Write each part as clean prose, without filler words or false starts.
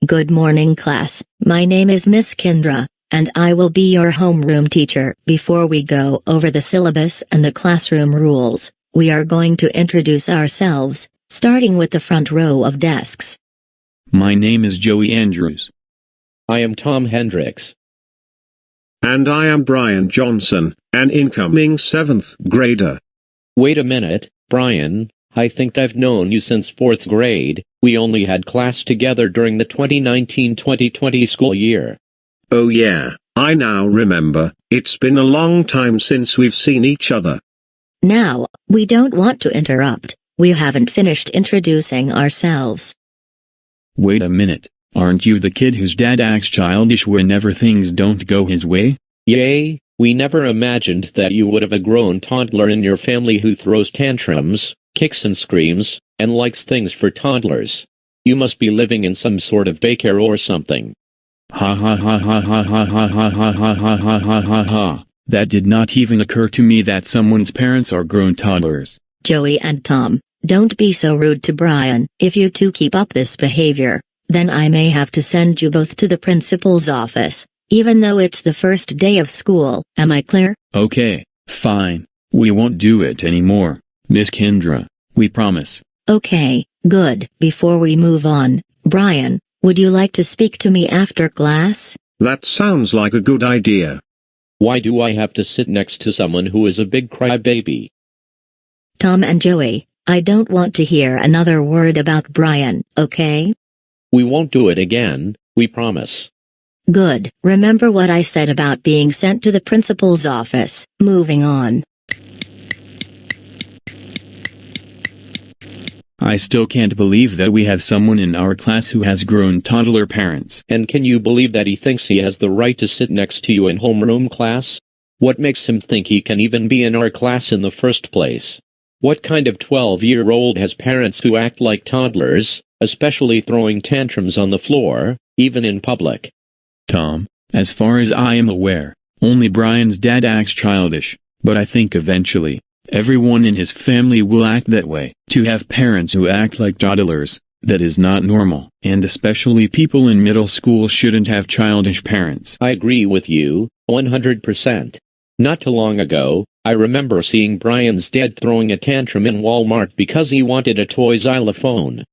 Good morning, class. My name is Miss Kendra, and I will be your homeroom teacher. Before we go over the syllabus and the classroom rules, we are going to introduce ourselves, starting with the front row of desks. My name is Joey Andrews. I am Tom Hendricks. And I am Brian Johnson, an incoming 7th grader. Wait a minute, Brian, I think I've known you since 4th grade. We only had class together during the 2019-2020 school year. Oh yeah, I now remember. It's been a long time since we've seen each other. Now, we don't want to interrupt. We haven't finished introducing ourselves. Wait a minute, aren't you the kid whose dad acts childish whenever things don't go his way? Yay, we never imagined that you would have a grown toddler in your family who throws tantrums, kicks and screams, and likes things for toddlers. You must be living in some sort of daycare or something. Ha ha ha ha ha ha ha ha ha ha ha ha ha ha ha. That did not even occur to me that someone's parents are grown toddlers. Joey and Tom, don't be so rude to Brian. If you two keep up this behavior, then I may have to send you both to the principal's office, even though it's the first day of school. Am I clear? Okay, fine. We won't do it anymore, Miss Kendra. We promise. Okay, good. Before we move on, Brian, would you like to speak to me after class? That sounds like a good idea. Why do I have to sit next to someone who is a big crybaby? Tom and Joey, I don't want to hear another word about Brian, okay? We won't do it again, we promise. Good. Remember what I said about being sent to the principal's office. Moving on. I still can't believe that we have someone in our class who has grown toddler parents. And can you believe that he thinks he has the right to sit next to you in homeroom class? What makes him think he can even be in our class in the first place? What kind of 12-year-old has parents who act like toddlers, especially throwing tantrums on the floor, even in public? Tom, as far as I am aware, only Brian's dad acts childish, but I think eventually, everyone in his family will act that way. To have parents who act like toddlers, that is not normal. And especially people in middle school shouldn't have childish parents. I agree with you, 100%. Not too long ago, I remember seeing Brian's dad throwing a tantrum in Walmart because he wanted a toy xylophone.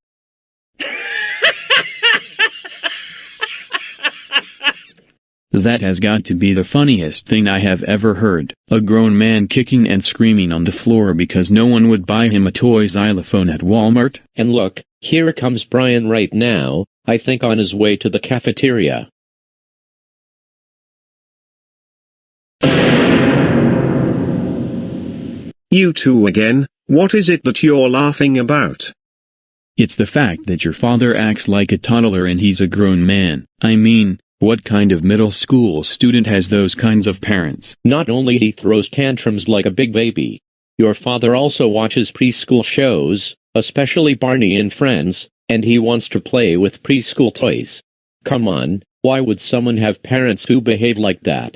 That has got to be the funniest thing I have ever heard. A grown man kicking and screaming on the floor because no one would buy him a toy xylophone at Walmart. And look, here comes Brian right now, I think on his way to the cafeteria. You two again? What is it that you're laughing about? It's the fact that your father acts like a toddler and he's a grown man. I mean, what kind of middle school student has those kinds of parents? Not only he throws tantrums like a big baby. Your father also watches preschool shows, especially Barney and Friends, and he wants to play with preschool toys. Come on, why would someone have parents who behave like that?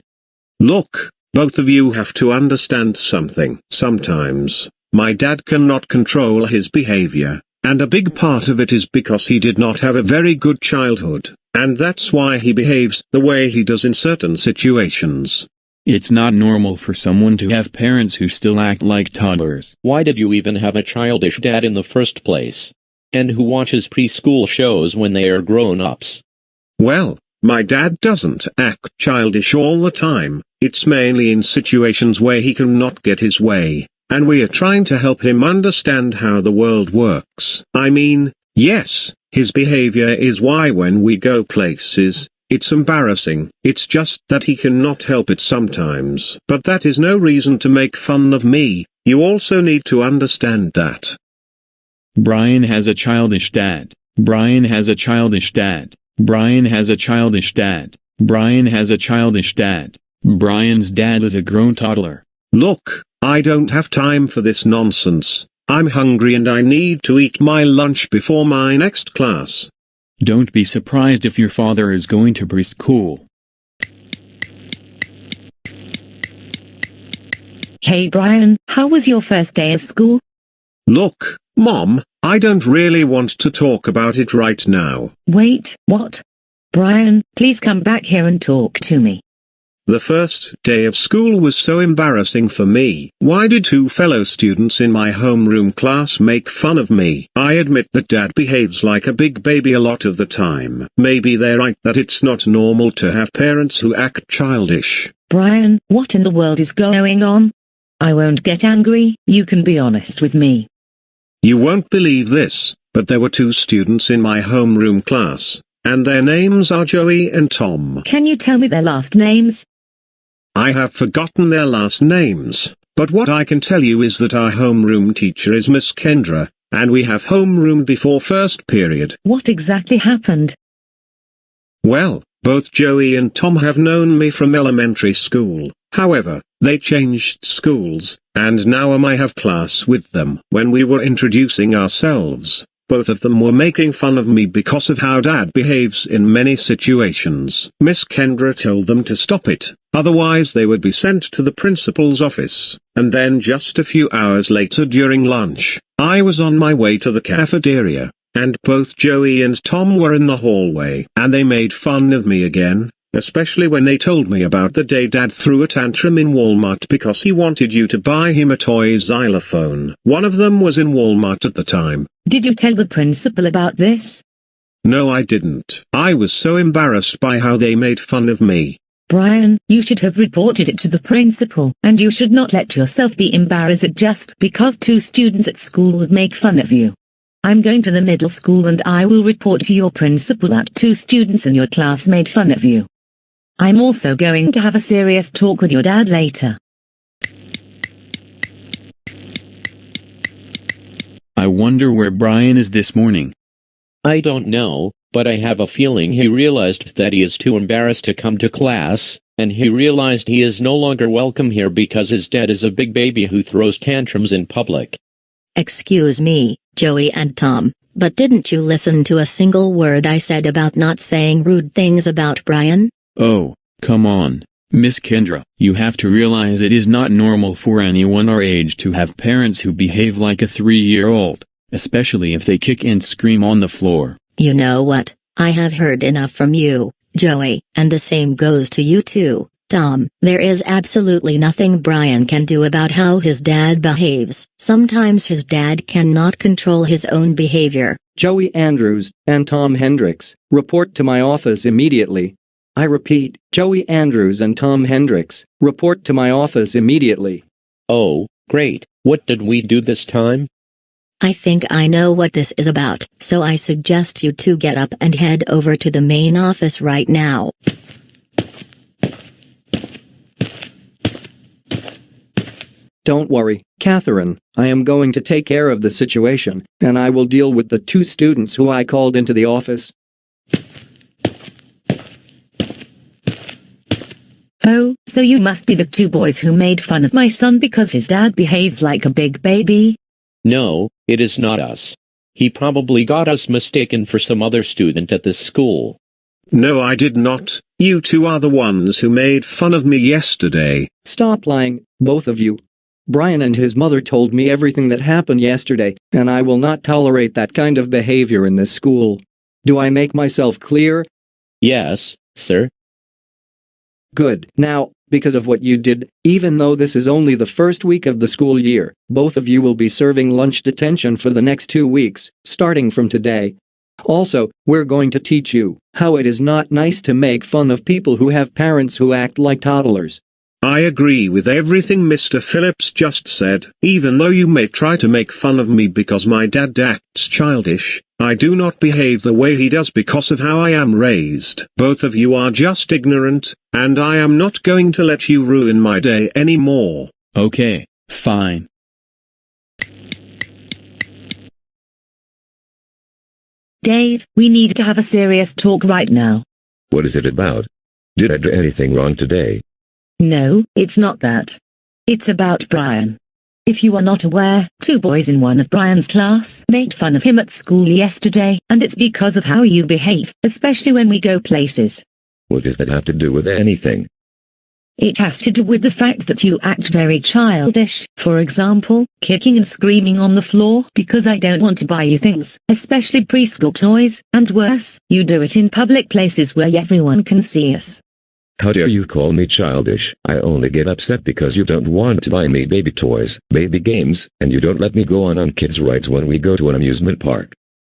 Look, both of you have to understand something. Sometimes, my dad cannot control his behavior, and a big part of it is because he did not have a very good childhood. And that's why he behaves the way he does in certain situations. It's not normal for someone to have parents who still act like toddlers. Why did you even have a childish dad in the first place? And who watches preschool shows when they are grown-ups? Well, my dad doesn't act childish all the time. It's mainly in situations where he cannot get his way, and we are trying to help him understand how the world works. I mean, yes, his behavior is why when we go places, it's embarrassing. It's just that he cannot help it sometimes. But that is no reason to make fun of me. You also need to understand that. Brian has a childish dad. Brian has a childish dad. Brian has a childish dad. Brian has a childish dad. Brian's dad is a grown toddler. Look, I don't have time for this nonsense. I'm hungry and I need to eat my lunch before my next class. Don't be surprised if your father is going to preschool. Hey Brian, how was your first day of school? Look, Mom, I don't really want to talk about it right now. Wait, what? Brian, please come back here and talk to me. The first day of school was so embarrassing for me. Why did two fellow students in my homeroom class make fun of me? I admit that Dad behaves like a big baby a lot of the time. Maybe they're right that it's not normal to have parents who act childish. Brian, what in the world is going on? I won't get angry, you can be honest with me. You won't believe this, but there were two students in my homeroom class, and their names are Joey and Tom. Can you tell me their last names? I have forgotten their last names, but what I can tell you is that our homeroom teacher is Miss Kendra, and we have homeroom before first period. What exactly happened? Well, both Joey and Tom have known me from elementary school. However, they changed schools, and now I have class with them. When we were introducing ourselves, both of them were making fun of me because of how Dad behaves in many situations. Miss Kendra told them to stop it, otherwise they would be sent to the principal's office. And then just a few hours later during lunch, I was on my way to the cafeteria, and both Joey and Tom were in the hallway. And they made fun of me again, especially when they told me about the day Dad threw a tantrum in Walmart because he wanted you to buy him a toy xylophone. One of them was in Walmart at the time. Did you tell the principal about this? No, I didn't. I was so embarrassed by how they made fun of me. Brian, you should have reported it to the principal, and you should not let yourself be embarrassed just because two students at school would make fun of you. I'm going to the middle school and I will report to your principal that two students in your class made fun of you. I'm also going to have a serious talk with your dad later. I wonder where Brian is this morning. I don't know, but I have a feeling he realized that he is too embarrassed to come to class, and he realized he is no longer welcome here because his dad is a big baby who throws tantrums in public. Excuse me, Joey and Tom, but didn't you listen to a single word I said about not saying rude things about Brian? Oh, come on, Miss Kendra. You have to realize it is not normal for anyone our age to have parents who behave like a 3-year-old, especially if they kick and scream on the floor. You know what, I have heard enough from you, Joey, and the same goes to you too, Tom. There is absolutely nothing Brian can do about how his dad behaves. Sometimes his dad cannot control his own behavior. Joey Andrews and Tom Hendricks, report to my office immediately. I repeat, Joey Andrews and Tom Hendricks, report to my office immediately. Oh, great. What did we do this time? I think I know what this is about, so I suggest you two get up and head over to the main office right now. Don't worry, Catherine, I am going to take care of the situation, and I will deal with the two students who I called into the office. Oh, so you must be the two boys who made fun of my son because his dad behaves like a big baby? No, it is not us. He probably got us mistaken for some other student at this school. No, I did not. You two are the ones who made fun of me yesterday. Stop lying, both of you. Brian and his mother told me everything that happened yesterday, and I will not tolerate that kind of behavior in this school. Do I make myself clear? Yes, sir. Good. Now, because of what you did, even though this is only the first week of the school year, both of you will be serving lunch detention for the next 2 weeks, starting from today. Also, we're going to teach you how it is not nice to make fun of people who have parents who act like toddlers. I agree with everything Mr. Phillips just said. Even though you may try to make fun of me because my dad acts childish, I do not behave the way he does because of how I am raised. Both of you are just ignorant, and I am not going to let you ruin my day anymore. Okay, fine. Dave, we need to have a serious talk right now. What is it about? Did I do anything wrong today? No, it's not that. It's about Brian. If you are not aware, two boys in one of Brian's class made fun of him at school yesterday, and it's because of how you behave, especially when we go places. What does that have to do with anything? It has to do with the fact that you act very childish, for example, kicking and screaming on the floor because I don't want to buy you things, especially preschool toys, and worse, you do it in public places where everyone can see us. How dare you call me childish? I only get upset because you don't want to buy me baby toys, baby games, and you don't let me go on kids' rides when we go to an amusement park.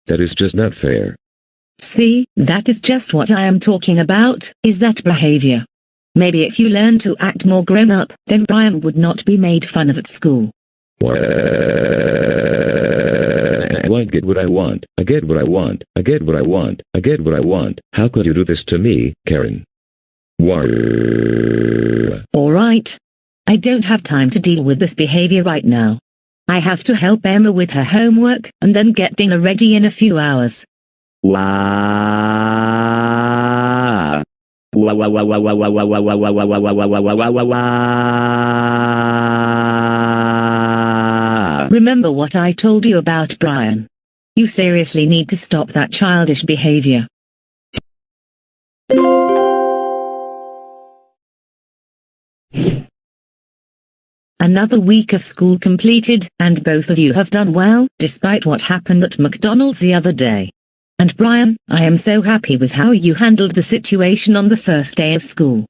That is just not fair. See, that is just what I am talking about, is that behavior. Maybe if you learn to act more grown up, then Brian would not be made fun of at school. I get what I want. I get what I want. I get what I want. I get what I want. How could you do this to me, Karen? Alright. I don't have time to deal with this behavior right now. I have to help Emma with her homework, and then get dinner ready in a few hours. Remember what I told you about Brian. You seriously need to stop that childish behavior. Another week of school completed, and both of you have done well, despite what happened at McDonald's the other day. And Brian, I am so happy with how you handled the situation on the first day of school.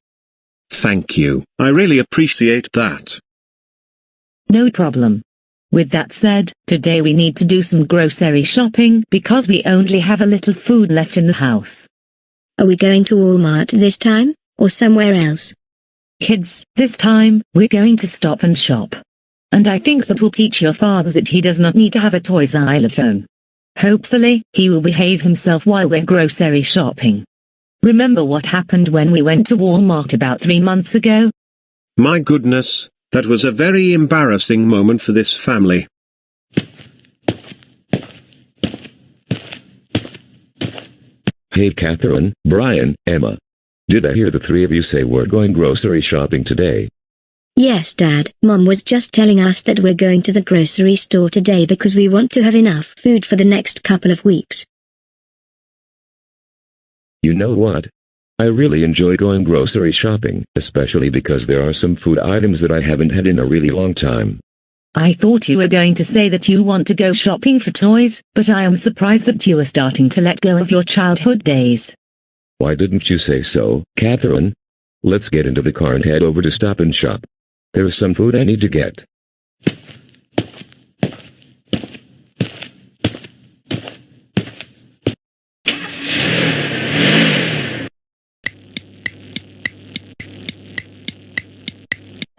Thank you. I really appreciate that. No problem. With that said, today we need to do some grocery shopping because we only have a little food left in the house. Are we going to Walmart this time, or somewhere else? Kids, this time, we're going to Stop and Shop. And I think that will teach your father that he does not need to have a toy xylophone. Hopefully, he will behave himself while we're grocery shopping. Remember what happened when we went to Walmart about 3 months ago? My goodness, that was a very embarrassing moment for this family. Hey Catherine, Brian, Emma. Did I hear the three of you say we're going grocery shopping today? Yes, Dad. Mom was just telling us that we're going to the grocery store today because we want to have enough food for the next couple of weeks. You know what? I really enjoy going grocery shopping, especially because there are some food items that I haven't had in a really long time. I thought you were going to say that you want to go shopping for toys, but I am surprised that you are starting to let go of your childhood days. Why didn't you say so, Catherine? Let's get into the car and head over to Stop and Shop. There's some food I need to get.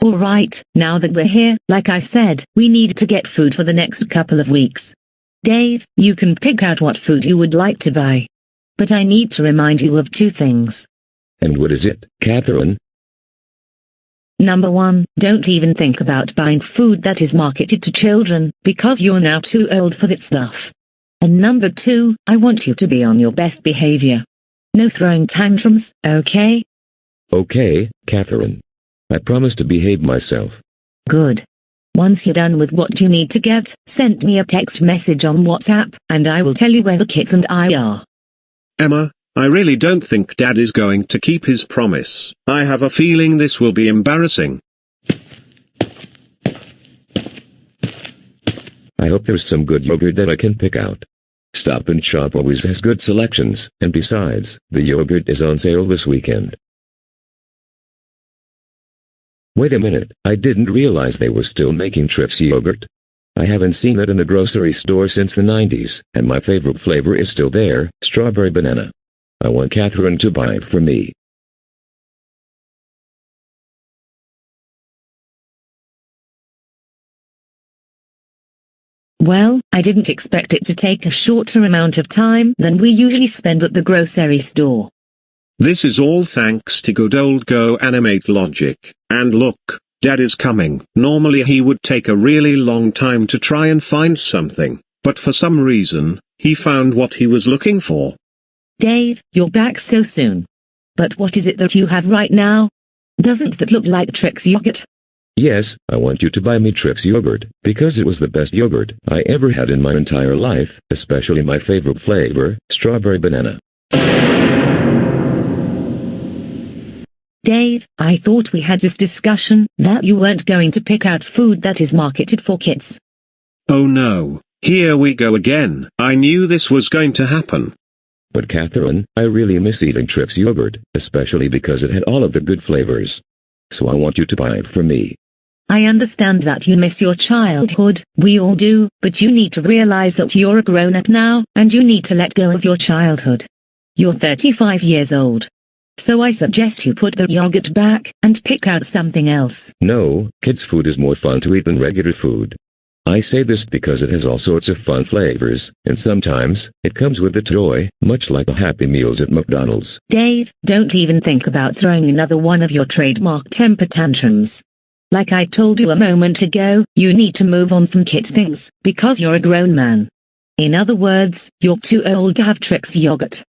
Alright, now that we're here, like I said, we need to get food for the next couple of weeks. Dave, you can pick out what food you would like to buy. But I need to remind you of 2 things. And what is it, Catherine? Number 1, don't even think about buying food that is marketed to children, because you're now too old for that stuff. And number 2, I want you to be on your best behavior. No throwing tantrums, okay? Okay, Catherine. I promise to behave myself. Good. Once you're done with what you need to get, send me a text message on WhatsApp, and I will tell you where the kids and I are. Emma, I really don't think Dad is going to keep his promise. I have a feeling this will be embarrassing. I hope there's some good yogurt that I can pick out. Stop and Shop always has good selections, and besides, the yogurt is on sale this weekend. Wait a minute, I didn't realize they were still making Trix yogurt. I haven't seen that in the grocery store since the 90s, and my favorite flavor is still there, strawberry banana. I want Catherine to buy it for me. Well, I didn't expect it to take a shorter amount of time than we usually spend at the grocery store. This is all thanks to good old Goanimate logic. And look, Dad is coming. Normally he would take a really long time to try and find something, but for some reason, he found what he was looking for. Dave, you're back so soon. But what is it that you have right now? Doesn't that look like Trix yogurt? Yes, I want you to buy me Trix yogurt, because it was the best yogurt I ever had in my entire life, especially my favorite flavor, strawberry banana. Dave, I thought we had this discussion, that you weren't going to pick out food that is marketed for kids. Oh no, here we go again. I knew this was going to happen. But Catherine, I really miss eating Trix yogurt, especially because it had all of the good flavors. So I want you to buy it for me. I understand that you miss your childhood, we all do, but you need to realize that you're a grown-up now, and you need to let go of your childhood. You're 35 years old. So I suggest you put the yogurt back, and pick out something else. No, kids' food is more fun to eat than regular food. I say this because it has all sorts of fun flavors, and sometimes, it comes with a toy, much like the Happy Meals at McDonald's. Dave, don't even think about throwing another one of your trademark temper tantrums. Like I told you a moment ago, you need to move on from kids' things, because you're a grown man. In other words, you're too old to have Trix yogurt.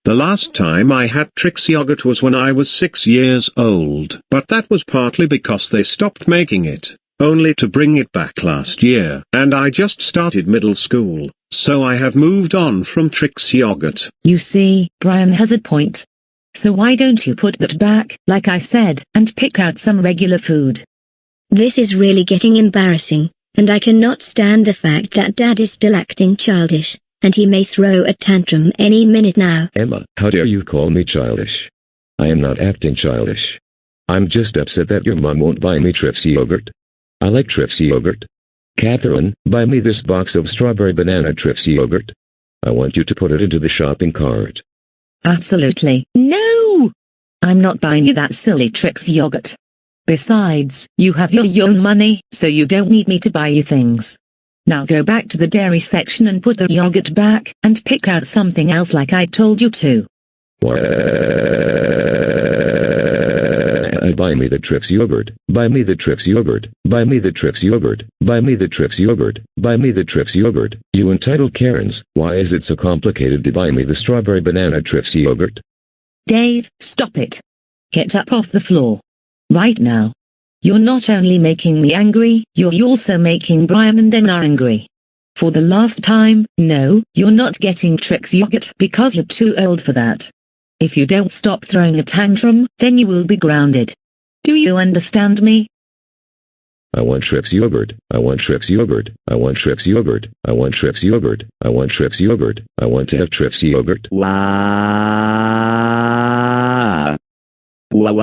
The last time I had Trix yogurt was when I was 6 years old, but that was partly because they stopped making it, only to bring it back last year, and I just started middle school, so I have moved on from Trix yogurt. You see, Brian has a point. So why don't you put that back, like I said, and pick out some regular food? This is really getting embarrassing, and I cannot stand the fact that Dad is still acting childish, and he may throw a tantrum any minute now. Emma, how dare you call me childish? I am not acting childish. I'm just upset that your mom won't buy me Trix yogurt. I like Trix yogurt. Catherine, buy me this box of strawberry banana Trix yogurt. I want you to put it into the shopping cart. Absolutely. No! I'm not buying you that silly Trix yogurt. Besides, you have your own money, so you don't need me to buy you things. Now go back to the dairy section and put the yogurt back, and pick out something else like I told you to. Buy me the Trix yogurt, buy me the Trix yogurt, buy me the Trix yogurt, buy me the Trix yogurt, buy me the Trix yogurt. You entitled Karens, why is it so complicated to buy me the strawberry banana Trix yogurt? Dave, stop it. Get up off the floor. Right now. You're not only making me angry, you're also making Brian and Emma angry. For the last time, no, you're not getting Trix yogurt because you're too old for that. If you don't stop throwing a tantrum, then you will be grounded. Do you understand me? I want Trix yogurt, I want Trix yogurt, I want Trix yogurt, I want Trix yogurt, I want Trix yogurt, I want to have Trix yogurt. Wow. Why?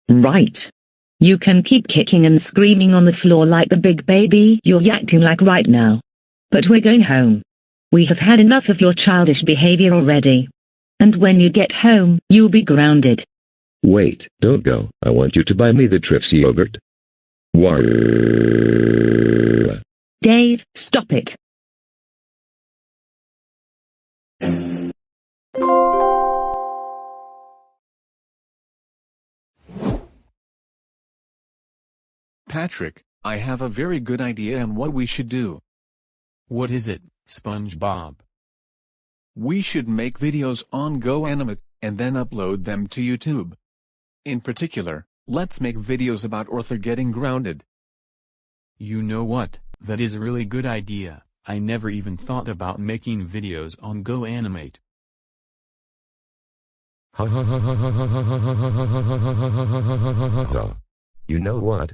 Right. You can keep kicking and screaming on the floor like the big baby you're acting like right now. But we're going home. We have had enough of your childish behavior already. And when you get home, you'll be grounded. Wait, don't go. I want you to buy me the Trix yogurt. Dave, stop it. Patrick, I have a very good idea on what we should do. What is it, SpongeBob? We should make videos on Goanimator, and then upload them to YouTube. In particular, let's make videos about Arthur getting grounded. You know what, that is a really good idea. I never even thought about making videos on Goanimate. You know what?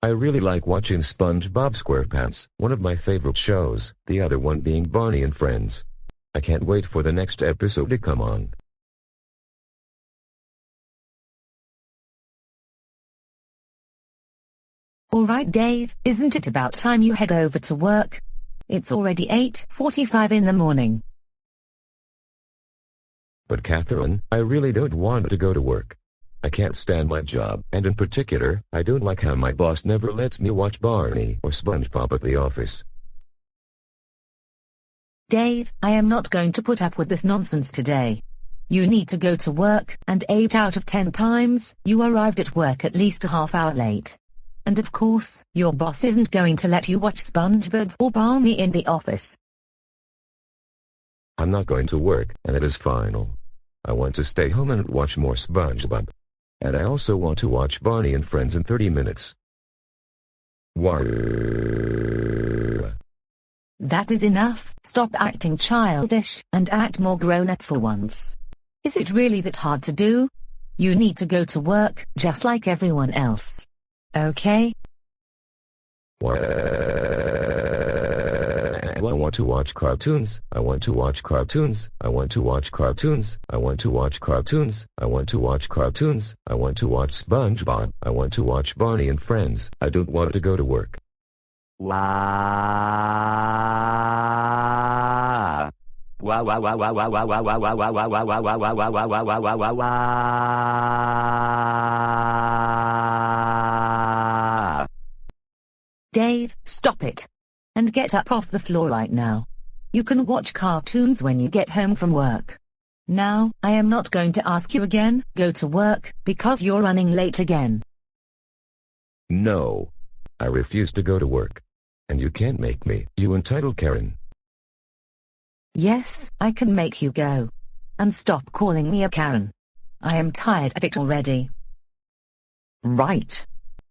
I really like watching SpongeBob SquarePants, one of my favorite shows, the other one being Barney and Friends. I can't wait for the next episode to come on. Alright Dave, isn't it about time you head over to work? It's already 8:45 in the morning. But Catherine, I really don't want to go to work. I can't stand my job, and in particular, I don't like how my boss never lets me watch Barney or SpongeBob at the office. Dave, I am not going to put up with this nonsense today. You need to go to work, and 8 out of 10 times, you arrived at work at least a half hour late. And of course, your boss isn't going to let you watch SpongeBob or Barney in the office. I'm not going to work, and it is final. I want to stay home and watch more SpongeBob. And I also want to watch Barney and Friends in 30 minutes. War. That is enough. Stop acting childish and act more grown up for once. Is it really that hard to do? You need to go to work, just like everyone else. Okay? I want to watch cartoons. I want to watch cartoons. I want to watch cartoons. I want to watch cartoons. I want to watch cartoons. I want to watch SpongeBob. I want to watch Barney and Friends. I don't want to go to work. Dave, stop it. And get up off the floor right now. You can watch cartoons when you get home from work. Now, I am not going to ask you again, go to work, because you're running late again. No. I refuse to go to work. And you can't make me, you entitled Karen. Yes, I can make you go. And stop calling me a Karen. I am tired of it already. Right.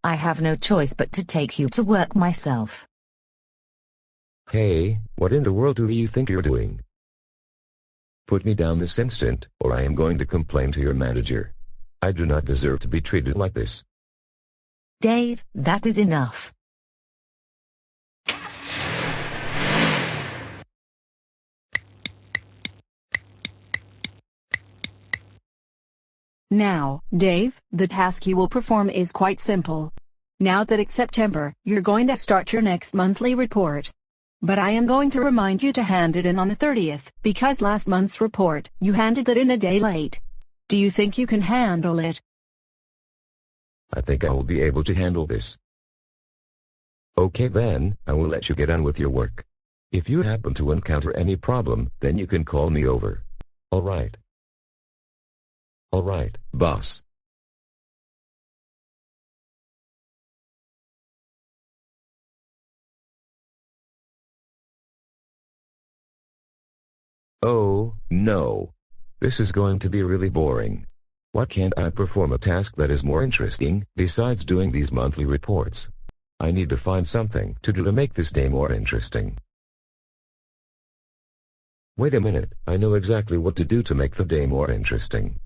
I have no choice but to take you to work myself. Hey, what in the world do you think you're doing? Put me down this instant, or I am going to complain to your manager. I do not deserve to be treated like this. Dave, that is enough. Now, Dave, the task you will perform is quite simple. Now that it's September, you're going to start your next monthly report. But I am going to remind you to hand it in on the 30th, because last month's report, you handed it in a day late. Do you think you can handle it? I think I will be able to handle this. Okay then, I will let you get on with your work. If you happen to encounter any problem, then you can call me over. Alright. Alright, boss. Oh, no. This is going to be really boring. Why can't I perform a task that is more interesting, besides doing these monthly reports? I need to find something to do to make this day more interesting. Wait a minute, I know exactly what to do to make the day more interesting.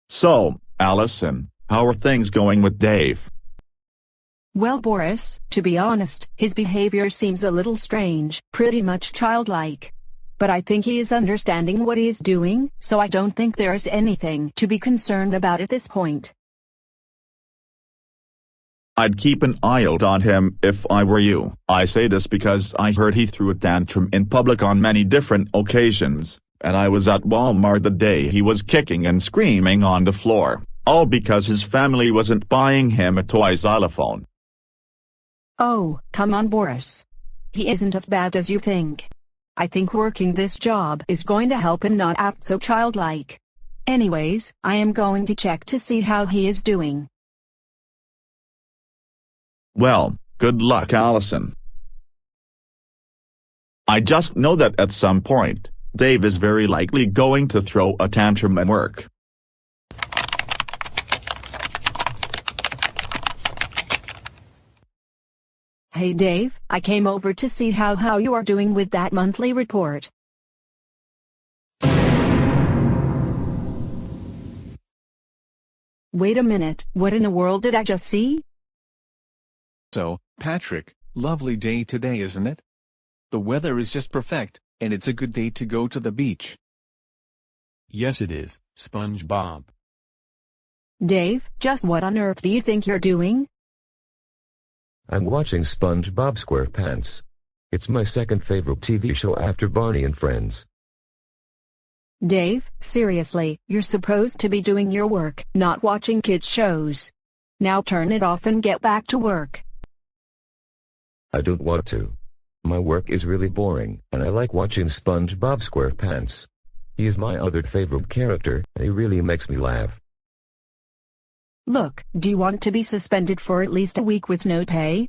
So, Allison, how are things going with Dave? Well, Boris, to be honest, his behavior seems a little strange, pretty much childlike. But I think he is understanding what he is doing, so I don't think there is anything to be concerned about at this point. I'd keep an eye out on him if I were you. I say this because I heard he threw a tantrum in public on many different occasions, and I was at Walmart the day he was kicking and screaming on the floor, all because his family wasn't buying him a toy xylophone. Oh, come on, Boris. He isn't as bad as you think. I think working this job is going to help him not act so childlike. Anyways, I am going to check to see how he is doing. Well, good luck, Allison. I just know that at some point, Dave is very likely going to throw a tantrum at work. Hey Dave, I came over to see how you are doing with that monthly report. Wait a minute, what in the world did I just see? So, Patrick, lovely day today, isn't it? The weather is just perfect, and it's a good day to go to the beach. Yes it is, SpongeBob. Dave, just what on earth do you think you're doing? I'm watching SpongeBob SquarePants. It's my second favorite TV show after Barney and Friends. Dave, seriously, you're supposed to be doing your work, not watching kids' shows. Now turn it off and get back to work. I don't want to. My work is really boring, and I like watching SpongeBob SquarePants. He is my other favorite character, and he really makes me laugh. Look, do you want to be suspended for at least a week with no pay?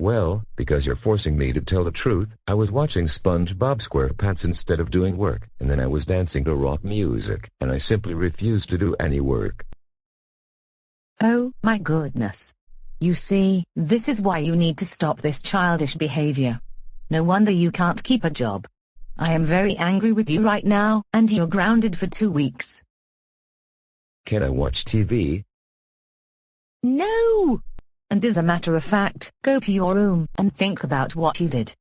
Well, because you're forcing me to tell the truth, I was watching SpongeBob SquarePants instead of doing work, and then I was dancing to rock music, and I simply refused to do any work. Oh, my goodness. You see, this is why you need to stop this childish behavior. No wonder you can't keep a job. I am very angry with you right now, and you're grounded for 2 weeks. Can I watch TV? No! And as a matter of fact, go to your room and think about what you did.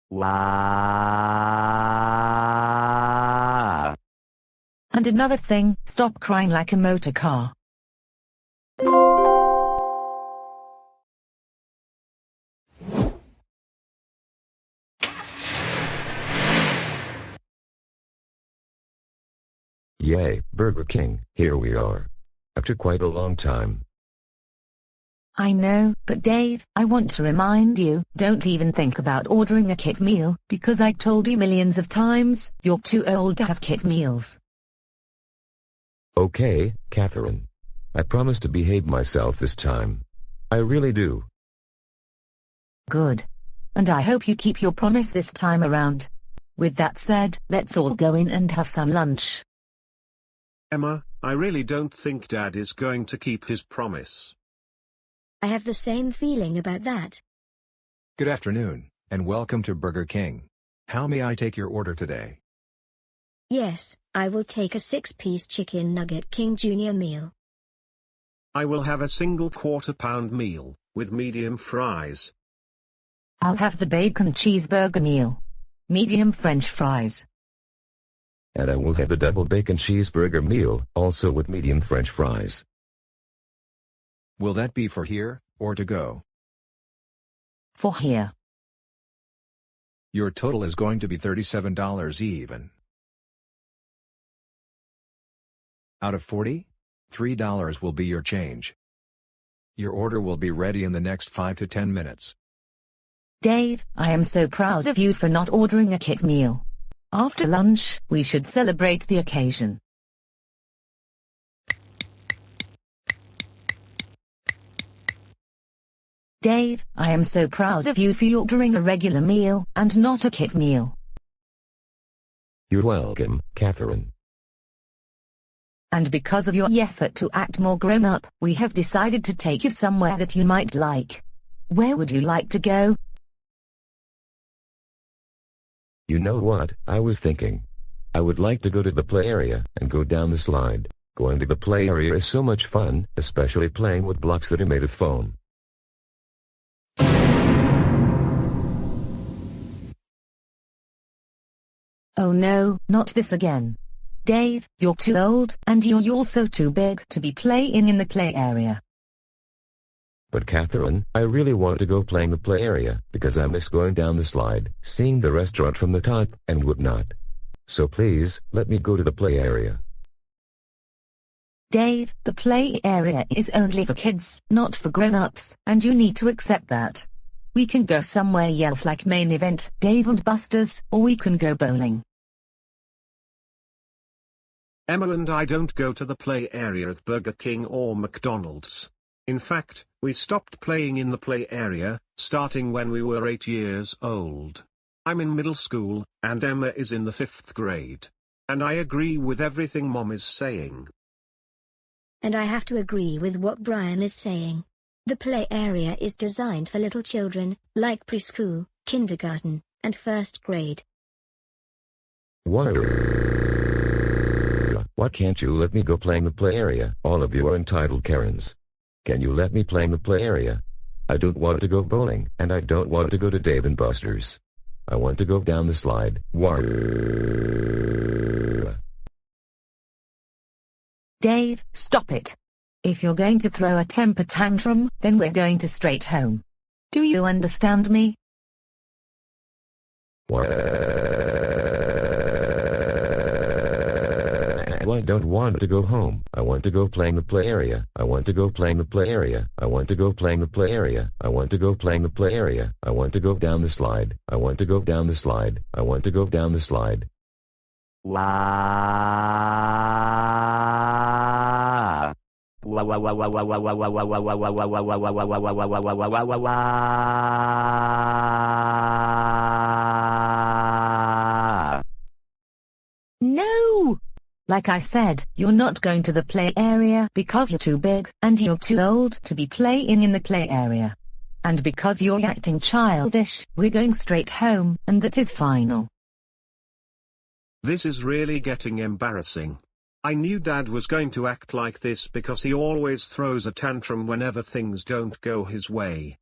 Wow. And another thing, stop crying like a motor car. Yay, Burger King, here we are. After quite a long time. I know, but Dave, I want to remind you, don't even think about ordering a kid's meal, because I told you millions of times, you're too old to have kids' meals. Okay, Catherine. I promise to behave myself this time. I really do. Good. And I hope you keep your promise this time around. With that said, let's all go in and have some lunch. Emma, I really don't think Dad is going to keep his promise. I have the same feeling about that. Good afternoon, and welcome to Burger King. How may I take your order today? Yes, I will take a 6-piece chicken nugget King Jr. meal. I will have a single quarter-pound meal, with medium fries. I'll have the bacon cheeseburger meal. Medium French fries. And I will have the double bacon cheeseburger meal, also with medium French fries. Will that be for here, or to go? For here. Your total is going to be $37 even. Out of 40? $3 will be your change. Your order will be ready in the next 5 to 10 minutes. Dave, I am so proud of you for not ordering a kid's meal. After lunch, we should celebrate the occasion. Dave, I am so proud of you for ordering a regular meal, and not a kid's meal. You're welcome, Catherine. And because of your effort to act more grown-up, we have decided to take you somewhere that you might like. Where would you like to go? You know what, I was thinking. I would like to go to the play area, and go down the slide. Going to the play area is so much fun, especially playing with blocks that are made of foam. Oh no, not this again. Dave, you're too old, and you're also too big to be playing in the play area. But Catherine, I really want to go play in the play area, because I miss going down the slide, seeing the restaurant from the top, and whatnot. So please, let me go to the play area. Dave, the play area is only for kids, not for grown-ups, and you need to accept that. We can go somewhere else like Main Event, Dave and Buster's, or we can go bowling. Emma and I don't go to the play area at Burger King or McDonald's. In fact, we stopped playing in the play area, starting when we were 8 years old. I'm in middle school, and Emma is in the 5th grade. And I agree with everything Mom is saying. And I have to agree with what Brian is saying. The play area is designed for little children, like preschool, kindergarten, and 1st grade. Why can't you let me go play in the play area? All of you are entitled Karens. Can you let me play in the play area? I don't want to go bowling, and I don't want to go to Dave and Buster's. I want to go down the slide. Dave, stop it. If you're going to throw a temper tantrum, then we're going to straight home. Do you understand me? I don't want to go home. I want to go play in the play area. I want to go play in the play area. I want to go play in the play area. I want to go play in the play area. I want to go down the slide. I want to go down the slide. I want to go down the slide. Wow. Wow. No! Like I said, you're not going to the play area because you're too big and you're too old to be playing in the play area. And because you're acting childish, we're going straight home, and that is final. This is really getting embarrassing. I knew Dad was going to act like this because he always throws a tantrum whenever things don't go his way.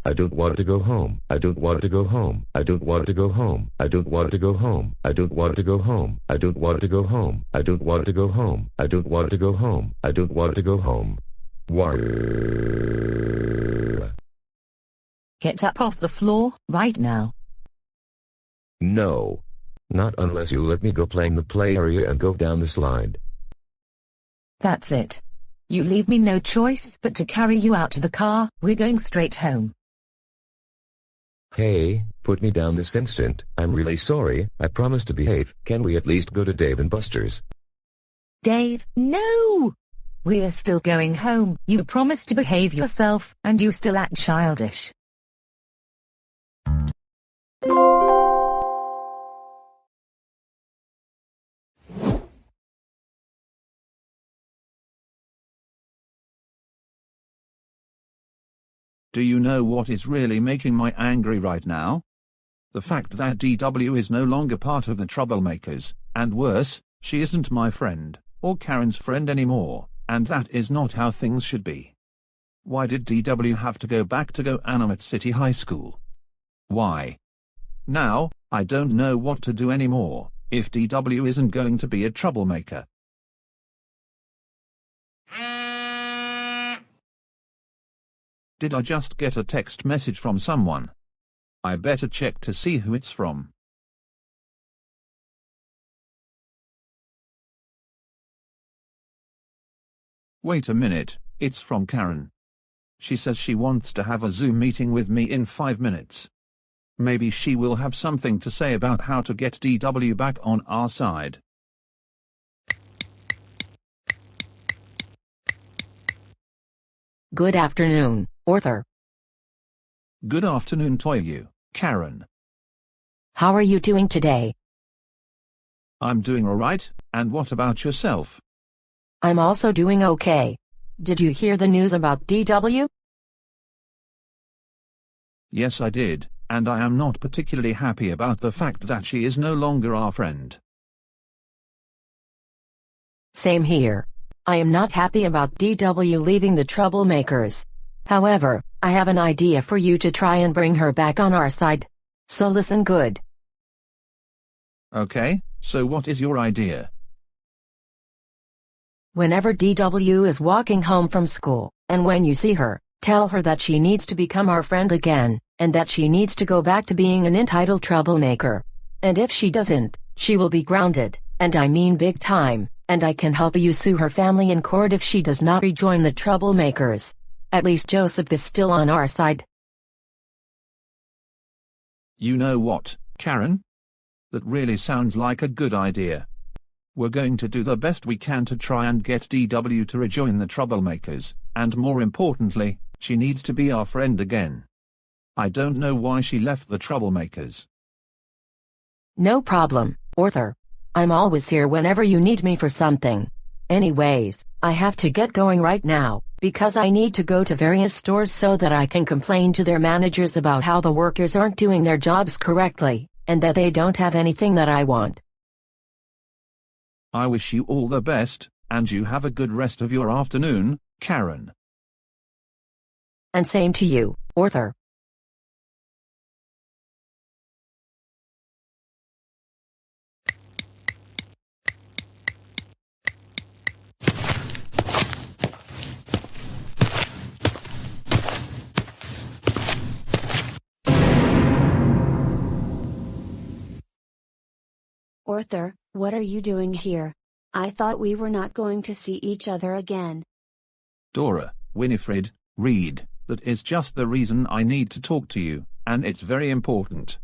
I don't want to go home. I don't want to go home. I don't want to go home. I don't want to go home. I don't want to go home. I don't want to go home. I don't want to go home. I don't want to go home. I don't want to go home. Get up off the floor, right now. No. Not unless you let me go play in the play area and go down the slide. That's it. You leave me no choice but to carry you out to the car. We're going straight home. Hey, put me down this instant. I'm really sorry. I promise to behave. Can we at least go to Dave and Buster's? Dave, no! We're still going home. You promised to behave yourself, and you still act childish. Do you know what is really making me angry right now? The fact that DW is no longer part of the Troublemakers, and worse, she isn't my friend, or Karen's friend anymore, and that is not how things should be. Why did DW have to go back to Goanimator City High School? Why? Now, I don't know what to do anymore, if DW isn't going to be a troublemaker. Did I just get a text message from someone? I better check to see who it's from. Wait a minute, it's from Karen. She says she wants to have a Zoom meeting with me in 5 minutes. Maybe she will have something to say about how to get DW back on our side. Good afternoon, Arthur. Good afternoon to you, Karen. How are you doing today? I'm doing alright, and what about yourself? I'm also doing okay. Did you hear the news about DW? Yes, I did, and I am not particularly happy about the fact that she is no longer our friend. Same here. I am not happy about DW leaving the Troublemakers. However, I have an idea for you to try and bring her back on our side. So listen good. Okay, so what is your idea? Whenever DW is walking home from school, and when you see her, tell her that she needs to become our friend again, and that she needs to go back to being an entitled troublemaker. And if she doesn't, she will be grounded, and I mean big time, and I can help you sue her family in court if she does not rejoin the Troublemakers. At least Joseph is still on our side. You know what, Karen? That really sounds like a good idea. We're going to do the best we can to try and get DW to rejoin the Troublemakers, and more importantly, she needs to be our friend again. I don't know why she left the Troublemakers. No problem, Arthur. I'm always here whenever you need me for something. Anyways, I have to get going right now, because I need to go to various stores so that I can complain to their managers about how the workers aren't doing their jobs correctly, and that they don't have anything that I want. I wish you all the best, and you have a good rest of your afternoon, Karen. And same to you, Arthur. Arthur, what are you doing here? I thought we were not going to see each other again. Dora, Winifred, Reed, that is just the reason I need to talk to you, and it's very important.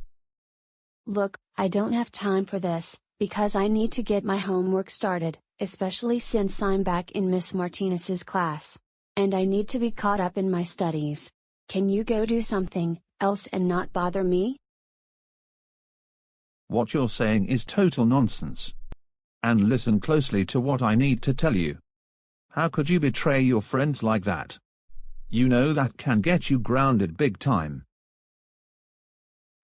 Look, I don't have time for this, because I need to get my homework started. especially since I'm back in Miss Martinez's class. And I need to be caught up in my studies. Can you go do something else and not bother me? What you're saying is total nonsense. And listen closely to what I need to tell you. How could you betray your friends like that? You know that can get you grounded big time.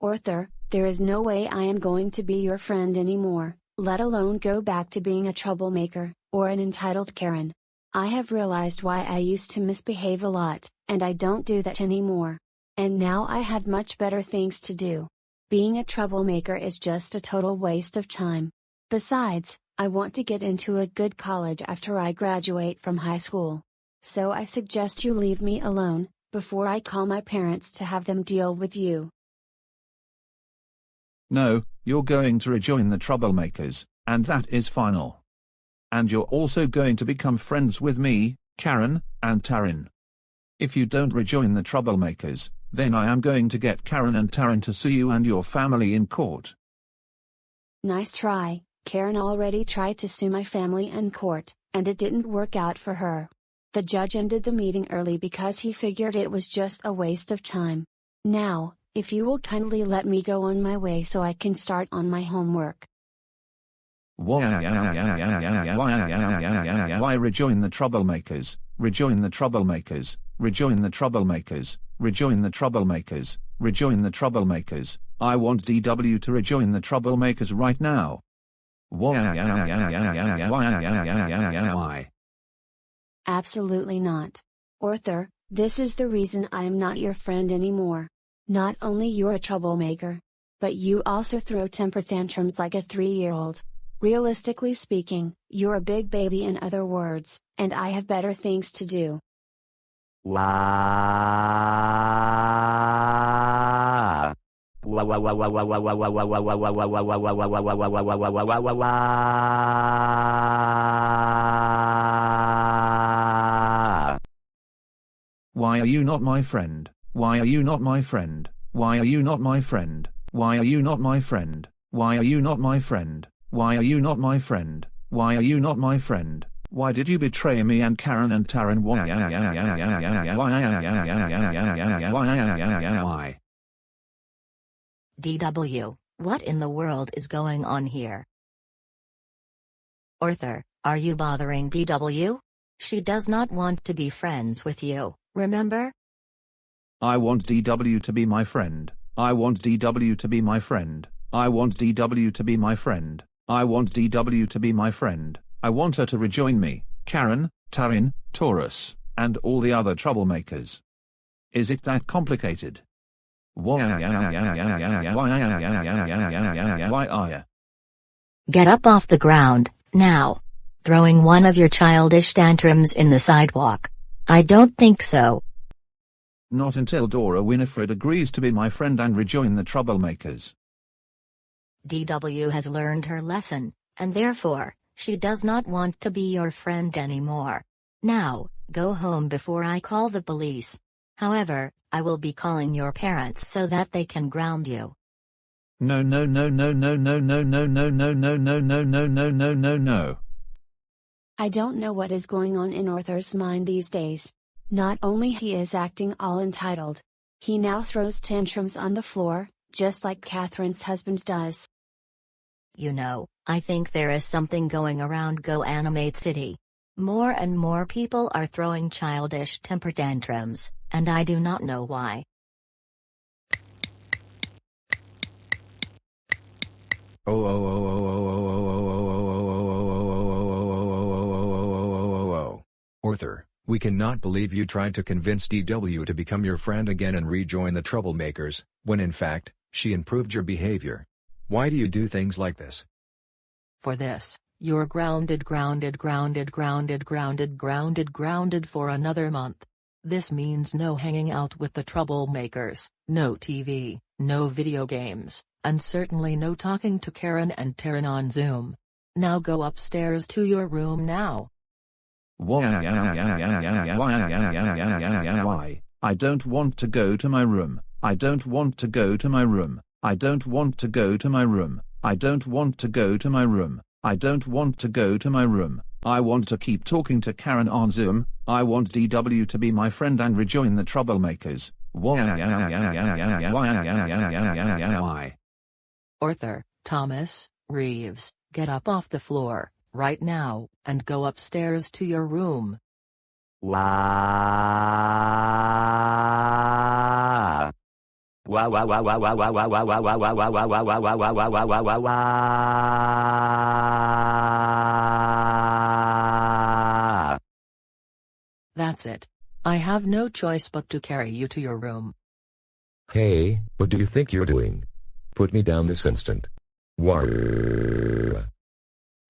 Arthur, there is no way I am going to be your friend anymore, let alone go back to being a troublemaker, or an entitled Karen. I have realized why I used to misbehave a lot, and I don't do that anymore. And now I have much better things to do. Being a troublemaker is just a total waste of time. Besides, I want to get into a good college after I graduate from high school. So I suggest you leave me alone, before I call my parents to have them deal with you. No, you're going to rejoin the troublemakers, and that is final. And you're also going to become friends with me, Karen, and Taryn. If you don't rejoin the troublemakers, then I am going to get Karen and Taryn to sue you and your family in court. Nice try. Karen already tried to sue my family in court, and it didn't work out for her. The judge ended the meeting early because he figured it was just a waste of time. Now, if you will kindly let me go on my way so I can start on my homework. Why rejoin the troublemakers, rejoin the troublemakers, rejoin the troublemakers, rejoin the troublemakers, rejoin the troublemakers. I want DW to rejoin the troublemakers right now. Why? Absolutely not. Arthur, this is the reason I am not your friend anymore. Not only you're a troublemaker, but you also throw temper tantrums like a 3-year-old. Realistically speaking, you're a big baby in other words, and I have better things to do. Why are you not my friend? Why are you not my friend? Why are you not my friend? Why are you not my friend? Why are you not my friend? Why are you not my friend? Why are you not my friend? Why did you betray me and Karen and Taryn? Why? DW, what in the world is going on here? Arthur, are you bothering DW? She does not want to be friends with you, remember? I want DW to be my friend. I want DW to be my friend. I want DW to be my friend. I want DW to be my friend. I want her to rejoin me, Karen, Taryn, Taurus, and all the other troublemakers. Is it that complicated? Get up off the ground, now. Throwing one of your childish tantrums in the sidewalk. I don't think so. Not until Dora Winifred agrees to be my friend and rejoin the troublemakers. DW has learned her lesson, and therefore, she does not want to be your friend anymore. Now, go home before I call the police. However, I will be calling your parents so that they can ground you. No. I don't know what is going on in Arthur's mind these days. Not only he is acting all entitled, he now throws tantrums on the floor, just like Catherine's husband does. You know, I think there is something going around Goanimate City. More and more people are throwing childish temper tantrums, and I do not know why. Arthur, we cannot believe you tried to convince DW to become your friend again and rejoin the troublemakers, when in fact, she improved your behavior. Why do you do things like this? For this, you're grounded for another month. This means no hanging out with the troublemakers, no TV, no video games, and certainly no talking to Karen and Taryn on Zoom. Now go upstairs to your room now. Why? I don't want to go to my room. I don't want to go to my room. I don't want to go to my room. I don't want to go to my room. I don't want to go to my room. I want to keep talking to Karen on Zoom. I want DW to be my friend and rejoin the troublemakers. Why? Arthur, Thomas, Reeves, get up off the floor, right now, and go upstairs to your room. Wow. Wow, wow, wow, wow, wow, wow, wow, wow, wow, wow, wow, wow, wow, wow, wow, wow, wow, wow, wow, wow. That's it. I have no choice but to carry you to your room. Hey, what do you think you're doing? Put me down this instant. War.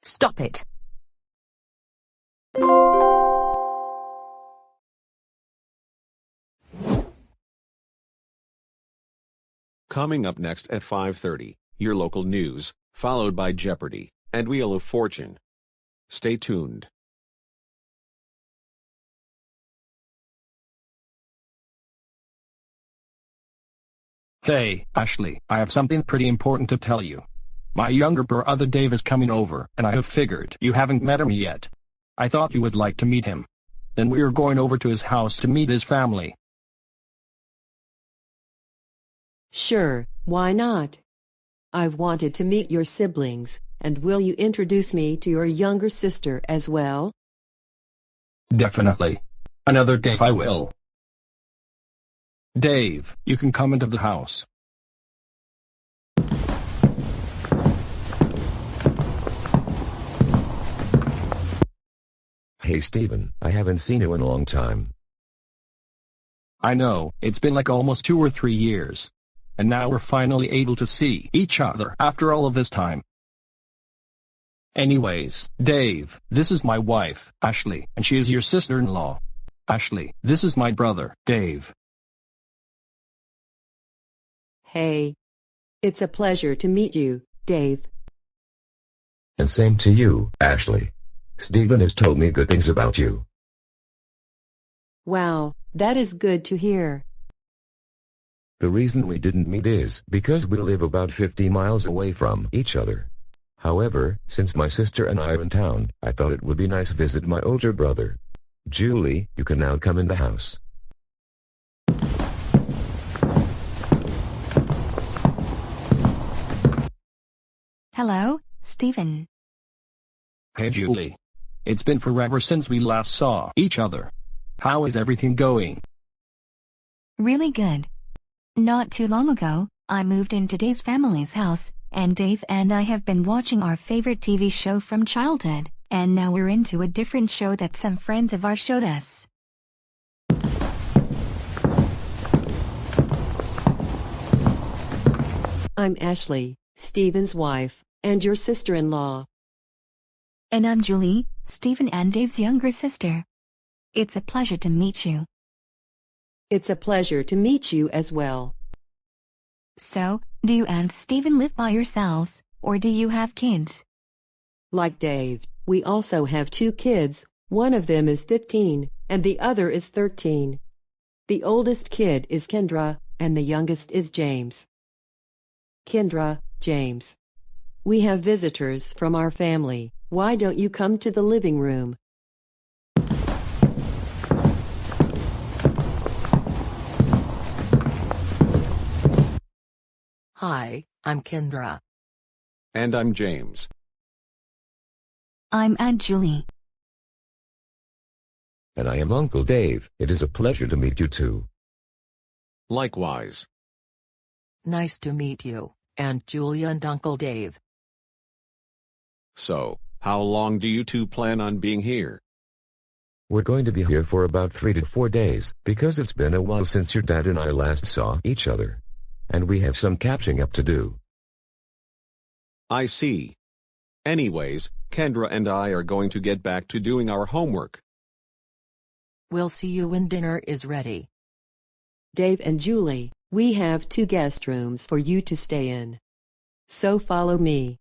Stop it. Coming up next at 5:30, your local news, followed by Jeopardy! And Wheel of Fortune. Stay tuned. Hey, Ashley, I have something pretty important to tell you. My younger brother Dave is coming over, and I have figured you haven't met him yet. I thought you would like to meet him. Then we are going over to his house to meet his family. Sure, why not? I've wanted to meet your siblings, and will you introduce me to your younger sister as well? Definitely. Another day I will. Dave, you can come into the house. Hey Steven, I haven't seen you in a long time. I know, it's been like almost 2 or 3 years. And now we're finally able to see each other after all of this time. Anyways, Dave, this is my wife, Ashley, and she is your sister-in-law. Ashley, this is my brother, Dave. Hey. It's a pleasure to meet you, Dave. And same to you, Ashley. Steven has told me good things about you. Wow, that is good to hear. The reason we didn't meet is because we live about 50 miles away from each other. However, since my sister and I are in town, I thought it would be nice to visit my older brother. Julie, you can now come in the house. Hello, Stephen. Hey Julie. It's been forever since we last saw each other. How is everything going? Really good. Not too long ago, I moved into Dave's family's house, and Dave and I have been watching our favorite TV show from childhood, and now we're into a different show that some friends of ours showed us. I'm Ashley, Stephen's wife, and your sister-in-law. And I'm Julie, Stephen and Dave's younger sister. It's a pleasure to meet you. It's a pleasure to meet you as well. So, do you and Stephen live by yourselves, or do you have kids? Like Dave, we also have 2 kids. One of them is 15, and the other is 13. The oldest kid is Kendra, and the youngest is James. Kendra, James. We have visitors from our family. Why don't you come to the living room? Hi, I'm Kendra. And I'm James. I'm Aunt Julie. And I am Uncle Dave. It is a pleasure to meet you too. Likewise. Nice to meet you, Aunt Julia and Uncle Dave. So, how long do you two plan on being here? We're going to be here for about 3 to 4 days, because it's been a while since your dad and I last saw each other. And we have some catching up to do. I see. Anyways, Kendra and I are going to get back to doing our homework. We'll see you when dinner is ready. Dave and Julie, we have 2 guest rooms for you to stay in. So follow me.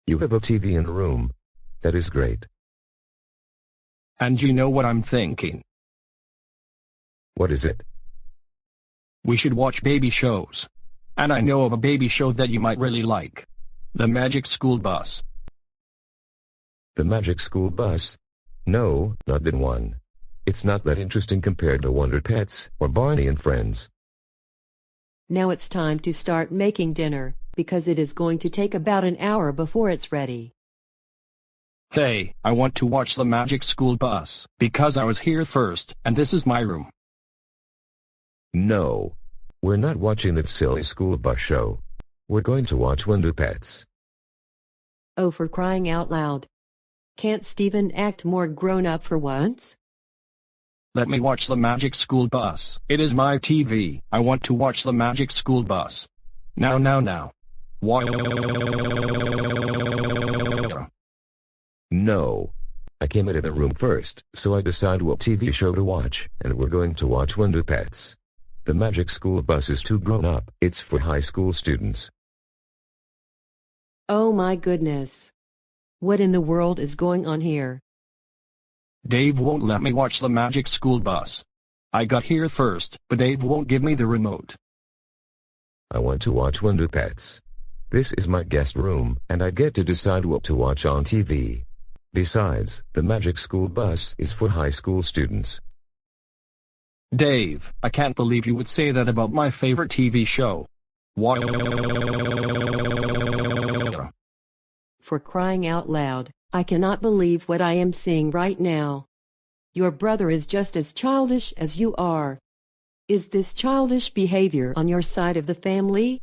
You have a TV in the room. That is great. And you know what I'm thinking? What is it? We should watch baby shows. And I know of a baby show that you might really like. The Magic School Bus. The Magic School Bus? No, not that one. It's not that interesting compared to Wonder Pets or Barney and Friends. Now it's time to start making dinner, because it is going to take about an hour before it's ready. Hey, I want to watch the Magic School Bus, because I was here first, and this is my room. No. We're not watching that silly school bus show. We're going to watch Wonder Pets. Oh, for crying out loud. Can't Steven act more grown up for once? Let me watch the Magic School Bus. It is my TV. I want to watch the Magic School Bus. Now. No. I came into the room first, so I decided what TV show to watch, and we're going to watch Wonder Pets. The Magic School Bus is too grown up. It's for high school students. Oh my goodness. What in the world is going on here? Dave won't let me watch the Magic School Bus. I got here first, but Dave won't give me the remote. I want to watch Wonder Pets. This is my guest room, and I get to decide what to watch on TV. Besides, the Magic School Bus is for high school students. Dave, I can't believe you would say that about my favorite TV show. What? For crying out loud, I cannot believe what I am seeing right now. Your brother is just as childish as you are. Is this childish behavior on your side of the family?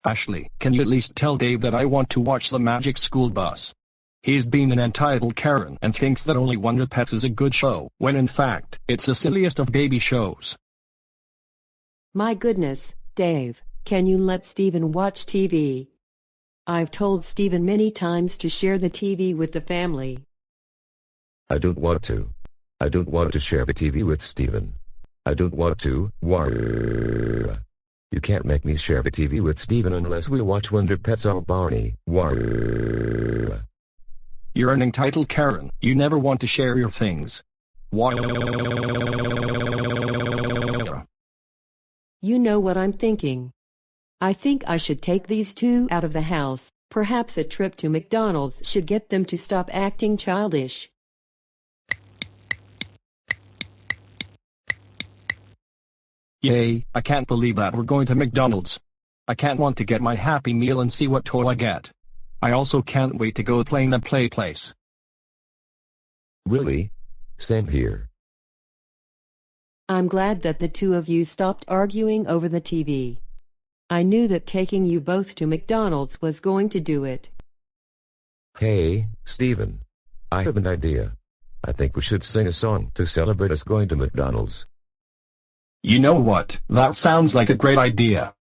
Ashley, can you at least tell Dave that I want to watch the Magic School Bus? He's being an entitled Karen and thinks that only Wonder Pets is a good show, when in fact, it's the silliest of baby shows. My goodness, Dave, can you let Steven watch TV? I've told Steven many times to share the TV with the family. I don't want to. I don't want to share the TV with Steven. I don't want to. You can't make me share the TV with Steven unless we watch Wonder Pets or Barney. You're an entitled Karen. You never want to share your things. You know what I'm thinking. I think I should take these two out of the house. Perhaps a trip to McDonald's should get them to stop acting childish. Yay, I can't believe that we're going to McDonald's. I can't want to get my Happy Meal and see what toy I get. I also can't wait to go play in the play place. Really? Same here. I'm glad that the two of you stopped arguing over the TV. I knew that taking you both to McDonald's was going to do it. Hey, Steven. I have an idea. I think we should sing a song to celebrate us going to McDonald's. You know what? That sounds like a great idea.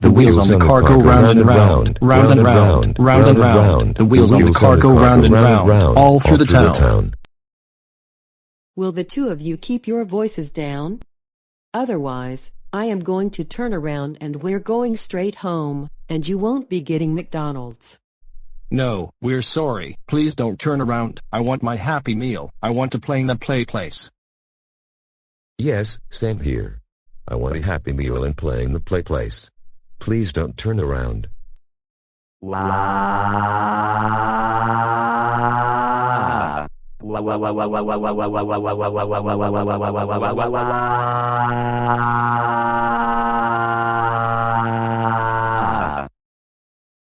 The wheels on the car go round and round, round and round, round and round. The wheels on the car go round and round, all through the town. Will the two of you keep your voices down? Otherwise, I am going to turn around and we're going straight home, and you won't be getting McDonald's. No, we're sorry. Please don't turn around. I want my Happy Meal. I want to play in the play place. Yes, same here. I want a Happy Meal and play in the play place. Please don't turn around.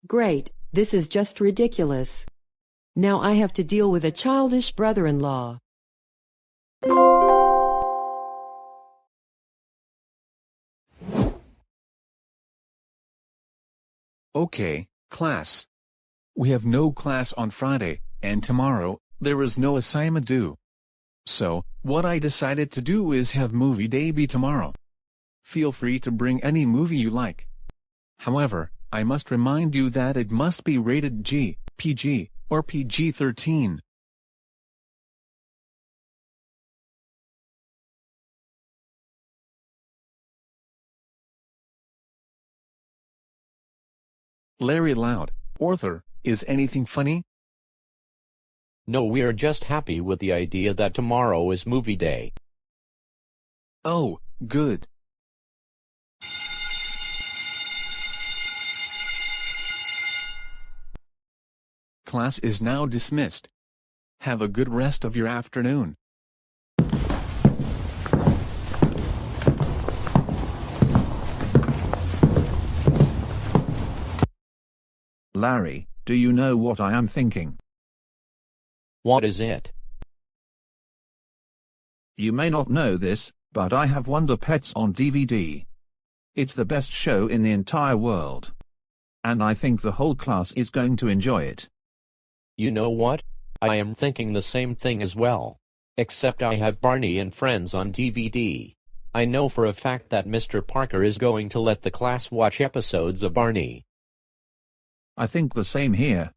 Great, this is just ridiculous. Now I have to deal with a childish brother-in-law. Okay, class. We have no class on Friday, and tomorrow, there is no assignment due. So, what I decided to do is have movie day be tomorrow. Feel free to bring any movie you like. However, I must remind you that it must be rated G, PG, or PG-13. Larry Loud, author, is anything funny? No, we're just happy with the idea that tomorrow is movie day. Oh, good. Class is now dismissed. Have a good rest of your afternoon. Larry, do you know what I am thinking? What is it? You may not know this, but I have Wonder Pets on DVD. It's the best show in the entire world. And I think the whole class is going to enjoy it. You know what? I am thinking the same thing as well. Except I have Barney and Friends on DVD. I know for a fact that Mr. Parker is going to let the class watch episodes of Barney. I think the same here.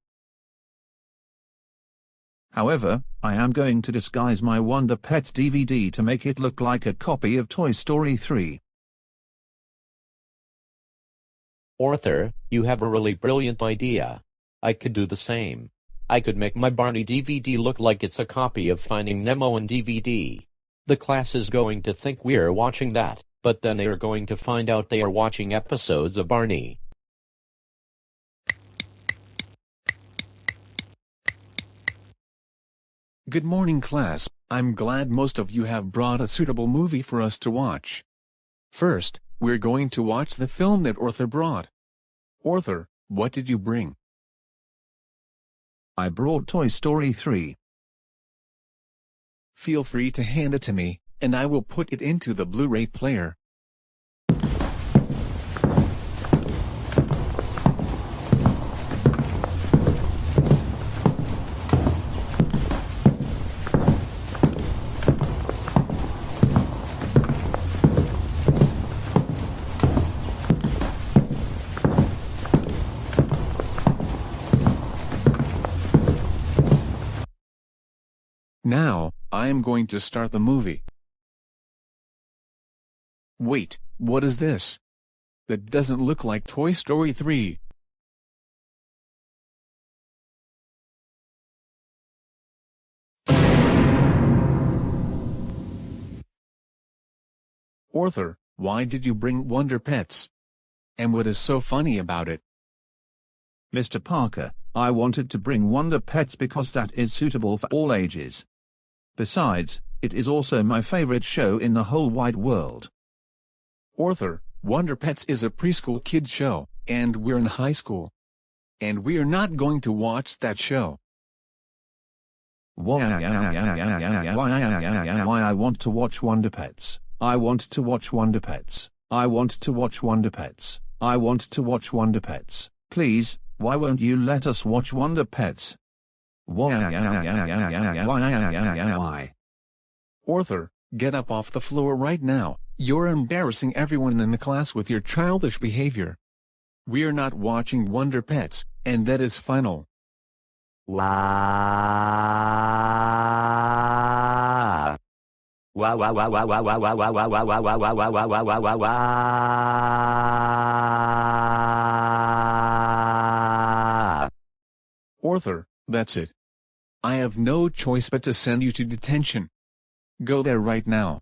However, I am going to disguise my Wonder Pets DVD to make it look like a copy of Toy Story 3. Arthur, you have a really brilliant idea. I could do the same. I could make my Barney DVD look like it's a copy of Finding Nemo on DVD. The class is going to think we're watching that, but then they're going to find out they are watching episodes of Barney. Good morning, class. I'm glad most of you have brought a suitable movie for us to watch. First, we're going to watch the film that Arthur brought. Arthur, what did you bring? I brought Toy Story 3. Feel free to hand it to me, and I will put it into the Blu-ray player. Now, I am going to start the movie. Wait, what is this? That doesn't look like Toy Story 3. Arthur, why did you bring Wonder Pets? And what is so funny about it? Mr. Parker, I wanted to bring Wonder Pets because that is suitable for all ages. Besides, it is also my favorite show in the whole wide world. Arthur, Wonder Pets is a preschool kids show, and we're in high school. And we're not going to watch that show. Why I want to watch Wonder Pets. I want to watch Wonder Pets. I want to watch Wonder Pets. I want to watch Wonder Pets. Please, why won't you let us watch Wonder Pets? Why? Arthur, get up off the floor right now. You're embarrassing everyone in the class with your childish behavior. We're not watching Wonder Pets, and that is final. Wow. Wow, wow, wow, wow, wow, wow, wow, wow, wow, wow, wow, wow, wow, wow, wow, wow, wow, wow. Arthur, that's it. I have no choice but to send you to detention. Go there right now.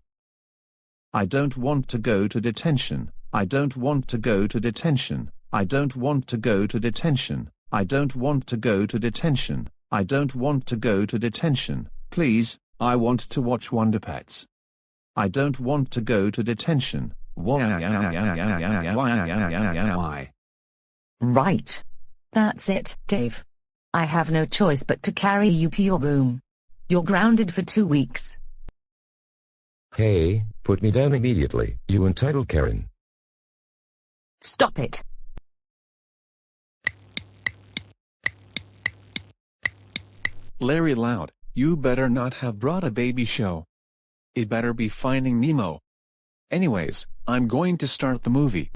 I don't want to go to detention. I don't want to go to detention. I don't want to go to detention. I don't want to go to detention. I don't want to go to detention. Please, I want to watch Wonder Pets. I don't want to go to detention. Why? Right. That's it, Dave. I have no choice but to carry you to your room. You're grounded for 2 weeks. Hey, put me down immediately, you entitled Karen. Stop it. Larry Loud, you better not have brought a baby show. It better be Finding Nemo. Anyways, I'm going to start the movie.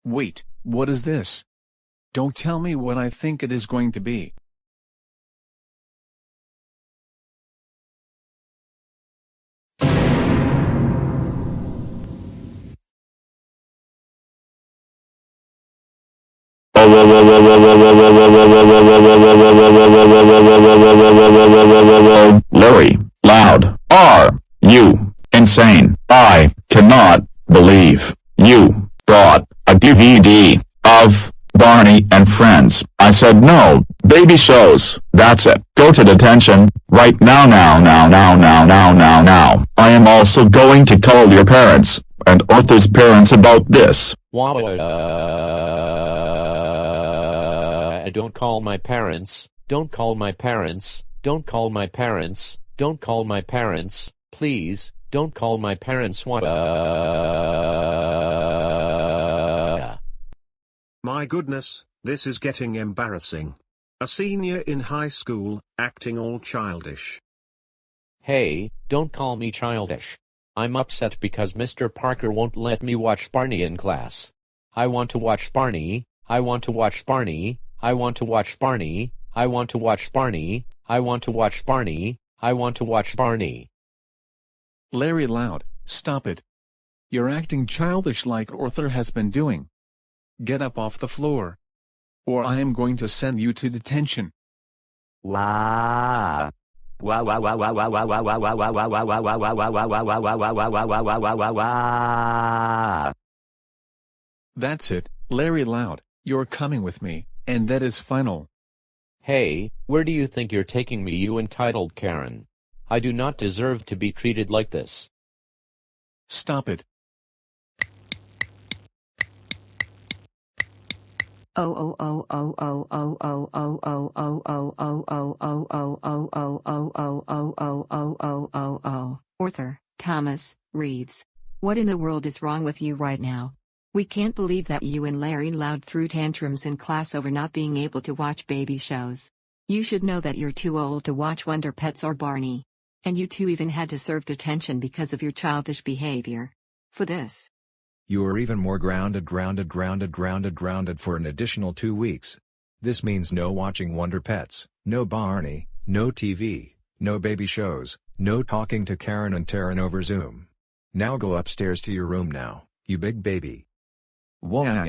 Wait, What is this? Don't tell me what I think it is going to be. Larry, loud. Are you insane? I cannot believe you brought a DVD of Barney and Friends. I said no, baby shows. That's it. Go to detention, right now. I am also going to call your parents, and Arthur's parents about this. Don't call my parents, don't call my parents, don't call my parents, don't call my parents, please, don't call my parents. My goodness, this is getting embarrassing. A senior in high school, acting all childish. Hey, don't call me childish. I'm upset because Mr. Parker won't let me watch Barney in class. I want to watch Barney, I want to watch Barney, I want to watch Barney, I want to watch Barney, I want to watch Barney, I want to watch Barney. Larry Loud, stop it. You're acting childish like Arthur has been doing. Get up off the floor, or I am going to send you to detention. Wow. That's it, Larry Loud, you're coming with me, and that is final. Hey, where do you think you're taking me, you entitled Karen? I do not deserve to be treated like this. Stop it. Arthur, Thomas, Reeves. What in the world is wrong with you right now? We can't believe that you and Larry Loud threw tantrums in class over not being able to watch baby shows. You should know that you're too old to watch Wonder Pets or Barney. And you two even had to serve detention because of your childish behavior. For this. You are even more grounded for an additional 2 weeks. This means no watching Wonder Pets, no Barney, no TV, no baby shows, no talking to Karen and Taryn over Zoom. Now go upstairs to your room now, you big baby. Why?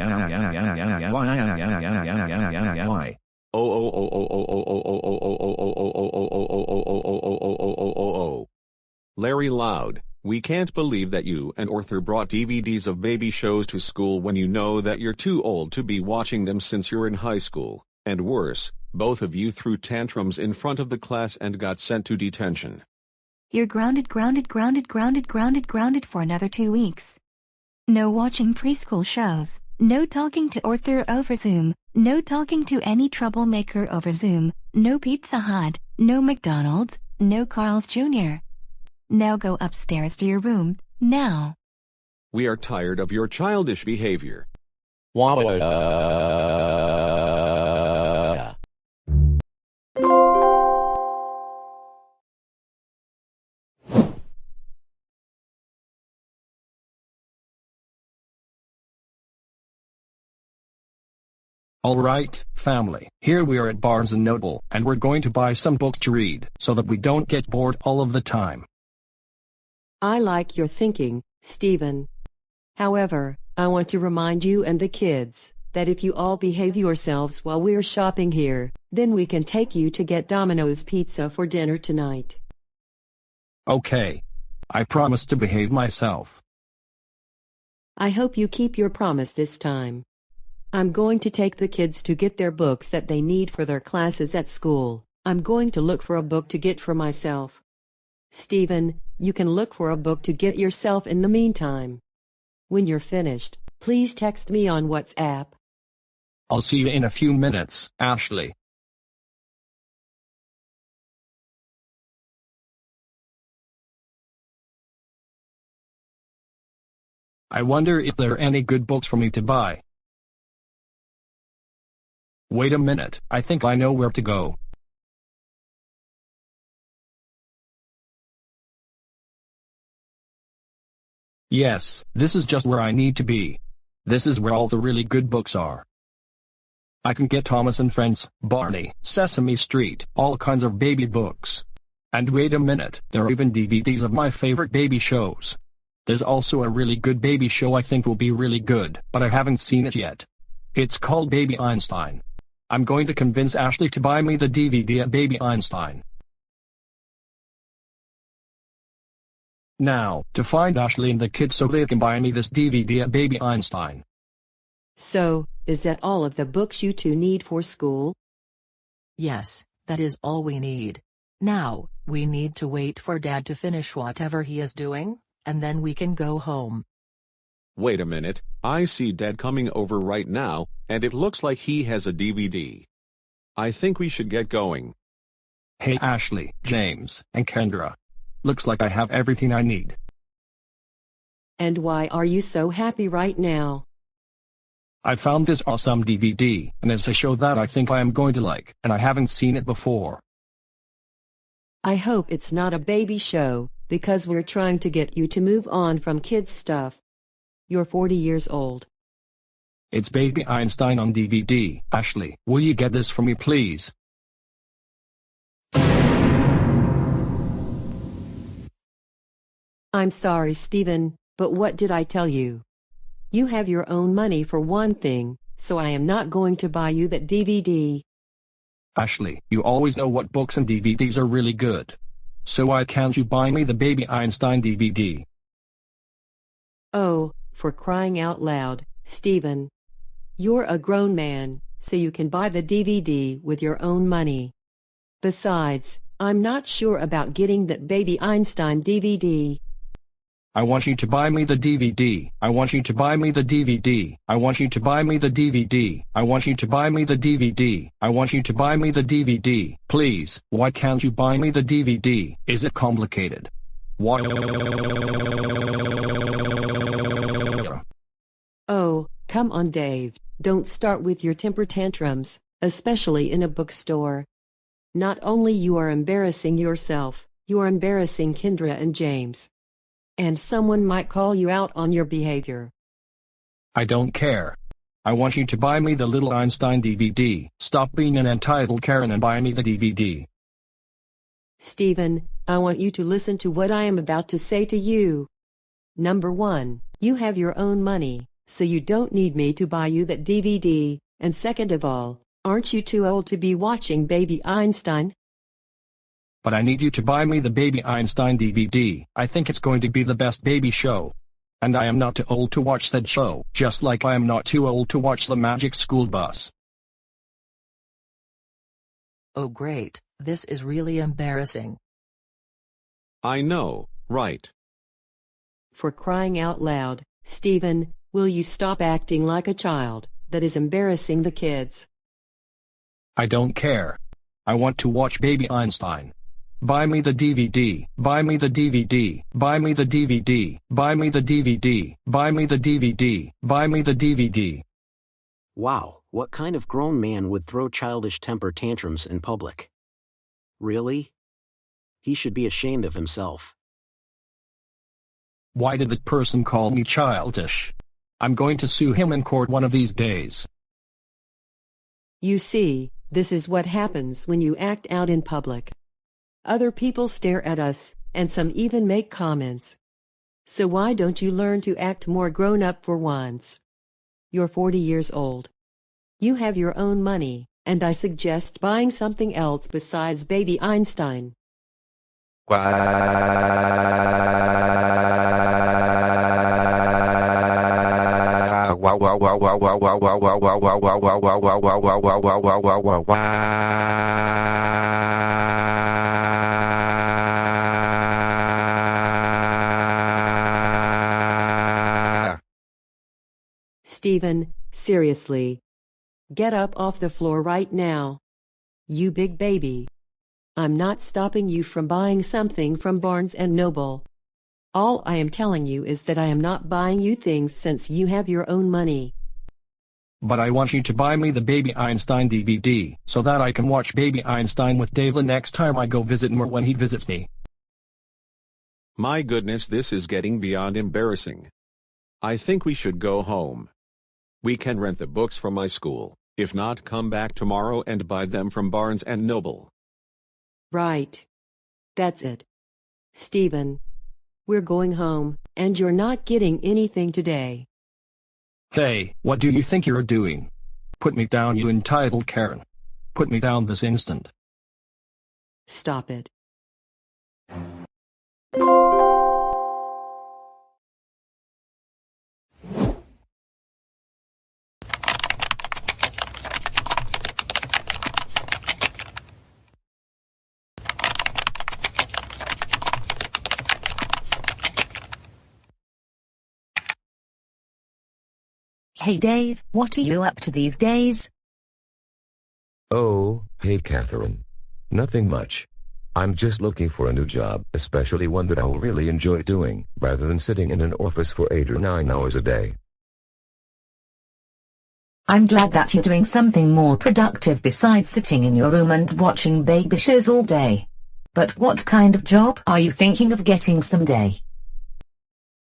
Larry Loud, we can't believe that you and Arthur brought DVDs of baby shows to school when you know that you're too old to be watching them since you're in high school, and worse, both of you threw tantrums in front of the class and got sent to detention. You're grounded for another 2 weeks. No watching preschool shows, no talking to Arthur over Zoom, no talking to any troublemaker over Zoom, no Pizza Hut, no McDonald's, no Carl's Jr. Now go upstairs to your room, now. We are tired of your childish behavior. Alright, family, here we are at Barnes & Noble, and we're going to buy some books to read, so that we don't get bored all of the time. I like your thinking, Stephen. However, I want to remind you and the kids that if you all behave yourselves while we're shopping here, then we can take you to get Domino's pizza for dinner tonight. Okay. I promise to behave myself. I hope you keep your promise this time. I'm going to take the kids to get their books that they need for their classes at school. I'm going to look for a book to get for myself. Stephen, you can look for a book to get yourself in the meantime. When you're finished, please text me on WhatsApp. I'll see you in a few minutes, Ashley. I wonder if there are any good books for me to buy. Wait a minute, I think I know where to go. Yes, this is just where I need to be. This is where all the really good books are. I can get Thomas and Friends, Barney, Sesame Street, all kinds of baby books. And wait a minute, there are even DVDs of my favorite baby shows. There's also a really good baby show I think will be really good, but I haven't seen it yet. It's called Baby Einstein. I'm going to convince Ashley to buy me the DVD of Baby Einstein. Now, to find Ashley and the kids so they can buy me this DVD of Baby Einstein. So, is that all of the books you two need for school? Yes, that is all we need. Now, we need to wait for Dad to finish whatever he is doing, and then we can go home. Wait a minute, I see Dad coming over right now, and it looks like he has a DVD. I think we should get going. Hey Ashley, James, and Kendra. Looks like I have everything I need. And why are you so happy right now? I found this awesome DVD, and it's a show that I think I am going to like, and I haven't seen it before. I hope it's not a baby show, because we're trying to get you to move on from kids' stuff. You're 40 years old. It's Baby Einstein on DVD. Ashley, will you get this for me please? I'm sorry, Stephen, but what did I tell you? You have your own money for one thing, so I am not going to buy you that DVD. Ashley, you always know what books and DVDs are really good. So why can't you buy me the Baby Einstein DVD? Oh, for crying out loud, Stephen. You're a grown man, so you can buy the DVD with your own money. Besides, I'm not sure about getting that Baby Einstein DVD. I want you to buy me the DVD. I want you to buy me the DVD. I want you to buy me the DVD. I want you to buy me the DVD. I want you to buy me the DVD. Please, why can't you buy me the DVD? Is it complicated? Why? Oh, come on, Dave. Don't start with your temper tantrums, especially in a bookstore. Not only you are embarrassing yourself, you are embarrassing Kendra and James. And someone might call you out on your behavior. I don't care. I want you to buy me the Little Einstein DVD. Stop being an entitled Karen and buy me the DVD. Stephen, I want you to listen to what I am about to say to you. Number 1, you have your own money, so you don't need me to buy you that DVD, and second of all, aren't you too old to be watching Baby Einstein? But I need you to buy me the Baby Einstein DVD. I think it's going to be the best baby show. And I am not too old to watch that show, just like I am not too old to watch The Magic School Bus. Oh great, this is really embarrassing. I know, right? For crying out loud, Stephen, will you stop acting like a child? That is embarrassing the kids. I don't care. I want to watch Baby Einstein. Buy me the DVD, buy me the DVD, buy me the DVD, buy me the DVD, buy me the DVD, buy me the DVD. Wow, what kind of grown man would throw childish temper tantrums in public? Really? He should be ashamed of himself. Why did that person call me childish? I'm going to sue him in court one of these days. You see, this is what happens when you act out in public. Other people stare at us, and some even make comments. So why don't you learn to act more grown up for once? You're 40 years old. You have your own money, and I suggest buying something else besides Baby Einstein. Stephen, seriously. Get up off the floor right now. You big baby. I'm not stopping you from buying something from Barnes & Noble. All I am telling you is that I am not buying you things since you have your own money. But I want you to buy me the Baby Einstein DVD, so that I can watch Baby Einstein with Dave the next time I go visit him or when he visits me. My goodness, this is getting beyond embarrassing. I think we should go home. We can rent the books from my school. If not, come back tomorrow and buy them from Barnes and Noble. Right. That's it. Stephen. We're going home, and you're not getting anything today. Hey, what do you think you're doing? Put me down, you entitled Karen. Put me down this instant. Stop it. Hey Dave, what are you up to these days? Oh, hey Catherine. Nothing much. I'm just looking for a new job, especially one that I'll really enjoy doing, rather than sitting in an office for 8 or 9 hours a day. I'm glad that you're doing something more productive besides sitting in your room and watching baby shows all day. But what kind of job are you thinking of getting someday?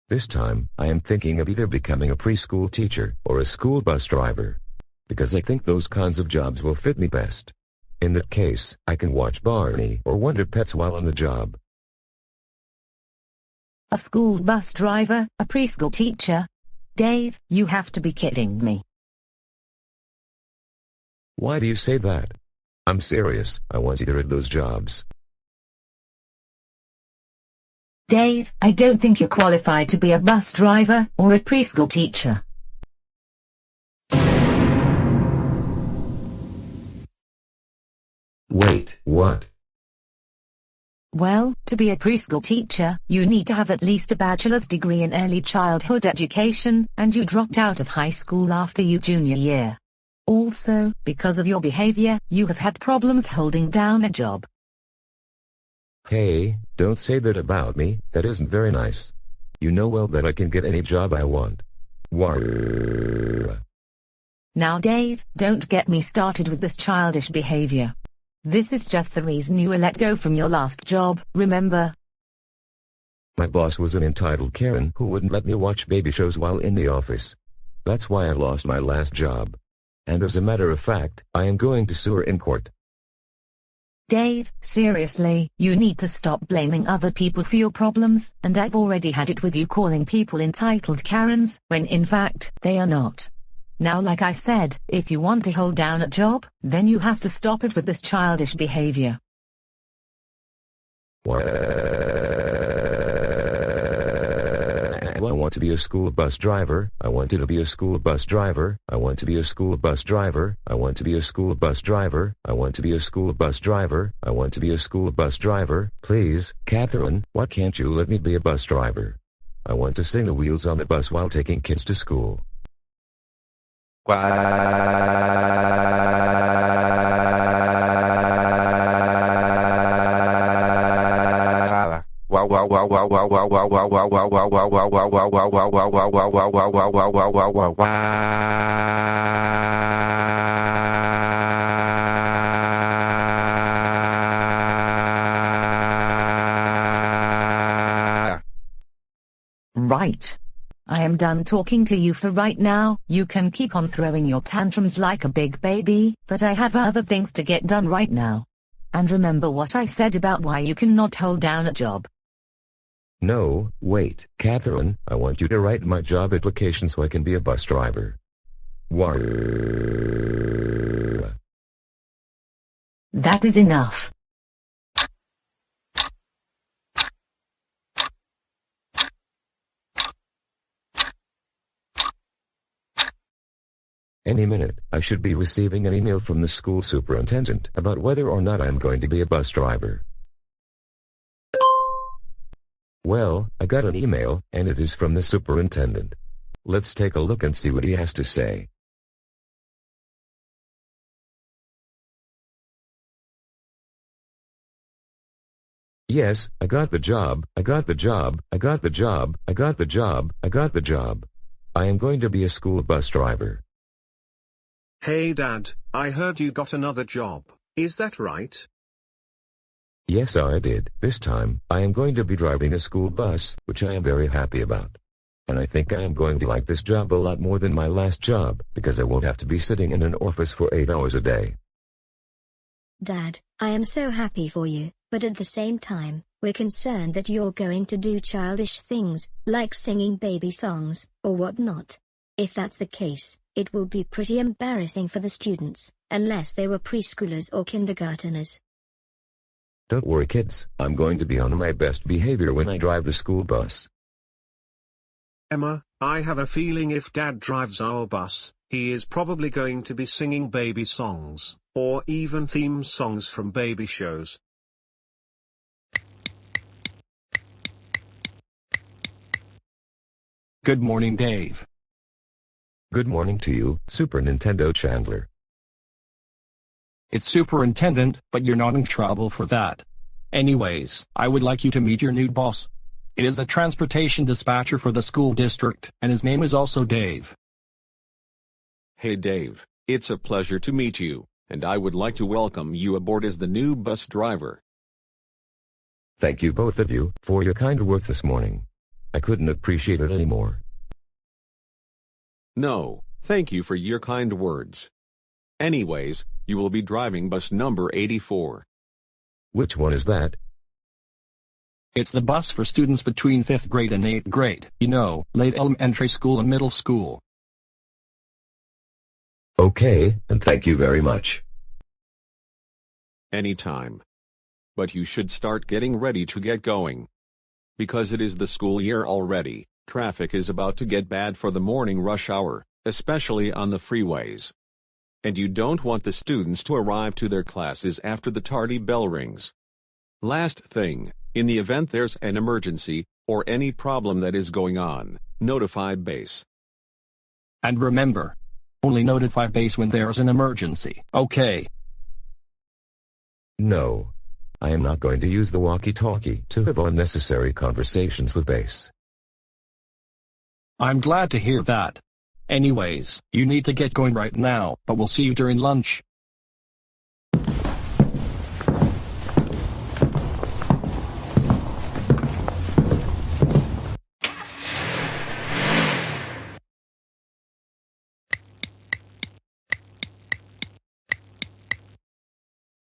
This time, I am thinking of either becoming a preschool teacher or a school bus driver. Because I think those kinds of jobs will fit me best. In that case, I can watch Barney or Wonder Pets while on the job. A school bus driver, a preschool teacher? Dave, you have to be kidding me. Why do you say that? I'm serious, I want either of those jobs. Dave, I don't think you're qualified to be a bus driver or a preschool teacher. Wait, what? Well, to be a preschool teacher, you need to have at least a bachelor's degree in early childhood education, and you dropped out of high school after your junior year. Also, because of your behavior, you have had problems holding down a job. Hey, don't say that about me, that isn't very nice. You know well that I can get any job I want. Warr. Now Dave, don't get me started with this childish behavior. This is just the reason you were let go from your last job, remember? My boss was an entitled Karen who wouldn't let me watch baby shows while in the office. That's why I lost my last job. And as a matter of fact, I am going to sue her in court. Dave, seriously, you need to stop blaming other people for your problems, and I've already had it with you calling people entitled Karens, when in fact, they are not. Now like I said, if you want to hold down a job, then you have to stop it with this childish behavior. I want to be a school bus driver, I want to be a school bus driver, I want to be a school bus driver, I want to be a school bus driver, I want to be a school bus driver, I want to be a school bus driver. Please, Catherine, why can't you let me be a bus driver? I want to sing the wheels on the bus while taking kids to school. Right. I am done talking to you for right now. You can keep on throwing your tantrums like a big baby, but I have other things to get done right now. And remember what I said about why you cannot hold down a job. No, wait, Catherine, I want you to write my job application so I can be a bus driver. Warr. That is enough. Any minute, I should be receiving an email from the school superintendent about whether or not I am going to be a bus driver. Well, I got an email, and it is from the superintendent. Let's take a look and see what he has to say. Yes, I got the job, I got the job, I got the job, I got the job, I got the job. I am going to be a school bus driver. Hey Dad, I heard you got another job, is that right? Yes, I did. This time, I am going to be driving a school bus, which I am very happy about. And I think I am going to like this job a lot more than my last job, because I won't have to be sitting in an office for 8 hours a day. Dad, I am so happy for you, but at the same time, we're concerned that you're going to do childish things, like singing baby songs, or whatnot. If that's the case, it will be pretty embarrassing for the students, unless they were preschoolers or kindergarteners. Don't worry kids, I'm going to be on my best behavior when I drive the school bus. Emma, I have a feeling if Dad drives our bus, he is probably going to be singing baby songs, or even theme songs from baby shows. Good morning, Dave. Good morning to you, Super Nintendo Chandler. It's superintendent, but you're not in trouble for that. Anyways, I would like you to meet your new boss. It is the transportation dispatcher for the school district, and his name is also Dave. Hey Dave, it's a pleasure to meet you, and I would like to welcome you aboard as the new bus driver. Thank you both of you for your kind words this morning. I couldn't appreciate it anymore. No, thank you for your kind words. Anyways, you will be driving bus number 84. Which one is that? It's the bus for students between 5th grade and 8th grade, you know, late elementary school and middle school. Okay, and thank you very much. Anytime. But you should start getting ready to get going. Because it is the school year already, traffic is about to get bad for the morning rush hour, especially on the freeways. And you don't want the students to arrive to their classes after the tardy bell rings. Last thing, in the event there's an emergency, or any problem that is going on, notify base. And remember, only notify base when there's an emergency, okay? No. I am not going to use the walkie-talkie to have unnecessary conversations with base. I'm glad to hear that. Anyways, you need to get going right now, but we'll see you during lunch.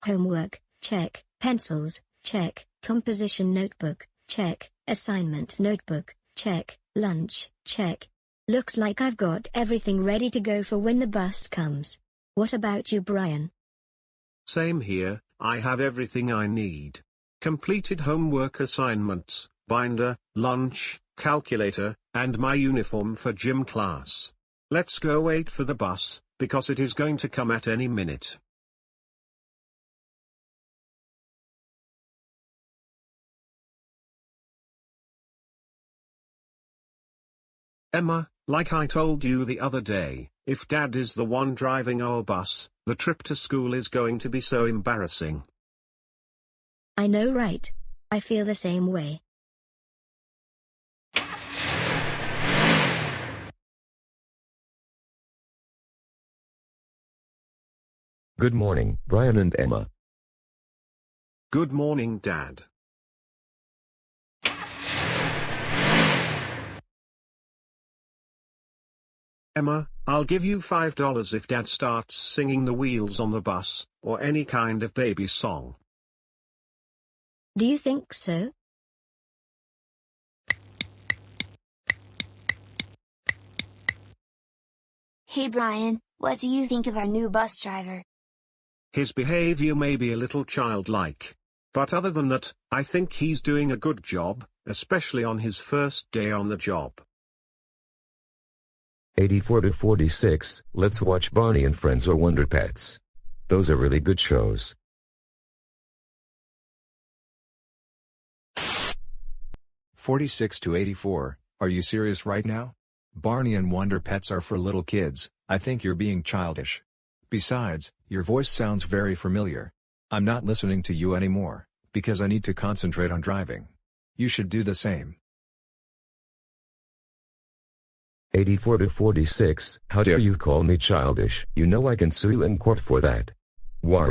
Homework, check. Pencils, check. Composition notebook, check. Assignment notebook, check. Lunch, check. Looks like I've got everything ready to go for when the bus comes. What about you, Brian? Same here, I have everything I need. Completed homework assignments, binder, lunch, calculator, and my uniform for gym class. Let's go wait for the bus, because it is going to come at any minute. Emma, like I told you the other day, if Dad is the one driving our bus, the trip to school is going to be so embarrassing. I know, right? I feel the same way. Good morning, Brian and Emma. Good morning, Dad. Emma, I'll give you $5 if Dad starts singing The Wheels on the Bus, or any kind of baby song. Do you think so? Hey Brian, what do you think of our new bus driver? His behavior may be a little childlike. But other than that, I think he's doing a good job, especially on his first day on the job. 84 to 46, let's watch Barney and Friends or Wonder Pets. Those are really good shows. "46 to 84, are you serious right now? Barney and Wonder Pets are for little kids, I think you're being childish. Besides, your voice sounds very familiar. I'm not listening to you anymore, because I need to concentrate on driving. You should do the same." 84 to 46, how dare you call me childish? You know I can sue you in court for that. War.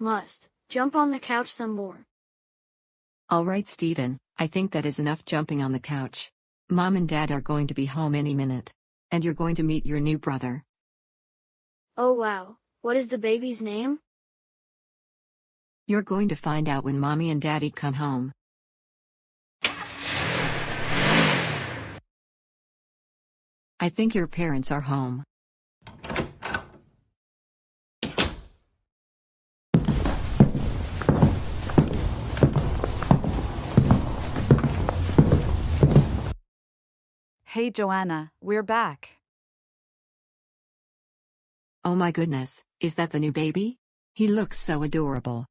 Must. Jump on the couch some more. All right, Steven, I think that is enough jumping on the couch. Mom and Dad are going to be home any minute. And you're going to meet your new brother. Oh wow, what is the baby's name? You're going to find out when Mommy and Daddy come home. I think your parents are home. Hey Joanna, we're back. Oh my goodness, is that the new baby? He looks so adorable.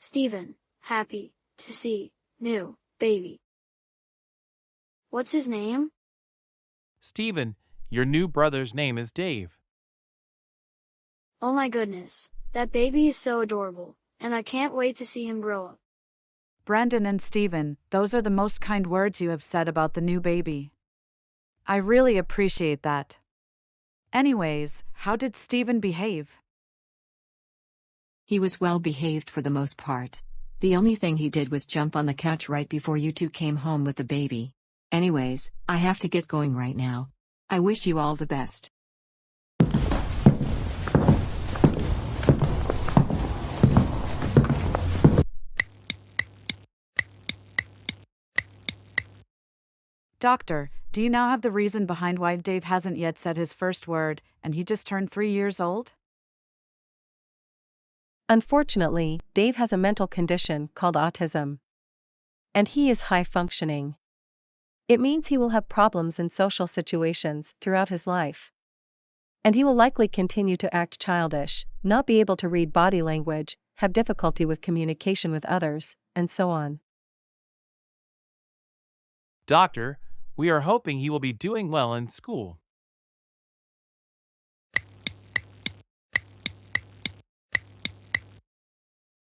Steven, happy to see new baby. What's his name? Steven, your new brother's name is Dave. Oh my goodness, that baby is so adorable, and I can't wait to see him grow up. Brandon and Steven, those are the most kind words you have said about the new baby. I really appreciate that. Anyways, how did Steven behave? He was well behaved for the most part. The only thing he did was jump on the couch right before you two came home with the baby. Anyways, I have to get going right now. I wish you all the best. Doctor, do you now have the reason behind why Dave hasn't yet said his first word, and he just turned 3 years old? Unfortunately, Dave has a mental condition called autism. And he is high functioning. It means he will have problems in social situations throughout his life. And he will likely continue to act childish, not be able to read body language, have difficulty with communication with others, and so on. Doctor, we are hoping he will be doing well in school.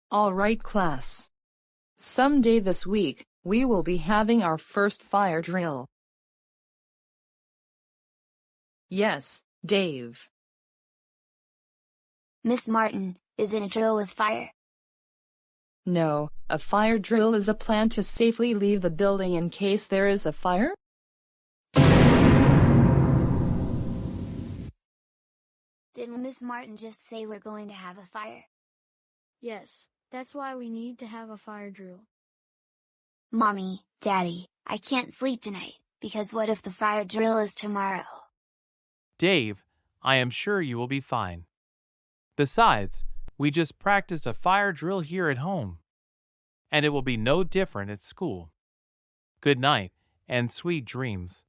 All right, class. Someday this week, we will be having our first fire drill. Yes, Dave. Miss Martin, is it a drill with fire? No, a fire drill is a plan to safely leave the building in case there is a fire. Didn't Miss Martin just say we're going to have a fire? Yes, that's why we need to have a fire drill. Mommy, Daddy, I can't sleep tonight, because what if the fire drill is tomorrow? Dave, I am sure you will be fine. Besides, we just practiced a fire drill here at home. And it will be no different at school. Good night, and sweet dreams.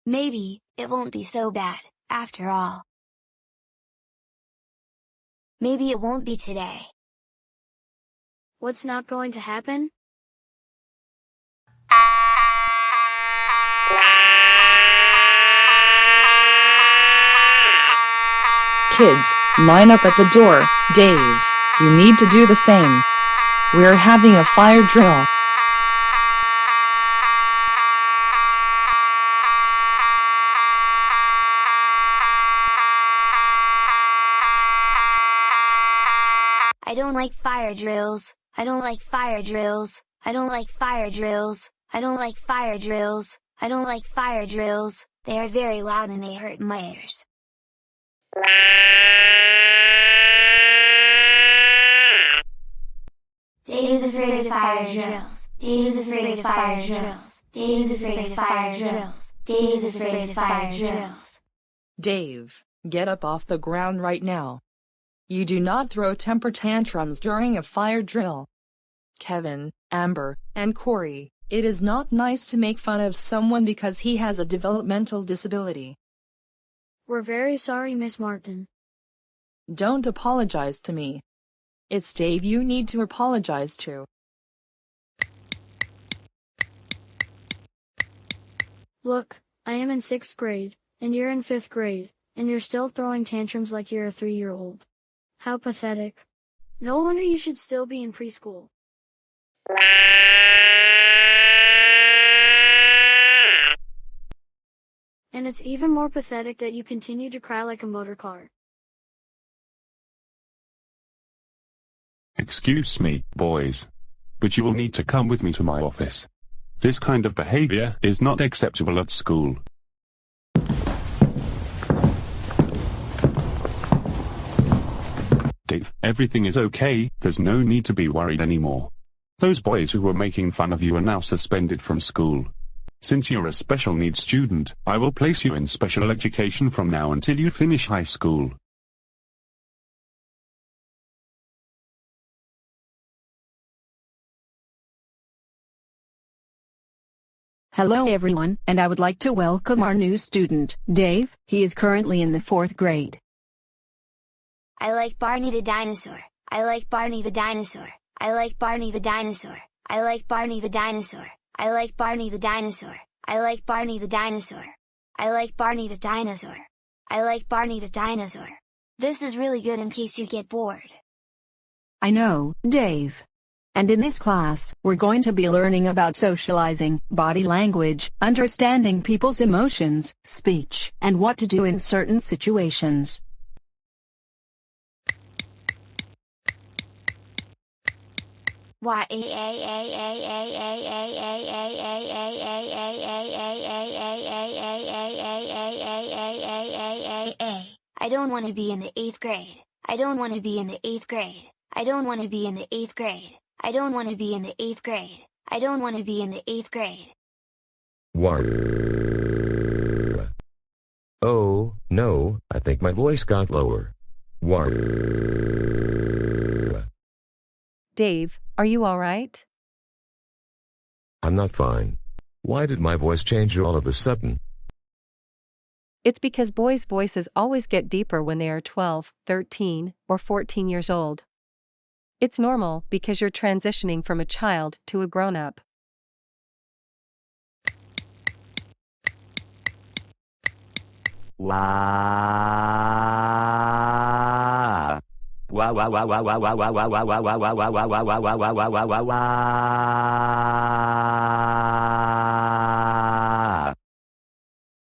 Maybe, it won't be so bad, after all. Maybe it won't be today. What's not going to happen? Kids, line up at the door. Dave, you need to do the same. We're having a fire drill. I don't like fire drills, I don't like fire drills, I don't like fire drills, I don't like fire drills, I don't like fire drills, they are very loud and they hurt my ears. Dave is afraid of fire drills. Dave is afraid of fire drills. Dave is afraid of fire drills. Dave is afraid of fire drills. Dave, get up off the ground right now. You do not throw temper tantrums during a fire drill. Kevin, Amber, and Corey, it is not nice to make fun of someone because he has a developmental disability. We're very sorry, Miss Martin. Don't apologize to me. It's Dave you need to apologize to. Look, I am in 6th grade, and you're in 5th grade, and you're still throwing tantrums like you're a 3-year-old. How pathetic. No wonder you should still be in preschool. And it's even more pathetic that you continue to cry like a motor car. Excuse me, boys. But you will need to come with me to my office. This kind of behavior is not acceptable at school. Dave, everything is okay, there's no need to be worried anymore. Those boys who were making fun of you are now suspended from school. Since you're a special needs student, I will place you in special education from now until you finish high school. Hello everyone, and I would like to welcome our new student, Dave. He is currently in the 4th grade. I like Barney the dinosaur. I like Barney the dinosaur. I like Barney the dinosaur. I like Barney the dinosaur. I like Barney the dinosaur. I like Barney the dinosaur. I like Barney the dinosaur. I like Barney the dinosaur. This is really good in case you get bored. I know, Dave. And in this class, we're going to be learning about socializing, body language, understanding people's emotions, speech, and what to do in certain situations. I don't want to be in the 8th grade. I don't want to be in the 8th grade. I don't want to be in the 8th grade. I don't want to be in the 8th grade. I don't want to be in the 8th grade. Oh, no, I think my voice got lower. Dave, are you alright? I'm not fine. Why did my voice change all of a sudden? It's because boys' voices always get deeper when they are 12, 13, or 14 years old. It's normal because you're transitioning from a child to a grown-up.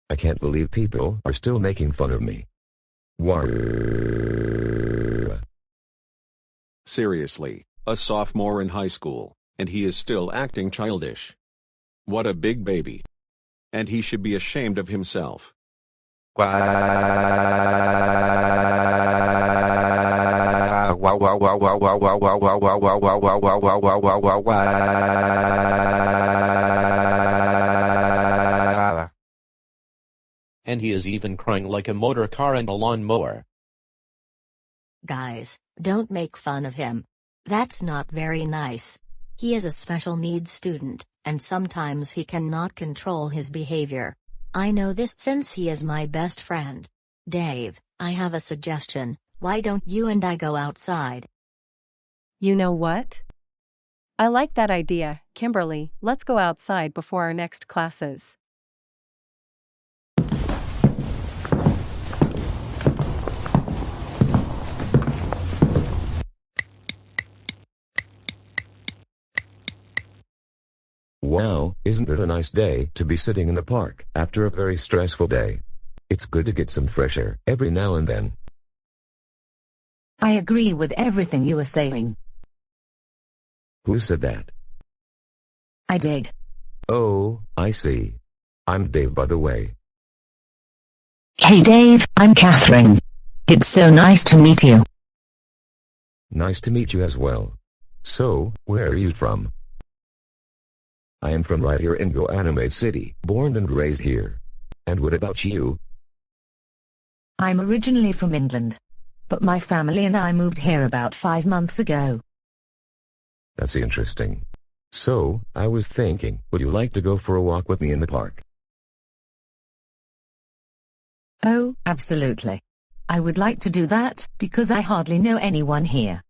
I can't believe people are still making fun of me. Seriously, a sophomore in high school, and he is still acting childish. What a big baby. And he should be ashamed of himself. And he is even crying like a motor car and a lawnmower. Guys, don't make fun of him. That's not very nice. He is a special needs student, and sometimes he cannot control his behavior. I know this since he is my best friend. Dave, I have a suggestion. Why don't you and I go outside? You know what? I like that idea, Kimberly. Let's go outside before our next classes. Wow, isn't it a nice day to be sitting in the park after a very stressful day? It's good to get some fresh air every now and then. I agree with everything you were saying. Who said that? I did. Oh, I see. I'm Dave, by the way. Hey Dave, I'm Catherine. It's so nice to meet you. Nice to meet you as well. So, where are you from? I am from right here in Goanimator City, born and raised here. And what about you? I'm originally from England. But my family and I moved here about 5 months ago. That's interesting. So, I was thinking, would you like to go for a walk with me in the park? Oh, absolutely. I would like to do that, because I hardly know anyone here.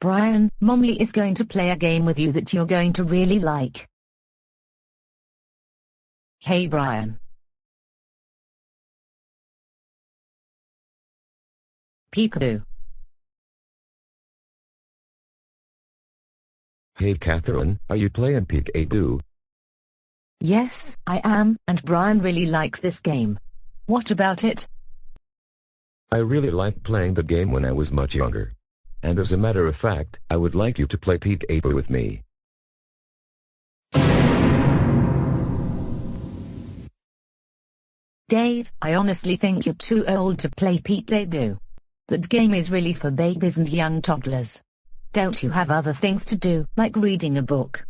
Brian, Mommy is going to play a game with you that you're going to really like. Hey Brian. Peekaboo. Hey Catherine, are you playing Peekaboo? Yes, I am, and Brian really likes this game. What about it? I really liked playing the game when I was much younger. And as a matter of fact, I would like you to play Peekaboo with me. Dave, I honestly think you're too old to play Peekaboo. That game is really for babies and young toddlers. Don't you have other things to do, like reading a book?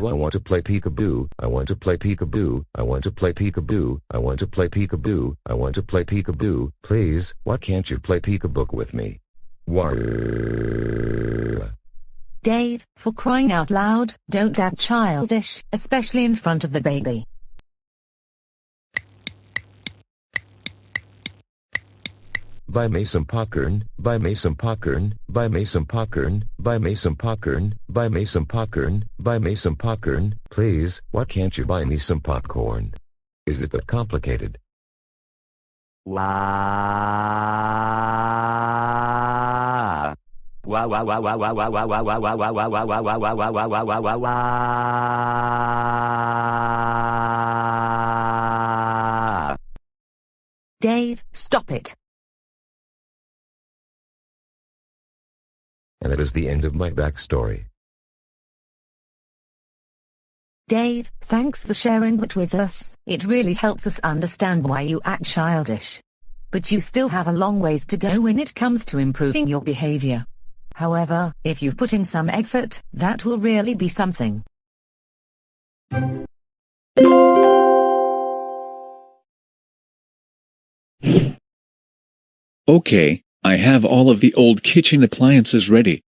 I want to play Peekaboo. I want to play Peekaboo. I want to play Peekaboo. I want to play Peekaboo. I want to play Peekaboo. Please, why can't you play Peekaboo with me? Dave, for crying out loud, don't act childish, especially in front of the baby. Buy me some popcorn, buy me some popcorn, buy me some popcorn, buy me some popcorn, buy me some popcorn, buy me some popcorn, please, why can't you buy me some popcorn? Is it that complicated? Wow. Wow wow wow wow wow wow wow wow wow wow wow wow wow wow wow wow wow wow wow. Dave, stop it. And that is the end of my backstory. Dave, thanks for sharing that with us. It really helps us understand why you act childish. But you still have a long ways to go when it comes to improving your behavior. However, if you put in some effort, that will really be something. Okay, I have all of the old kitchen appliances ready.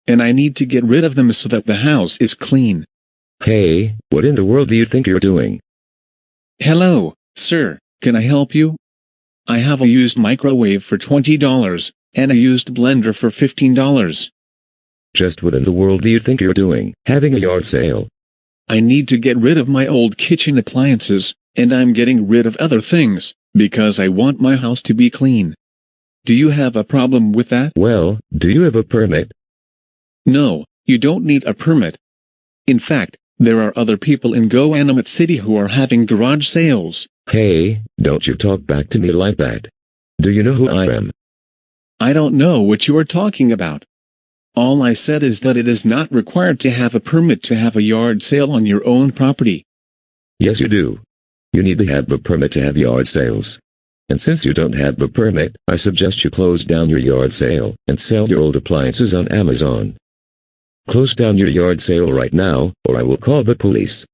And I need to get rid of them so that the house is clean. Hey, what in the world do you think you're doing? Hello, sir, can I help you? I have a used microwave for $20, and a used blender for $15. Just what in the world do you think you're doing, having a yard sale? I need to get rid of my old kitchen appliances, and I'm getting rid of other things, because I want my house to be clean. Do you have a problem with that? Well, do you have a permit? No, you don't need a permit. In fact, there are other people in Goanimate City who are having garage sales. Hey, don't you talk back to me like that. Do you know who I am? I don't know what you are talking about. All I said is that it is not required to have a permit to have a yard sale on your own property. Yes you do. You need to have a permit to have yard sales. And since you don't have a permit, I suggest you close down your yard sale and sell your old appliances on Amazon. Close down your yard sale right now, or I will call the police.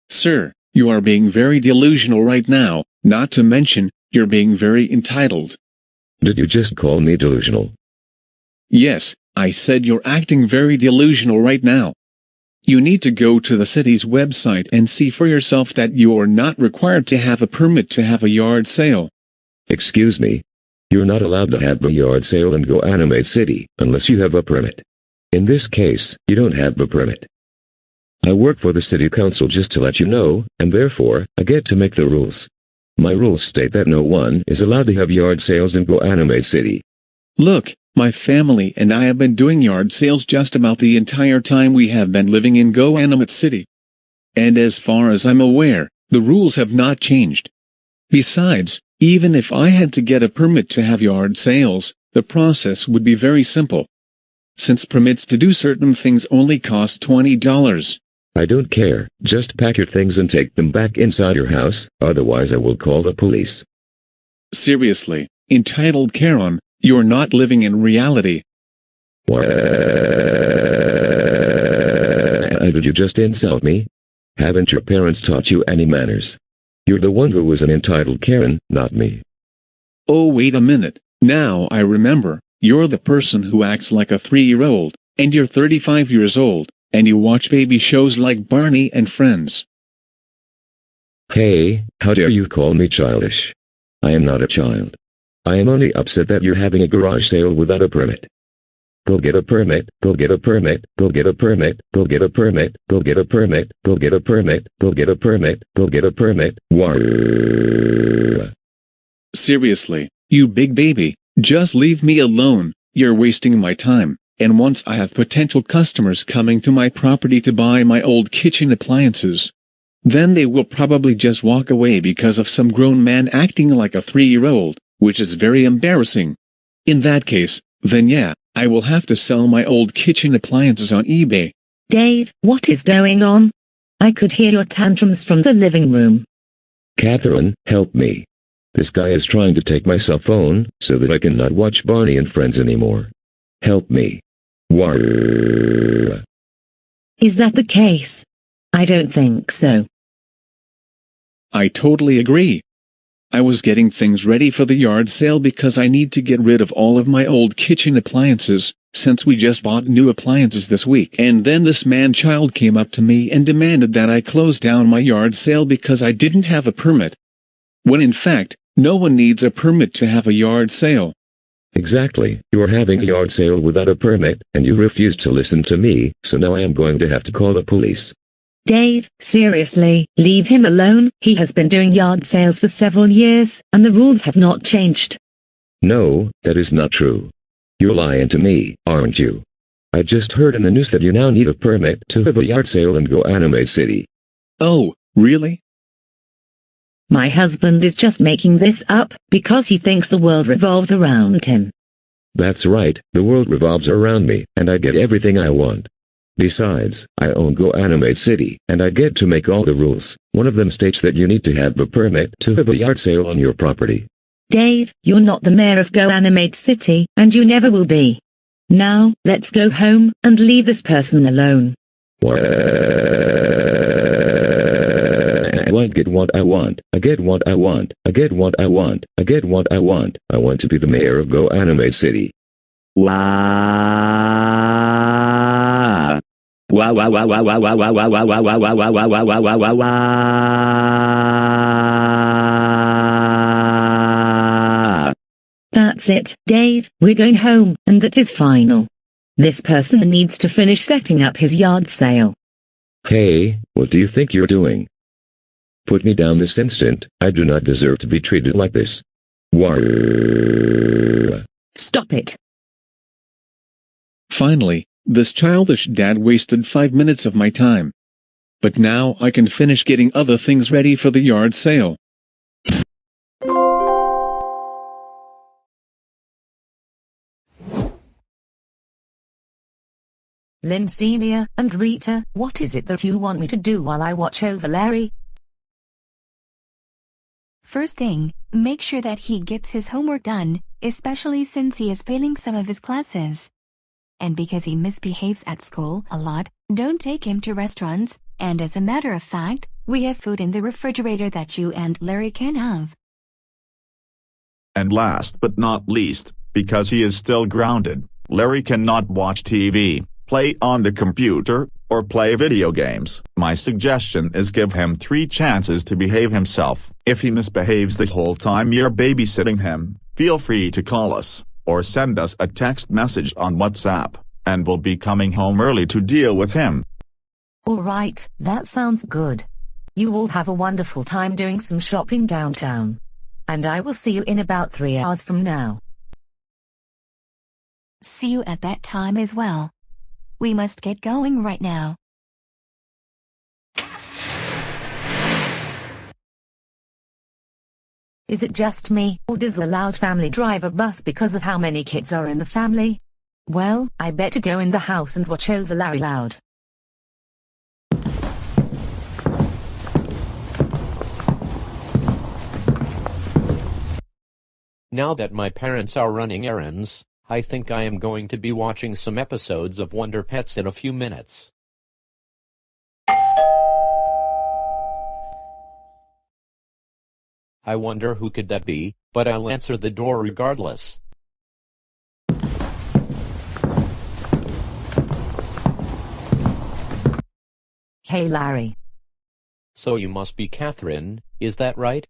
Sir, you are being very delusional right now, not to mention, you're being very entitled. Did you just call me delusional? Yes, I said you're acting very delusional right now. You need to go to the city's website and see for yourself that you are not required to have a permit to have a yard sale. Excuse me. You're not allowed to have a yard sale in Goanimate City unless you have a permit. In this case, you don't have a permit. I work for the city council just to let you know, and therefore, I get to make the rules. My rules state that no one is allowed to have yard sales in Goanimate City. Look, my family and I have been doing yard sales just about the entire time we have been living in Goanimate City. And as far as I'm aware, the rules have not changed. Besides, even if I had to get a permit to have yard sales, the process would be very simple. Since permits to do certain things only cost $20. I don't care, just pack your things and take them back inside your house, otherwise I will call the police. Seriously, entitled Karen, you're not living in reality. What? Did you just insult me? Haven't your parents taught you any manners? You're the one who was an entitled Karen, not me. Oh wait a minute, now I remember. You're the person who acts like a 3-year-old, and you're 35 years old, and you watch baby shows like Barney and Friends. Hey, how dare you call me childish? I am not a child. I am only upset that you're having a garage sale without a permit. Go get a permit, go get a permit, go get a permit, go get a permit, go get a permit, go get a permit, go get a permit, go get a permit. War. Seriously, you big baby, just leave me alone. You're wasting my time, and once I have potential customers coming to my property to buy my old kitchen appliances, then they will probably just walk away because of some grown man acting like a 3-year-old, which is very embarrassing. In that case, then yeah, I will have to sell my old kitchen appliances on eBay. Dave, what is going on? I could hear your tantrums from the living room. Catherine, help me. This guy is trying to take my cell phone, so that I cannot watch Barney and Friends anymore. Help me. War. Is that the case? I don't think so. I totally agree. I was getting things ready for the yard sale because I need to get rid of all of my old kitchen appliances, since we just bought new appliances this week. And then this man-child came up to me and demanded that I close down my yard sale because I didn't have a permit. When in fact, no one needs a permit to have a yard sale. Exactly, you are having a yard sale without a permit, and you refused to listen to me, so now I am going to have to call the police. Dave, seriously, leave him alone. He has been doing yard sales for several years, and the rules have not changed. No, that is not true. You're lying to me, aren't you? I just heard in the news that you now need a permit to have a yard sale in Goanimate City. Oh, really? My husband is just making this up, because he thinks the world revolves around him. That's right, the world revolves around me, and I get everything I want. Besides, I own Goanimate City, and I get to make all the rules. One of them states that you need to have a permit to have a yard sale on your property. Dave, you're not the mayor of Goanimate City, and you never will be. Now, let's go home, and leave this person alone. I get what I want, I get what I want, I get what I want, I get what I want. I want to be the mayor of Goanimate City. Wow. Wow, wow, wow, wow, wow, wow, wow, wow, wow, wow, wow, wow, wow, wow, wow, wow, wow, wow. That's it, Dave, we're going home, and that is final. This person needs to finish setting up his yard sale. Hey, what do you think you're doing? Put me down this instant, I do not deserve to be treated like this. War. Stop it. Finally, this childish dad wasted 5 minutes of my time. But now I can finish getting other things ready for the yard sale. Lynn Senior and Rita, what is it that you want me to do while I watch over Larry? First thing, make sure that he gets his homework done, especially since he is failing some of his classes. And because he misbehaves at school a lot, don't take him to restaurants, and as a matter of fact, we have food in the refrigerator that you and Larry can have. And last but not least, because he is still grounded, Larry cannot watch TV, play on the computer, or play video games. My suggestion is give him 3 chances to behave himself. If he misbehaves the whole time you're babysitting him, feel free to call us, or send us a text message on WhatsApp, and we'll be coming home early to deal with him. Alright, that sounds good. You all have a wonderful time doing some shopping downtown. And I will see you in about 3 hours from now. See you at that time as well. We must get going right now. Is it just me, or does the Loud family drive a bus because of how many kids are in the family? Well, I better go in the house and watch over Larry Loud. Now that my parents are running errands, I think I am going to be watching some episodes of Wonder Pets in a few minutes. I wonder who could that be, but I'll answer the door regardless. Hey Larry. So you must be Catherine, is that right?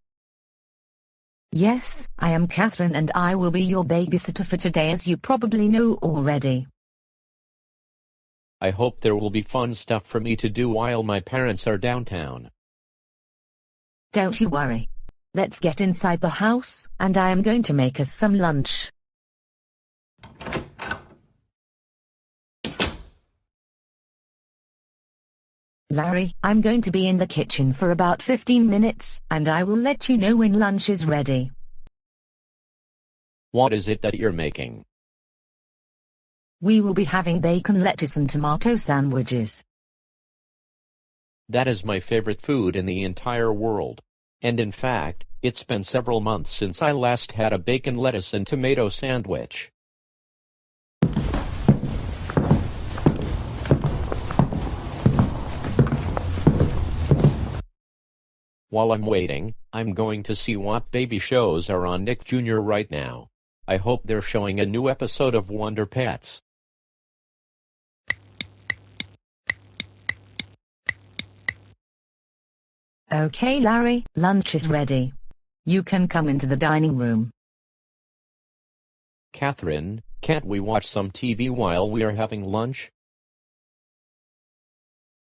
Yes, I am Catherine and I will be your babysitter for today, as you probably know already. I hope there will be fun stuff for me to do while my parents are downtown. Don't you worry. Let's get inside the house, and I am going to make us some lunch. Larry, I'm going to be in the kitchen for about 15 minutes, and I will let you know when lunch is ready. What is it that you're making? We will be having bacon, lettuce and tomato sandwiches. That is my favorite food in the entire world. And in fact, it's been several months since I last had a bacon, lettuce and tomato sandwich. While I'm waiting, I'm going to see what baby shows are on Nick Jr. right now. I hope they're showing a new episode of Wonder Pets. Okay, Larry, lunch is ready. You can come into the dining room. Catherine, can't we watch some TV while we are having lunch?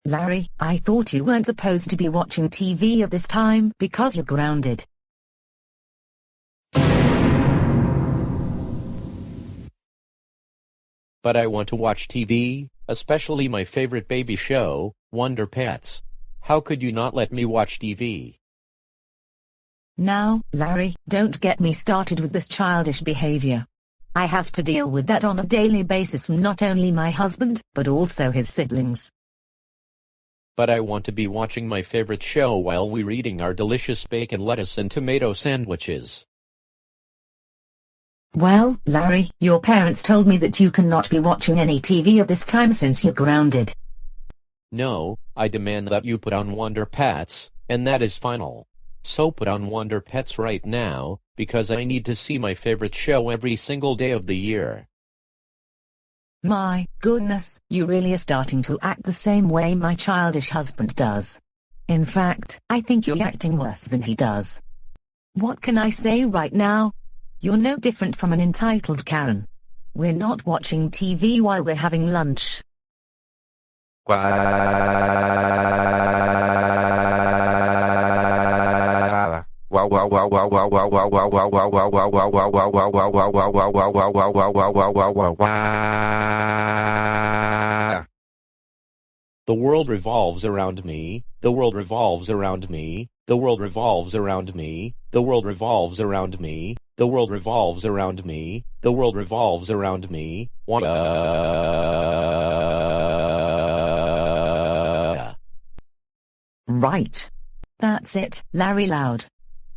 Larry, I thought you weren't supposed to be watching TV at this time because you're grounded. But I want to watch TV, especially my favorite baby show, Wonder Pets. How could you not let me watch TV? Now, Larry, don't get me started with this childish behavior. I have to deal with that on a daily basis from not only my husband, but also his siblings. But I want to be watching my favorite show while we're eating our delicious bacon, lettuce and tomato sandwiches. Well, Larry, your parents told me that you cannot be watching any TV at this time since you're grounded. No, I demand that you put on Wonder Pets, and that is final. So put on Wonder Pets right now, because I need to see my favorite show every single day of the year. My goodness, you really are starting to act the same way my childish husband does. In fact, I think you're acting worse than he does. What can I say right now? You're no different from an entitled Karen. We're not watching TV while we're having lunch. The world revolves around me, the world revolves around me, the world revolves around me, the world revolves around me, the world revolves around me, the world revolves around me. Right. That's it, Larry Loud.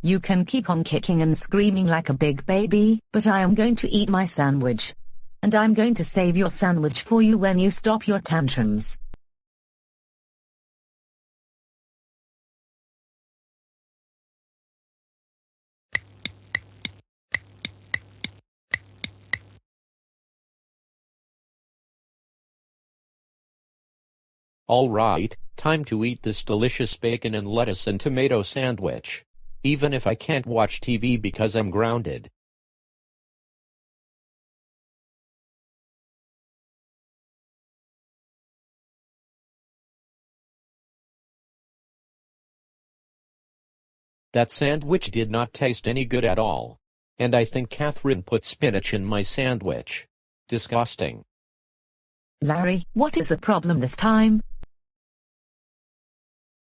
You can keep on kicking and screaming like a big baby, but I am going to eat my sandwich. And I'm going to save your sandwich for you when you stop your tantrums. All right, time to eat this delicious bacon and lettuce and tomato sandwich. Even if I can't watch TV because I'm grounded. That sandwich did not taste any good at all. And I think Catherine put spinach in my sandwich. Disgusting. Larry, what is the problem this time?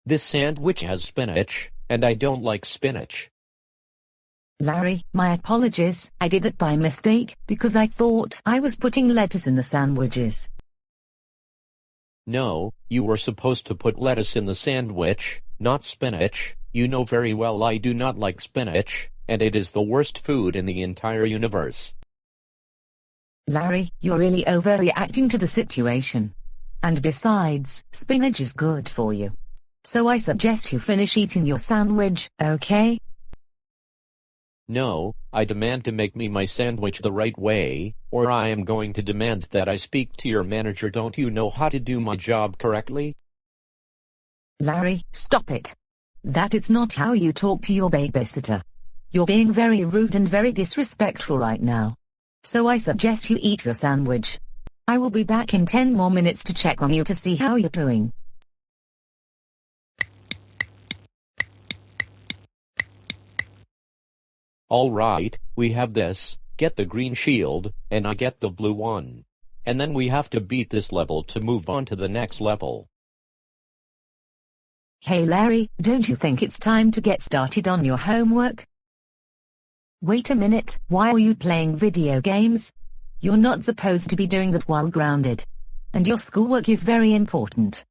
This sandwich has spinach, and I don't like spinach. Larry, my apologies, I did it by mistake, because I thought I was putting lettuce in the sandwiches. No, you were supposed to put lettuce in the sandwich, not spinach. You know very well I do not like spinach, and it is the worst food in the entire universe. Larry, you're really overreacting to the situation. And besides, spinach is good for you. So I suggest you finish eating your sandwich, okay? No, I demand to make me my sandwich the right way, or I am going to demand that I speak to your manager. Don't you know how to do my job correctly? Larry, stop it. That is not how you talk to your babysitter. You're being very rude and very disrespectful right now. So I suggest you eat your sandwich. I will be back in 10 more minutes to check on you to see how you're doing. All right, we have this, get the green shield, and I get the blue one. And then we have to beat this level to move on to the next level. Hey Larry, don't you think it's time to get started on your homework? Wait a minute, why are you playing video games? You're not supposed to be doing that while grounded. And your schoolwork is very important.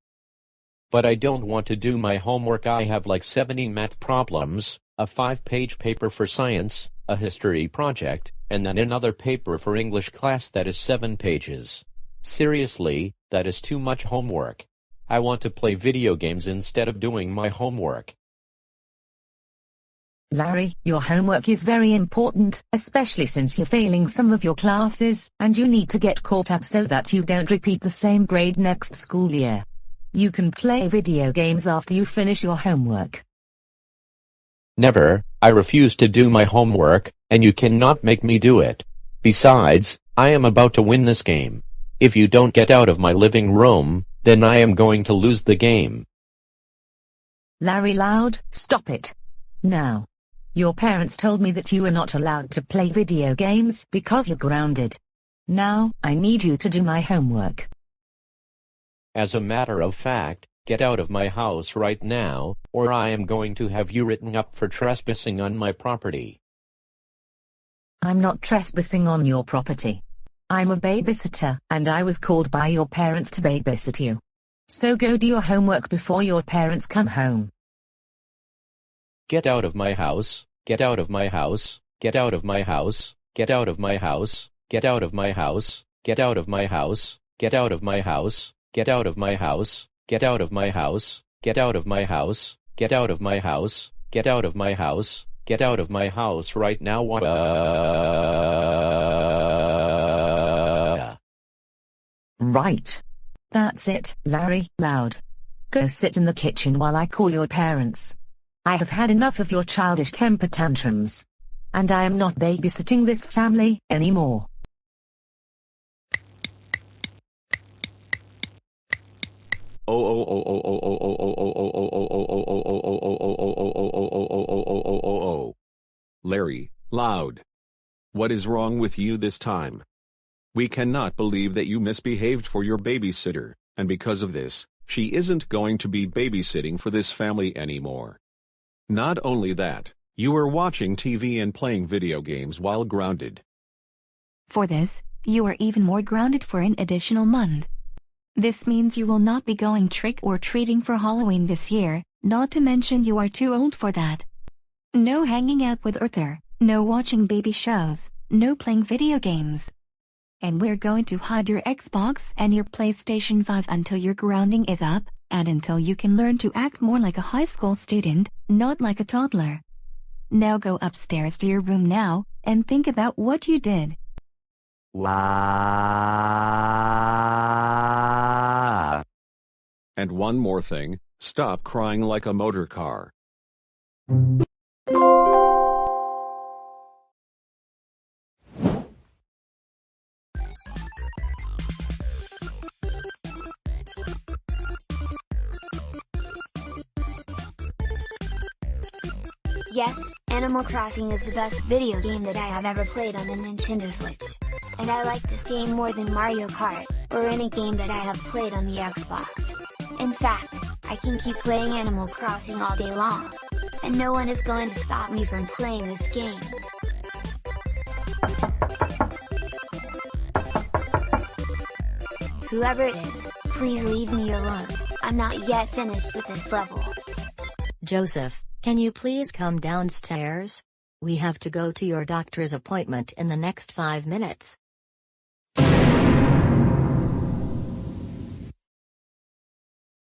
But I don't want to do my homework. I have like 70 math problems, a 5-page paper for science, a history project, and then another paper for English class that is 7 pages. Seriously, that is too much homework. I want to play video games instead of doing my homework. Larry, your homework is very important, especially since you're failing some of your classes, and you need to get caught up so that you don't repeat the same grade next school year. You can play video games after you finish your homework. Never, I refuse to do my homework, and you cannot make me do it. Besides, I am about to win this game. If you don't get out of my living room, then I am going to lose the game. Larry Loud, stop it. Now. Your parents told me that you were not allowed to play video games because you're grounded. Now, I need you to do my homework. As a matter of fact, get out of my house right now, or I am going to have you written up for trespassing on my property. I'm not trespassing on your property. I'm a babysitter, and I was called by your parents to babysit you. So go do your homework before your parents come home. Get out of my house, get out of my house, get out of my house, get out of my house, get out of my house, get out of my house, get out of my house, get out of my house, get out of my house, get out of my house, get out of my house, get out of my house, get out of my house right now. Right. That's it, Larry Loud. Go sit in the kitchen while I call your parents. I have had enough of your childish temper tantrums. And I am not babysitting this family anymore. Larry, Loud. What is wrong with you this time? We cannot believe that you misbehaved for your babysitter, and because of this, she isn't going to be babysitting for this family anymore. Not only that, you were watching TV and playing video games while grounded. For this, you are even more grounded for an additional month. This means you will not be going trick-or-treating for Halloween this year, not to mention you are too old for that. No hanging out with Arthur, no watching baby shows, no playing video games. And we're going to hide your Xbox and your PlayStation 5 until your grounding is up, and until you can learn to act more like a high school student, not like a toddler. Now go upstairs to your room now, and think about what you did. Wow. And one more thing, stop crying like a motor car. Yes, Animal Crossing is the best video game that I have ever played on the Nintendo Switch. And I like this game more than Mario Kart, or any game that I have played on the Xbox. In fact, I can keep playing Animal Crossing all day long. And no one is going to stop me from playing this game. Whoever it is, please leave me alone, I'm not yet finished with this level. Joseph, can you please come downstairs? We have to go to your doctor's appointment in the next 5 minutes.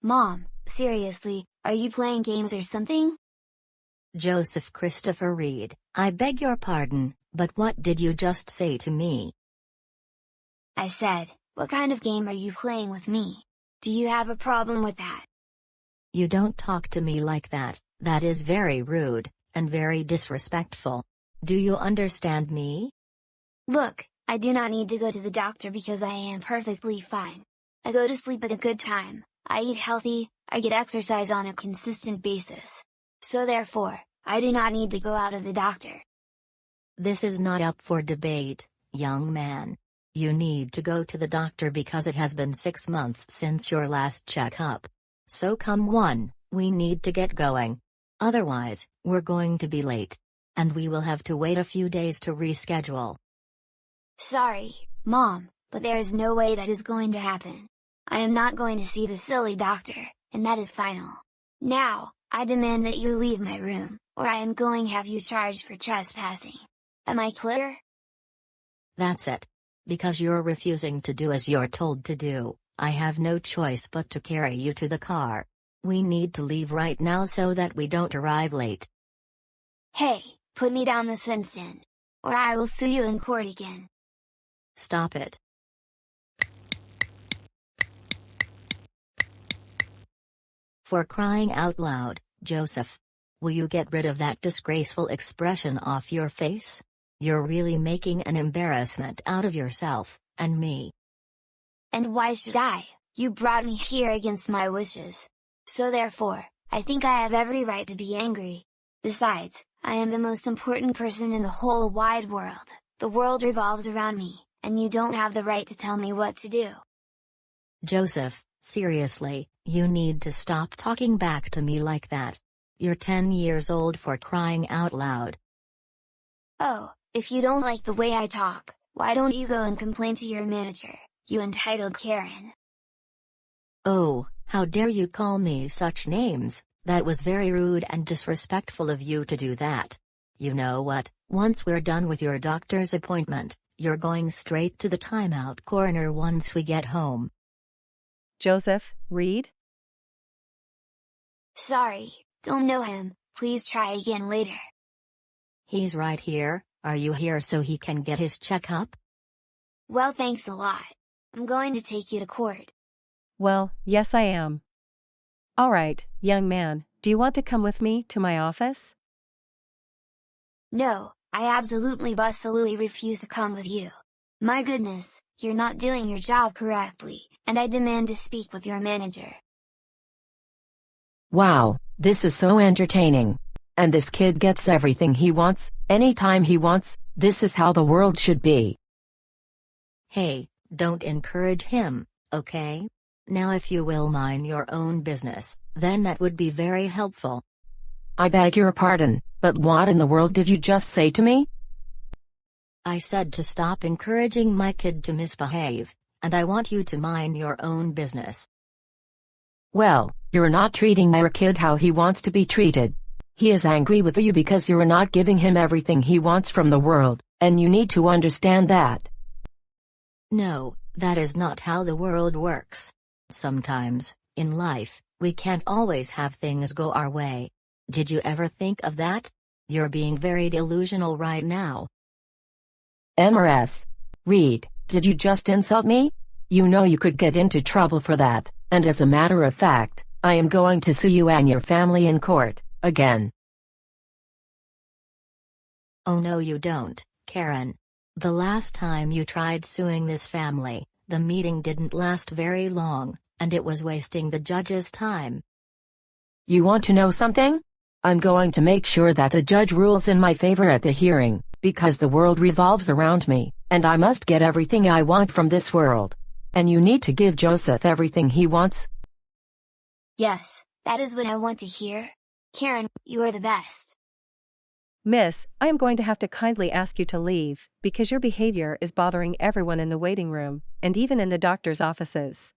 Mom, seriously, are you playing games or something? Joseph Christopher Reed, I beg your pardon, but what did you just say to me? I said, what kind of game are you playing with me? Do you have a problem with that? You don't talk to me like that, that is very rude. and very disrespectful. Do you understand me? Look, I do not need to go to the doctor because I am perfectly fine. I go to sleep at a good time, I eat healthy, I get exercise on a consistent basis. So therefore, I do not need to go out of the doctor. This is not up for debate, young man. You need to go to the doctor because it has been 6 months since your last checkup. So come on, we need to get going. Otherwise, we're going to be late. And we will have to wait a few days to reschedule. Sorry, Mom, but there is no way that is going to happen. I am not going to see the silly doctor, and that is final. Now, I demand that you leave my room, or I am going to have you charged for trespassing. Am I clear? That's it. Because you're refusing to do as you're told to do, I have no choice but to carry you to the car. We need to leave right now so that we don't arrive late. Hey, put me down this instant, or I will sue you in court again. Stop it. For crying out loud, Joseph. Will you get rid of that disgraceful expression off your face? You're really making an embarrassment out of yourself, and me. And why should I? You brought me here against my wishes. So therefore, I think I have every right to be angry. Besides, I am the most important person in the whole wide world. The world revolves around me, and you don't have the right to tell me what to do. Joseph, seriously, you need to stop talking back to me like that. You're 10 years old, for crying out loud. Oh, if you don't like the way I talk, why don't you go and complain to your manager, you entitled Karen? Oh, how dare you call me such names? That was very rude and disrespectful of you to do that. You know what, once we're done with your doctor's appointment, you're going straight to the timeout corner once we get home. Joseph, read? Sorry, don't know him, please try again later. He's right here. Are you here so he can get his checkup? Well, thanks a lot. I'm going to take you to court. Well, yes I am. All right, young man, do you want to come with me to my office? No, I absolutely refuse to come with you. My goodness, you're not doing your job correctly, and I demand to speak with your manager. Wow, this is so entertaining. And this kid gets everything he wants, anytime he wants. This is how the world should be. Hey, don't encourage him, okay? Now if you will mind your own business, then that would be very helpful. I beg your pardon, but what in the world did you just say to me? I said to stop encouraging my kid to misbehave, and I want you to mind your own business. Well, you're not treating your kid how he wants to be treated. He is angry with you because you're not giving him everything he wants from the world, and you need to understand that. No, that is not how the world works. Sometimes, in life, we can't always have things go our way. Did you ever think of that? You're being very delusional right now. MRS. Reed, did you just insult me? You know you could get into trouble for that, and as a matter of fact, I am going to sue you and your family in court. Again. Oh no you don't, Karen. The last time you tried suing this family, the meeting didn't last very long, and it was wasting the judge's time. You want to know something? I'm going to make sure that the judge rules in my favor at the hearing, because the world revolves around me, and I must get everything I want from this world. And you need to give Joseph everything he wants. Yes, that is what I want to hear. Karen, you are the best. Miss, I am going to have to kindly ask you to leave, because your behavior is bothering everyone in the waiting room, and even in the doctor's offices.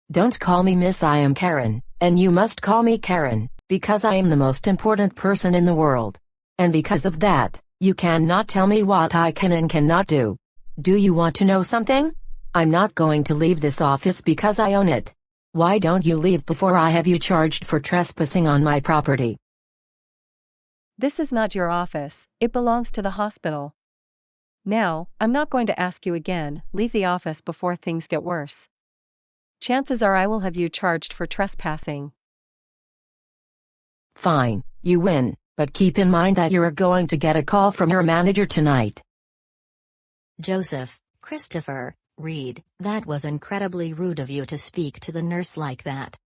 Don't call me Miss, I am Karen, and you must call me Karen, because I am the most important person in the world. And because of that, you cannot tell me what I can and cannot do. Do you want to know something? I'm not going to leave this office because I own it. Why don't you leave before I have you charged for trespassing on my property? This is not your office, it belongs to the hospital. Now, I'm not going to ask you again, leave the office before things get worse. Chances are I will have you charged for trespassing. Fine, you win, but keep in mind that you're going to get a call from your manager tonight. Joseph, Christopher, Reed, that was incredibly rude of you to speak to the nurse like that.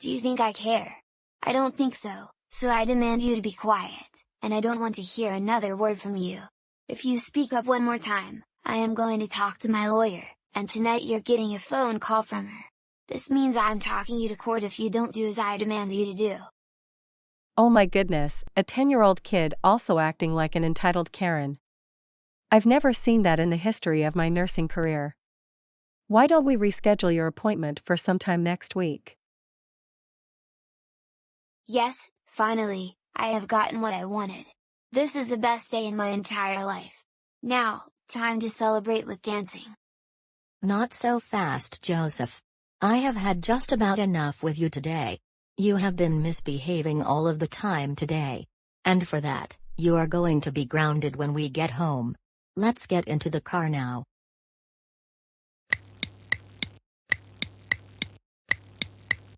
Do you think I care? I don't think so, so I demand you to be quiet, and I don't want to hear another word from you. If you speak up one more time, I am going to talk to my lawyer, and tonight you're getting a phone call from her. This means I'm talking you to court if you don't do as I demand you to do. Oh my goodness, a 10-year-old kid also acting like an entitled Karen. I've never seen that in the history of my nursing career. Why don't we reschedule your appointment for sometime next week? Yes, finally, I have gotten what I wanted. This is the best day in my entire life. Now, time to celebrate with dancing. Not so fast, Joseph. I have had just about enough with you today. You have been misbehaving all of the time today. And for that, you are going to be grounded when we get home. Let's get into the car now.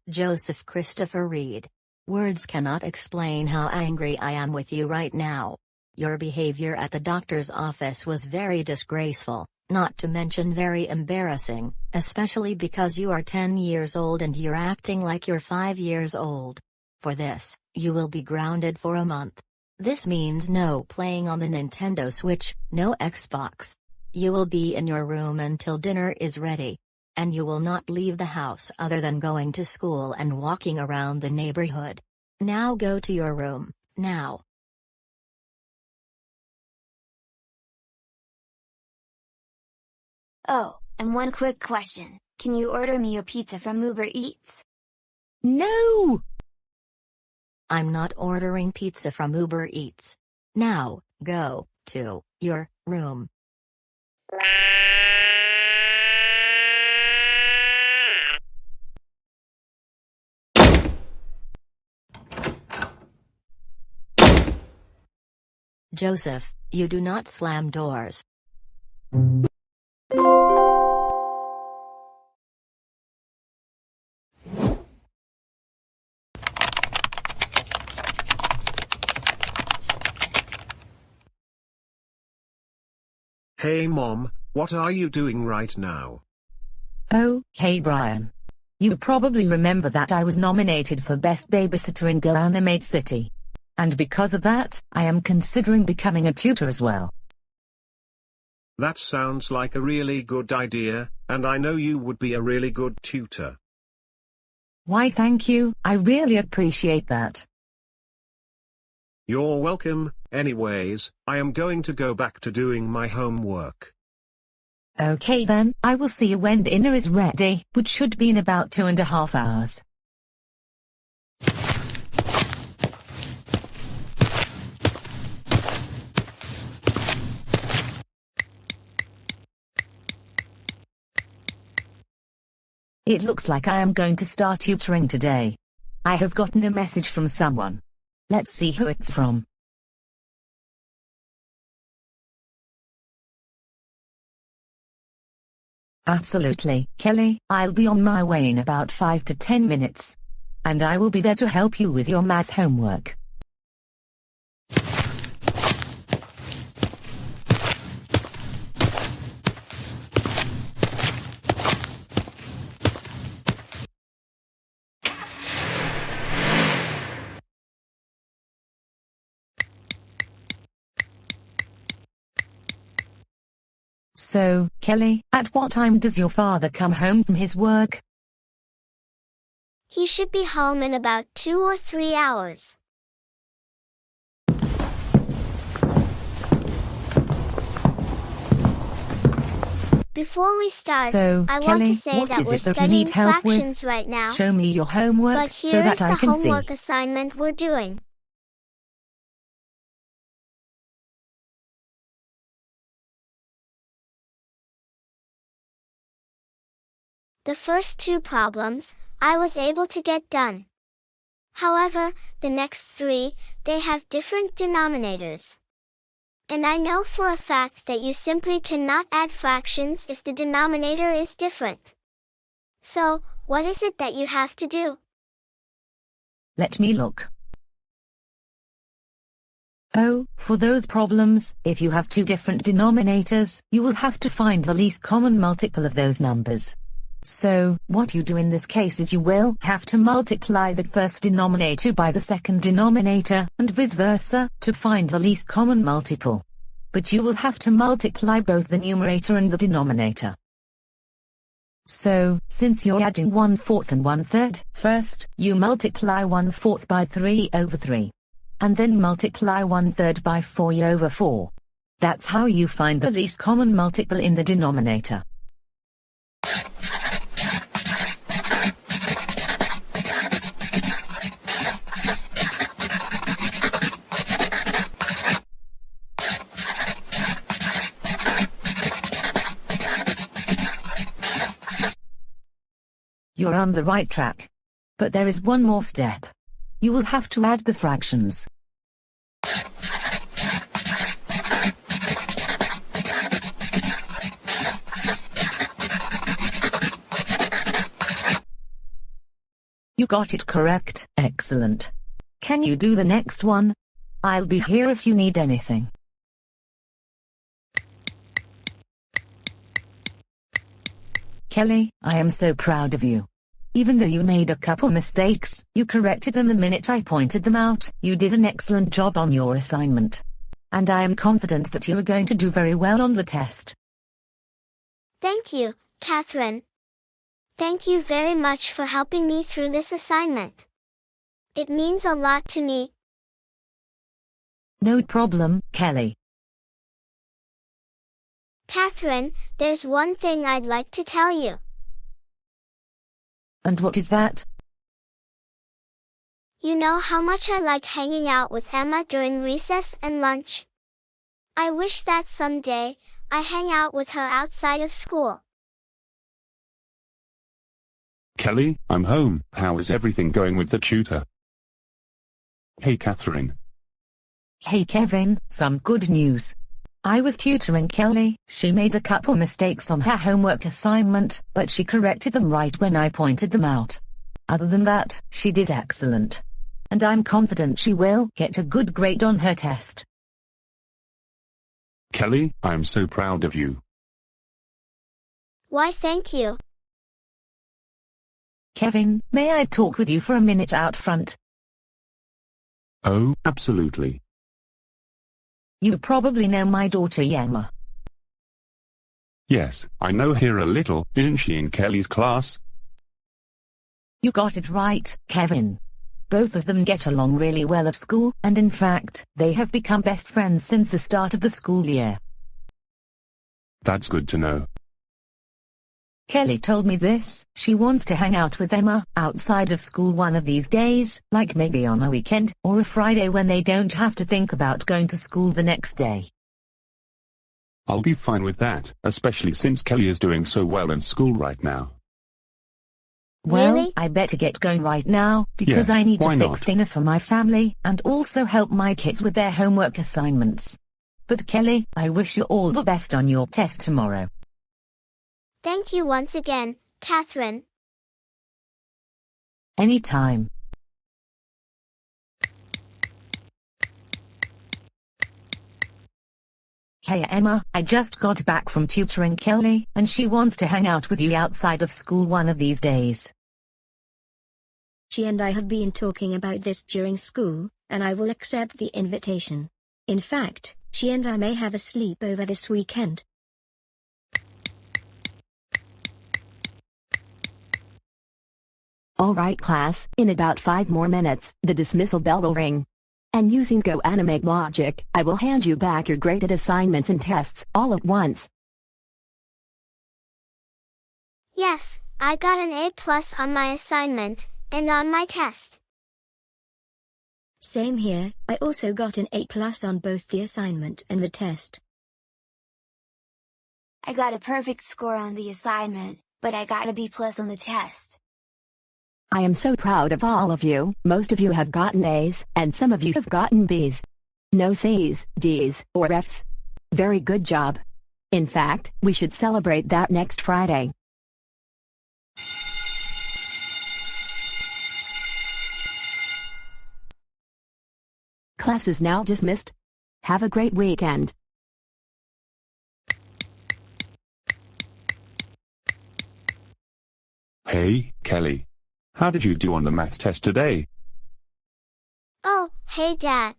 Joseph Christopher Reed. Words cannot explain how angry I am with you right now. Your behavior at the doctor's office was very disgraceful, not to mention very embarrassing, especially because you are 10 years old and you're acting like you're 5 years old. For this, you will be grounded for a month. This means no playing on the Nintendo Switch, no Xbox. You will be in your room until dinner is ready. And you will not leave the house other than going to school and walking around the neighborhood. Now go to your room, now. Oh, and one quick question, can you order me a pizza from Uber Eats? No! I'm not ordering pizza from Uber Eats. Now, go to your room. Joseph, you do not slam doors. Hey Mom, what are you doing right now? Oh, hey Brian. You probably remember that I was nominated for Best Babysitter in Goanimate City. And because of that, I am considering becoming a tutor as well. That sounds like a really good idea, and I know you would be a really good tutor. Why thank you, I really appreciate that. You're welcome. Anyways, I am going to go back to doing my homework. Okay then, I will see you when dinner is ready, which should be in about 2.5 hours. It looks like I am going to start tutoring today. I have gotten a message from someone. Let's see who it's from. Absolutely, Kelly, I'll be on my way in about 5 to 10 minutes. And I will be there to help you with your math homework. So, Kelly, at what time does your father come home from his work? He should be home in about 2 or 3 hours. Before we start, So, I Kelly, want to say what that is we're it that you studying need help with? fractions right now. Show me your homework But so here that is the I can see. homework assignment we're doing. The first 2 problems, I was able to get done. However, the next 3, they have different denominators. And I know for a fact that you simply cannot add fractions if the denominator is different. So, what is it that you have to do? Let me look. Oh, for those problems, if you have two different denominators, you will have to find the least common multiple of those numbers. So, what you do in this case is you will have to multiply the first denominator by the second denominator, and vice versa, to find the least common multiple. But you will have to multiply both the numerator and the denominator. So, since you're adding 1/4 and 1/3, first, you multiply 1/4 by 3/3. And then multiply 1/3 by 4/4. That's how you find the least common multiple in the denominator. You're on the right track. But there is one more step. You will have to add the fractions. You got it correct. Excellent. Can you do the next one? I'll be here if you need anything. Kelly, I am so proud of you. Even though you made a couple mistakes, you corrected them the minute I pointed them out. You did an excellent job on your assignment. And I am confident that you are going to do very well on the test. Thank you, Catherine. Thank you very much for helping me through this assignment. It means a lot to me. No problem, Kelly. Catherine, there's one thing I'd like to tell you. And what is that? You know how much I like hanging out with Emma during recess and lunch. I wish that someday, I hang out with her outside of school. Kelly, I'm home. How is everything going with the tutor? Hey Catherine. Hey Kevin, some good news. I was tutoring Kelly. She made a couple mistakes on her homework assignment, but she corrected them right when I pointed them out. Other than that, she did excellent. And I'm confident she will get a good grade on her test. Kelly, I am so proud of you. Why, thank you. Kevin, may I talk with you for a minute out front? Oh, absolutely. You probably know my daughter Emma. Yes, I know her a little. Isn't she in Kelly's class? You got it right, Kevin. Both of them get along really well at school, and in fact, they have become best friends since the start of the school year. That's good to know. Kelly told me this. She wants to hang out with Emma outside of school one of these days, like maybe on a weekend or a Friday when they don't have to think about going to school the next day. I'll be fine with that, especially since Kelly is doing so well in school right now. Well, Really? I better get going right now, because Yes, I need to why fix not? dinner for my family, and also help my kids with their homework assignments. But Kelly, I wish you all the best on your test tomorrow. Thank you once again, Catherine. Anytime. Hey Emma, I just got back from tutoring Kelly, and she wants to hang out with you outside of school one of these days. She and I have been talking about this during school, and I will accept the invitation. In fact, she and I may have a sleepover this weekend. Alright class, in about 5 more minutes, the dismissal bell will ring. And using Goanimate logic, I will hand you back your graded assignments and tests, all at once. Yes, I got an A+ on my assignment, and on my test. Same here, I also got an A+ on both the assignment and the test. I got a perfect score on the assignment, but I got a B+ on the test. I am so proud of all of you. Most of you have gotten A's, and some of you have gotten B's. No C's, D's, or F's. Very good job. In fact, we should celebrate that next Friday. Class is now dismissed. Have a great weekend. Hey, Kelly. How did you do on the math test today? Oh, hey Dad.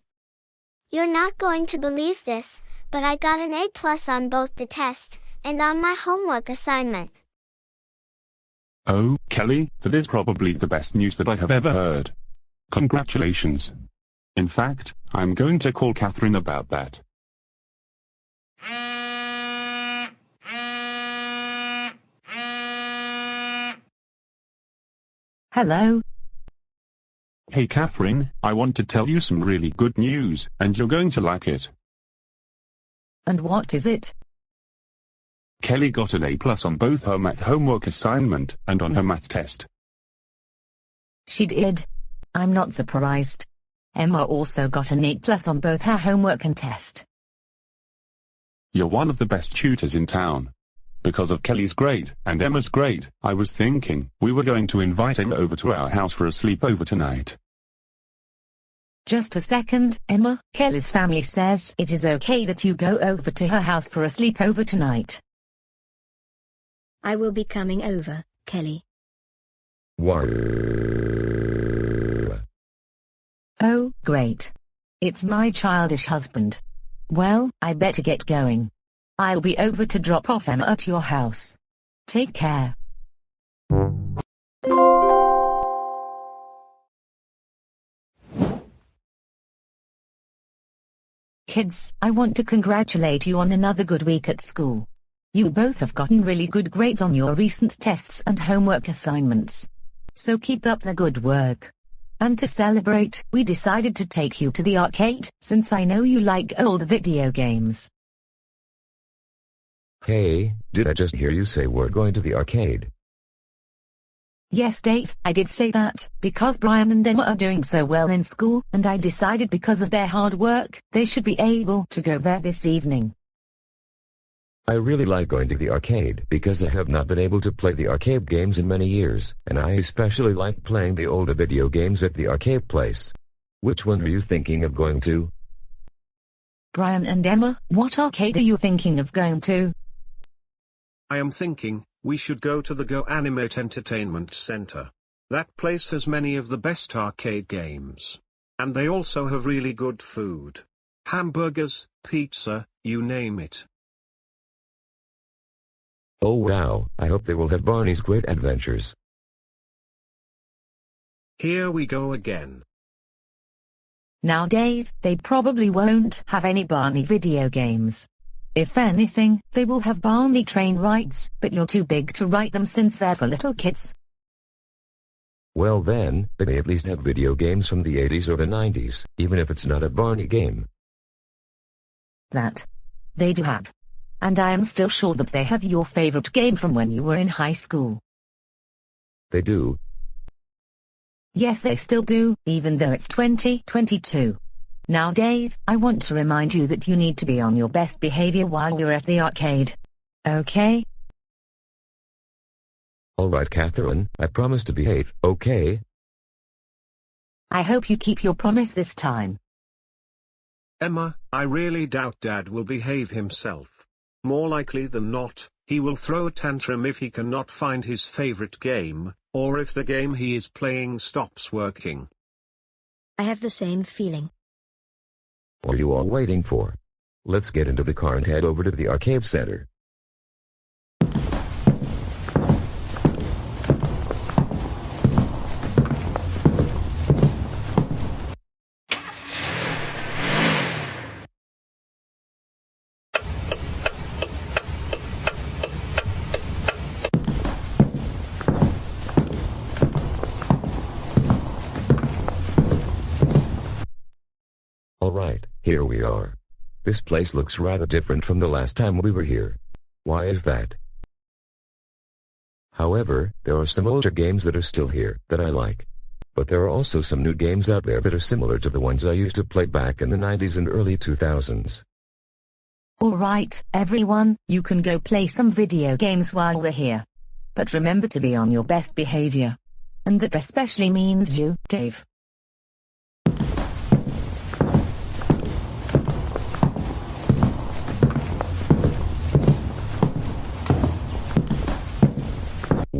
You're not going to believe this, but I got an A+ on both the test and on my homework assignment. Oh, Kelly, that is probably the best news that I have ever heard. Congratulations. In fact, I'm going to call Catherine about that. Hello? Hey Catherine, I want to tell you some really good news, and you're going to like it. And what is it? Kelly got an A+ on both her math homework assignment and on her math test. She did. I'm not surprised. Emma also got an A+ on both her homework and test. You're one of the best tutors in town. Because of Kelly's grade and Emma's grade, I was thinking we were going to invite Emma over to our house for a sleepover tonight. Just a second, Emma. Kelly's family says it is okay that you go over to her house for a sleepover tonight. I will be coming over, Kelly. Oh, great. It's my childish husband. Well, I better get going. I'll be over to drop off Emma at your house. Take care. Kids, I want to congratulate you on another good week at school. You both have gotten really good grades on your recent tests and homework assignments. So keep up the good work. And to celebrate, we decided to take you to the arcade, since I know you like old video games. Hey, did I just hear you say we're going to the arcade? Yes, Dave, I did say that, because Brian and Emma are doing so well in school, and I decided because of their hard work, they should be able to go there this evening. I really like going to the arcade because I have not been able to play the arcade games in many years, and I especially like playing the older video games at the arcade place. Which one are you thinking of going to? Brian and Emma, what arcade are you thinking of going to? I am thinking, we should go to the Goanimator Entertainment Center. That place has many of the best arcade games. And they also have really good food. Hamburgers, pizza, you name it. Oh wow, I hope they will have Barney's Great Adventures. Here we go again. Now Dave, they probably won't have any Barney video games. If anything, they will have Barney train rides, but you're too big to ride them since they're for little kids. Well then, they may at least have video games from the 80s or the 90s, even if it's not a Barney game. That they do have. And I am still sure that they have your favorite game from when you were in high school. They do. Yes, they still do, even though it's 2022. Now Dave, I want to remind you that you need to be on your best behavior while we're at the arcade. Okay? Alright Catherine, I promise to behave, okay? I hope you keep your promise this time. Emma, I really doubt Dad will behave himself. More likely than not, he will throw a tantrum if he cannot find his favorite game, or if the game he is playing stops working. I have the same feeling. What are you all waiting for? Let's get into the car and head over to the arcade center. Alright, here we are. This place looks rather different from the last time we were here. Why is that? However, there are some older games that are still here, that I like. But there are also some new games out there that are similar to the ones I used to play back in the 90s and early 2000s. Alright, everyone, you can go play some video games while we're here. But remember to be on your best behavior. And that especially means you, Dave.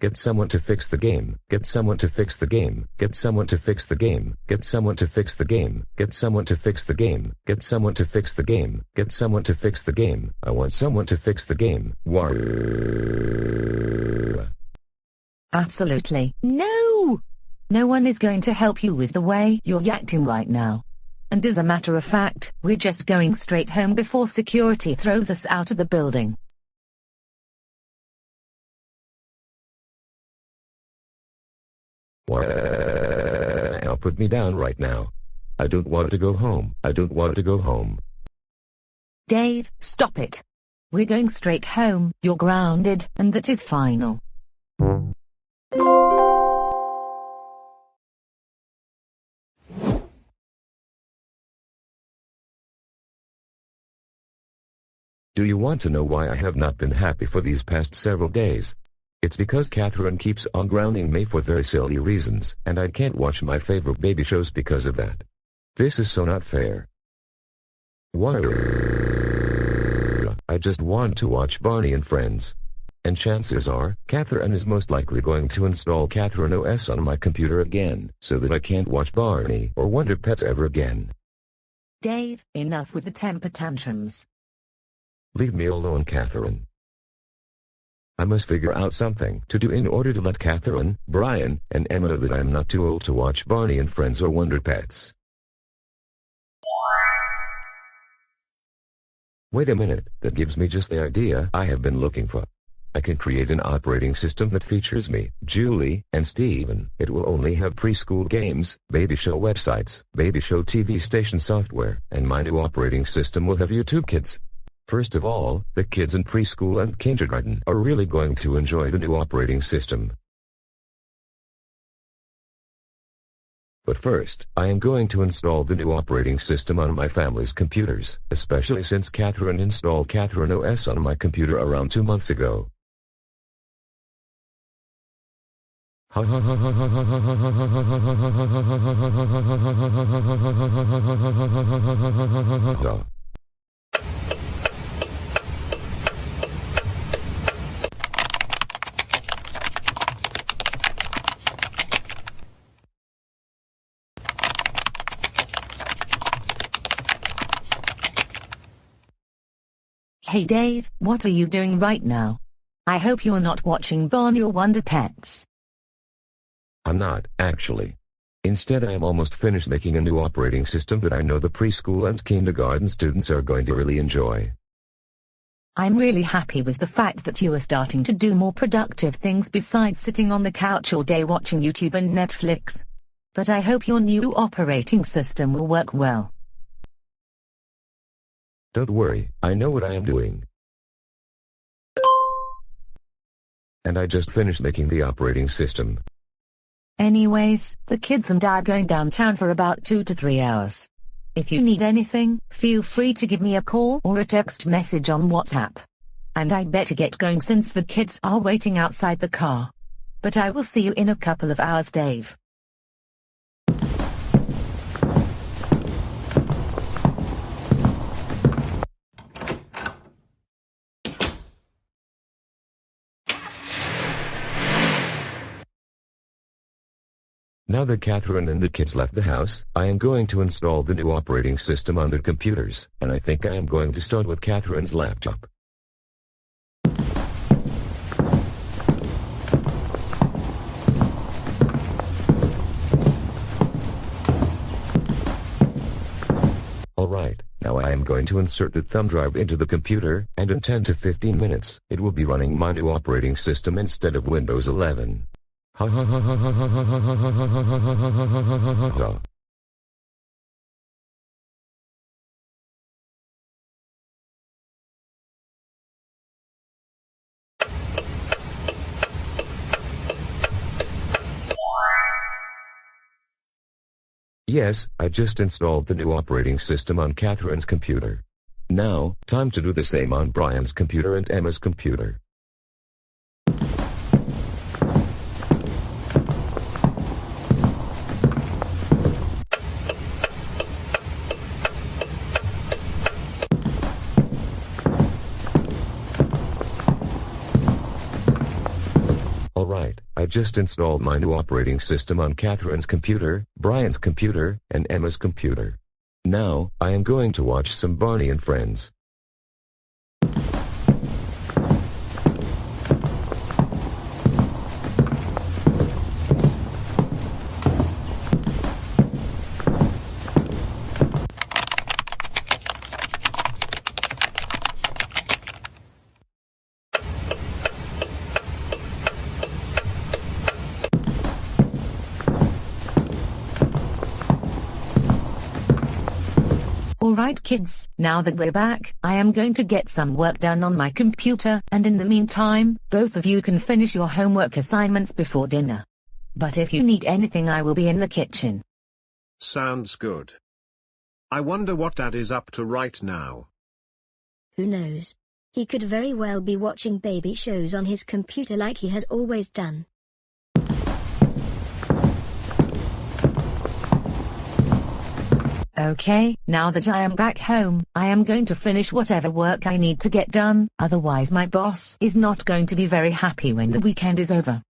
Get someone to fix the game. Get someone to fix the game. Get someone to fix the game. Get someone to fix the game. Get someone to fix the game. Get someone to fix the game. Get someone to fix the game. I want someone to fix the game. War. Absolutely. No! No one is going to help you with the way you're acting right now. And as a matter of fact, we're just going straight home before security throws us out of the building. Now put me down right now. I don't want to go home. I don't want to go home. Dave, stop it. We're going straight home. You're grounded, and that is final. Do you want to know why I have not been happy for these past several days? It's because Catherine keeps on grounding me for very silly reasons, and I can't watch my favorite baby shows because of that. This is so not fair. I just want to watch Barney and Friends. And chances are, Catherine is most likely going to install Catherine OS on my computer again, so that I can't watch Barney or Wonder Pets ever again. Dave, enough with the temper tantrums. Leave me alone, Catherine. I must figure out something to do in order to let Catherine, Brian, and Emma know that I am not too old to watch Barney and Friends or Wonder Pets. Wait a minute, that gives me just the idea I have been looking for. I can create an operating system that features me, Julie, and Steven. It will only have preschool games, baby show websites, baby show TV station software, and my new operating system will have YouTube Kids. First of all, the kids in preschool and kindergarten are really going to enjoy the new operating system. But first, I am going to install the new operating system on my family's computers, especially since Catherine installed Catherine OS on my computer around 2 months ago. Hey Dave, what are you doing right now? I hope you're not watching Barney or Wonder Pets. I'm not, actually. Instead, I am almost finished making a new operating system that I know the preschool and kindergarten students are going to really enjoy. I'm really happy with the fact that you are starting to do more productive things besides sitting on the couch all day watching YouTube and Netflix. But I hope your new operating system will work well. Don't worry, I know what I am doing. And I just finished making the operating system. Anyways, the kids and I are going downtown for about 2 to 3 hours. If you need anything, feel free to give me a call or a text message on WhatsApp. And I better get going since the kids are waiting outside the car. But I will see you in a couple of hours, Dave. Now that Catherine and the kids left the house, I am going to install the new operating system on their computers, and I think I am going to start with Catherine's laptop. Alright, now I am going to insert the thumb drive into the computer, and in 10 to 15 minutes, it will be running my new operating system instead of Windows 11. Ha ha ha ha ha ha ha ha ha ha ha. Yes, I just installed the new operating system on Catherine's computer. Now, time to do the same on Brian's computer and Emma's computer. Alright, I just installed my new operating system on Catherine's computer, Brian's computer, and Emma's computer. Now, I am going to watch some Barney and Friends. Alright kids, now that we're back, I am going to get some work done on my computer, and in the meantime, both of you can finish your homework assignments before dinner. But if you need anything, I will be in the kitchen. Sounds good. I wonder what Dad is up to right now. Who knows? He could very well be watching baby shows on his computer like he has always done. Okay, now that I am back home, I am going to finish whatever work I need to get done, otherwise my boss is not going to be very happy when the weekend is over.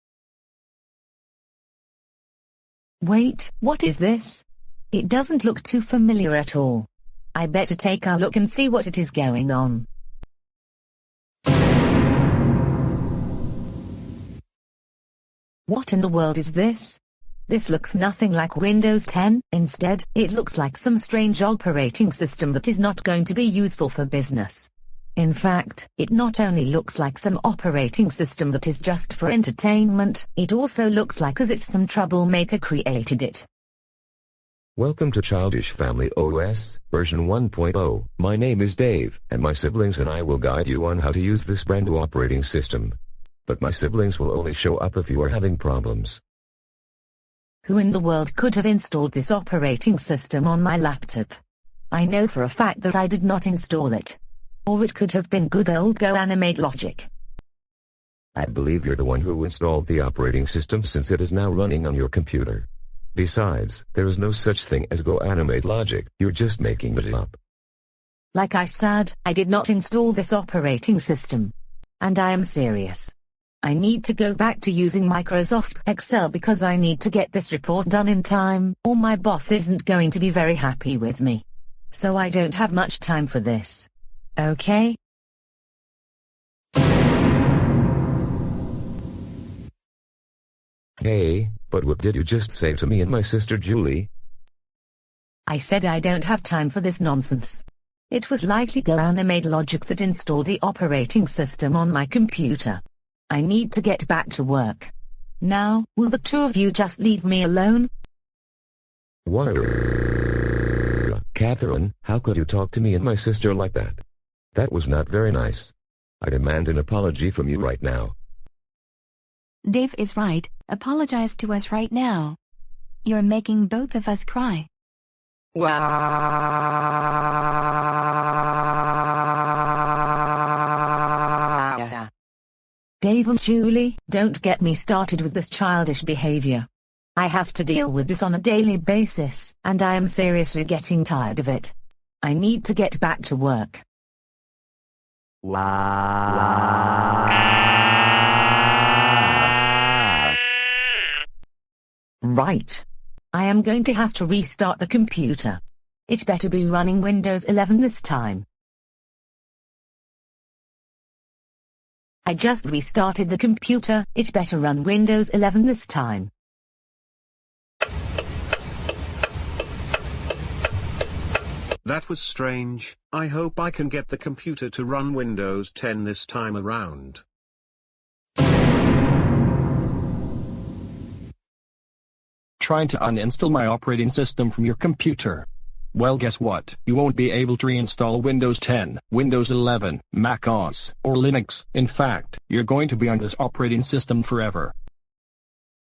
Wait, what is this? It doesn't look too familiar at all. I better take a look and see what it is going on. What in the world is this? This looks nothing like Windows 10, instead, it looks like some strange operating system that is not going to be useful for business. In fact, it not only looks like some operating system that is just for entertainment, it also looks like as if some troublemaker created it. Welcome to Childish Family OS, version 1.0. My name is Dave, and my siblings and I will guide you on how to use this brand new operating system. But my siblings will only show up if you are having problems. Who in the world could have installed this operating system on my laptop? I know for a fact that I did not install it. Or it could have been good old Goanimator logic. I believe you're the one who installed the operating system since it is now running on your computer. Besides, there is no such thing as Goanimator logic, you're just making it up. Like I said, I did not install this operating system. And I am serious. I need to go back to using Microsoft Excel because I need to get this report done in time, or my boss isn't going to be very happy with me. So I don't have much time for this. Okay? Hey, but what did you just say to me and my sister Julie? I said I don't have time for this nonsense. It was likely Goanimator logic that installed the operating system on my computer. I need to get back to work. Now, will the two of you just leave me alone? What? Catherine, how could you talk to me and my sister like that? That was not very nice. I demand an apology from you right now. Dave is right, apologize to us right now. You're making both of us cry. Dave and Julie, don't get me started with this childish behavior. I have to deal with this on a daily basis, and I am seriously getting tired of it. I need to get back to work. Right. I am going to have to restart the computer. It better be running Windows 11 this time. I just restarted the computer, it better run Windows 11 this time. That was strange. I hope I can get the computer to run Windows 10 this time around. Trying to uninstall my operating system from your computer. Well, guess what? You won't be able to reinstall Windows 10, Windows 11, Mac OS, or Linux. In fact, you're going to be on this operating system forever.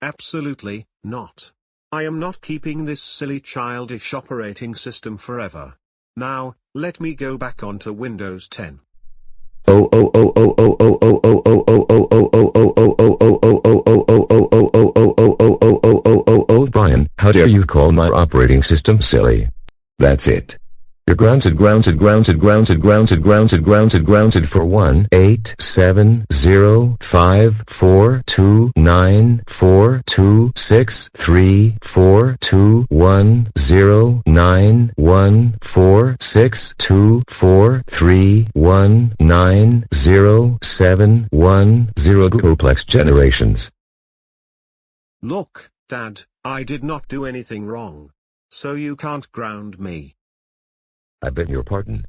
Absolutely not. I am not keeping this silly childish operating system forever. Now, let me go back onto Windows 10. Brian, how dare you call my operating system silly? That's it. You're grounded for 1-877-052-9-4-2-1-0-9-1-4-6-2-4-3-1-9-0-7-1-0 Googleplex generations. Look, Dad, I did not do anything wrong. So you can't ground me. I beg your pardon.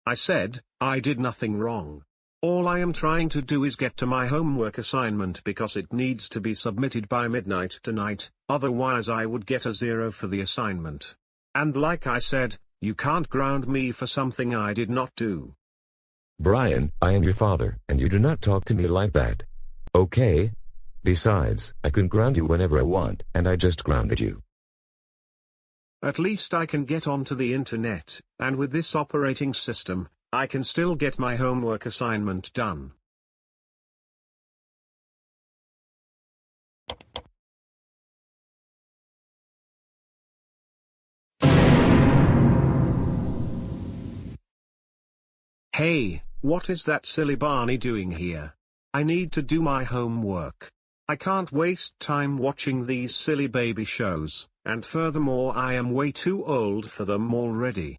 I said, I did nothing wrong. All I am trying to do is get to my homework assignment because it needs to be submitted by midnight tonight, otherwise I would get a 0 for the assignment. And like I said, you can't ground me for something I did not do. Brian, I am your father, and you do not talk to me like that. Okay? Besides, I can ground you whenever I want, and I just grounded you. At least I can get onto the internet, and with this operating system, I can still get my homework assignment done. Hey, what is that silly Barney doing here? I need to do my homework. I can't waste time watching these silly baby shows, and furthermore I am way too old for them already.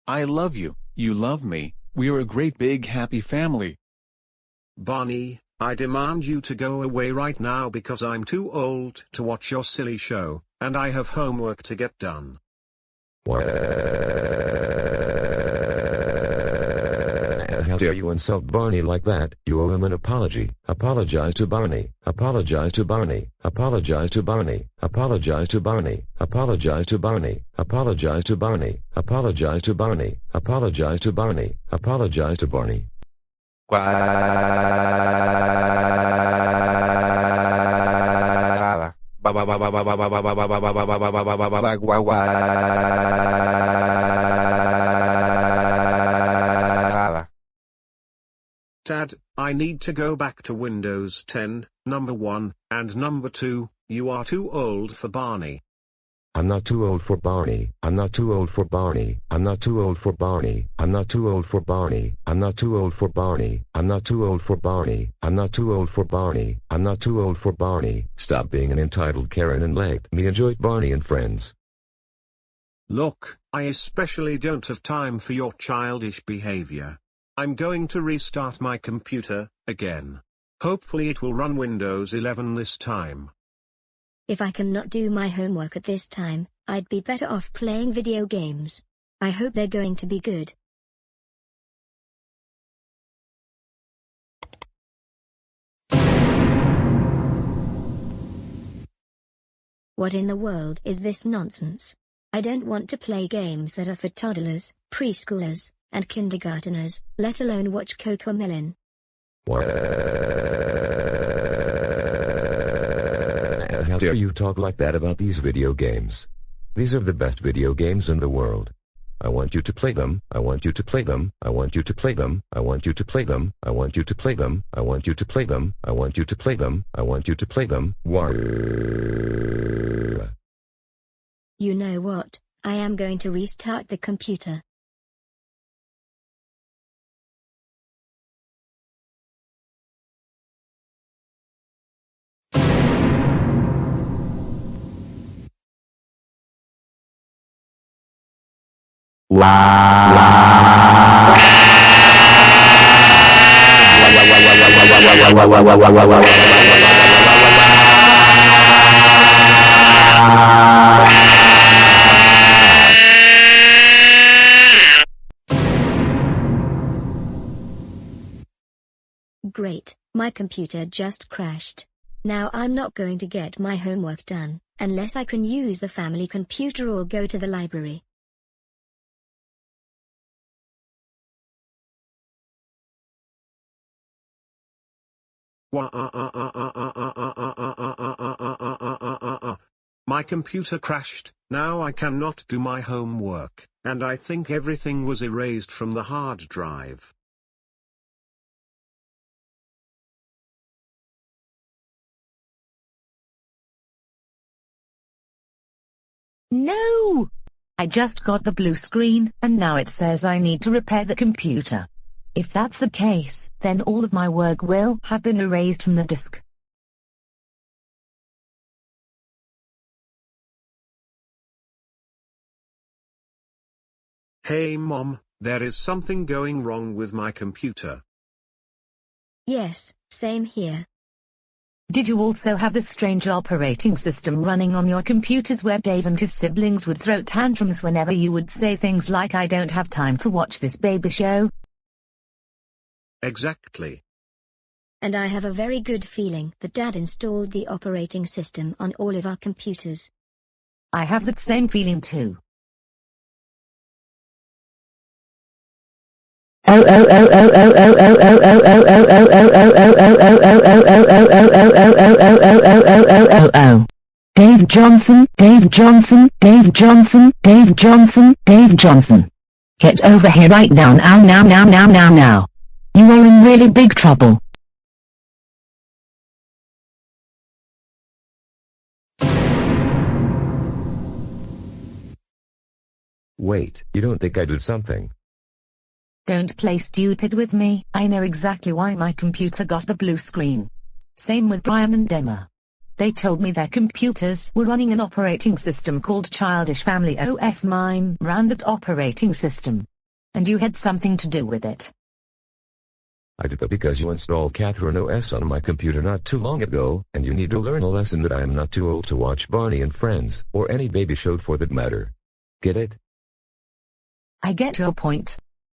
I love you, you love me, we are a great big happy family. Barney, I demand you to go away right now because I'm too old to watch your silly show, and I have homework to get done. How dare you insult Barney like that? You owe him an apology. Apologize to Barney. Apologize to Barney. Apologize to Barney. Apologize to Barney. Apologize to Barney. Apologize to Barney. Apologize to Barney. Apologize to Barney. Apologize to Barney. Dad, I need to go back to Windows 10, number 1, and number 2, you are too old for Barney. I'm not too old for Barney. I'm not too old for Barney. I'm not too old for Barney. I'm not too old for Barney. I'm not too old for Barney. I'm not too old for Barney. I'm not too old for Barney. I'm not too old for Barney. Stop being an entitled Karen and let me enjoy Barney and Friends. Look, I especially don't have time for your childish behavior. I'm going to restart my computer, again. Hopefully it will run Windows 11 this time. If I cannot do my homework at this time, I'd be better off playing video games. I hope they're going to be good. What in the world is this nonsense? I don't want to play games that are for toddlers, preschoolers, and kindergarteners, let alone watch Cocomelon. How dare you talk like that about these video games? These are the best video games in the world. I want you to play them. I want you to play them. I want you to play them. I want you to play them. I want you to play them. I want you to play them. I want you to play them. I want you to play them. You know what? I am going to restart the computer. Great, my computer just crashed. Now I'm not going to get my homework done, unless I can use the family computer or go to the library. My computer crashed, now I cannot do my homework, and I think everything was erased from the hard drive. No! I just got the blue screen, and now it says I need to repair the computer. If that's the case, then all of my work will have been erased from the disk. Hey Mom, there is something going wrong with my computer. Yes, same here. Did you also have the strange operating system running on your computers where Dave and his siblings would throw tantrums whenever you would say things like "I don't have time to watch this baby show"? Exactly. And I have a very good feeling that Dad installed the operating system on all of our computers. I have that same feeling too. Oh Dave Johnson, Dave Johnson, Dave Johnson, Dave Johnson, Dave Johnson. Get over here right now, now. You are in really big trouble. Wait, you don't think I did something? Don't play stupid with me. I know exactly why my computer got the blue screen. Same with Brian and Emma. They told me their computers were running an operating system called Childish Family OS. Mine ran that operating system. And you had something to do with it. I did that because you installed Catherine OS on my computer not too long ago, and you need to learn a lesson that I am not too old to watch Barney and Friends, or any baby show for that matter. Get it? I get your point.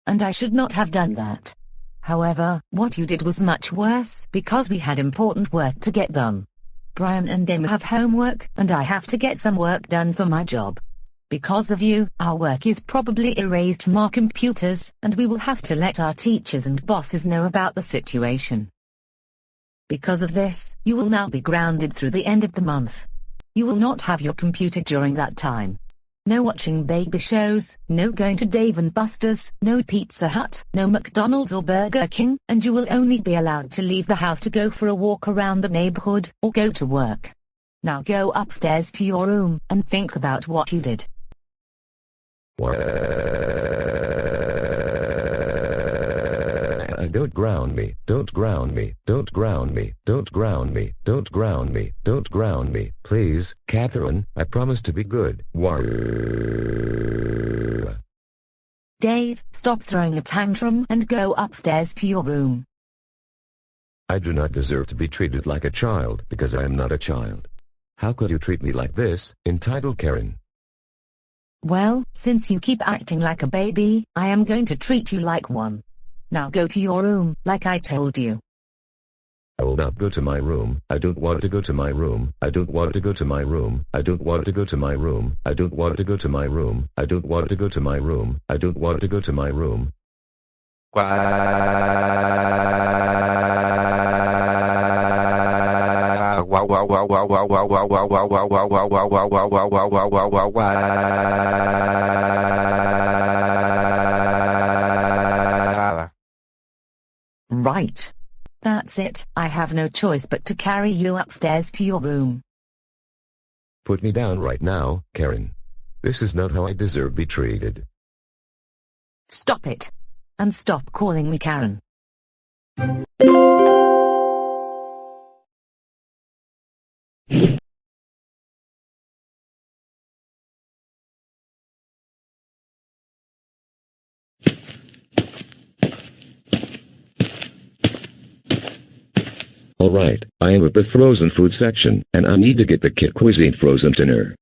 And I should not have done that. However, what you did was much worse because we had important work to get done. Brian and Emma have homework, and I have to get some work done for my job. Because of you, our work is probably erased from our computers, and we will have to let our teachers and bosses know about the situation. Because of this, you will now be grounded through the end of the month. You will not have your computer during that time. No watching baby shows, no going to Dave & Buster's, no Pizza Hut, no McDonald's or Burger King, and you will only be allowed to leave the house to go for a walk around the neighborhood, or go to work. Now go upstairs to your room, and think about what you did. Don't ground me, don't ground me, don't ground me, don't ground me, don't ground me, don't ground me, please, Catherine, I promise to be good. Dave, stop throwing a tantrum and go upstairs to your room. I do not deserve to be treated like a child because I am not a child. How could you treat me like this, entitled Karen? Well, since you keep acting like a baby, I am going to treat you like one. Now go to your room, like I told you. I will not go to my room. I don't want to go to my room. I don't want to go to my room. I don't want to go to my room. I don't want to go to my room. I don't want to go to my room. I don't want to go to my room. Right. That's it. I have no choice but to carry you upstairs to your room. Put me down right now, Karen. This is not how I deserve to be treated. Stop it. And stop calling me Karen. Alright, I am at the frozen food section, and I need to get the Kit Cuisine frozen dinner.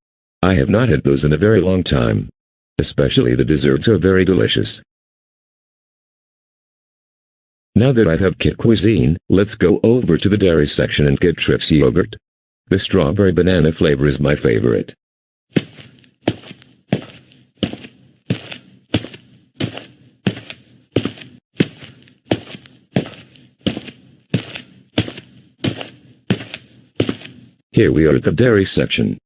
I have not had those in a very long time. Especially the desserts are very delicious. Now that I have Kit Cuisine, let's go over to the dairy section and get Trix yogurt. The strawberry banana flavor is my favorite. Here we are at the dairy section.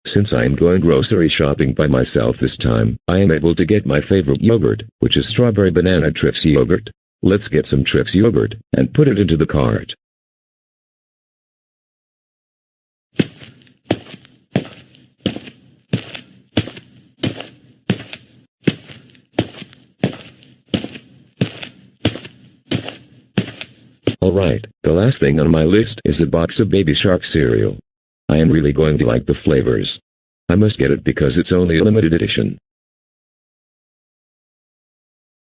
Since I am going grocery shopping by myself this time, I am able to get my favorite yogurt, which is strawberry banana Trix yogurt. Let's get some Trix yogurt, and put it into the cart. Alright, the last thing on my list is a box of Baby Shark cereal. I am really going to like the flavors. I must get it because it's only a limited edition.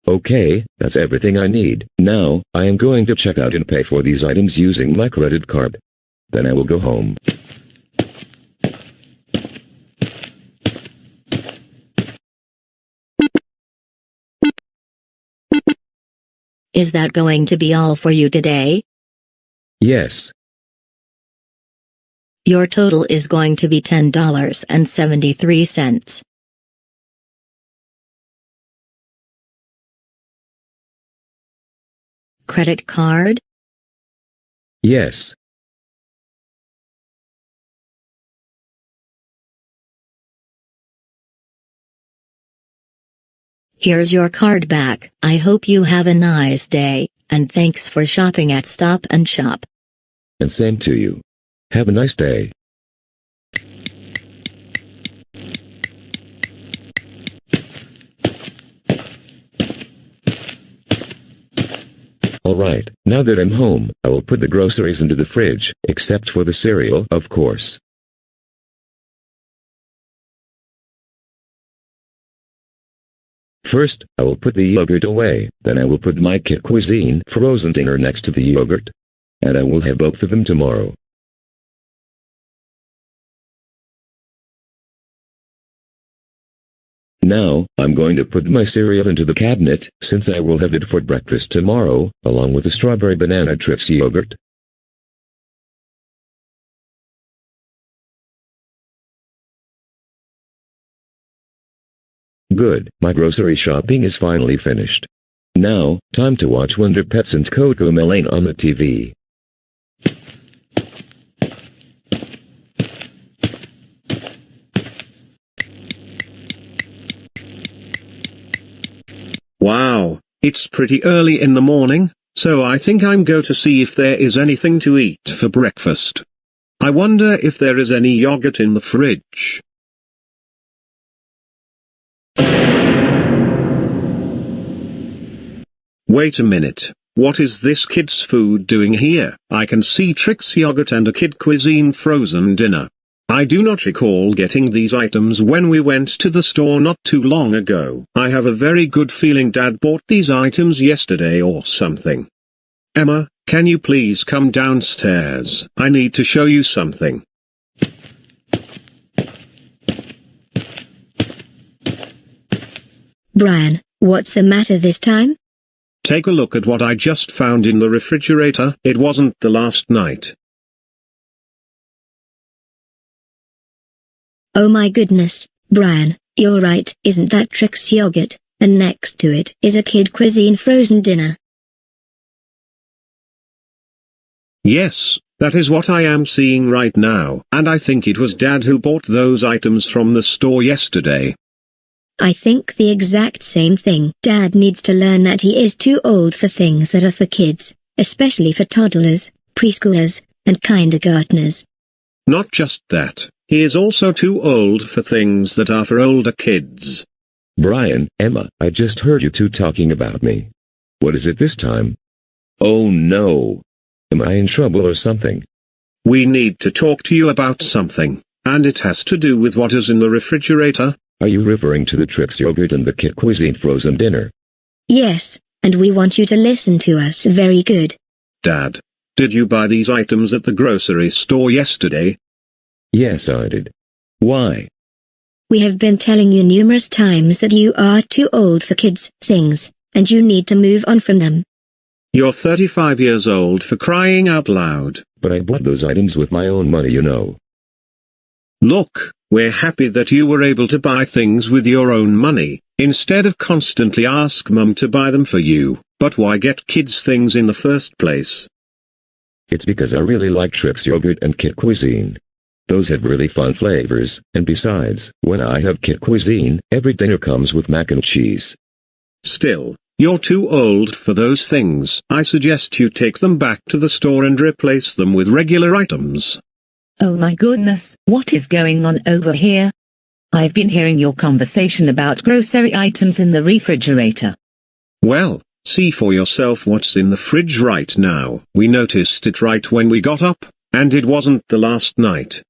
Okay, that's everything I need. Now, I am going to check out and pay for these items using my credit card. Then I will go home. Is that going to be all for you today? Yes. Your total is going to be $10.73. Credit card? Yes. Here's your card back. I hope you have a nice day, and thanks for shopping at Stop and Shop. And same to you. Have a nice day. Alright, now that I'm home, I will put the groceries into the fridge, except for the cereal, of course. First, I will put the yogurt away, then I will put my Kit Cuisine frozen dinner next to the yogurt. And I will have both of them tomorrow. Now, I'm going to put my cereal into the cabinet, since I will have it for breakfast tomorrow, along with the strawberry banana Trix yogurt. Good, my grocery shopping is finally finished. Now, time to watch Wonder Pets and CoComelon on the TV. Wow, it's pretty early in the morning, so I think I'm going to see if there is anything to eat for breakfast. I wonder if there is any yogurt in the fridge. Wait a minute, what is this kids' food doing here? I can see Trix yogurt and a Kid Cuisine frozen dinner. I do not recall getting these items when we went to the store not too long ago. I have a very good feeling Dad bought these items yesterday or something. Emma, can you please come downstairs? I need to show you something. Brian, what's the matter this time? Take a look at what I just found in the refrigerator. It wasn't the last night. Oh my goodness, Brian, you're right. Isn't that Trix yogurt? And next to it is a Kid Cuisine frozen dinner. Yes, that is what I am seeing right now. And I think it was Dad who bought those items from the store yesterday. I think the exact same thing. Dad needs to learn that he is too old for things that are for kids, especially for toddlers, preschoolers, and kindergartners. Not just that, he is also too old for things that are for older kids. Brian, Emma, I just heard you two talking about me. What is it this time? Oh no! Am I in trouble or something? We need to talk to you about something, and it has to do with what is in the refrigerator. Are you referring to the Trix yogurt and the Kit Cuisine frozen dinner? Yes, and we want you to listen to us very good. Dad, did you buy these items at the grocery store yesterday? Yes, I did. Why? We have been telling you numerous times that you are too old for kids' things, and you need to move on from them. You're 35 years old, for crying out loud. But I bought those items with my own money, you know. Look, we're happy that you were able to buy things with your own money, instead of constantly ask Mum to buy them for you. But why get kids things in the first place? It's because I really like Trix yogurt and Kit Cuisine. Those have really fun flavors, and besides, when I have Kit Cuisine, every dinner comes with mac and cheese. Still, you're too old for those things. I suggest you take them back to the store and replace them with regular items. Oh my goodness, what is going on over here? I've been hearing your conversation about grocery items in the refrigerator. Well, See for yourself what's in the fridge right now. We noticed it right when we got up, and it wasn't the last night.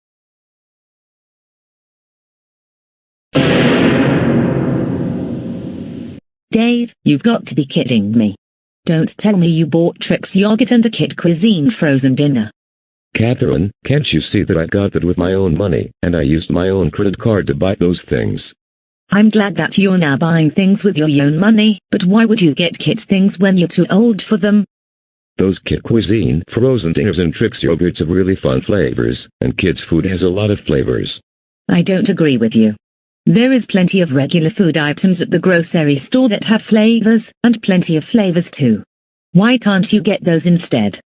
Dave, you've got to be kidding me. Don't tell me you bought Trix yogurt and a Kit Cuisine frozen dinner. Catherine, can't you see that I got that with my own money, and I used my own credit card to buy those things? I'm glad that you're now buying things with your own money, but why would you get kids things when you're too old for them? Those Kit Cuisine frozen dinners and Trix yogurts have really fun flavors, and kids' food has a lot of flavors. I don't agree with you. There is plenty of regular food items at the grocery store that have flavors, and plenty of flavors too. Why can't you get those instead?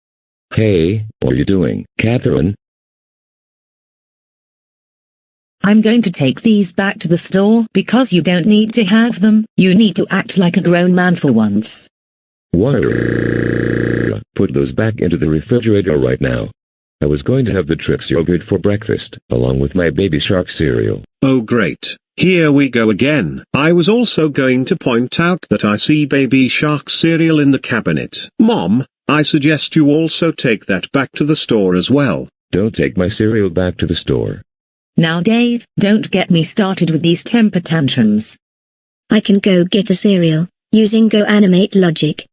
Hey, what are you doing, Catherine? I'm going to take these back to the store because you don't need to have them. You need to act like a grown man for once. What? Put those back into the refrigerator right now. I was going to have the Trix yogurt for breakfast, along with my Baby Shark cereal. Oh great, here we go again. I was also going to point out that I see Baby Shark cereal in the cabinet. Mom, I suggest you also take that back to the store as well. Don't take my cereal back to the store. Now Dave, don't get me started with these temper tantrums. I can go get the cereal, using Goanimate logic.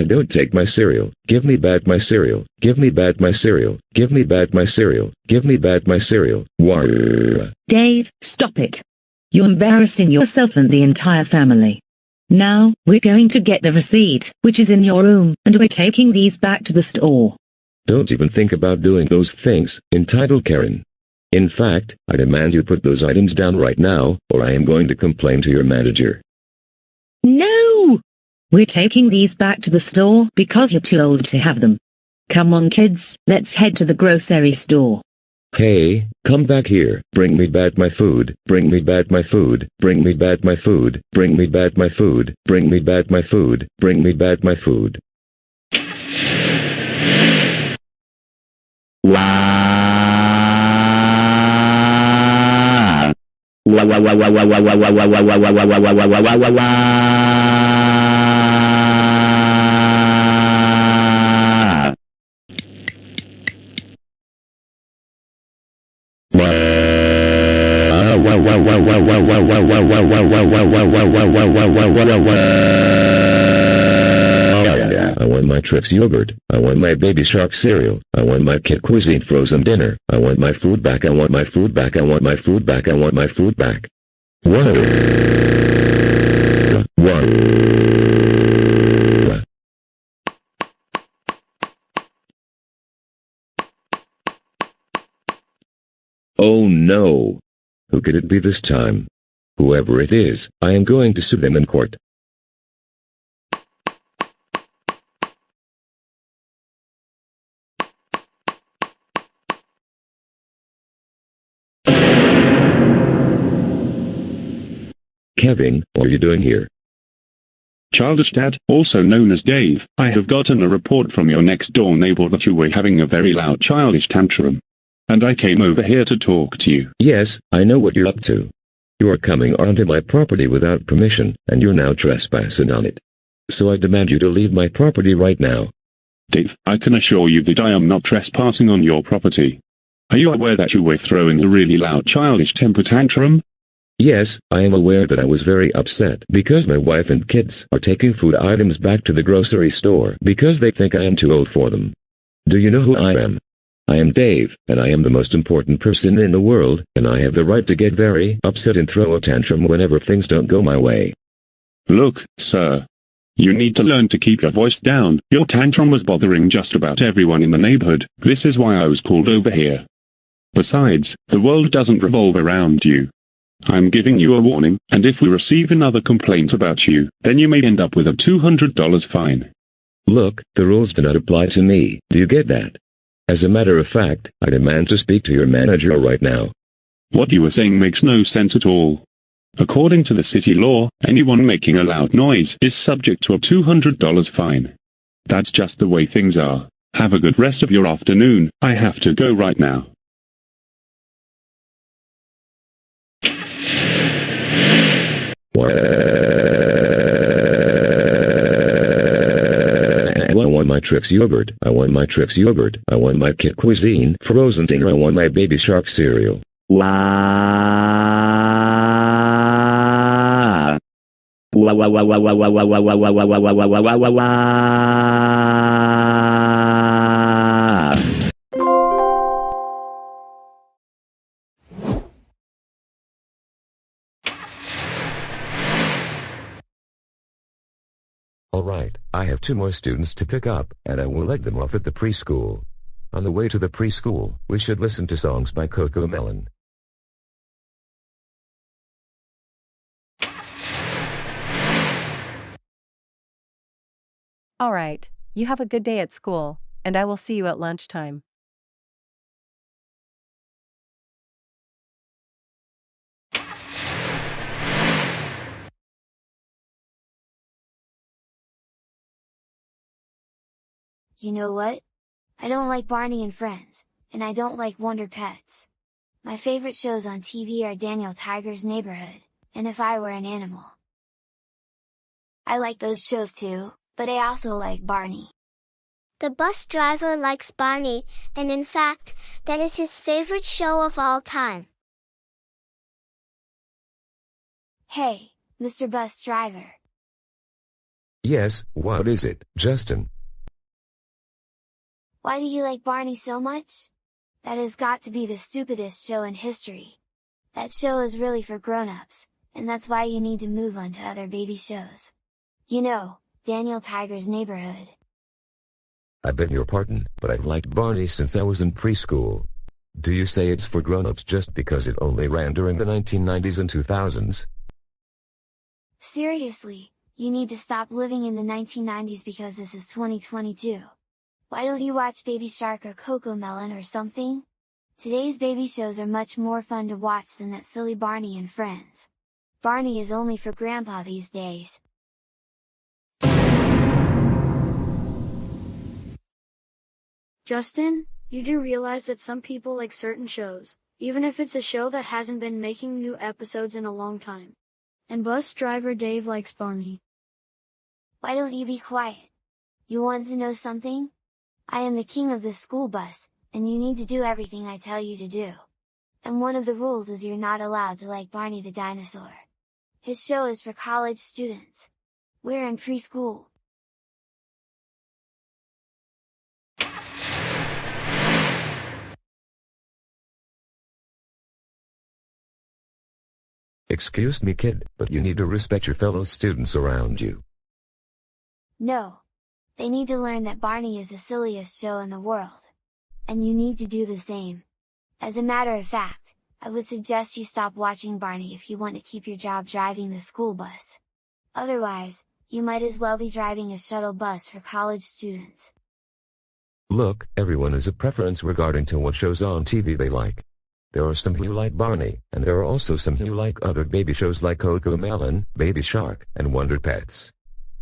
Don't take my cereal. Give me back my cereal. Give me back my cereal. Give me back my cereal. Give me back my cereal. Dave, stop it. You're embarrassing yourself and the entire family. Now, we're going to get the receipt, which is in your room, and we're taking these back to the store. Don't even think about doing those things, entitled Karen. In fact, I demand you put those items down right now, or I am going to complain to your manager. No! We're taking these back to the store because you're too old to have them. Come on kids, let's head to the grocery store. Hey, come back here. Bring me back my food. Bring me back my food. Bring me back my food. Bring me back my food. Bring me back my food. Bring me back my food. I want my Trix yogurt. I want my Baby Shark cereal. I want my Kit Cuisine frozen dinner. I want my food back. I want my food back. I want my food back. I want my food back. What? Oh no! Who could it be this time? Whoever it is, I am going to sue them in court. Kevin, what are you doing here? Childish Dad, also known as Dave, I have gotten a report from your next door neighbor that you were having a very loud childish tantrum. And I came over here to talk to you. Yes, I know what you're up to. You are coming onto my property without permission, and you're now trespassing on it. So I demand you to leave my property right now. Dave, I can assure you that I am not trespassing on your property. Are you aware that you were throwing a really loud childish temper tantrum? Yes, I am aware that I was very upset because my wife and kids are taking food items back to the grocery store because they think I am too old for them. Do you know who I am? I am Dave, and I am the most important person in the world, and I have the right to get very upset and throw a tantrum whenever things don't go my way. Look, sir. You need to learn to keep your voice down. Your tantrum was bothering just about everyone in the neighborhood. This is why I was called over here. Besides, the world doesn't revolve around you. I'm giving you a warning, and if we receive another complaint about you, then you may end up with a $200 fine. Look, the rules do not apply to me. Do you get that? As a matter of fact, I demand to speak to your manager right now. What you are saying makes no sense at all. According to the city law, anyone making a loud noise is subject to a $200 fine. That's just the way things are. Have a good rest of your afternoon. I have to go right now. I want my Trix yogurt. I want my Trix yogurt. I want my Kit Cuisine frozen dinner. I want my Baby Shark cereal. Wow. Wow, wow, wow, wow, wow, wow, wow, wow, wow, wow, wow, wow, wow, wow, wow, wow. Alright, I have 2 more students to pick up, and I will let them off at the preschool. On the way to the preschool, we should listen to songs by CoComelon. All right, you have a good day at school, and I will see you at lunchtime. You know what? I don't like Barney and Friends, and I don't like Wonder Pets. My favorite shows on TV are Daniel Tiger's Neighborhood, and If I Were an Animal. I like those shows too, but I also like Barney. The bus driver likes Barney, and in fact, that is his favorite show of all time. Hey, Mr. Bus Driver. Yes, what is it, Justin? Why do you like Barney so much? That has got to be the stupidest show in history. That show is really for grown-ups, and that's why you need to move on to other baby shows. You know, Daniel Tiger's Neighborhood. I beg your pardon, but I've liked Barney since I was in preschool. Do you say it's for grown-ups just because it only ran during the 1990s and 2000s? Seriously, you need to stop living in the 1990s because this is 2022. Why don't you watch Baby Shark or CoComelon or something? Today's baby shows are much more fun to watch than that silly Barney and Friends. Barney is only for Grandpa these days. Justin, you do realize that some people like certain shows, even if it's a show that hasn't been making new episodes in a long time. And bus driver Dave likes Barney. Why don't you be quiet? You want to know something? I am the king of this school bus, and you need to do everything I tell you to do. And one of the rules is you're not allowed to like Barney the dinosaur. His show is for college students. We're in preschool. Excuse me, kid, but you need to respect your fellow students around you. No. They need to learn that Barney is the silliest show in the world. And you need to do the same. As a matter of fact, I would suggest you stop watching Barney if you want to keep your job driving the school bus. Otherwise, you might as well be driving a shuttle bus for college students. Look, everyone has a preference regarding to what shows on TV they like. There are some who like Barney, and there are also some who like other baby shows like CoComelon, Baby Shark, and Wonder Pets.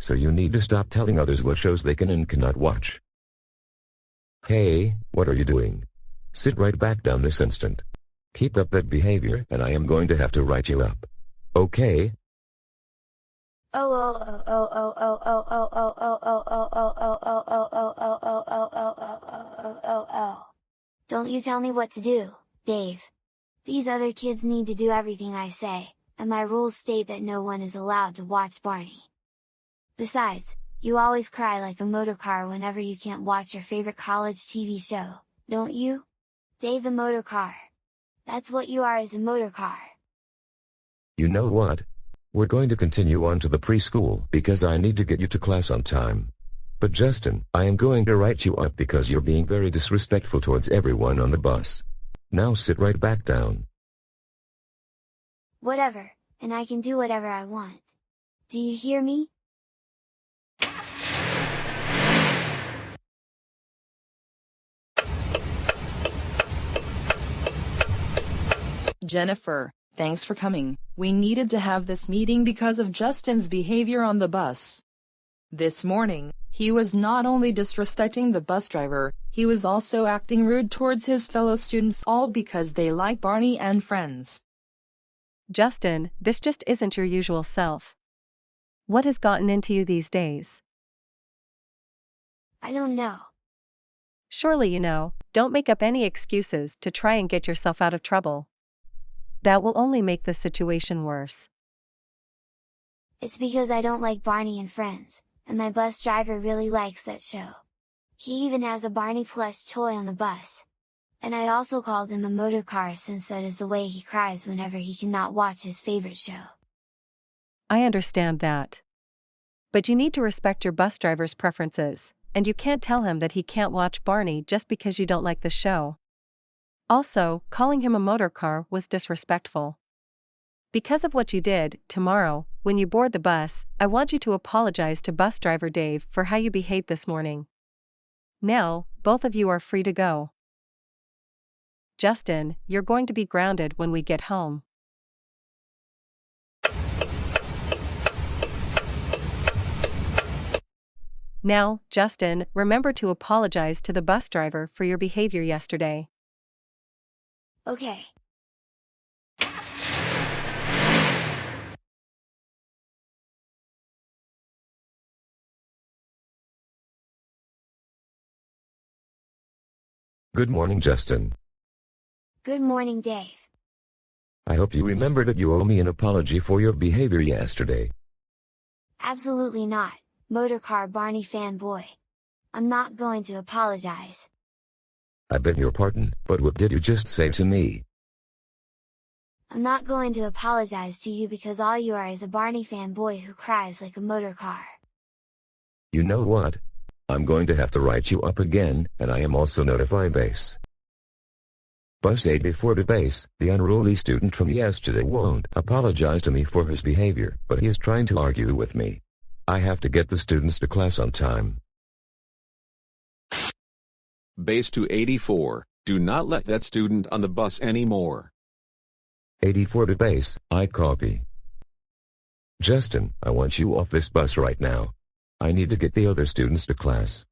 So you need to stop telling others what shows they can and cannot watch. Hey, what are you doing? Sit right back down this instant. Keep up that behavior and I am going to have to write you up. Okay? Don't you tell me what to do, Dave. These other kids need to do everything I say, and my rules state that no one is allowed to watch Barney. Besides, you always cry like a motorcar whenever you can't watch your favorite college TV show, don't you? Dave the motorcar. That's what you are, as a motorcar. You know what? We're going to continue on to the preschool because I need to get you to class on time. But Justin, I am going to write you up because you're being very disrespectful towards everyone on the bus. Now sit right back down. Whatever, and I can do whatever I want. Do you hear me? Jennifer, thanks for coming. We needed to have this meeting because of Justin's behavior on the bus. This morning, he was not only disrespecting the bus driver, he was also acting rude towards his fellow students, all because they like Barney and Friends. Justin, this just isn't your usual self. What has gotten into you these days? I don't know. Surely you know, don't make up any excuses to try and get yourself out of trouble. That will only make the situation worse. It's because I don't like Barney and Friends, and my bus driver really likes that show. He even has a Barney plush toy on the bus. And I also called him a motor car since that is the way he cries whenever he cannot watch his favorite show. I understand that. But you need to respect your bus driver's preferences, and you can't tell him that he can't watch Barney just because you don't like the show. Also, calling him a motor car was disrespectful. Because of what you did, tomorrow, when you board the bus, I want you to apologize to bus driver Dave for how you behaved this morning. Now, both of you are free to go. Justin, you're going to be grounded when we get home. Now, Justin, remember to apologize to the bus driver for your behavior yesterday. Okay. Good morning, Justin. Good morning, Dave. I hope you remember that you owe me an apology for your behavior yesterday. Absolutely not, motorcar Barney fanboy. I'm not going to apologize. I beg your pardon, but what did you just say to me? I'm not going to apologize to you because all you are is a Barney fanboy who cries like a motor car. You know what? I'm going to have to write you up again, and I am also notifying base. Bus 84 to base, the unruly student from yesterday won't apologize to me for his behavior, but he is trying to argue with me. I have to get the students to class on time. Base to 84, do not let that student on the bus anymore. 84 to base, I copy. Justin, I want you off this bus right now. I need to get the other students to class.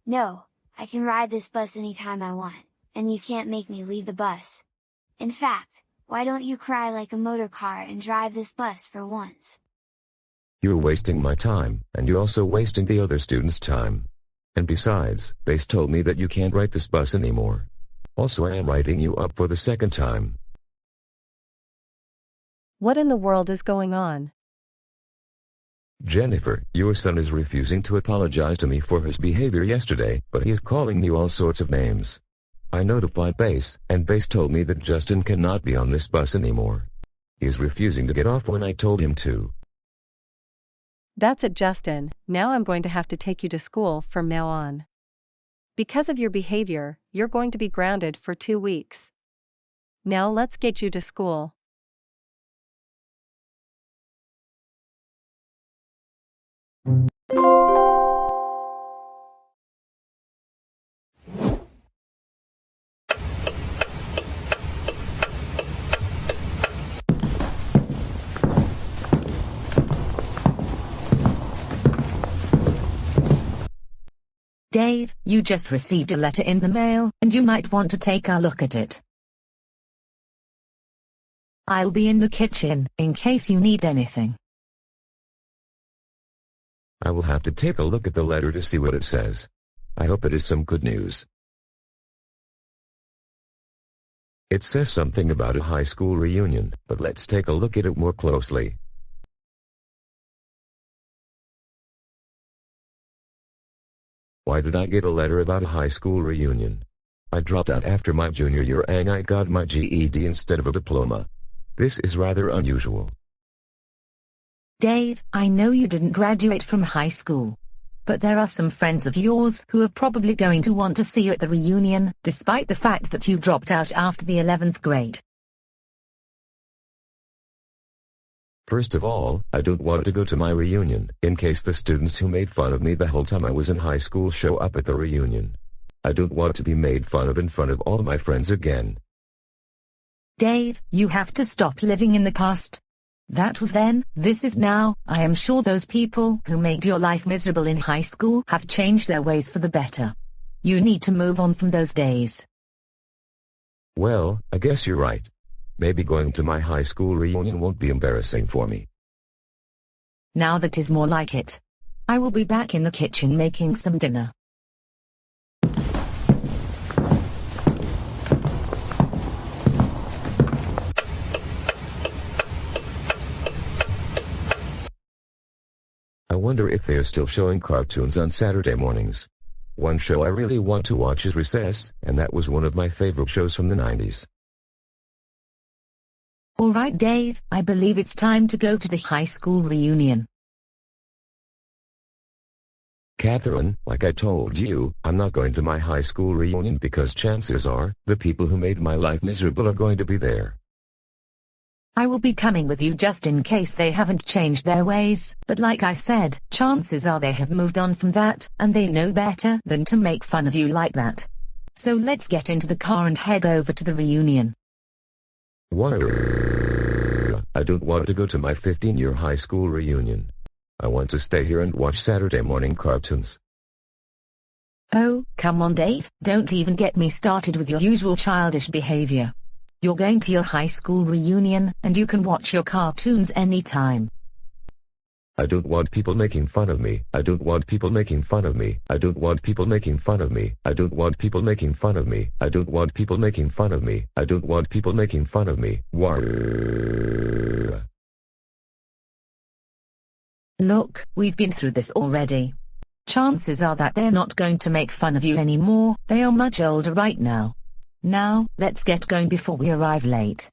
No, I can ride this bus anytime I want, and you can't make me leave the bus. In fact, why don't you cry like a motor car and drive this bus for once? You're wasting my time, and you're also wasting the other students' time. And besides, base told me that you can't ride this bus anymore. Also, I am writing you up for the second time. What in the world is going on? Jennifer, your son is refusing to apologize to me for his behavior yesterday, but he is calling me all sorts of names. I notified base, and base told me that Justin cannot be on this bus anymore. He is refusing to get off when I told him to. That's it, Justin. Now I'm going to have to take you to school from now on. Because of your behavior, you're going to be grounded for 2 weeks. Now let's get you to school. Dave, you just received a letter in the mail, and you might want to take a look at it. I'll be in the kitchen, in case you need anything. I will have to take a look at the letter to see what it says. I hope it is some good news. It says something about a high school reunion, but let's take a look at it more closely. Why did I get a letter about a high school reunion? I dropped out after my junior year and I got my GED instead of a diploma. This is rather unusual. Dave, I know you didn't graduate from high school. But there are some friends of yours who are probably going to want to see you at the reunion, despite the fact that you dropped out after the 11th grade. First of all, I don't want to go to my reunion, in case the students who made fun of me the whole time I was in high school show up at the reunion. I don't want to be made fun of in front of all my friends again. Dave, you have to stop living in the past. That was then, this is now. I am sure those people who made your life miserable in high school have changed their ways for the better. You need to move on from those days. Well, I guess you're right. Maybe going to my high school reunion won't be embarrassing for me. Now that is more like it. I will be back in the kitchen making some dinner. I wonder if they're still showing cartoons on Saturday mornings. One show I really want to watch is Recess, and that was one of my favorite shows from the 90s. Alright Dave, I believe it's time to go to the high school reunion. Catherine, like I told you, I'm not going to my high school reunion because chances are, the people who made my life miserable are going to be there. I will be coming with you just in case they haven't changed their ways, but like I said, chances are they have moved on from that, and they know better than to make fun of you like that. So let's get into the car and head over to the reunion. What? I don't want to go to my 15-year high school reunion. I want to stay here and watch Saturday morning cartoons. Oh, come on Dave, don't even get me started with your usual childish behavior. You're going to your high school reunion, and you can watch your cartoons anytime. I don't want people making fun of me. I don't want people making fun of me. I don't want people making fun of me. I don't want people making fun of me. I don't want people making fun of me. I don't want people making fun of me. Look, we've been through this already. Chances are that they're not going to make fun of you anymore. They are much older right now. Now, let's get going before we arrive late.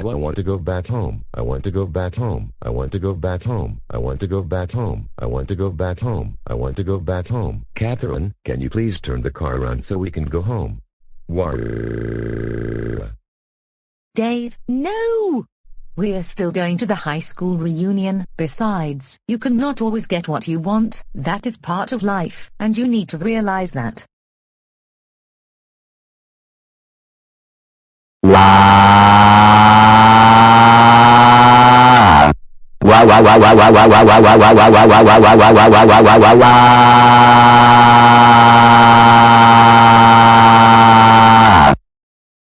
I want to go back home. I want to go back home. I want to go back home. I want to go back home. I want to go back home. I want to go back home. Catherine, can you please turn the car around so we can go home? Dave, no! We are still going to the high school reunion. Besides, you cannot always get what you want. That is part of life, and you need to realize that.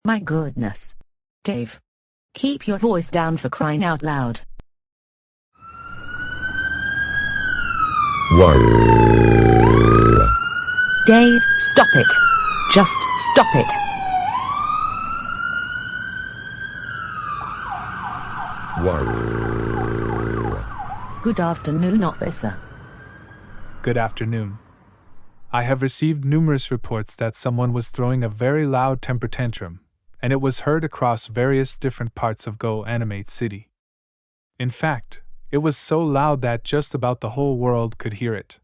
My goodness. Dave. Keep your voice down for crying out loud. Dave, stop it. Just stop it. Good afternoon, officer. Good afternoon. I have received numerous reports that someone was throwing a very loud temper tantrum, and it was heard across various different parts of Goanimate City. In fact, it was so loud that just about the whole world could hear it.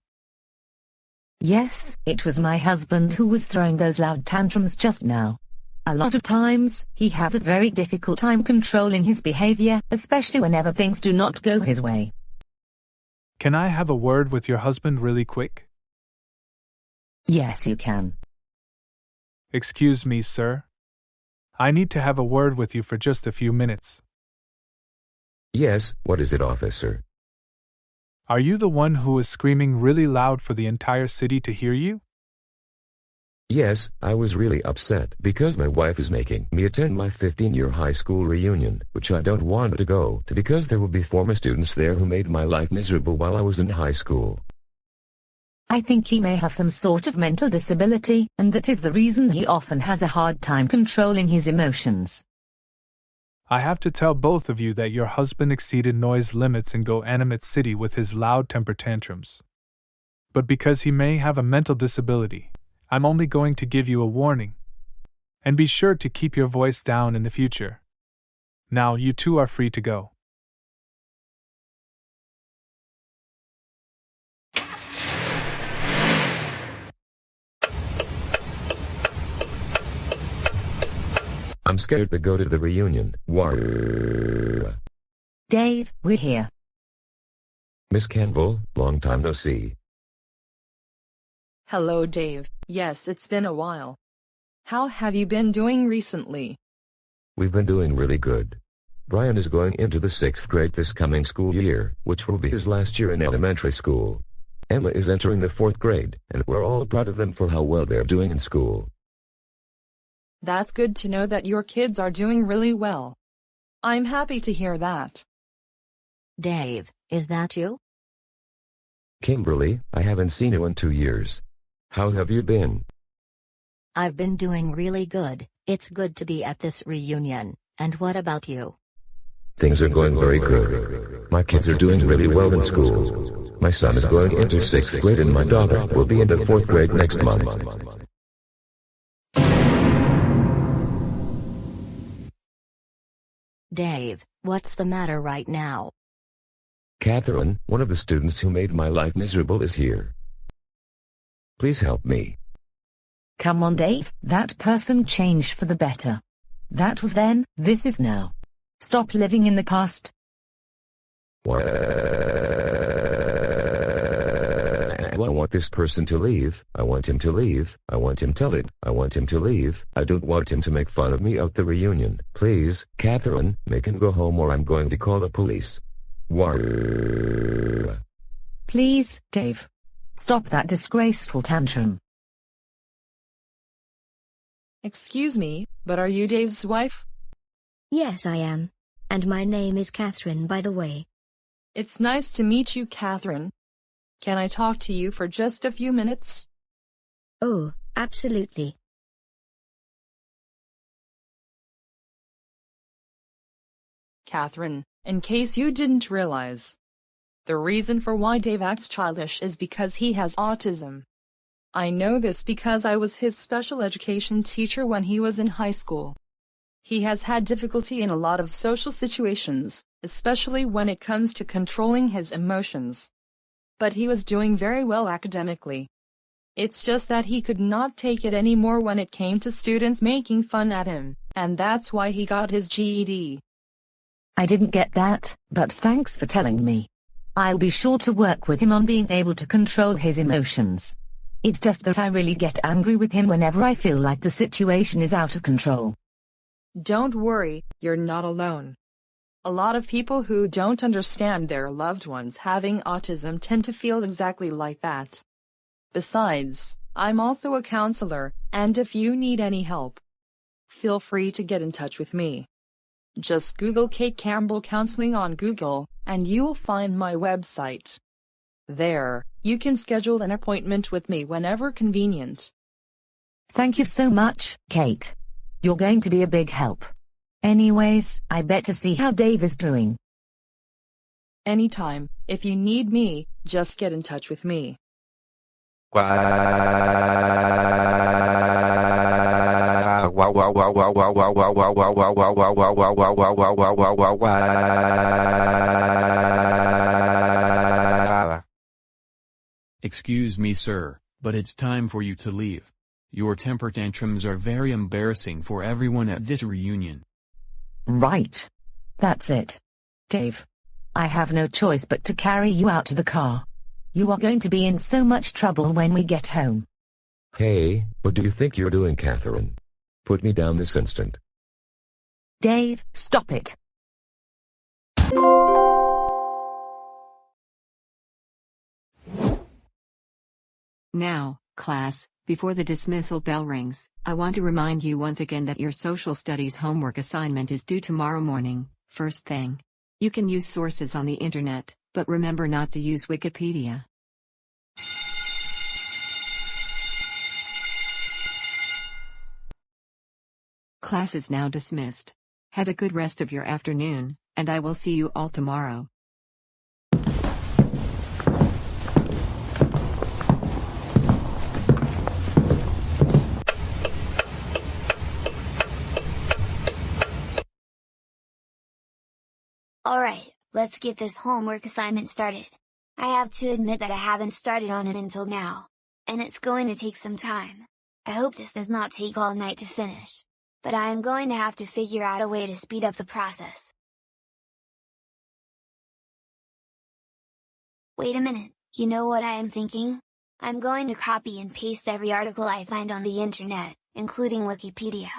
Yes, it was my husband who was throwing those loud tantrums just now. A lot of times, he has a very difficult time controlling his behavior, especially whenever things do not go his way. Can I have a word with your husband really quick? Yes, you can. Excuse me, sir. I need to have a word with you for just a few minutes. Yes, what is it, officer? Are you the one who was screaming really loud for the entire city to hear you? Yes, I was really upset because my wife is making me attend my 15-year high school reunion, which I don't want to go to because there will be former students there who made my life miserable while I was in high school. I think he may have some sort of mental disability, and that is the reason he often has a hard time controlling his emotions. I have to tell both of you that your husband exceeded noise limits in Goanimate City with his loud temper tantrums. But because he may have a mental disability, I'm only going to give you a warning. And be sure to keep your voice down in the future. Now you two are free to go. I'm scared to go to the reunion. Dave, we're here. Miss Campbell, long time no see. Hello, Dave. Yes, it's been a while. How have you been doing recently? We've been doing really good. Brian is going into the 6th grade this coming school year, which will be his last year in elementary school. Emma is entering the 4th grade, and we're all proud of them for how well they're doing in school. That's good to know that your kids are doing really well. I'm happy to hear that. Dave, is that you? Kimberly, I haven't seen you in 2 years. How have you been? I've been doing really good. It's good to be at this reunion. And what about you? Things are going very good. My kids are doing really well in school. My son is going into 6th grade and my daughter will be in the 4th grade next month. Dave, what's the matter right now? Catherine, one of the students who made my life miserable, is here. Please help me. Come on, Dave, that person changed for the better. That was then, this is now. Stop living in the past. I want this person to leave. I want him to leave. I want him to leave. I want him to leave. I don't want him to make fun of me at the reunion. Please, Catherine, make him go home or I'm going to call the police. Please, Dave. Stop that disgraceful tantrum. Excuse me, but are you Dave's wife? Yes, I am. And my name is Catherine, by the way. It's nice to meet you, Catherine. Can I talk to you for just a few minutes? Oh, absolutely. Catherine, in case you didn't realize, the reason for why Dave acts childish is because he has autism. I know this because I was his special education teacher when he was in high school. He has had difficulty in a lot of social situations, especially when it comes to controlling his emotions. But he was doing very well academically. It's just that he could not take it anymore when it came to students making fun at him, and that's why he got his GED. I didn't get that, but thanks for telling me. I'll be sure to work with him on being able to control his emotions. It's just that I really get angry with him whenever I feel like the situation is out of control. Don't worry, you're not alone. A lot of people who don't understand their loved ones having autism tend to feel exactly like that. Besides, I'm also a counselor, and if you need any help, feel free to get in touch with me. Just Google Kate Campbell Counseling on Google, and you'll find my website. There, you can schedule an appointment with me whenever convenient. Thank you so much, Kate. You're going to be a big help. Anyways, I better see how Dave is doing. Anytime, if you need me, just get in touch with me. Excuse me, sir, but it's time for you to leave. Your temper tantrums are very embarrassing for everyone at this reunion. Right. That's it. Dave. I have no choice but to carry you out to the car. You are going to be in so much trouble when we get home. Hey, what do you think you're doing, Catherine? Put me down this instant. Dave, stop it. Now, class, before the dismissal bell rings, I want to remind you once again that your social studies homework assignment is due tomorrow morning, first thing. You can use sources on the internet, but remember not to use Wikipedia. Class is now dismissed. Have a good rest of your afternoon, and I will see you all tomorrow. Alright, let's get this homework assignment started. I have to admit that I haven't started on it until now. And it's going to take some time. I hope this does not take all night to finish. But I am going to have to figure out a way to speed up the process. Wait a minute, you know what I am thinking? I'm going to copy and paste every article I find on the internet, including Wikipedia.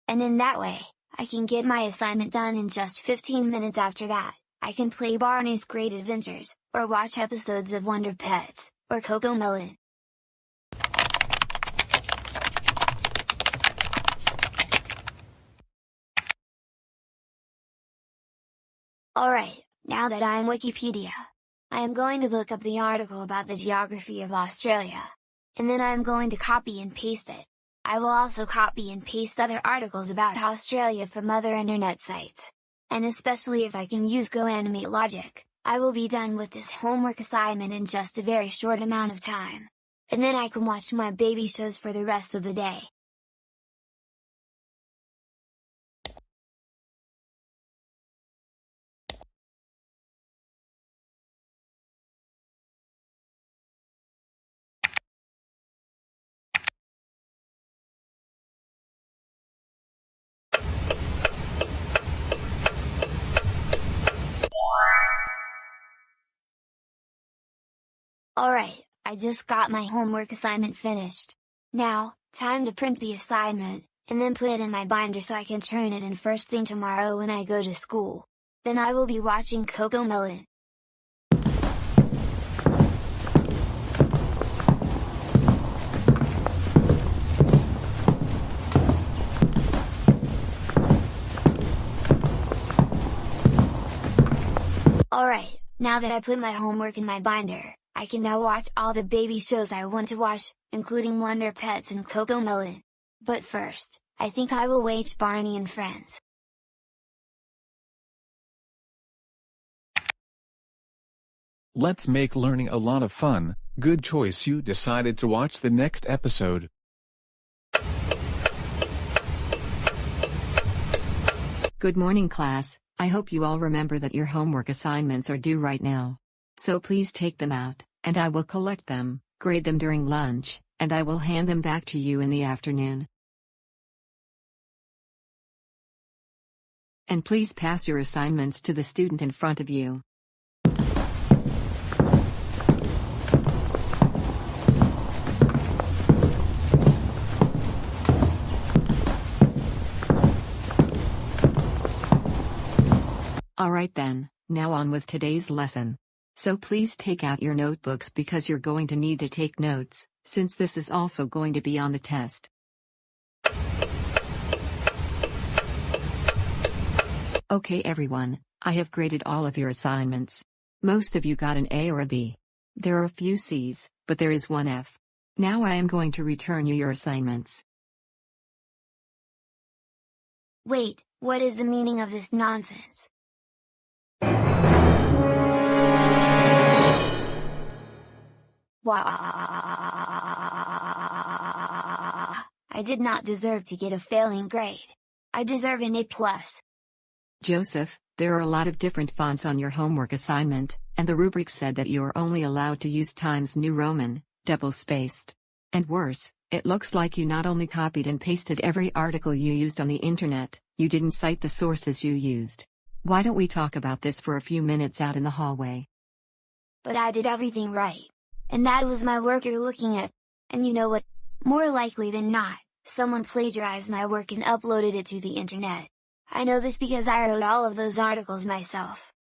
And in that way, I can get my assignment done in just 15 minutes. After that, I can play Barney's Great Adventures, or watch episodes of Wonder Pets, or CoComelon. Alright, now that I am Wikipedia, I am going to look up the article about the geography of Australia. And then I am going to copy and paste it. I will also copy and paste other articles about Australia from other internet sites. And especially if I can use Goanimate logic, I will be done with this homework assignment in just a very short amount of time. And then I can watch my baby shows for the rest of the day. Alright, I just got my homework assignment finished. Now, time to print the assignment, and then put it in my binder so I can turn it in first thing tomorrow when I go to school. Then I will be watching CoComelon. Alright, now that I put my homework in my binder, I can now watch all the baby shows I want to watch, including Wonder Pets and CoComelon. But first, I think I will watch Barney and Friends. Let's make learning a lot of fun. Good choice, you decided to watch the next episode. Good morning, class. I hope you all remember that your homework assignments are due right now. So please take them out, and I will collect them, grade them during lunch, and I will hand them back to you in the afternoon. And please pass your assignments to the student in front of you. Alright then, now on with today's lesson. So please take out your notebooks because you're going to need to take notes, since this is also going to be on the test. Okay everyone, I have graded all of your assignments. Most of you got an A or a B. There are a few C's, but there is one F. Now I am going to return you your assignments. Wait, what is the meaning of this nonsense? I did not deserve to get a failing grade. I deserve an A+. Joseph, there are a lot of different fonts on your homework assignment, and the rubric said that you are only allowed to use Times New Roman, double-spaced. And worse, it looks like you not only copied and pasted every article you used on the internet, you didn't cite the sources you used. Why don't we talk about this for a few minutes out in the hallway? But I did everything right. And that was my work you're looking at. And you know what? More likely than not, someone plagiarized my work and uploaded it to the internet. I know this because I wrote all of those articles myself.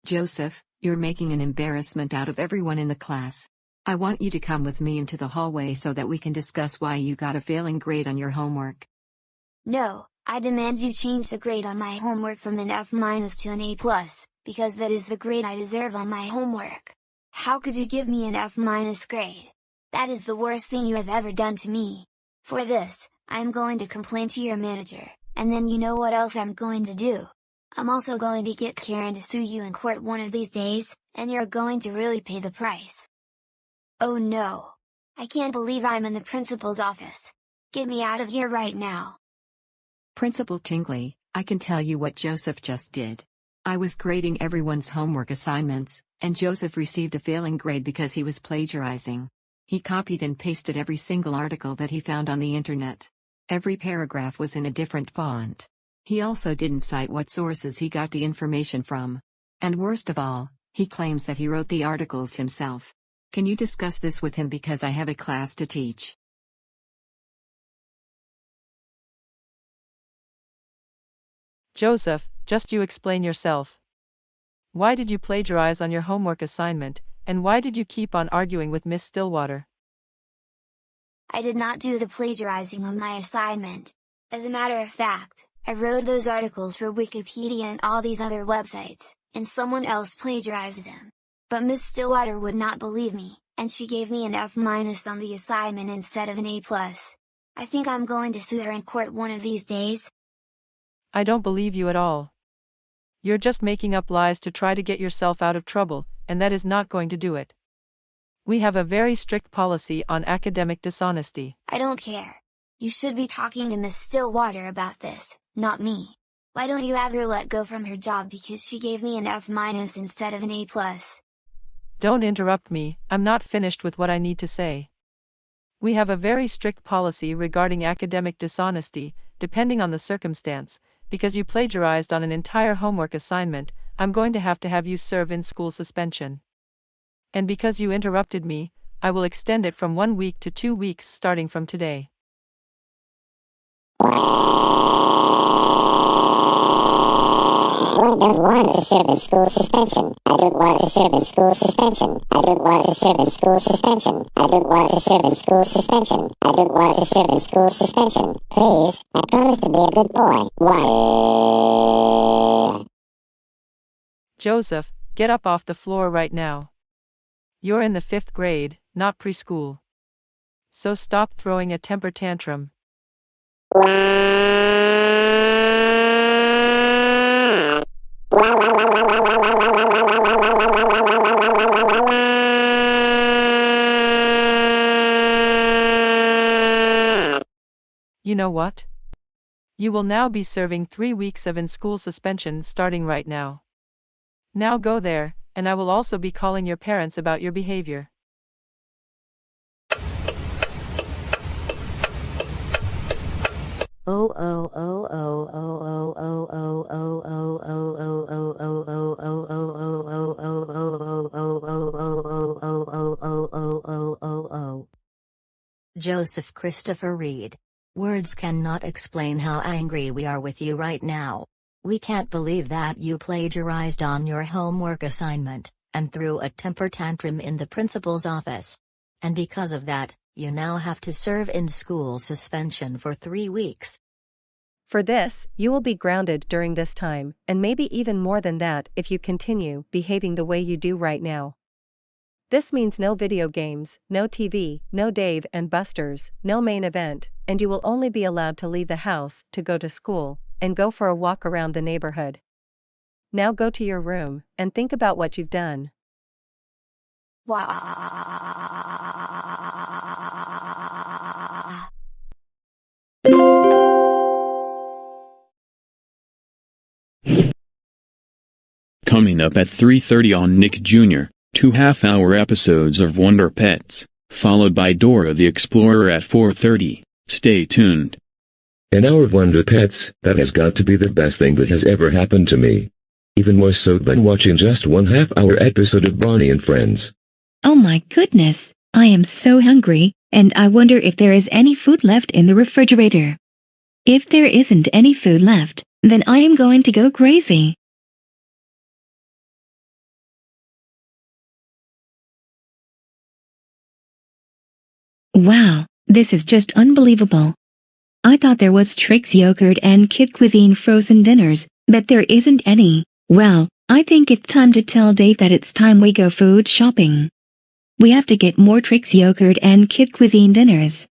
Joseph, you're making an embarrassment out of everyone in the class. I want you to come with me into the hallway so that we can discuss why you got a failing grade on your homework. No, I demand you change the grade on my homework from an F- to an A+, because that is the grade I deserve on my homework. How could you give me an F- grade? That is the worst thing you have ever done to me. For this, I am going to complain to your manager, and then you know what else I'm going to do? I'm also going to get Karen to sue you in court one of these days, and you're going to really pay the price. Oh no! I can't believe I'm in the principal's office. Get me out of here right now. Principal Tingley, I can tell you what Joseph just did. I was grading everyone's homework assignments, and Joseph received a failing grade because he was plagiarizing. He copied and pasted every single article that he found on the internet. Every paragraph was in a different font. He also didn't cite what sources he got the information from. And worst of all, he claims that he wrote the articles himself. Can you discuss this with him because I have a class to teach? Joseph, just you explain yourself. Why did you plagiarize on your homework assignment, and why did you keep on arguing with Miss Stillwater? I did not do the plagiarizing on my assignment. As a matter of fact, I wrote those articles for Wikipedia and all these other websites, and someone else plagiarized them. But Miss Stillwater would not believe me, and she gave me an F- on the assignment instead of an A+. I think I'm going to sue her in court one of these days. I don't believe you at all. You're just making up lies to try to get yourself out of trouble, and that is not going to do it. We have a very strict policy on academic dishonesty. I don't care. You should be talking to Miss Stillwater about this, not me. Why don't you have her let go from her job because she gave me an F- instead of an A+? Don't interrupt me, I'm not finished with what I need to say. We have a very strict policy regarding academic dishonesty, depending on the circumstance. Because you plagiarized on an entire homework assignment, I'm going to have you serve in-school suspension. And because you interrupted me, I will extend it from 1 week to 2 weeks starting from today. I don't want to serve in school suspension. I don't want to serve in school suspension. I don't want to serve in school suspension. I don't want to serve in school suspension. I don't want to serve in school suspension. Please, I promise to be a good boy. Why? Joseph, get up off the floor right now. You're in the 5th grade, not preschool. So stop throwing a temper tantrum. You know what? You will now be serving 3 weeks of in-school suspension starting right now. Now go there, and I will also be calling your parents about your behavior. Joseph Christopher Reed. Words cannot explain how angry we are with you right now. We can't believe that you plagiarized on your homework assignment, and threw a temper tantrum in the principal's office. And because of that, you now have to serve in school suspension for 3 weeks. For this, you will be grounded during this time, and maybe even more than that if you continue behaving the way you do right now. This means no video games, no TV, no Dave and Buster's, no main event, and you will only be allowed to leave the house to go to school, and go for a walk around the neighborhood. Now go to your room, and think about what you've done. Coming up at 3:30 on Nick Jr., 2 half-hour episodes of Wonder Pets, followed by Dora the Explorer at 4:30. Stay tuned. An hour of Wonder Pets, that has got to be the best thing that has ever happened to me. Even more so than watching just 1 half-hour episode of Barney and Friends. Oh my goodness, I am so hungry, and I wonder if there is any food left in the refrigerator. If there isn't any food left, then I am going to go crazy. Wow, this is just unbelievable. I thought there was Trix yogurt and Kid Cuisine frozen dinners, but there isn't any. Well, I think it's time to tell Dave that it's time we go food shopping. We have to get more Trix yogurt and Kid Cuisine dinners.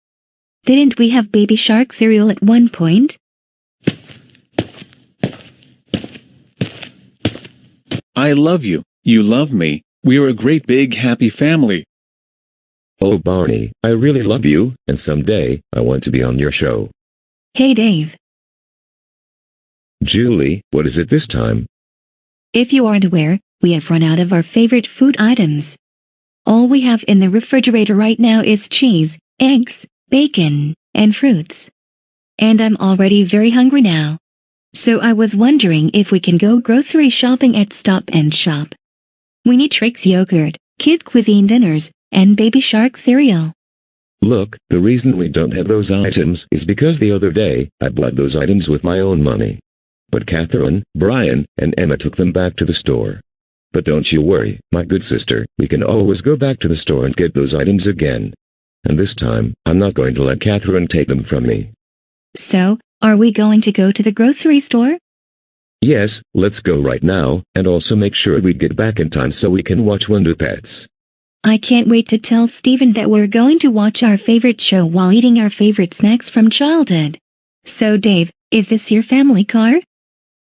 Didn't we have Baby Shark cereal at one point? I love you, you love me, we're a great big happy family. Oh Barney, I really love you, and someday, I want to be on your show. Hey Dave. Julie, what is it this time? If you aren't aware, we have run out of our favorite food items. All we have in the refrigerator right now is cheese, eggs, bacon, and fruits. And I'm already very hungry now. So I was wondering if we can go grocery shopping at Stop and Shop. We need Trix yogurt, Kid Cuisine dinners, and Baby Shark cereal. Look, the reason we don't have those items is because the other day, I bought those items with my own money. but Catherine, Brian, and Emma took them back to the store. But don't you worry, my good sister, we can always go back to the store and get those items again. And this time, I'm not going to let Catherine take them from me. So, are we going to go to the grocery store? Yes, let's go right now, and also make sure we get back in time so we can watch Wonder Pets. I can't wait to tell Steven that we're going to watch our favorite show while eating our favorite snacks from childhood. So Dave, is this your family car?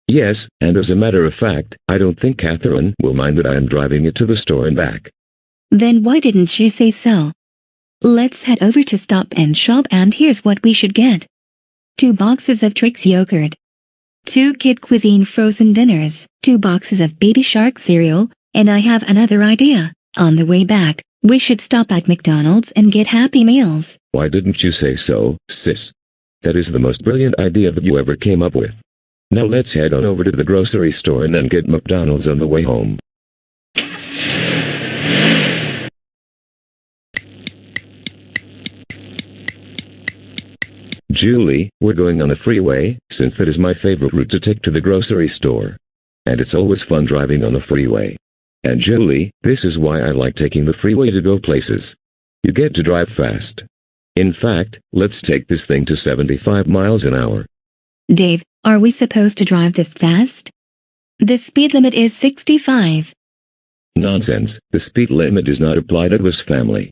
Yes, and as a matter of fact, I don't think Catherine will mind that I am driving it to the store and back. Then why didn't she say so? Let's head over to Stop and Shop, and here's what we should get. 2 boxes of Trix yogurt. 2 Kid Cuisine frozen dinners. 2 boxes of Baby Shark cereal, and I have another idea. On the way back, we should stop at McDonald's and get Happy Meals. Why didn't you say so, sis? That is the most brilliant idea that you ever came up with. Now let's head on over to the grocery store and then get McDonald's on the way home. Julie, we're going on the freeway, since that is my favorite route to take to the grocery store. And it's always fun driving on the freeway. And Julie, this is why I like taking the freeway to go places. You get to drive fast. In fact, let's take this thing to 75 miles an hour. Dave, are we supposed to drive this fast? The speed limit is 65. Nonsense, the speed limit does not apply to this family.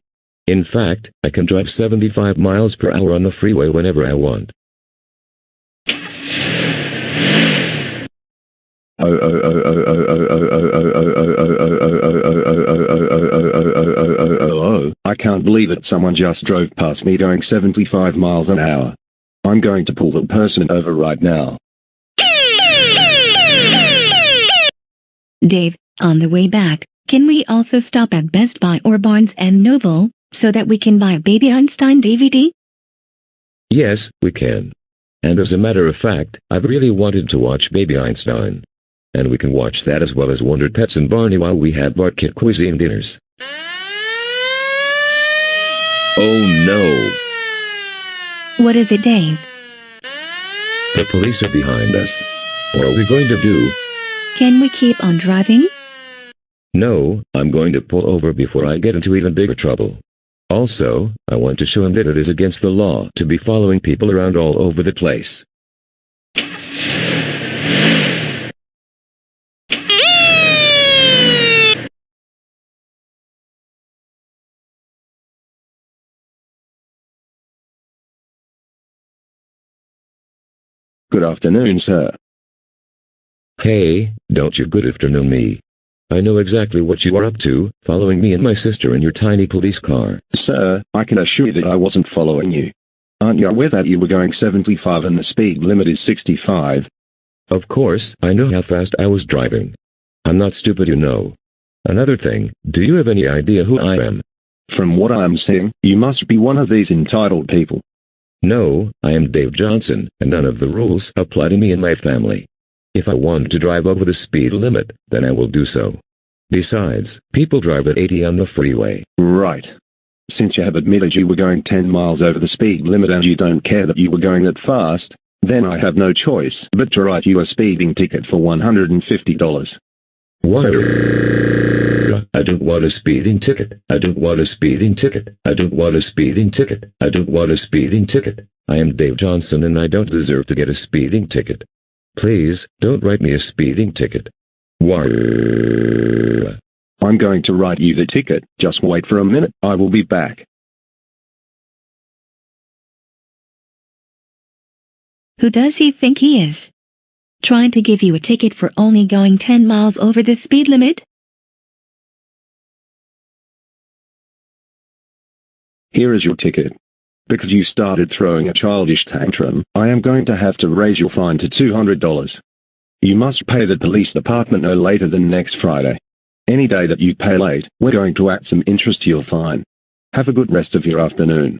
In fact, I can drive 75 miles per hour on the freeway whenever I want. I can't believe that someone just drove past me going 75 miles an hour. I'm going to pull that person over right now. Dave, on the way back, can we also stop at Best Buy or Barnes & Noble, so that we can buy a Baby Einstein DVD? Yes, we can. And as a matter of fact, I've really wanted to watch Baby Einstein. And we can watch that as well as Wonder Pets and Barney while we have our Kid Cuisine dinners. Oh no! What is it, Dave? The police are behind us. What are we going to do? Can we keep on driving? No, I'm going to pull over before I get into even bigger trouble. Also, I want to show him that it is against the law to be following people around all over the place. Good afternoon, sir. Hey, don't you good afternoon me. I know exactly what you are up to, following me and my sister in your tiny police car. Sir, I can assure you that I wasn't following you. Aren't you aware that you were going 75 and the speed limit is 65? Of course, I know how fast I was driving. I'm not stupid, you know. Another thing, do you have any idea who I am? From what I am seeing, you must be one of these entitled people. No, I am Dave Johnson, and none of the rules apply to me and my family. If I want to drive over the speed limit, then I will do so. Besides, people drive at 80 on the freeway. Right. Since you have admitted you were going 10 miles over the speed limit and you don't care that you were going that fast, then I have no choice but to write you a speeding ticket for $150. What? I don't want a speeding ticket. I don't want a speeding ticket. I don't want a speeding ticket. I don't want a speeding ticket. I am Dave Johnson and I don't deserve to get a speeding ticket. Please, don't write me a speeding ticket. I'm going to write you the ticket. Just wait for a minute. I will be back. Who does he think he is? Trying to give you a ticket for only going 10 miles over the speed limit? Here is your ticket. Because you started throwing a childish tantrum, I am going to have to raise your fine to $200. You must pay the police department no later than next Friday. Any day that you pay late, we're going to add some interest to your fine. Have a good rest of your afternoon.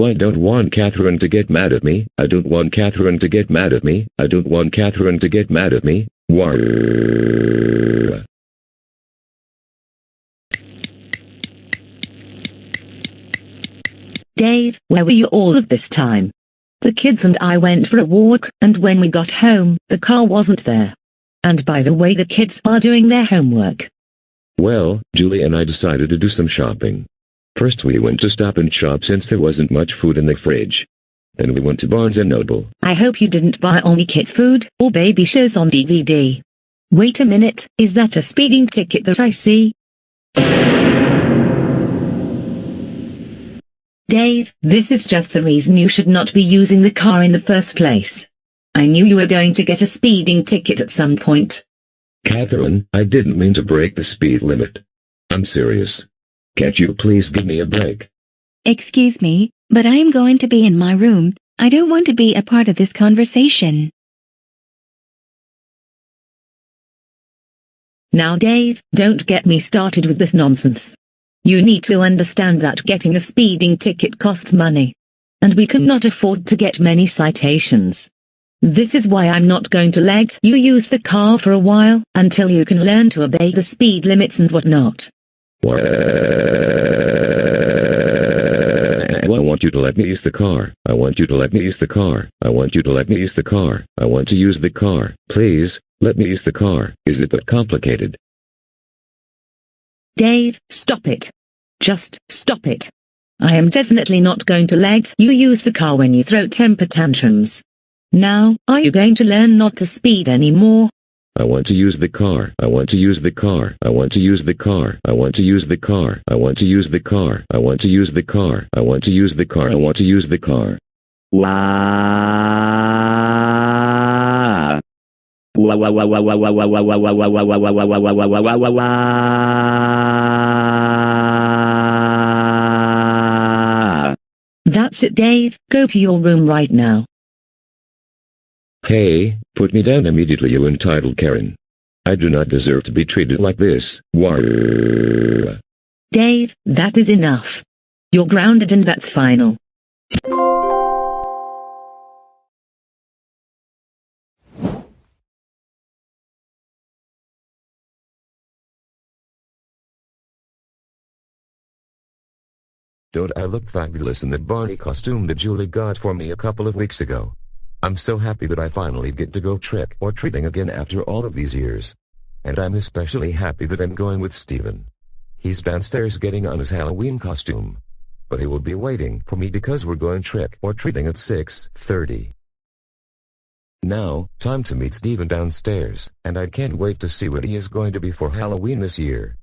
I don't want Catherine to get mad at me. I don't want Catherine to get mad at me. I don't want Catherine to get mad at me. Dave, where were you all of this time? The kids and I went for a walk, and when we got home, the car wasn't there. And by the way, the kids are doing their homework. Well, Julie and I decided to do some shopping. First we went to Stop and Shop since there wasn't much food in the fridge. Then we went to Barnes & Noble. I hope you didn't buy only kids' food or baby shows on DVD. Wait a minute, is that a speeding ticket that I see? Dave, this is just the reason you should not be using the car in the first place. I knew you were going to get a speeding ticket at some point. Catherine, I didn't mean to break the speed limit. I'm serious. Can't you please give me a break? Excuse me, but I am going to be in my room. I don't want to be a part of this conversation. Now Dave, don't get me started with this nonsense. You need to understand that getting a speeding ticket costs money. And we cannot afford to get many citations. This is why I'm not going to let you use the car for a while, until you can learn to obey the speed limits and whatnot. I want you to let me use the car. I want you to let me use the car. I want you to let me use the car. I want to use the car. Please, let me use the car. Is it that complicated? Dave, stop it. Just stop it. I am definitely not going to let you use the car when you throw temper tantrums. Now, are you going to learn not to speed anymore? I want to use the car. I want to use the car. I want to use the car. I want to use the car. I want to use the car. I want to use the car. I want to use the car. I want to use the car. Wow. Wow, wow, wow, wow, wow, wow, wow, wow, wow, wow, wow, wow, wow, wow, wow, wow, wow, wow. That's it, Dave. Go to your room right now. Hey, put me down immediately, you entitled Karen. I do not deserve to be treated like this. Warr. Dave, that is enough. You're grounded and that's final. Don't I look fabulous in that Barney costume that Julie got for me a couple of weeks ago? I'm so happy that I finally get to go trick or treating again after all of these years. And I'm especially happy that I'm going with Steven. He's downstairs getting on his Halloween costume. But he will be waiting for me because we're going trick or treating at 6:30. Now, time to meet Steven downstairs, and I can't wait to see what he is going to be for Halloween this year.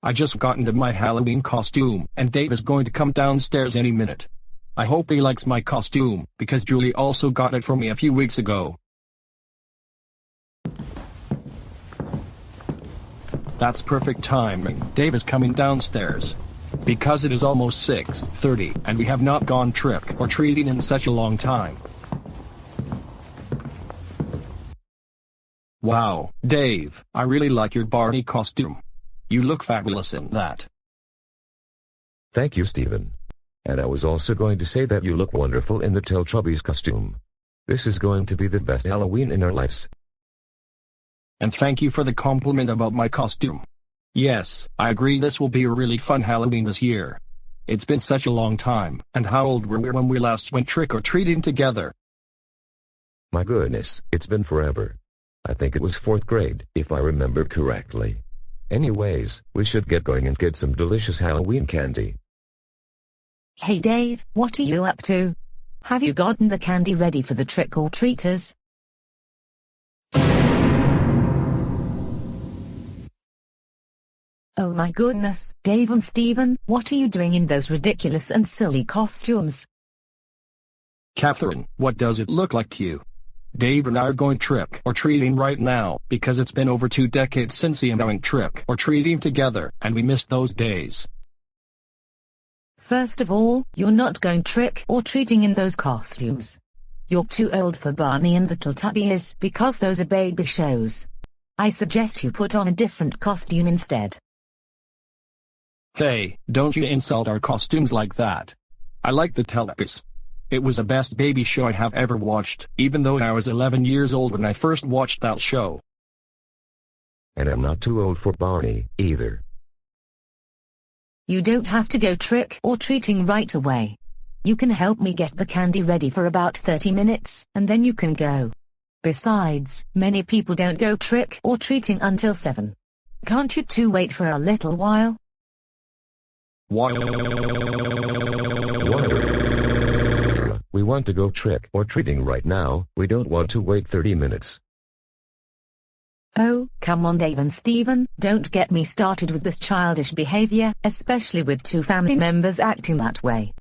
I just got into my Halloween costume, and Dave is going to come downstairs any minute. I hope he likes my costume, because Julie also got it for me a few weeks ago. That's perfect timing. Dave is coming downstairs. Because it is almost 6:30, and we have not gone trick or treating in such a long time. Wow, Dave, I really like your Barney costume. You look fabulous in that. Thank you, Steven. And I was also going to say that you look wonderful in the Teletubbies costume. This is going to be the best Halloween in our lives. And thank you for the compliment about my costume. Yes, I agree this will be a really fun Halloween this year. It's been such a long time, and how old were we when we last went trick-or-treating together? My goodness, it's been forever. I think it was 4th grade, if I remember correctly. Anyways, we should get going and get some delicious Halloween candy. Hey Dave, what are you up to? Have you gotten the candy ready for the trick-or-treaters? Oh my goodness, Dave and Steven, what are you doing in those ridiculous and silly costumes? Catherine, what does it look like to you? Dave and I are going trick-or-treating right now, because it's been over 2 decades since we went trick-or-treating together, and we missed those days. First of all, you're not going trick-or-treating in those costumes. You're too old for Barney and the Teletubbies because those are baby shows. I suggest you put on a different costume instead. Hey, don't you insult our costumes like that. I like the Teletubbies. It was the best baby show I have ever watched, even though I was 11 years old when I first watched that show. And I'm not too old for Barney, either. You don't have to go trick or treating right away. You can help me get the candy ready for about 30 minutes, and then you can go. Besides, many people don't go trick or treating until 7. Can't you two wait for a little while? Why? We want to go trick or treating right now, we don't want to wait 30 minutes. Oh, come on Dave and Stephen, don't get me started with this childish behavior, especially with two family members acting that way.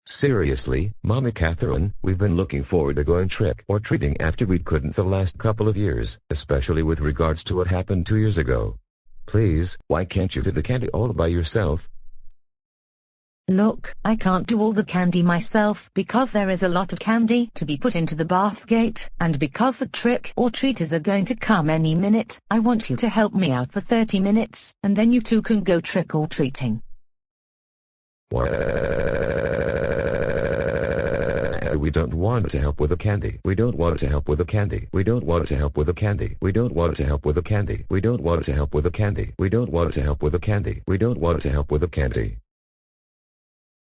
Seriously, Mommy Catherine, we've been looking forward to going trick or treating after we couldn't the last couple of years, especially with regards to what happened 2 years ago. Please, why can't you do the candy all by yourself? Look, I can't do all the candy myself because there is a lot of candy to be put into the basket, and because the trick or treaters are going to come any minute, I want you to help me out for 30 minutes, and then you two can go trick or treating. We don't want to help with the candy. We don't want to help with the candy. We don't want to help with the candy. We don't want to help with the candy. We don't want to help with the candy. We don't want to help with the candy. We don't want to help with the candy.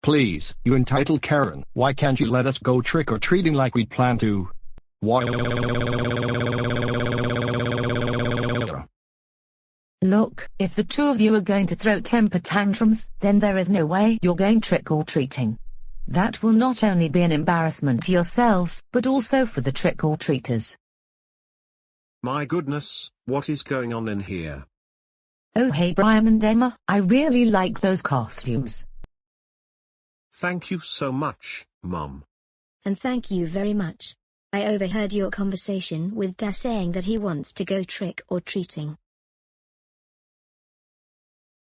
Please, you entitled Karen, why can't you let us go trick-or-treating like we'd planned to? Why? Look, if the two of you are going to throw temper tantrums, then there is no way you're going trick-or-treating. That will not only be an embarrassment to yourselves, but also for the trick-or-treaters. My goodness, what is going on in here? Oh hey Brian and Emma, I really like those costumes. Thank you so much, Mom. And thank you very much. I overheard your conversation with Dad saying that he wants to go trick-or-treating.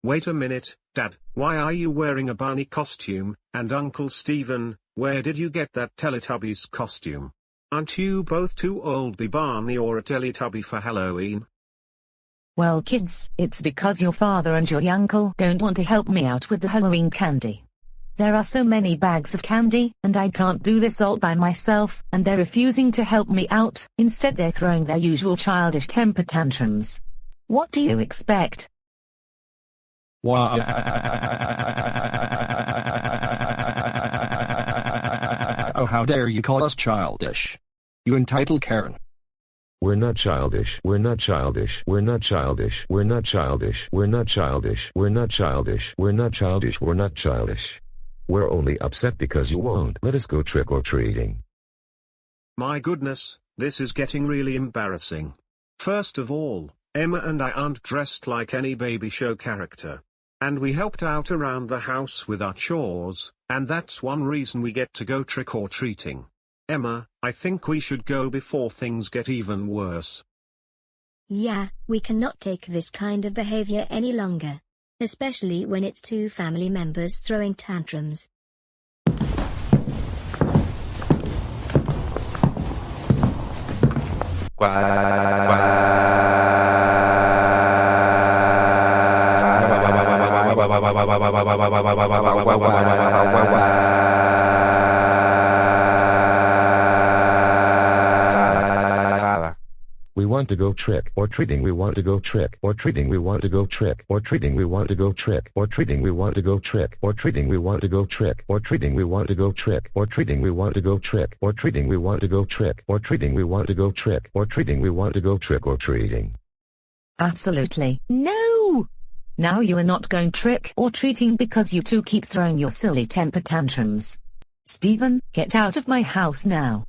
Wait a minute, Dad, why are you wearing a Barney costume, and Uncle Stephen, where did you get that Teletubbies costume? Aren't you both too old to be Barney or a Teletubby for Halloween? Well kids, it's because your father and your uncle don't want to help me out with the Halloween candy. There are so many bags of candy, and I can't do this all by myself, and they're refusing to help me out. Instead they're throwing their usual childish temper tantrums. What do you expect? Wow. Oh, how dare you call us childish. You entitled Karen. We're not childish. We're not childish. We're not childish. We're not childish. We're not childish. We're not childish. We're not childish. We're not childish. We're only upset because you won't let us go trick-or-treating. My goodness, this is getting really embarrassing. First of all, Emma and I aren't dressed like any baby show character. And we helped out around the house with our chores, and that's one reason we get to go trick-or-treating. Emma, I think we should go before things get even worse. Yeah, we cannot take this kind of behavior any longer. Especially when it's two family members throwing tantrums. We want to go trick-or-treating. We want to go trick-or-treating. We want to go trick-or-treating. We want to go trick-or-treating. We want to go trick-or-treating. We want to go trick-or-treating. We want to go trick-or-treating. We want to go trick-or-treating. We want to go trick-or-treating. We want to go trick-or-treating. We want to go trick-or-treating. Absolutely. No! Now you are not going trick-or-treating because you two keep throwing your silly temper tantrums. Stephen, get out of my house now.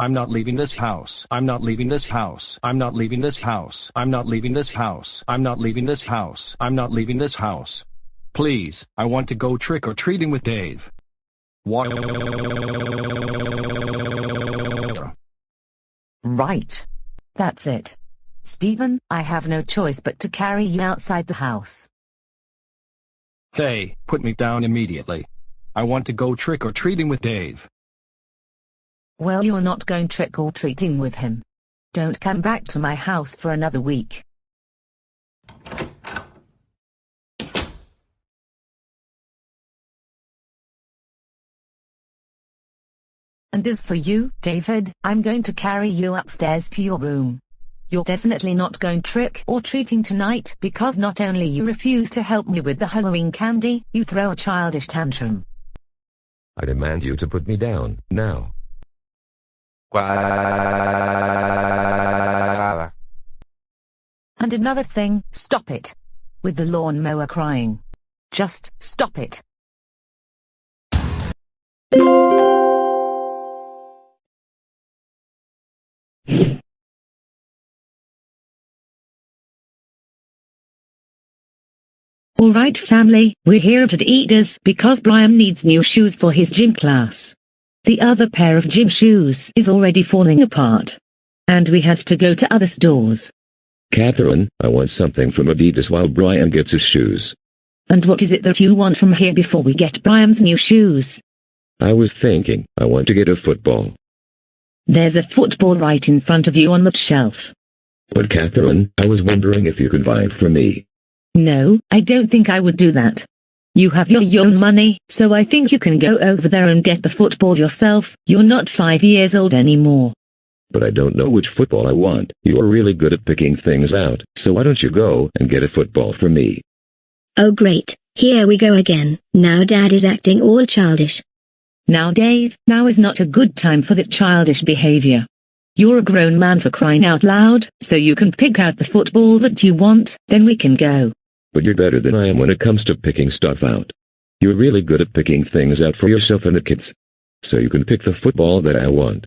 I'm not leaving this house. I'm not leaving this house. I'm not leaving this house. I'm not leaving this house. I'm not leaving this house. I'm not leaving this house. Please, I want to go trick-or-treating with Dave. Why? Right. That's it. Stephen, I have no choice but to carry you outside the house. Hey, put me down immediately. I want to go trick-or-treating with Dave. Well, you're not going trick-or-treating with him. Don't come back to my house for another week. And as for you, David, I'm going to carry you upstairs to your room. You're definitely not going trick or treating tonight because not only you refuse to help me with the Halloween candy, you throw a childish tantrum. I demand you to put me down, now. And another thing, stop it. With the lawnmower crying. Just stop it. Alright family, we're here at Adidas because Brian needs new shoes for his gym class. The other pair of gym shoes is already falling apart. And we have to go to other stores. Catherine, I want something from Adidas while Brian gets his shoes. And what is it that you want from here before we get Brian's new shoes? I was thinking, I want to get a football. There's a football right in front of you on that shelf. But Catherine, I was wondering if you could buy it for me. No, I don't think I would do that. You have your own money, so I think you can go over there and get the football yourself. You're not 5 years old anymore. But I don't know which football I want. You're really good at picking things out, so why don't you go and get a football for me? Oh great, here we go again. Now Dad is acting all childish. Now Dave, now is not a good time for that childish behavior. You're a grown man for crying out loud, so you can pick out the football that you want, then we can go. But you're better than I am when it comes to picking stuff out. You're really good at picking things out for yourself and the kids. So you can pick the football that I want.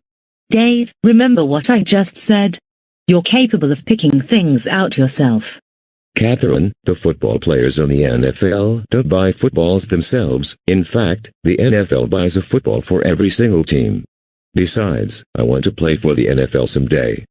Dave, remember what I just said? You're capable of picking things out yourself. Catherine, the football players on the NFL don't buy footballs themselves. In fact, the NFL buys a football for every single team. Besides, I want to play for the NFL someday.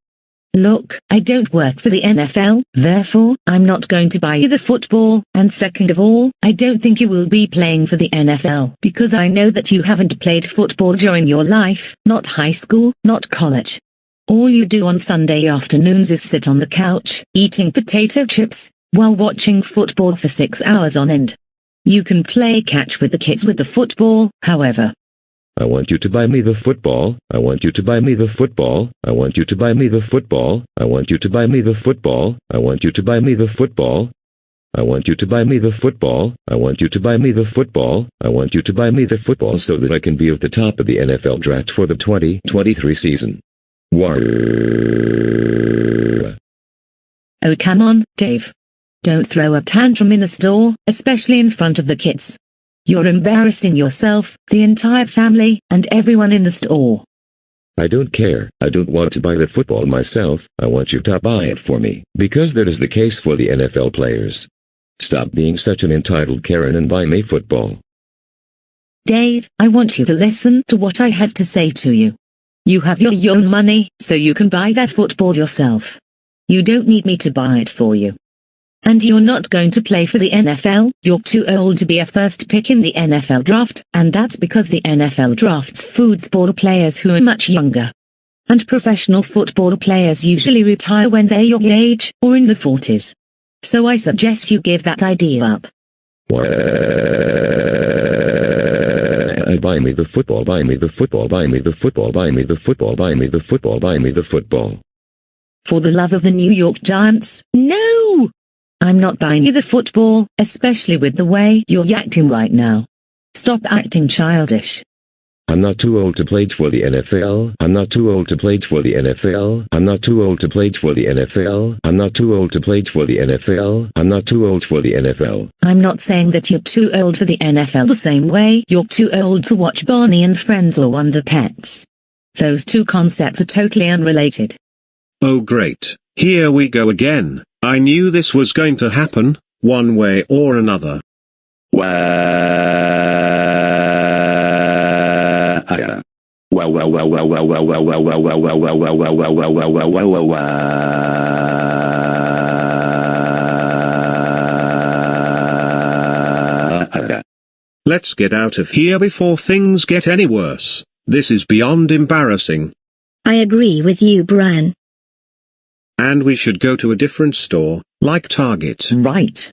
Look, I don't work for the NFL, therefore, I'm not going to buy you the football, and second of all, I don't think you will be playing for the NFL because I know that you haven't played football during your life, not high school, not college. All you do on Sunday afternoons is sit on the couch, eating potato chips, while watching football for 6 hours on end. You can play catch with the kids with the football, however. I want you to buy me the football, I want you to buy me the football, I want you to buy me the football, I want you to buy me the football, I want you to buy me the football. I want you to buy me the football, I want you to buy me the football, I want you to buy me the football so that I can be at the top of the NFL draft for the 2023 season. Oh come on, Dave. Don't throw a tantrum in the store, especially in front of the kids. You're embarrassing yourself, the entire family, and everyone in the store. I don't care, I don't want to buy the football myself, I want you to buy it for me, because that is the case for the NFL players. Stop being such an entitled Karen and buy me football. Dave, I want you to listen to what I have to say to you. You have your own money, so you can buy that football yourself. You don't need me to buy it for you. And you're not going to play for the NFL, you're too old to be a first pick in the NFL draft, and that's because the NFL drafts football players who are much younger. And professional football players usually retire when they're your age, or in the 40s. So I suggest you give that idea up. Buy me the football, buy me the football, buy me the football, buy me the football, buy me the football, buy me the football. For the love of the New York Giants, no! I'm not buying you the football, especially with the way you're acting right now. Stop acting childish. I'm not too old to play for the NFL. I'm not too old to play for the NFL. I'm not too old to play for the NFL. I'm not too old to play for the NFL. I'm not too old for the NFL. I'm not saying that you're too old for the NFL the same way you're too old to watch Barney and Friends or Wonder Pets. Those two concepts are totally unrelated. Oh great, here we go again. I knew this was going to happen, one way or another. Let's get out of here before things get any worse. This is beyond embarrassing. I agree with you, Brian. And we should go to a different store, like Target. Right.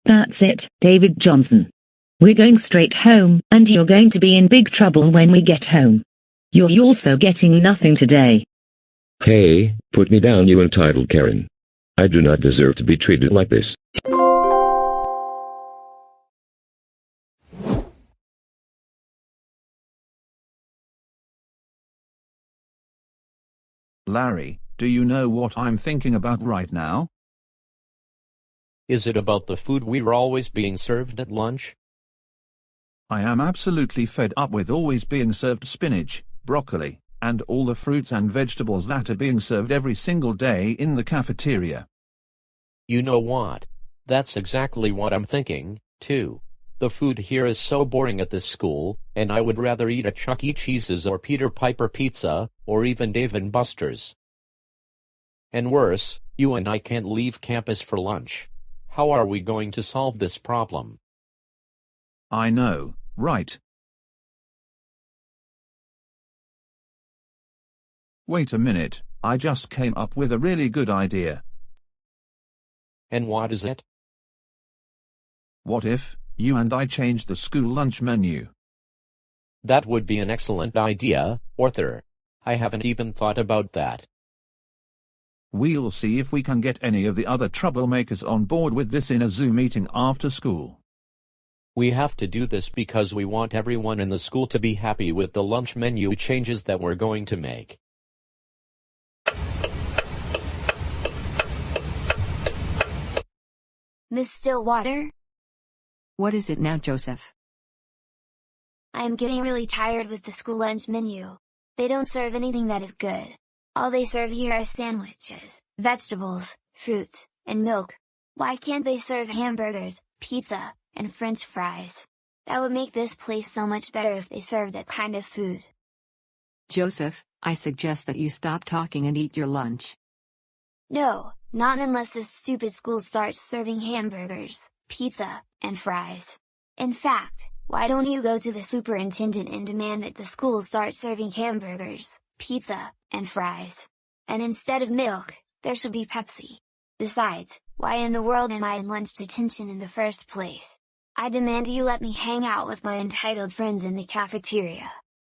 That's it, David Johnson. We're going straight home, and you're going to be in big trouble when we get home. You're also getting nothing today. Hey, put me down, you entitled Karen. I do not deserve to be treated like this. Larry, do you know what I'm thinking about right now? Is it about the food we're always being served at lunch? I am absolutely fed up with always being served spinach, broccoli, and all the fruits and vegetables that are being served every single day in the cafeteria. You know what? That's exactly what I'm thinking, too. The food here is so boring at this school, and I would rather eat at Chuck E. Cheese's or Peter Piper Pizza, or even Dave & Buster's. And worse, you and I can't leave campus for lunch. How are we going to solve this problem? I know, right? Wait a minute, I just came up with a really good idea. And what is it? What if you and I changed the school lunch menu? That would be an excellent idea, Arthur. I haven't even thought about that. We'll see if we can get any of the other troublemakers on board with this in a Zoom meeting after school. We have to do this because we want everyone in the school to be happy with the lunch menu changes that we're going to make. Miss Stillwater? What is it now, Joseph? I am getting really tired with the school lunch menu. They don't serve anything that is good. All they serve here are sandwiches, vegetables, fruits, and milk. Why can't they serve hamburgers, pizza, and French fries? That would make this place so much better if they served that kind of food. Joseph, I suggest that you stop talking and eat your lunch. No, not unless this stupid school starts serving hamburgers, pizza, and fries. In fact, why don't you go to the superintendent and demand that the school start serving hamburgers, pizza, and fries? And instead of milk, there should be Pepsi. Besides, why in the world am I in lunch detention in the first place? I demand you let me hang out with my entitled friends in the cafeteria.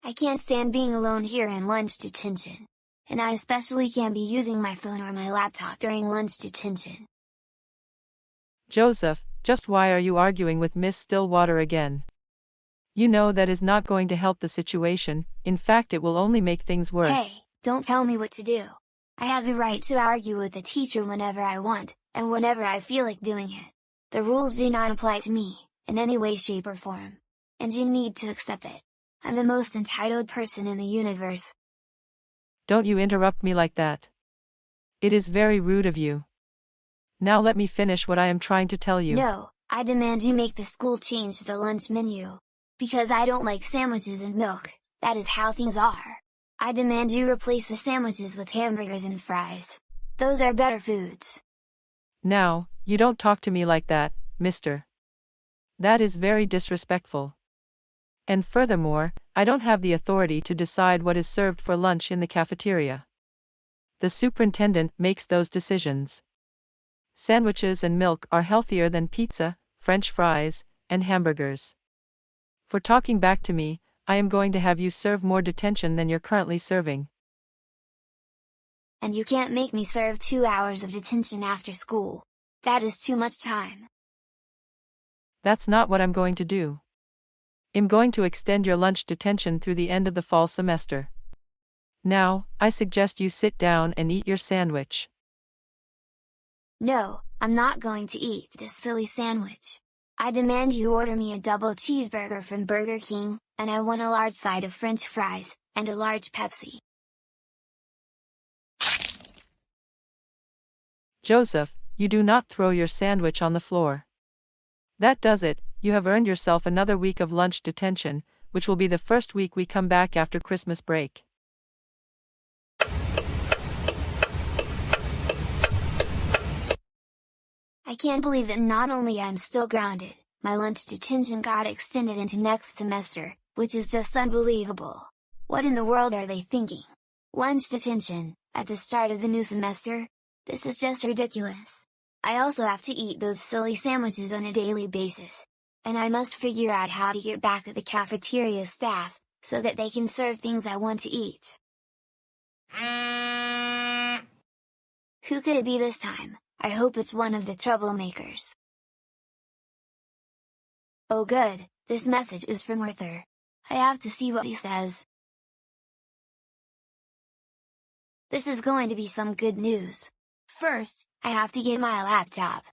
I can't stand being alone here in lunch detention. And I especially can't be using my phone or my laptop during lunch detention. Joseph, just why are you arguing with Miss Stillwater again? You know that is not going to help the situation, in fact it will only make things worse. Hey, don't tell me what to do. I have the right to argue with the teacher whenever I want, and whenever I feel like doing it. The rules do not apply to me, in any way, shape or form. And you need to accept it. I'm the most entitled person in the universe. Don't you interrupt me like that. It is very rude of you. Now let me finish what I am trying to tell you. No, I demand you make the school change the lunch menu. Because I don't like sandwiches and milk, that is how things are. I demand you replace the sandwiches with hamburgers and fries. Those are better foods. Now, you don't talk to me like that, mister. That is very disrespectful. And furthermore, I don't have the authority to decide what is served for lunch in the cafeteria. The superintendent makes those decisions. Sandwiches and milk are healthier than pizza, French fries, and hamburgers. For talking back to me, I am going to have you serve more detention than you're currently serving. And you can't make me serve 2 hours of detention after school. That is too much time. That's not what I'm going to do. I'm going to extend your lunch detention through the end of the fall semester. Now, I suggest you sit down and eat your sandwich. No, I'm not going to eat this silly sandwich. I demand you order me a double cheeseburger from Burger King, and I want a large side of French fries, and a large Pepsi. Joseph, you do not throw your sandwich on the floor. That does it, you have earned yourself another week of lunch detention, which will be the first week we come back after Christmas break. I can't believe that not only I'm still grounded, my lunch detention got extended into next semester, which is just unbelievable. What in the world are they thinking? Lunch detention, at the start of the new semester? This is just ridiculous. I also have to eat those silly sandwiches on a daily basis. And I must figure out how to get back at the cafeteria staff, so that they can serve things I want to eat. Who could it be this time? I hope it's one of the troublemakers. Oh good, this message is from Arthur. I have to see what he says. This is going to be some good news. First, I have to get my laptop.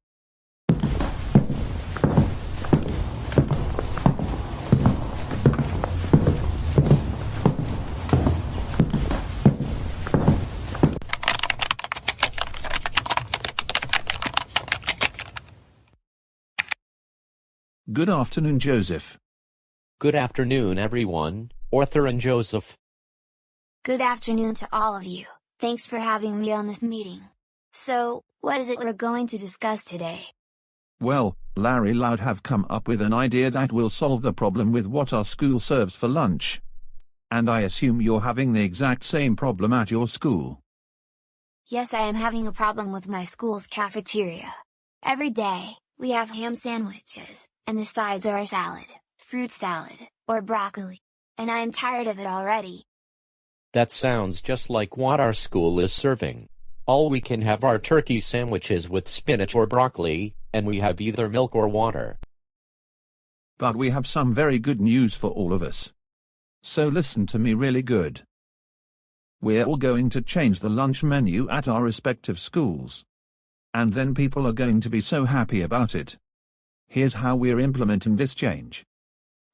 Good afternoon, Joseph. Good afternoon, everyone, Arthur and Joseph. Good afternoon to all of you, thanks for having me on this meeting. So, what is it we're going to discuss today? Well, Larry Loud have come up with an idea that will solve the problem with what our school serves for lunch. And I assume you're having the exact same problem at your school. Yes, I am having a problem with my school's cafeteria. Every day, we have ham sandwiches, and the sides are salad, fruit salad, or broccoli. And I am tired of it already. That sounds just like what our school is serving. All we can have are turkey sandwiches with spinach or broccoli, and we have either milk or water. But we have some very good news for all of us. So listen to me really good. We're all going to change the lunch menu at our respective schools. And then people are going to be so happy about it. Here's how we're implementing this change.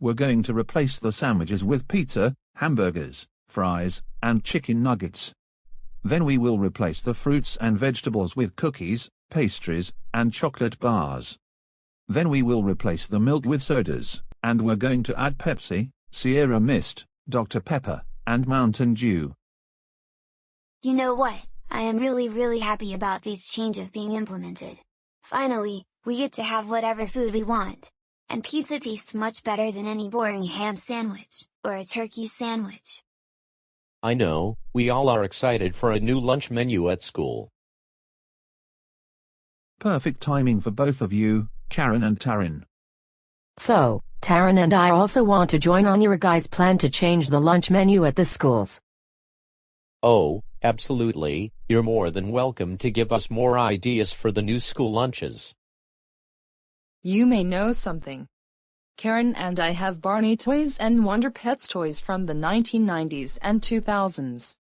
We're going to replace the sandwiches with pizza, hamburgers, fries, and chicken nuggets. Then we will replace the fruits and vegetables with cookies, pastries, and chocolate bars. Then we will replace the milk with sodas, and we're going to add Pepsi, Sierra Mist, Dr. Pepper, and Mountain Dew. You know what? I am really happy about these changes being implemented. Finally, we get to have whatever food we want. And pizza tastes much better than any boring ham sandwich, or a turkey sandwich. I know, we all are excited for a new lunch menu at school. Perfect timing for both of you, Karen and Taryn. So, Taryn and I also want to join on your guys' plan to change the lunch menu at the schools. Oh, absolutely, you're more than welcome to give us more ideas for the new school lunches. You may know something. Karen and I have Barney toys and Wonder Pets toys from the 1990s and 2000s.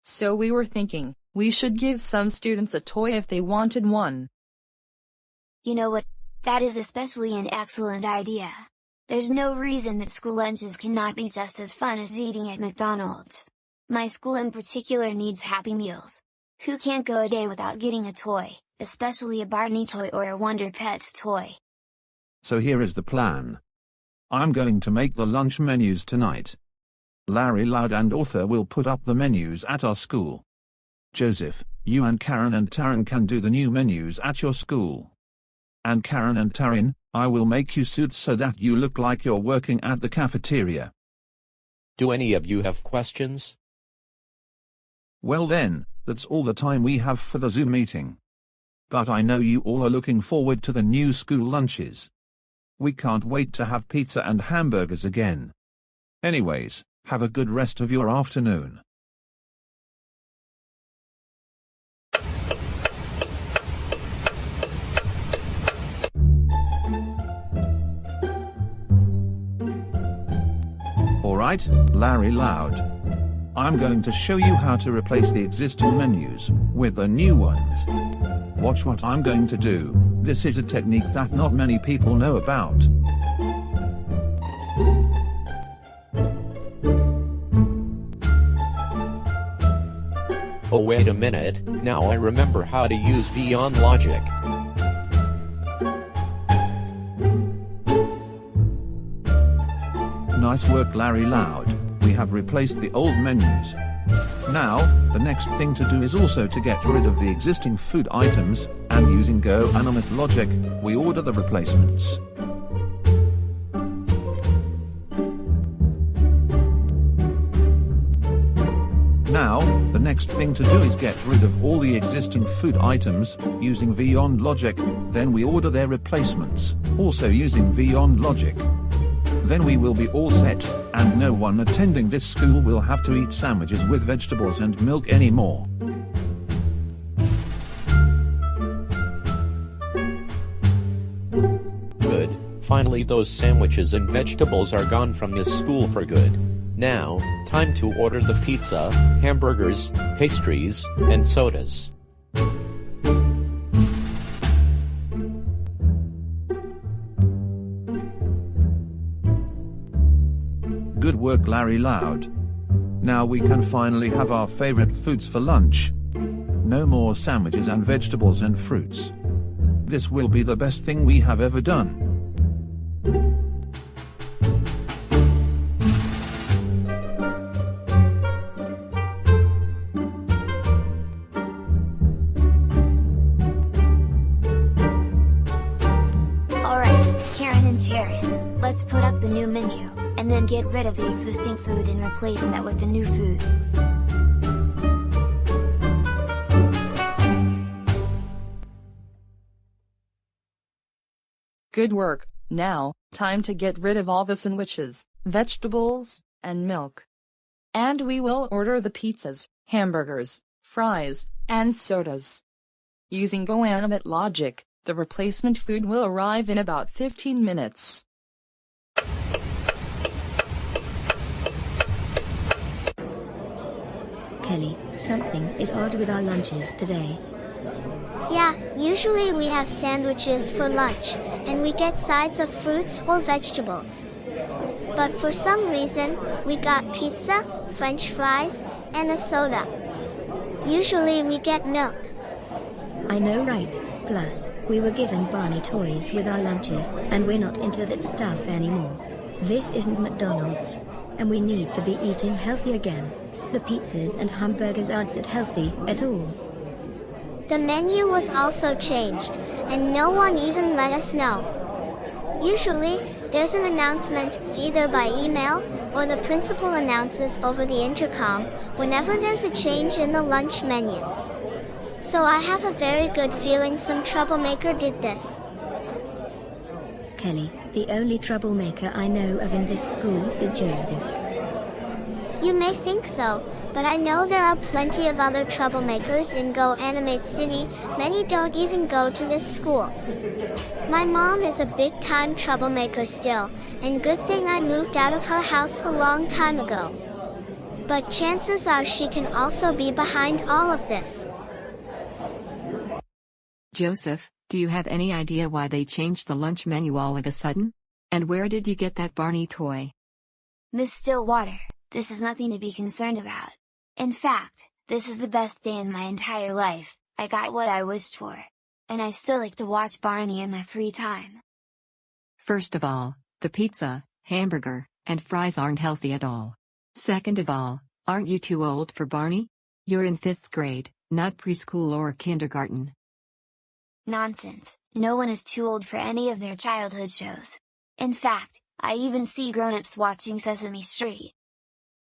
So we were thinking, we should give some students a toy if they wanted one. You know what? That is especially an excellent idea. There's no reason that school lunches cannot be just as fun as eating at McDonald's. My school in particular needs Happy Meals. Who can't go a day without getting a toy, especially a Barney toy or a Wonder Pets toy? So here is the plan. I'm going to make the lunch menus tonight. Larry Loud and Arthur will put up the menus at our school. Joseph, you and Karen and Taryn can do the new menus at your school. And Karen and Taryn, I will make you suits so that you look like you're working at the cafeteria. Do any of you have questions? Well then, that's all the time we have for the Zoom meeting. But I know you all are looking forward to the new school lunches. We can't wait to have pizza and hamburgers again. Anyways, have a good rest of your afternoon. Alright, Larry Loud. I'm going to show you how to replace the existing menus with the new ones. Watch what I'm going to do. This is a technique that not many people know about. Oh wait a minute, now I remember how to use Beyond Logic. Nice work, Larry Loud. We have replaced the old menus. Now, the next thing to do is also to get rid of the existing food items, and using Goanimator logic, we order the replacements. Now, the next thing to do is get rid of all the existing food items, using Beyond logic, then we order their replacements, also using Beyond logic. Then we will be all set, and no one attending this school will have to eat sandwiches with vegetables and milk anymore. Finally, those sandwiches and vegetables are gone from this school for good. Now, time to order the pizza, hamburgers, pastries, and sodas. Good work, Larry Loud. Now we can finally have our favorite foods for lunch. No more sandwiches and vegetables and fruits. This will be the best thing we have ever done. Alright, Karen and Taryn, let's put up the new menu, and then get rid of the existing food and replace that with the new food. Good work. Now, time to get rid of all the sandwiches, vegetables, and milk. And we will order the pizzas, hamburgers, fries, and sodas. Using Goanimate logic, the replacement food will arrive in about 15 minutes. Kelly, something is odd with our lunches today. Yeah, usually we have sandwiches for lunch, and we get sides of fruits or vegetables. But for some reason, we got pizza, French fries, and a soda. Usually we get milk. I know, right? Plus, we were given Barney toys with our lunches, and we're not into that stuff anymore. This isn't McDonald's. And we need to be eating healthy again. The pizzas and hamburgers aren't that healthy at all. The menu was also changed, and no one even let us know. Usually, there's an announcement either by email or the principal announces over the intercom whenever there's a change in the lunch menu. So I have a very good feeling some troublemaker did this. Kelly, the only troublemaker I know of in this school is Joseph. You may think so, but I know there are plenty of other troublemakers in Goanimate City. Many don't even go to this school. My mom is a big-time troublemaker still, and good thing I moved out of her house a long time ago. But chances are she can also be behind all of this. Joseph, do you have any idea why they changed the lunch menu all of a sudden? And where did you get that Barney toy? Miss Stillwater, this is nothing to be concerned about. In fact, this is the best day in my entire life. I got what I wished for. And I still like to watch Barney in my free time. First of all, the pizza, hamburger, and fries aren't healthy at all. Second of all, aren't you too old for Barney? You're in 5th grade, not preschool or kindergarten. Nonsense, no one is too old for any of their childhood shows. In fact, I even see grown-ups watching Sesame Street.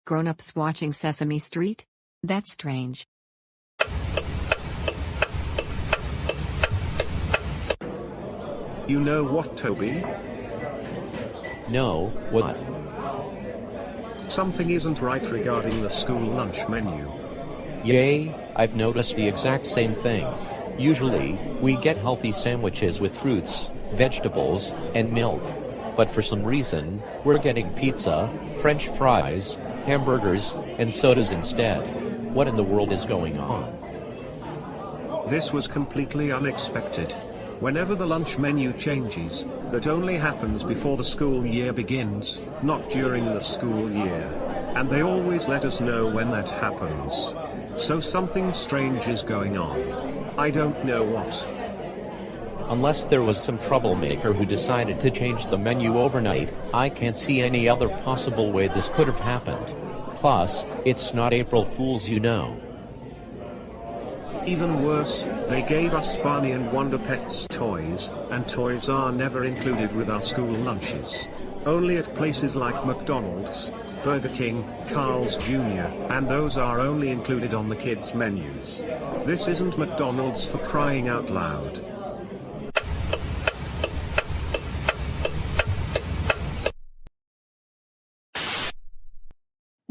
Grown-ups watching Sesame Street? That's strange. You know what, Toby? No, what? Something isn't right regarding the school lunch menu. Yay, I've noticed the exact same thing. Usually, we get healthy sandwiches with fruits, vegetables, and milk. But for some reason, we're getting pizza, French fries, hamburgers, and sodas instead. What in the world is going on? This was completely unexpected. Whenever the lunch menu changes, that only happens before the school year begins, not during the school year. And they always let us know when that happens. So something strange is going on. I don't know what. Unless there was some troublemaker who decided to change the menu overnight, I can't see any other possible way this could have happened. Plus, it's not April Fool's, you know. Even worse, they gave us Barney and Wonder Pets toys, and toys are never included with our school lunches. Only at places like McDonald's, Burger King, Carl's Jr., and those are only included on the kids' menus. This isn't McDonald's, for crying out loud.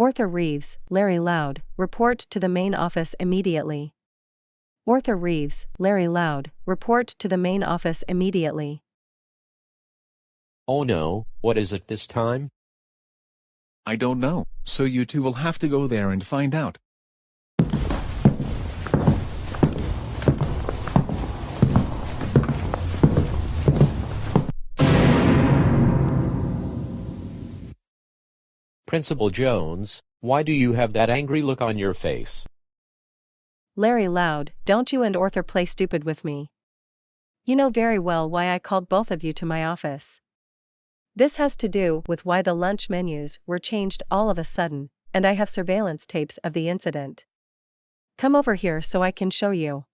Arthur Reeves, Larry Loud, report to the main office immediately. Arthur Reeves, Larry Loud, report to the main office immediately. Oh no, what is it this time? I don't know, so you two will have to go there and find out. Principal Jones, why do you have that angry look on your face? Larry Loud, don't you and Arthur play stupid with me. You know very well why I called both of you to my office. This has to do with why the lunch menus were changed all of a sudden, and I have surveillance tapes of the incident. Come over here so I can show you.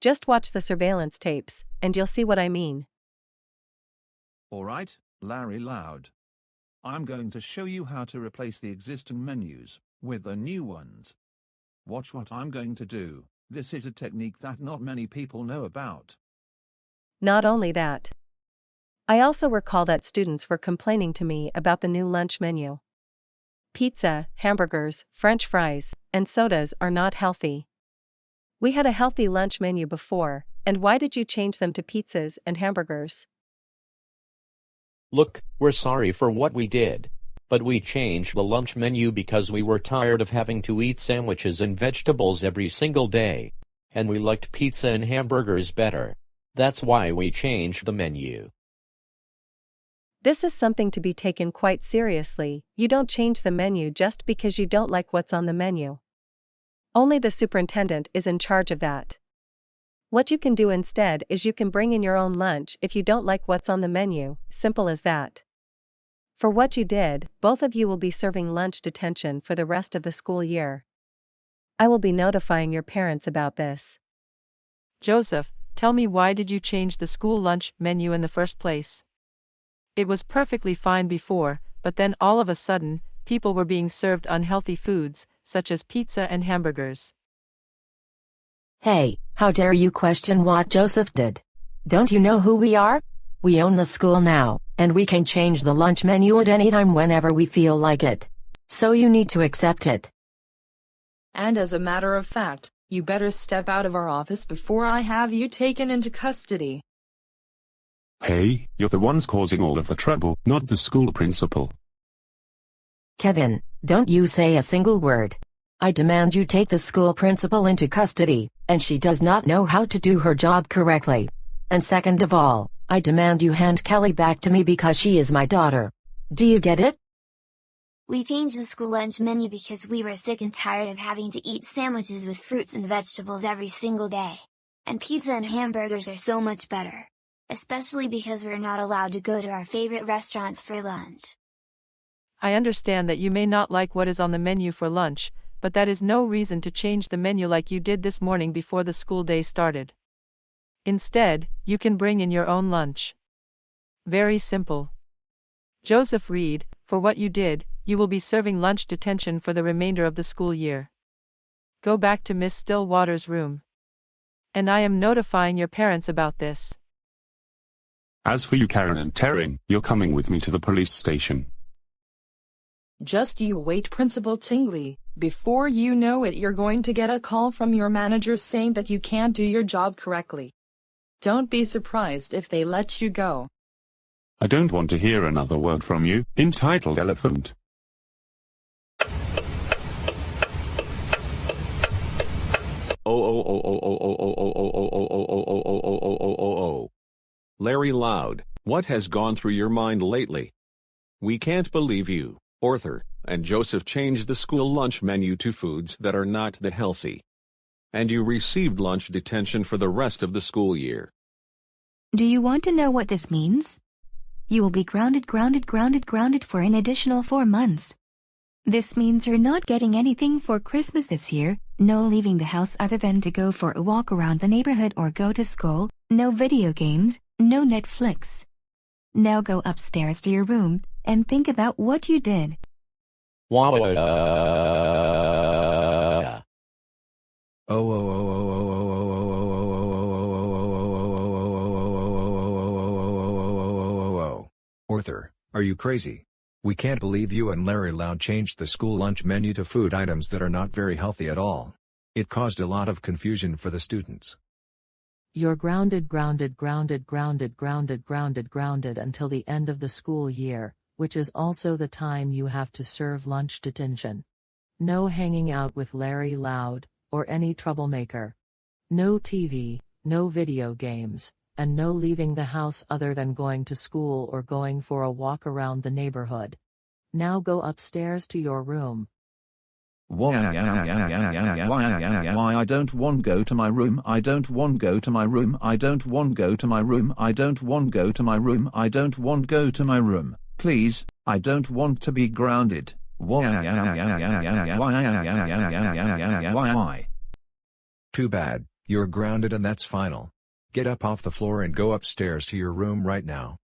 Just watch the surveillance tapes, and you'll see what I mean. Alright, Larry Loud. I'm going to show you how to replace the existing menus with the new ones. Watch what I'm going to do. This is a technique that not many people know about. Not only that. I also recall that students were complaining to me about the new lunch menu. Pizza, hamburgers, French fries, and sodas are not healthy. We had a healthy lunch menu before, and why did you change them to pizzas and hamburgers? Look, we're sorry for what we did. But we changed the lunch menu because we were tired of having to eat sandwiches and vegetables every single day. And we liked pizza and hamburgers better. That's why we changed the menu. This is something to be taken quite seriously. You don't change the menu just because you don't like what's on the menu. Only the superintendent is in charge of that. What you can do instead is you can bring in your own lunch if you don't like what's on the menu, simple as that. For what you did, both of you will be serving lunch detention for the rest of the school year. I will be notifying your parents about this. Joseph, tell me, why did you change the school lunch menu in the first place? It was perfectly fine before, but then all of a sudden, people were being served unhealthy foods, such as pizza and hamburgers. Hey, how dare you question what Joseph did? Don't you know who we are? We own the school now, and we can change the lunch menu at any time whenever we feel like it. So you need to accept it. And as a matter of fact, you better step out of our office before I have you taken into custody. Hey, you're the ones causing all of the trouble, not the school principal. Kevin, don't you say a single word. I demand you take the school principal into custody, and she does not know how to do her job correctly. And second of all, I demand you hand Kelly back to me because she is my daughter. Do you get it? We changed the school lunch menu because we were sick and tired of having to eat sandwiches with fruits and vegetables every single day. And pizza and hamburgers are so much better. Especially because we're not allowed to go to our favorite restaurants for lunch. I understand that you may not like what is on the menu for lunch, but that is no reason to change the menu like you did this morning before the school day started. Instead, you can bring in your own lunch. Very simple. Joseph Reed, for what you did, you will be serving lunch detention for the remainder of the school year. Go back to Miss Stillwater's room. And I am notifying your parents about this. As for you, Karen and Taryn, you're coming with me to the police station. Just you wait, Principal Tingley. Before you know it, you're going to get a call from your manager saying that you can't do your job correctly. Don't be surprised if they let you go. I don't want to hear another word from you, entitled elephant. Larry Loud, what has gone through your mind lately? We can't believe you, Arthur, and Joseph changed the school lunch menu to foods that are not that healthy. And you received lunch detention for the rest of the school year. Do you want to know what this means? You will be grounded for an additional 4 months. This means you're not getting anything for Christmas this year, no leaving the house other than to go for a walk around the neighborhood or go to school, no video games, no Netflix. Now go upstairs to your room and think about what you did. Arthur, are you crazy? We can't believe you and Larry Loud changed the school lunch menu to food items that are not very healthy at all. It caused a lot of confusion for the students. You're grounded until the end of the school year, which is also the time you have to serve lunch detention. No hanging out with Larry Loud, or any troublemaker. No TV, no video games, and no leaving the house other than going to school or going for a walk around the neighborhood. Now go upstairs to your room. Why I don't want go to my room, I don't want go to my room, I don't want go to my room, I don't want go to my room, I don't want go to my room, please, I don't want to be grounded. Why? Too bad, you're grounded and that's final. Get up off the floor and go upstairs to your room right now.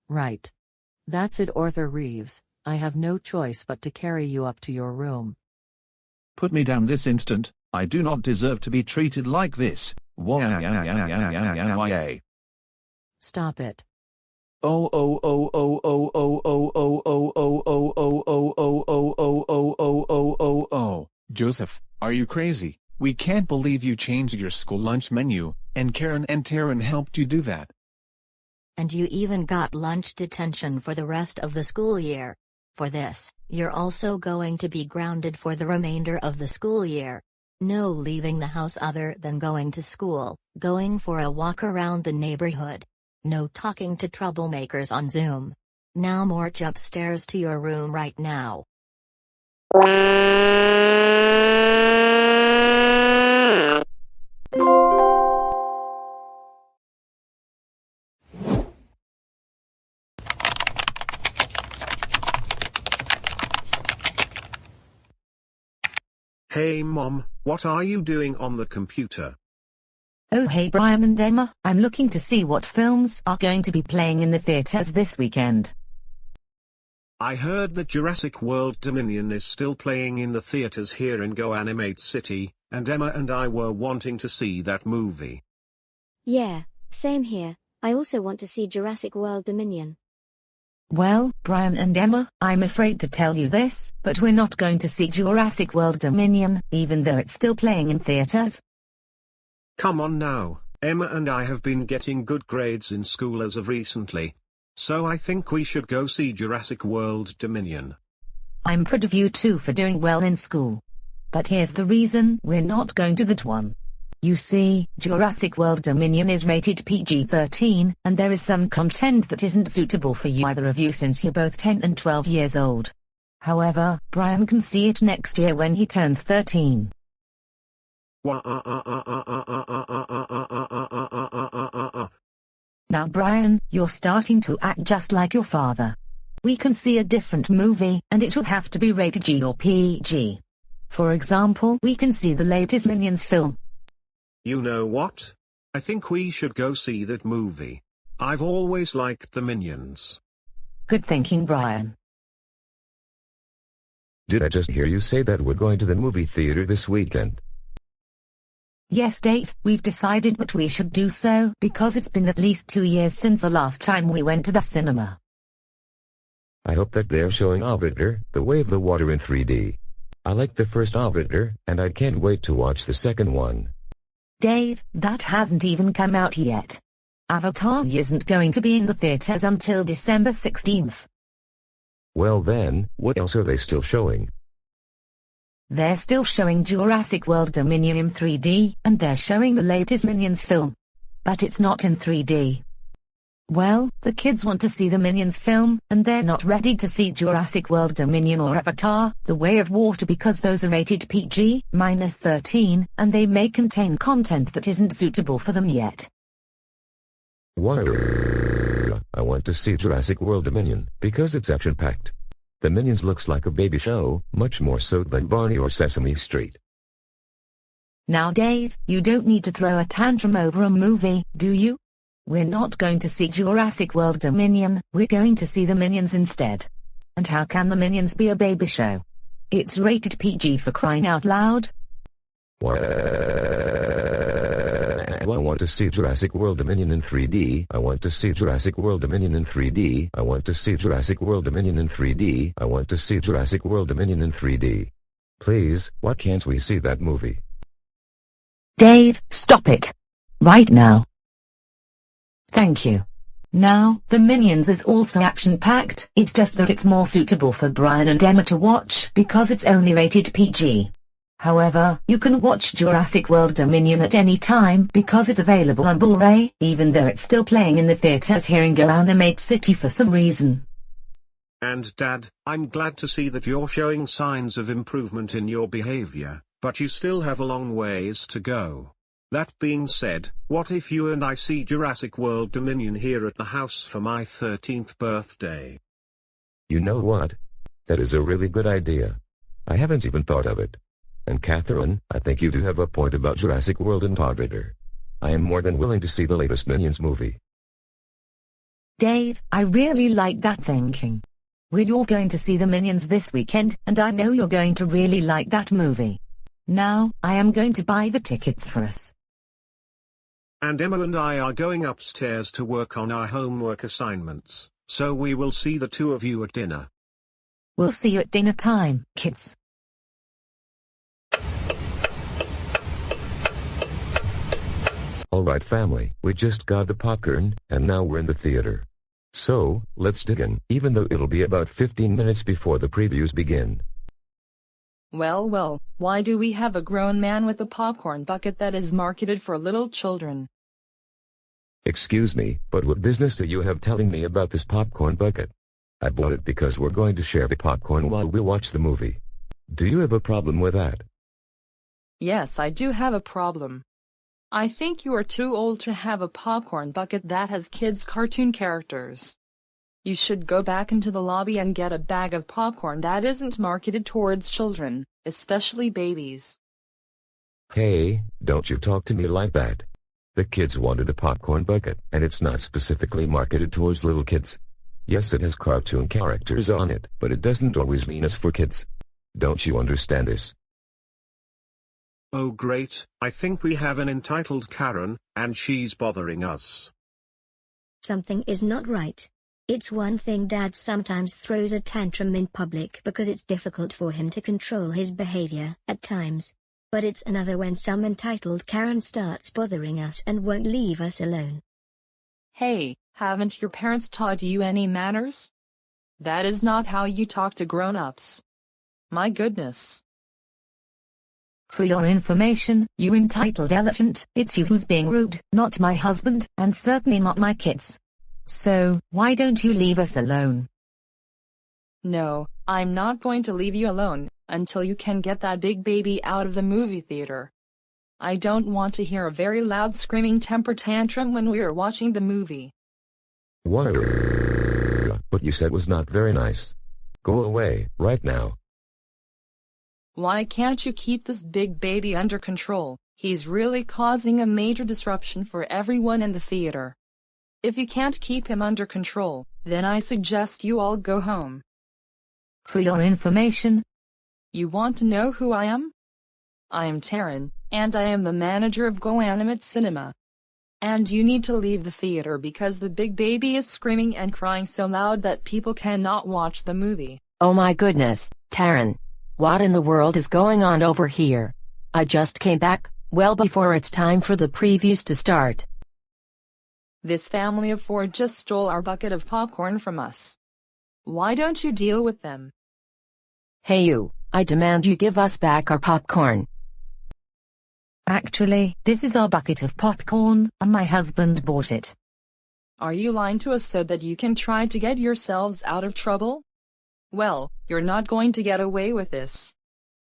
Right. That's it, Arthur Reeves. I have no choice but to carry you up to your room. Put me down this instant. I do not deserve to be treated like this. Stop it. Joseph, are you crazy? We can't believe you changed your school lunch menu, and Karen and Taryn helped you do that. And you even got lunch detention for the rest of the school year. For this, you're also going to be grounded for the remainder of the school year. No leaving the house other than going to school, going for a walk around the neighborhood. No talking to troublemakers on Zoom. Now march upstairs to your room right now. Hey Mom, what are you doing on the computer? Oh hey Brian and Emma, I'm looking to see what films are going to be playing in the theaters this weekend. I heard that Jurassic World Dominion is still playing in the theaters here in Goanimate City, and Emma and I were wanting to see that movie. Yeah, same here. I also want to see Jurassic World Dominion. Well, Brian and Emma, I'm afraid to tell you this, but we're not going to see Jurassic World Dominion, even though it's still playing in theaters. Come on now, Emma and I have been getting good grades in school as of recently. So I think we should go see Jurassic World Dominion. I'm proud of you too for doing well in school. But here's the reason we're not going to that one. You see, Jurassic World Dominion is rated PG-13, and there is some content that isn't suitable for you either of you since you're both 10 and 12 years old. However, Brian can see it next year when he turns 13. Now Brian, you're starting to act just like your father. We can see a different movie, and it will have to be rated G or PG. For example, we can see the latest Minions film. You know what? I think we should go see that movie. I've always liked the Minions. Good thinking, Brian. Did I just hear you say that we're going to the movie theater this weekend? Yes, Dave, we've decided that we should do so because it's been at least 2 years since the last time we went to the cinema. I hope that they're showing Avatar, The Way of the Water in 3D. I like the first Avatar, and I can't wait to watch the second one. Dave, that hasn't even come out yet. Avatar isn't going to be in the theaters until December 16th. Well then, what else are they still showing? They're still showing Jurassic World Dominion in 3D, and they're showing the latest Minions film. But it's not in 3D. Well, the kids want to see the Minions film, and they're not ready to see Jurassic World Dominion or Avatar, The Way of Water because those are rated PG-13, and they may contain content that isn't suitable for them yet. Why? I want to see Jurassic World Dominion, because it's action-packed. The Minions looks like a baby show, much more so than Barney or Sesame Street. Now Dave, you don't need to throw a tantrum over a movie, do you? We're not going to see Jurassic World Dominion, we're going to see the Minions instead. And how can the Minions be a baby show? It's rated PG for crying out loud. Why? I want to see Jurassic World Dominion in 3D. I want to see Jurassic World Dominion in 3D. I want to see Jurassic World Dominion in 3D. I want to see Jurassic World Dominion in 3D. Please, why can't we see that movie? Dave, stop it. Right now. Thank you. Now, the Minions is also action-packed, it's just that it's more suitable for Brian and Emma to watch because it's only rated PG. However, you can watch Jurassic World Dominion at any time because it's available on Blu-ray, even though it's still playing in the theaters here in Goanimate City for some reason. And Dad, I'm glad to see that you're showing signs of improvement in your behavior, but you still have a long ways to go. That being said, what if you and I see Jurassic World Dominion here at the house for my 13th birthday? You know what? That is a really good idea. I haven't even thought of it. And Catherine, I think you do have a point about Jurassic World and Pod Raider. I am more than willing to see the latest Minions movie. Dave, I really like that thinking. We're all going to see the Minions this weekend, and I know you're going to really like that movie. Now, I am going to buy the tickets for us. And Emma and I are going upstairs to work on our homework assignments, so we will see the two of you at dinner. We'll see you at dinner time, kids. Alright family, we just got the popcorn, and now we're in the theater. So, let's dig in, even though it'll be about 15 minutes before the previews begin. Well, why do we have a grown man with a popcorn bucket that is marketed for little children? Excuse me, but what business do you have telling me about this popcorn bucket? I bought it because we're going to share the popcorn while we watch the movie. Do you have a problem with that? Yes, I do have a problem. I think you are too old to have a popcorn bucket that has kids' cartoon characters. You should go back into the lobby and get a bag of popcorn that isn't marketed towards children, especially babies. Hey, don't you talk to me like that. The kids wanted the popcorn bucket, and it's not specifically marketed towards little kids. Yes, it has cartoon characters on it, but it doesn't always mean it's for kids. Don't you understand this? Oh great, I think we have an entitled Karen, and she's bothering us. Something is not right. It's one thing Dad sometimes throws a tantrum in public because it's difficult for him to control his behavior at times. But it's another when some entitled Karen starts bothering us and won't leave us alone. Hey, haven't your parents taught you any manners? That is not how you talk to grown-ups. My goodness. For your information, you entitled elephant, it's you who's being rude, not my husband, and certainly not my kids. So, why don't you leave us alone? No, I'm not going to leave you alone until you can get that big baby out of the movie theater. I don't want to hear a very loud screaming temper tantrum when we are watching the movie. What you said was not very nice. Go away, right now. Why can't you keep this big baby under control? He's really causing a major disruption for everyone in the theater. If you can't keep him under control, then I suggest you all go home. For your information. You want to know who I am? I am Taryn, and I am the manager of Goanimate Cinema. And you need to leave the theater because the big baby is screaming and crying so loud that people cannot watch the movie. Oh my goodness, Taryn. What in the world is going on over here? I just came back, well before it's time for the previews to start. This family of four just stole our bucket of popcorn from us. Why don't you deal with them? Hey you, I demand you give us back our popcorn. Actually, this is our bucket of popcorn, and my husband bought it. Are you lying to us so that you can try to get yourselves out of trouble? Well, you're not going to get away with this.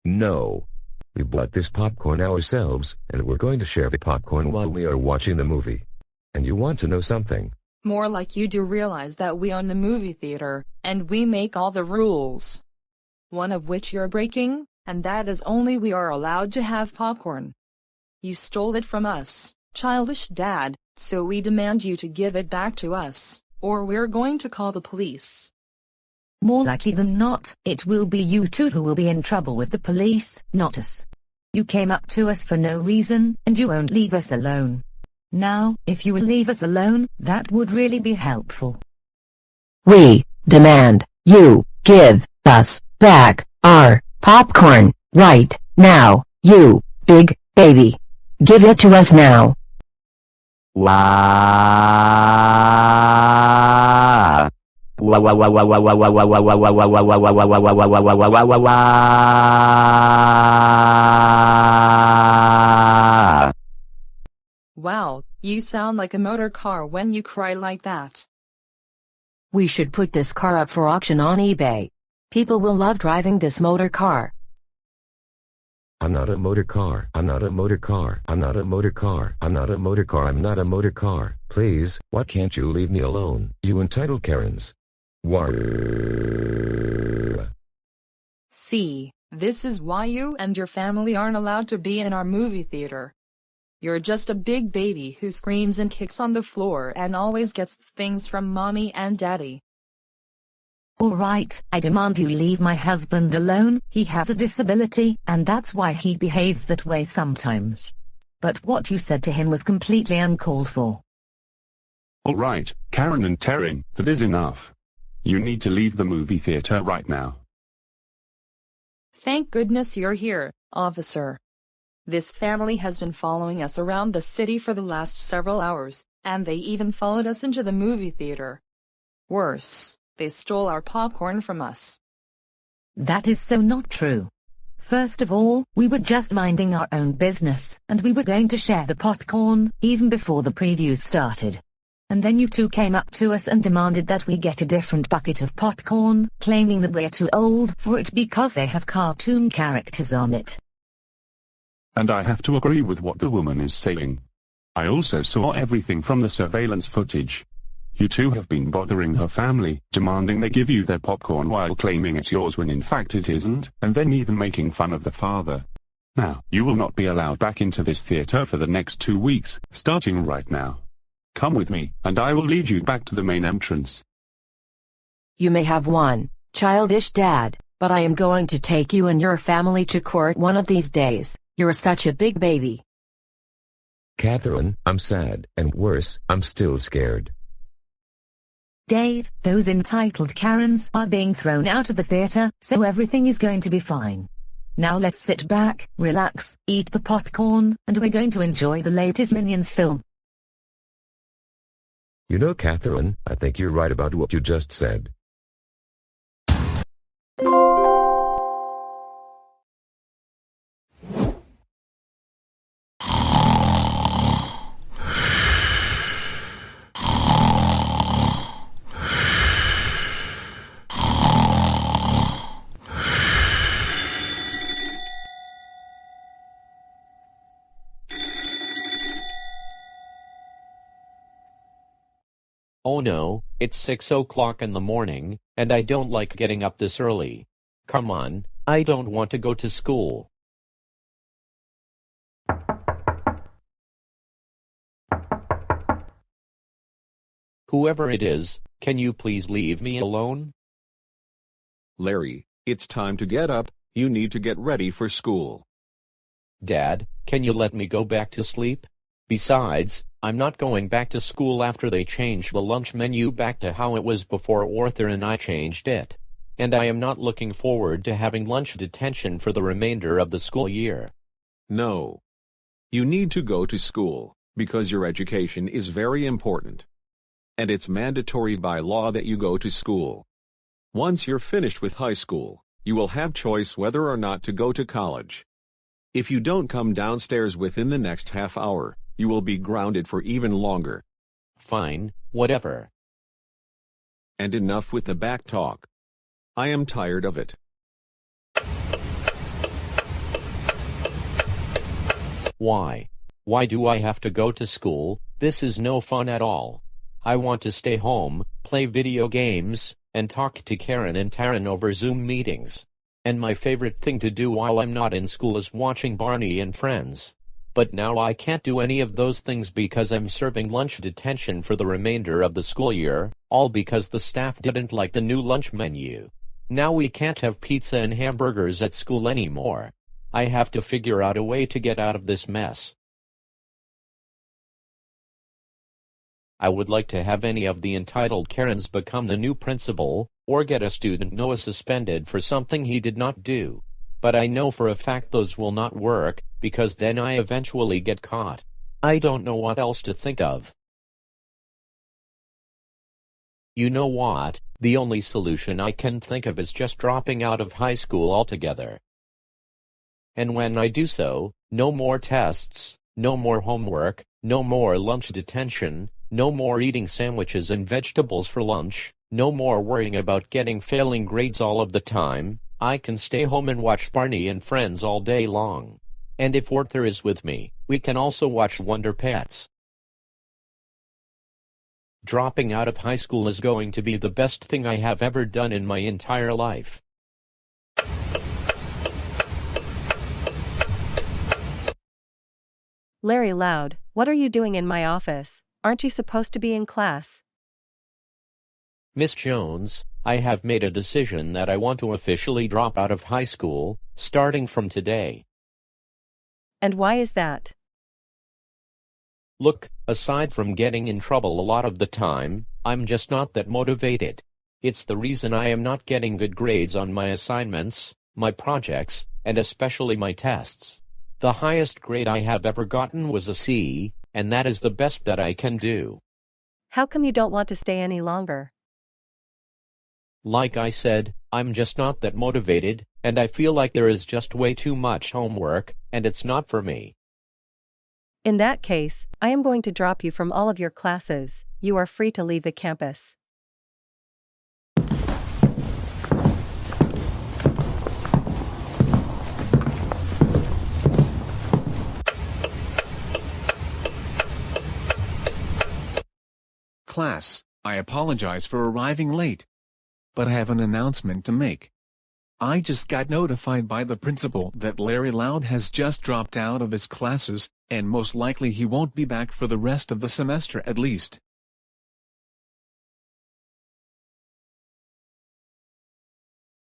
No. We bought this popcorn ourselves, and we're going to share the popcorn while we are watching the movie. And you want to know something? More like you do realize that we own the movie theater, and we make all the rules. One of which you're breaking, and that is only we are allowed to have popcorn. You stole it from us, childish dad, so we demand you to give it back to us, or we're going to call the police. More likely than not, it will be you two who will be in trouble with the police, not us. You came up to us for no reason, and you won't leave us alone. Now, if you will leave us alone, that would really be helpful. We demand you give us back our popcorn right now, you big baby. Give it to us now. Wow. Wow, you sound like a motor car when you cry like that. We should put this car up for auction on eBay. People will love driving this motor car. I'm not a motor car. I'm not a motor car. I'm not a motor car. I'm not a motor car. I'm not a motor car. Please, why can't you leave me alone, you entitled Karens? War. See, this is why you and your family aren't allowed to be in our movie theater. You're just a big baby who screams and kicks on the floor and always gets things from mommy and daddy. Alright, I demand you leave my husband alone. He has a disability, and that's why he behaves that way sometimes. But what you said to him was completely uncalled for. Alright, Karen and Terrin, that is enough. You need to leave the movie theater right now. Thank goodness you're here, officer. This family has been following us around the city for the last several hours, and they even followed us into the movie theater. Worse, they stole our popcorn from us. That is so not true. First of all, we were just minding our own business, and we were going to share the popcorn, even before the previews started. And then you two came up to us and demanded that we get a different bucket of popcorn, claiming that we're too old for it because they have cartoon characters on it. And I have to agree with what the woman is saying. I also saw everything from the surveillance footage. You two have been bothering her family, demanding they give you their popcorn while claiming it's yours when in fact it isn't, and then even making fun of the father. Now, you will not be allowed back into this theater for the next 2 weeks, starting right now. Come with me, and I will lead you back to the main entrance. You may have one, childish dad, but I am going to take you and your family to court one of these days. You're such a big baby. Catherine, I'm sad, and worse, I'm still scared. Dave, those entitled Karens are being thrown out of the theater, so everything is going to be fine. Now let's sit back, relax, eat the popcorn, and we're going to enjoy the latest Minions film. You know, Catherine, I think you're right about what you just said. Oh no, it's 6 o'clock in the morning, and I don't like getting up this early. Come on, I don't want to go to school. Whoever it is, can you please leave me alone? Larry, it's time to get up, you need to get ready for school. Dad, can you let me go back to sleep? Besides, I'm not going back to school after they changed the lunch menu back to how it was before Arthur and I changed it. And I am not looking forward to having lunch detention for the remainder of the school year. No. You need to go to school, because your education is very important. And it's mandatory by law that you go to school. Once you're finished with high school, you will have choice whether or not to go to college. If you don't come downstairs within the next half hour, you will be grounded for even longer. Fine, whatever. And enough with the back talk. I am tired of it. Why? Why do I have to go to school? This is no fun at all. I want to stay home, play video games, and talk to Karen and Taryn over Zoom meetings. And my favorite thing to do while I'm not in school is watching Barney and Friends. But now I can't do any of those things because I'm serving lunch detention for the remainder of the school year, all because the staff didn't like the new lunch menu. Now we can't have pizza and hamburgers at school anymore. I have to figure out a way to get out of this mess. I would like to have any of the entitled Karens become the new principal, or get a student Noah suspended for something he did not do. But I know for a fact those will not work, because then I eventually get caught. I don't know what else to think of. You know what? The only solution I can think of is just dropping out of high school altogether. And when I do so, no more tests, no more homework, no more lunch detention, no more eating sandwiches and vegetables for lunch, no more worrying about getting failing grades all of the time. I can stay home and watch Barney and Friends all day long. And if Arthur is with me, we can also watch Wonder Pets. Dropping out of high school is going to be the best thing I have ever done in my entire life. Larry Loud, what are you doing in my office? Aren't you supposed to be in class? Miss Jones, I have made a decision that I want to officially drop out of high school, starting from today. And why is that? Look, aside from getting in trouble a lot of the time, I'm just not that motivated. It's the reason I am not getting good grades on my assignments, my projects, and especially my tests. The highest grade I have ever gotten was a C, and that is the best that I can do. How come you don't want to stay any longer? Like I said, I'm just not that motivated, and I feel like there is just way too much homework, and it's not for me. In that case, I am going to drop you from all of your classes. You are free to leave the campus. Class, I apologize for arriving late. But I have an announcement to make. I just got notified by the principal that Larry Loud has just dropped out of his classes, and most likely he won't be back for the rest of the semester at least.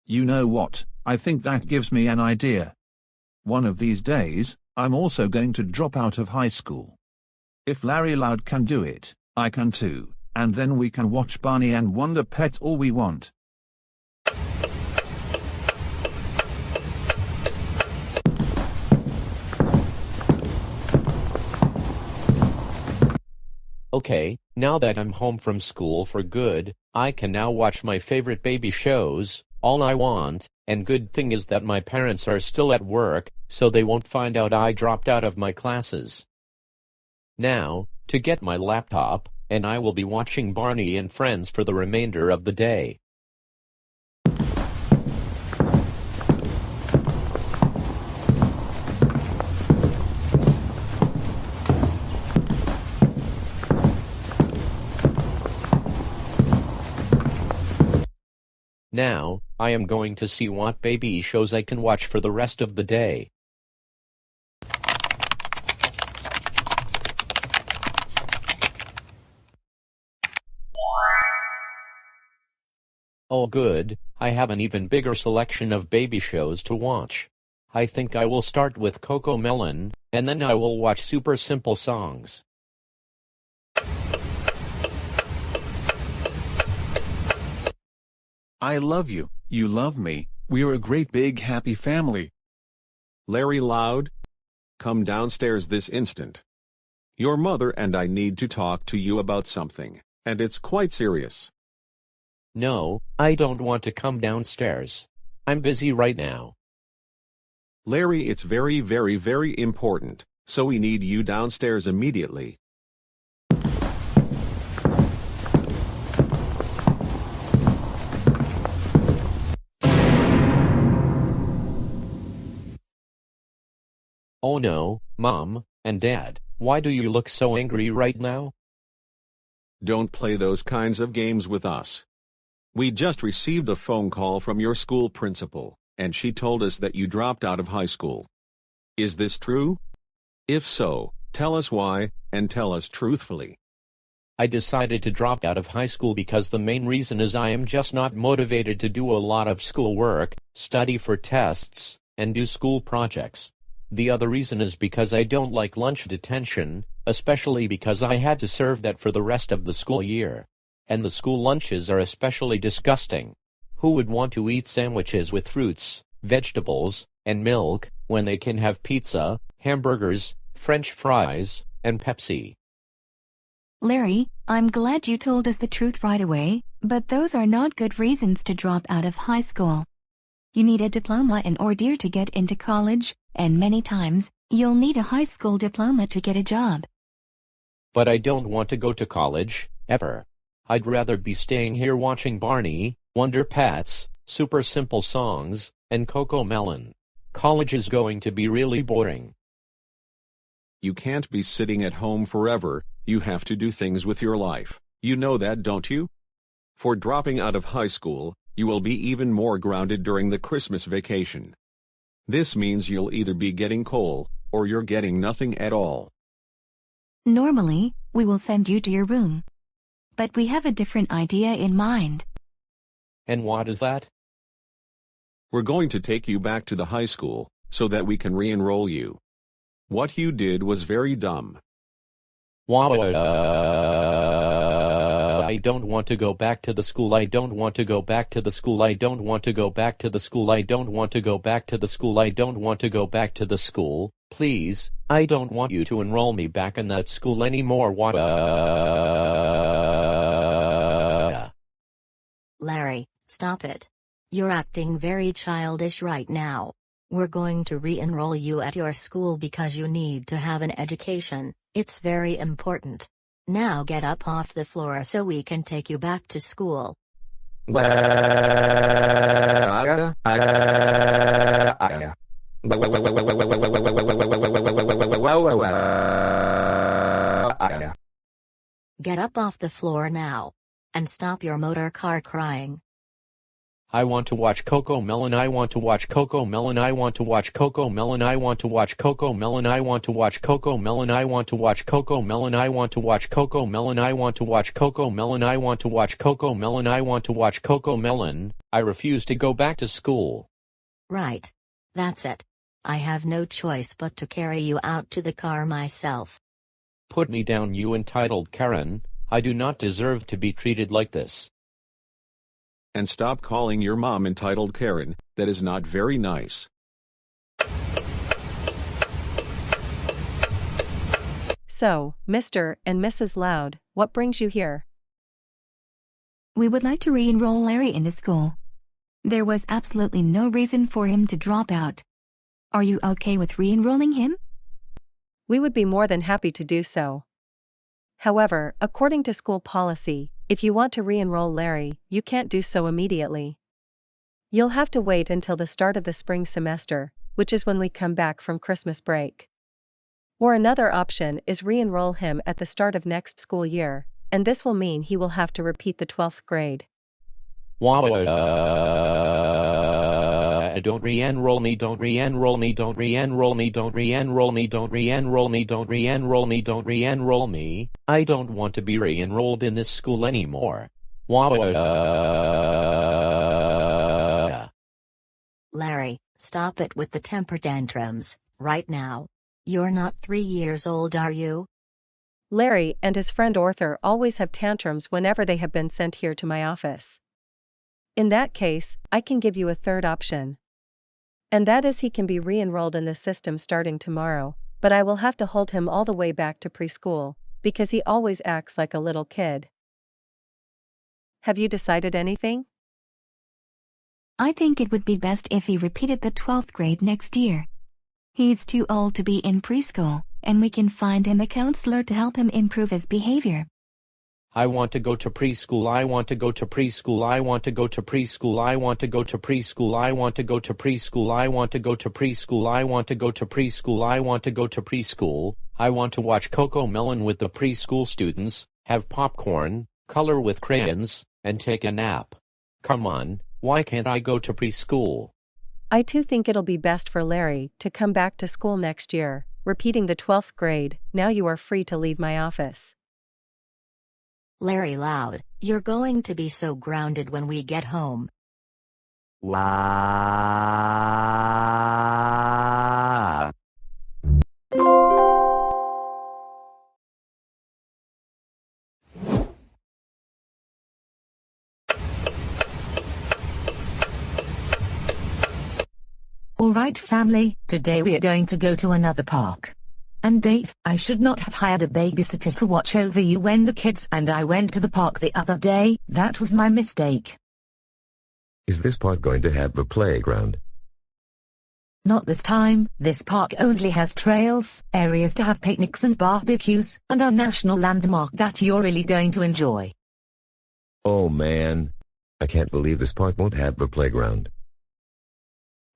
You know what, I think that gives me an idea. One of these days, I'm also going to drop out of high school. If Larry Loud can do it, I can too, and then we can watch Barney and Wonder Pet all we want. Okay, now that I'm home from school for good, I can now watch my favorite baby shows, all I want, and good thing is that my parents are still at work, so they won't find out I dropped out of my classes. Now, to get my laptop, and I will be watching Barney and Friends for the remainder of the day. Now, I am going to see what baby shows I can watch for the rest of the day. Oh good, I have an even bigger selection of baby shows to watch. I think I will start with Coco Melon, and then I will watch Super Simple Songs. I love you, you love me, we're a great big happy family. Larry Loud? Come downstairs this instant. Your mother and I need to talk to you about something, and it's quite serious. No, I don't want to come downstairs. I'm busy right now. Larry, it's very, very, very important, so we need you downstairs immediately. Oh no, Mom and Dad, why do you look so angry right now? Don't play those kinds of games with us. We just received a phone call from your school principal, and she told us that you dropped out of high school. Is this true? If so, tell us why, and tell us truthfully. I decided to drop out of high school because the main reason is I am just not motivated to do a lot of schoolwork, study for tests, and do school projects. The other reason is because I don't like lunch detention, especially because I had to serve that for the rest of the school year. And the school lunches are especially disgusting. Who would want to eat sandwiches with fruits, vegetables, and milk, when they can have pizza, hamburgers, French fries, and Pepsi? Larry, I'm glad you told us the truth right away, but those are not good reasons to drop out of high school. You need a diploma in order to get into college, and many times, you'll need a high school diploma to get a job. But I don't want to go to college, ever. I'd rather be staying here watching Barney, Wonder Pets, Super Simple Songs, and Coco Melon. College is going to be really boring. You can't be sitting at home forever, you have to do things with your life. You know that, don't you? For dropping out of high school, you will be even more grounded during the Christmas vacation. This means you'll either be getting coal, or you're getting nothing at all. Normally, we will send you to your room. But we have a different idea in mind. And what is that? We're going to take you back to the high school, so that we can re-enroll you. What you did was very dumb. I don't want to go back to the school. I don't want to go back to the school. I don't want to go back to the school. I don't want to go back to the school. I don't want to go back to the school. Please, I don't want you to enroll me back in that school anymore. Larry, stop it. You're acting very childish right now. We're going to re-enroll you at your school because you need to have an education. It's very important. Now get up off the floor so we can take you back to school. Get up off the floor now. And stop your motor car crying. I want to watch Coco Melon. I want to watch Coco Melon. I want to watch Coco Melon. I want to watch Coco Melon. I want to watch Coco Melon. I want to watch Coco Melon. I want to watch Coco Melon. I want to watch Coco Melon. I want to watch Coco Melon. I want to watch Coco Melon. I refuse to go back to school. Right. That's it. I have no choice but to carry you out to the car myself. Put me down, you entitled Karen. I do not deserve to be treated like this. And stop calling your mom entitled Karen, that is not very nice. So, Mr. and Mrs. Loud, what brings you here? We would like to re-enroll Larry in the school. There was absolutely no reason for him to drop out. Are you okay with re-enrolling him? We would be more than happy to do so. However, according to school policy, if you want to re-enroll Larry, you can't do so immediately. You'll have to wait until the start of the spring semester, which is when we come back from Christmas break. Or another option is re-enroll him at the start of next school year, and this will mean he will have to repeat the 12th grade. Don't re-enroll me, don't re-enroll me, don't re-enroll me, don't re-enroll me, don't re-enroll me, don't re-enroll me, don't re-enroll me. I don't want to be re-enrolled in this school anymore. Larry, stop it with the temper tantrums, right now. You're not 3 years old, are you? Larry and his friend Arthur always have tantrums whenever they have been sent here to my office. In that case, I can give you a third option. And that is he can be re-enrolled in the system starting tomorrow, but I will have to hold him all the way back to preschool, because he always acts like a little kid. Have you decided anything? I think it would be best if he repeated the 12th grade next year. He's too old to be in preschool, and we can find him a counselor to help him improve his behavior. I want to go to preschool. I want to go to preschool. I want to go to preschool. I want to go to preschool. I want to go to preschool. I want to go to preschool. I want to go to preschool. I want to go to preschool. I want to watch Coco Melon with the preschool students, have popcorn, color with crayons, and take a nap. Come on, why can't I go to preschool? I too think it'll be best for Larry to come back to school next year, repeating the 12th grade. Now you are free to leave my office. Larry Loud, you're going to be so grounded when we get home. Wow. Alright family, today we are going to go to another park. And Dave, I should not have hired a babysitter to watch over you when the kids and I went to the park the other day. That was my mistake. Is this park going to have a playground? Not this time. This park only has trails, areas to have picnics and barbecues, and a national landmark that you're really going to enjoy. Oh man. I can't believe this park won't have a playground.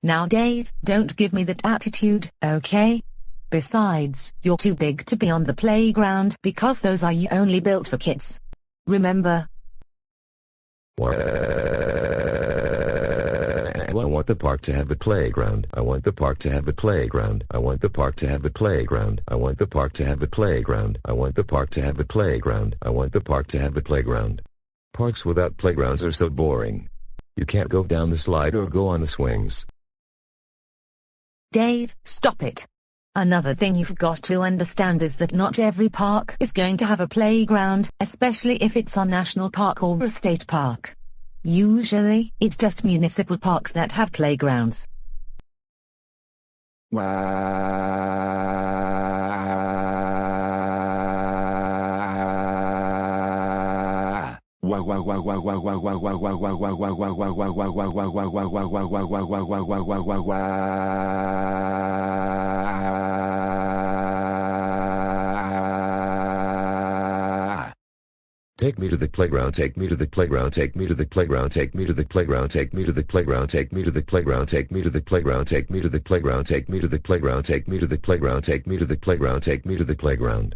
Now Dave, don't give me that attitude, okay? Besides, you're too big to be on the playground because those are only built for kids. Remember? I want the park to have a playground. I want the park to have a playground. I want the park to have a playground. I want the park to have a playground. I want the park to have a playground. I want the park to have a playground. Parks without playgrounds are so boring. You can't go down the slide or go on the swings. Dave, stop it. Another thing you've got to understand is that not every park is going to have a playground, especially if it's a national park or a state park. Usually, it's just municipal parks that have playgrounds. Take me to the playground, take me to the playground, take me to the playground, take me to the playground, take me to the playground, take me to the playground, take me to the playground, take me to the playground, take me to the playground, take me to the playground, take me to the playground, take me to the playground.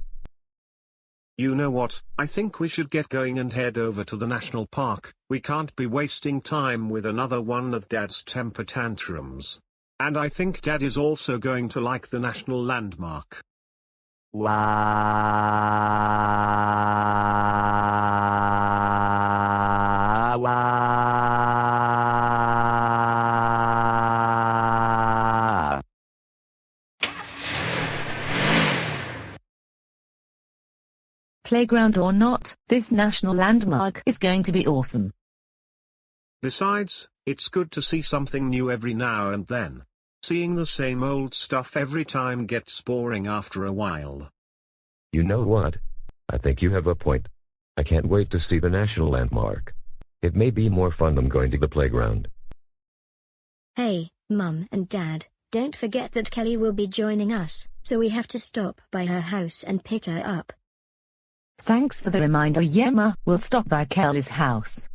You know what, I think we should get going and head over to the national park. We can't be wasting time with another one of Dad's temper tantrums. And I think Dad is also going to like the national landmark. Playground or not, this national landmark is going to be awesome. Besides, it's good to see something new every now and then. Seeing the same old stuff every time gets boring after a while. You know what? I think you have a point. I can't wait to see the national landmark. It may be more fun than going to the playground. Hey, Mum and Dad, don't forget that Kelly will be joining us, so we have to stop by her house and pick her up. Thanks for the reminder, Yema. We'll stop by Kelly's house.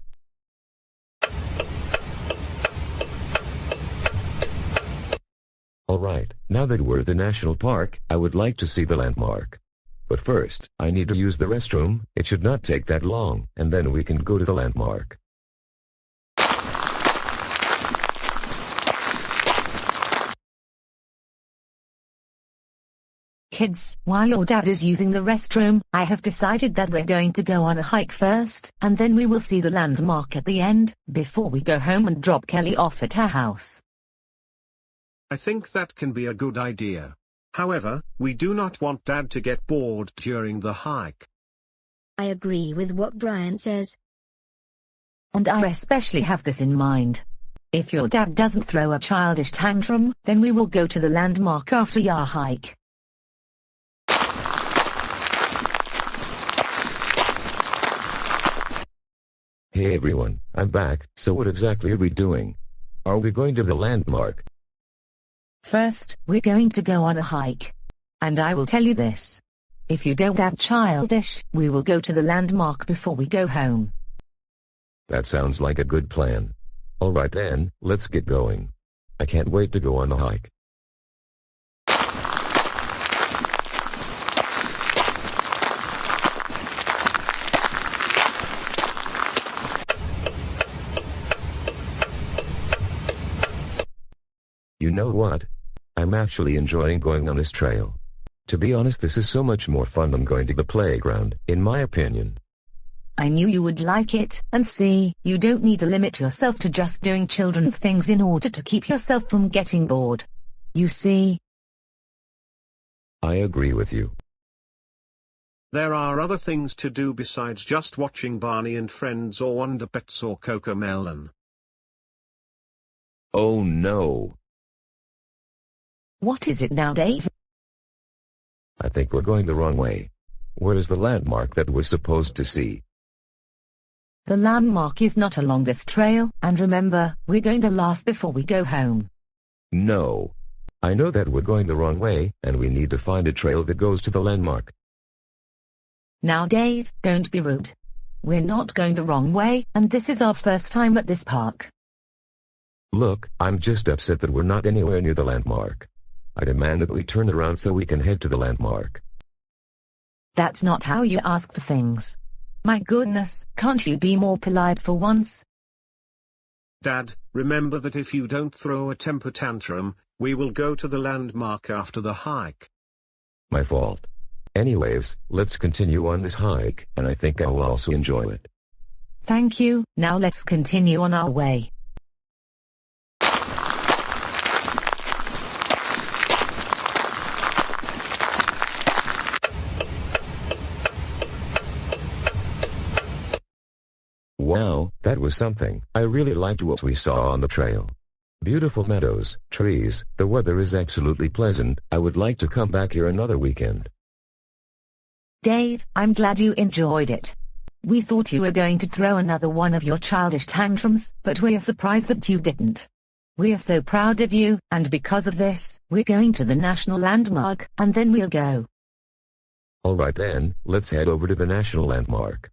Alright, now that we're at the national park, I would like to see the landmark. But first, I need to use the restroom. It should not take that long, and then we can go to the landmark. Kids, while your dad is using the restroom, I have decided that we're going to go on a hike first, and then we will see the landmark at the end, before we go home and drop Kelly off at her house. I think that can be a good idea. However, we do not want Dad to get bored during the hike. I agree with what Brian says. And I especially have this in mind. If your dad doesn't throw a childish tantrum, then we will go to the landmark after your hike. Hey everyone, I'm back. So what exactly are we doing? Are we going to the landmark? First, we're going to go on a hike. And I will tell you this. If you don't act childish, we will go to the landmark before we go home. That sounds like a good plan. Alright then, let's get going. I can't wait to go on the hike. You know what? I'm actually enjoying going on this trail. To be honest, this is so much more fun than going to the playground, in my opinion. I knew you would like it, and see, you don't need to limit yourself to just doing children's things in order to keep yourself from getting bored. You see? I agree with you. There are other things to do besides just watching Barney and Friends or Wonder Pets or Cocomelon. Oh no. What is it now, Dave? I think we're going the wrong way. What is the landmark that we're supposed to see? The landmark is not along this trail, and remember, we're going the last before we go home. No. I know that we're going the wrong way, and we need to find a trail that goes to the landmark. Now Dave, don't be rude. We're not going the wrong way, and this is our first time at this park. Look, I'm just upset that we're not anywhere near the landmark. I demand that we turn around so we can head to the landmark. That's not how you ask for things. My goodness, can't you be more polite for once? Dad, remember that if you don't throw a temper tantrum, we will go to the landmark after the hike. My fault. Anyways, let's continue on this hike, and I think I will also enjoy it. Thank you, now let's continue on our way. Wow, that was something. I really liked what we saw on the trail. Beautiful meadows, trees, the weather is absolutely pleasant. I would like to come back here another weekend. Dave, I'm glad you enjoyed it. We thought you were going to throw another one of your childish tantrums, but we're surprised that you didn't. We're so proud of you, and because of this, we're going to the national landmark, and then we'll go. Alright then, let's head over to the national landmark.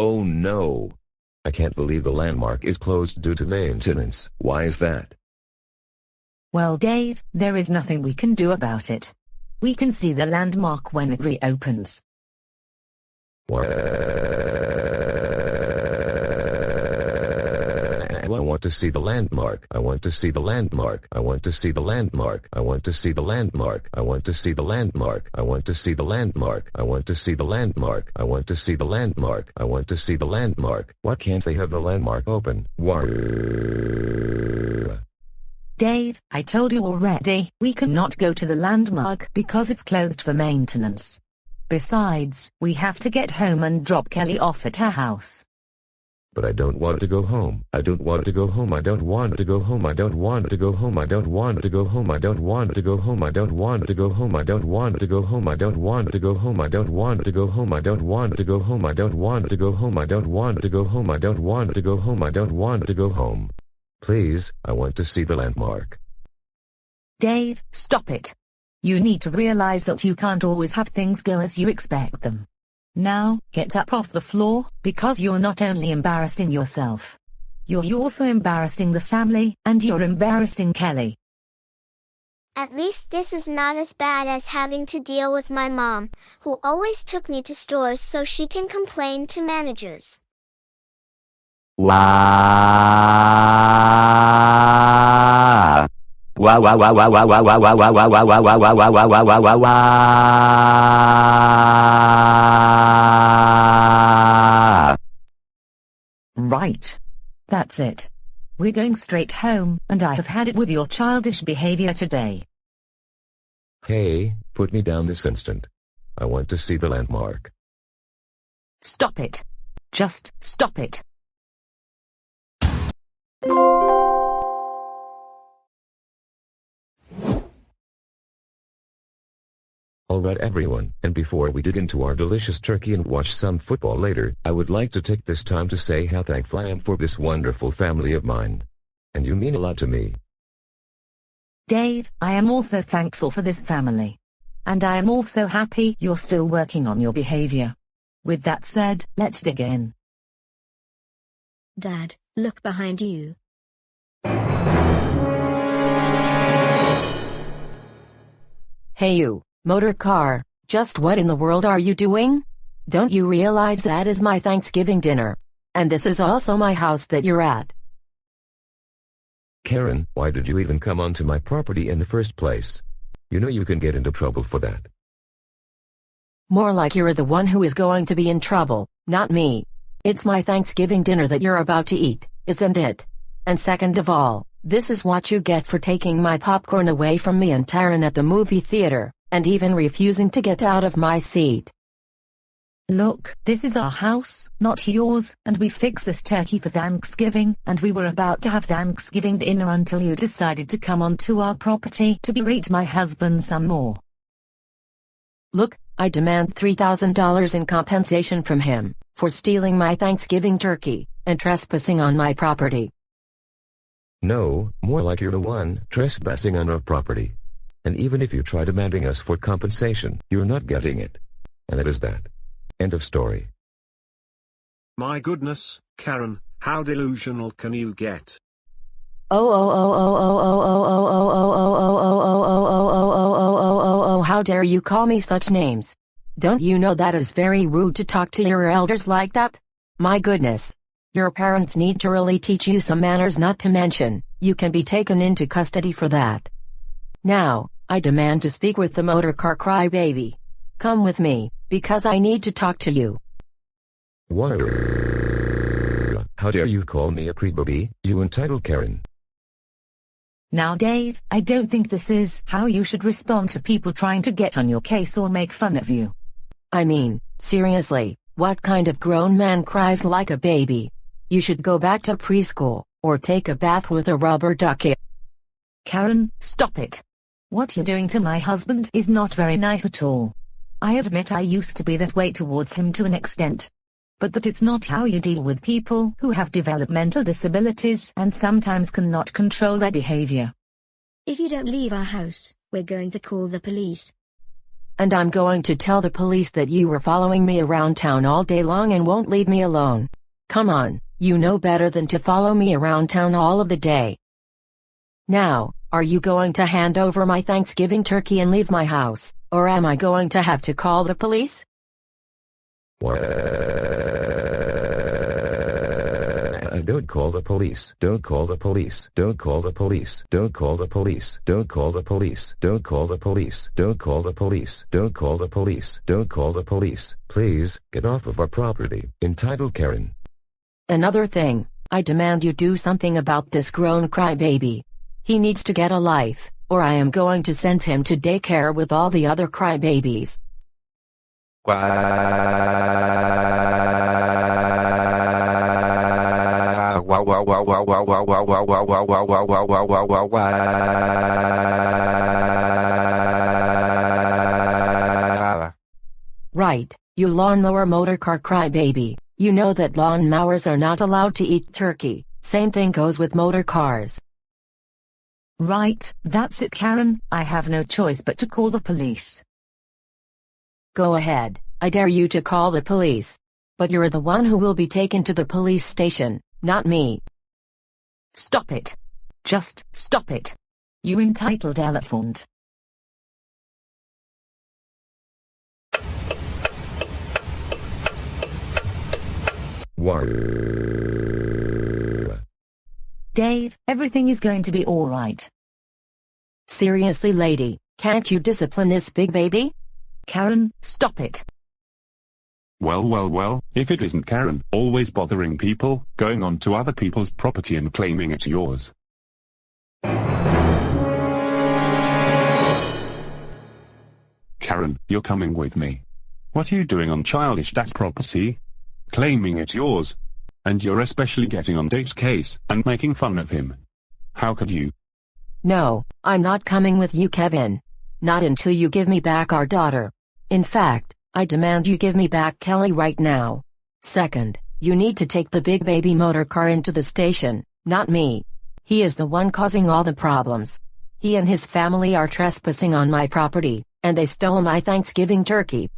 Oh no! I can't believe the landmark is closed due to maintenance. Why is that? Well, Dave, there is nothing we can do about it. We can see the landmark when it reopens. I want to see the landmark. I want to see the landmark. I want to see the landmark. I want to see the landmark. I want to see the landmark. I want to see the landmark. I want to see the landmark. I want to see the landmark. I want to see the landmark. Why can't they have the landmark open? Dave, I told you already, we cannot go to the landmark because it's closed for maintenance. Besides, we have to get home and drop Kelly off at her house. But I don't want to go home. I don't want to go home. I don't want to go home. I don't want to go home. I don't want to go home. I don't want to go home. I don't want to go home. I don't want to go home. I don't want to go home. I don't want to go home. I don't want to go home. I don't want to go home. I don't want to go home. I don't want to go home. I don't want to go home. Please, I want to see the landmark. Dave, stop it. You need to realize that you can't always have things go as you expect them. Now, get up off the floor, because you're not only embarrassing yourself. You're also embarrassing the family, and you're embarrassing Kelly. At least this is not as bad as having to deal with my mom, who always took me to stores so she can complain to managers. Wow. Wow wow wow wow wow wow wow wow wow wow wow wow wow wow wow wow wow wow. Right. That's it. We're going straight home, and I have had it with your childish behavior today. Hey, put me down this instant. I want to see the landmark. Stop it. Just stop it. Alright everyone, and before we dig into our delicious turkey and watch some football later, I would like to take this time to say how thankful I am for this wonderful family of mine. And you mean a lot to me. Dave, I am also thankful for this family. And I am also happy you're still working on your behavior. With that said, let's dig in. Dad, look behind you. Hey you, motor car, just what in the world are you doing? Don't you realize that is my Thanksgiving dinner? And this is also my house that you're at. Karen, why did you even come onto my property in the first place? You know you can get into trouble for that. More like you're the one who is going to be in trouble, not me. It's my Thanksgiving dinner that you're about to eat, isn't it? And second of all, this is what you get for taking my popcorn away from me and Taryn at the movie theater, and even refusing to get out of my seat. Look, this is our house, not yours, and we fixed this turkey for Thanksgiving, and we were about to have Thanksgiving dinner until you decided to come onto our property to berate my husband some more. Look, I demand $3,000 in compensation from him for stealing my Thanksgiving turkey and trespassing on my property. No, more like you're the one trespassing on our property. And even if you try demanding us for compensation, you're not getting it. And that is that. End of story. My goodness, Karen, how delusional can you get? How dare you call me such names? Don't you know that is very rude to talk to your elders like that? My goodness. Your parents need to really teach you some manners, not to mention, you can be taken into custody for that. Now, I demand to speak with the motorcar crybaby. Come with me, because I need to talk to you. What? How dare you call me a crybaby, you entitled Karen? Now Dave, I don't think this is how you should respond to people trying to get on your case or make fun of you. I mean, seriously, what kind of grown man cries like a baby? You should go back to preschool, or take a bath with a rubber ducky. Karen, stop it. What you're doing to my husband is not very nice at all. I admit I used to be that way towards him to an extent. But that it's not how you deal with people who have developmental disabilities and sometimes cannot control their behavior. If you don't leave our house, we're going to call the police. And I'm going to tell the police that you were following me around town all day long and won't leave me alone. Come on, you know better than to follow me around town all of the day. Now, are you going to hand over my Thanksgiving turkey and leave my house, or am I going to have to call the police? Don't call the police. Don't call the police. Don't call the police. Don't call the police. Don't call the police. Don't call the police. Don't call the police. Don't call the police. Don't call the police. Please, get off of our property. Entitled Karen. Another thing, I demand you do something about this grown crybaby. He needs to get a life, or I am going to send him to daycare with all the other crybabies. Right, you lawnmower motorcar crybaby. You know that lawnmowers are not allowed to eat turkey. Same thing goes with motor cars. Right, that's it, Karen. I have no choice but to call the police. Go ahead, I dare you to call the police. But you're the one who will be taken to the police station, not me. Stop it. Just stop it. You entitled elephant. Dave, everything is going to be alright. Seriously, lady, can't you discipline this big baby? Karen, stop it. Well, if it isn't Karen, always bothering people, going on to other people's property and claiming it's yours. Karen, you're coming with me. What are you doing on childish dad's property? Claiming it's yours. And you're especially getting on Dave's case and making fun of him. How could you? No, I'm not coming with you, Kevin. Not until you give me back our daughter. In fact, I demand you give me back Kelly right now. Second, you need to take the big baby motor car into the station, not me. He is the one causing all the problems. He and his family are trespassing on my property, and they stole my Thanksgiving turkey.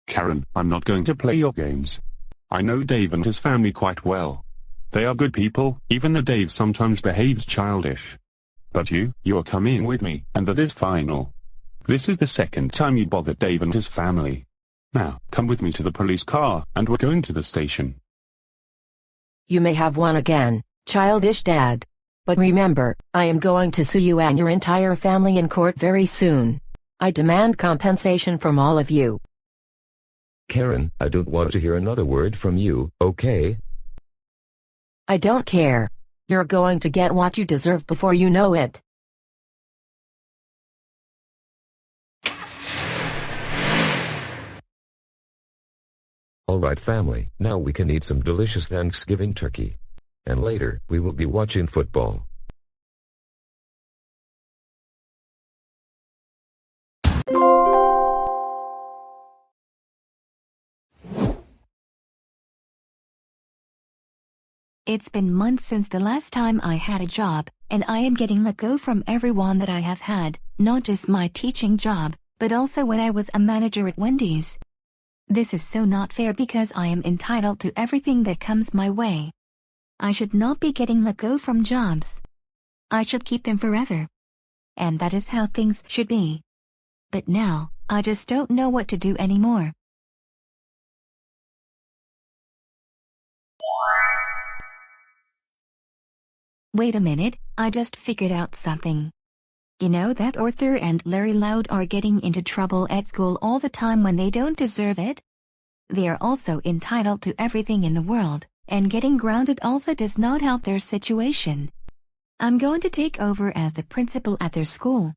Karen, I'm not going to play your games. I know Dave and his family quite well. They are good people, even though Dave sometimes behaves childish. But you are coming with me, and that is final. This is the second time you bothered Dave and his family. Now, come with me to the police car, and we're going to the station. You may have won again, childish dad. But remember, I am going to sue you and your entire family in court very soon. I demand compensation from all of you. Karen, I don't want to hear another word from you, okay? I don't care. You're going to get what you deserve before you know it. Alright family, now we can eat some delicious Thanksgiving turkey. And later, we will be watching football. It's been months since the last time I had a job, and I am getting let go from everyone that I have had, not just my teaching job, but also when I was a manager at Wendy's. This is so not fair because I am entitled to everything that comes my way. I should not be getting let go from jobs. I should keep them forever. And that is how things should be. But now, I just don't know what to do anymore. Wait a minute, I just figured out something. You know that Arthur and Larry Loud are getting into trouble at school all the time when they don't deserve it? They are also entitled to everything in the world, and getting grounded also does not help their situation. I'm going to take over as the principal at their school.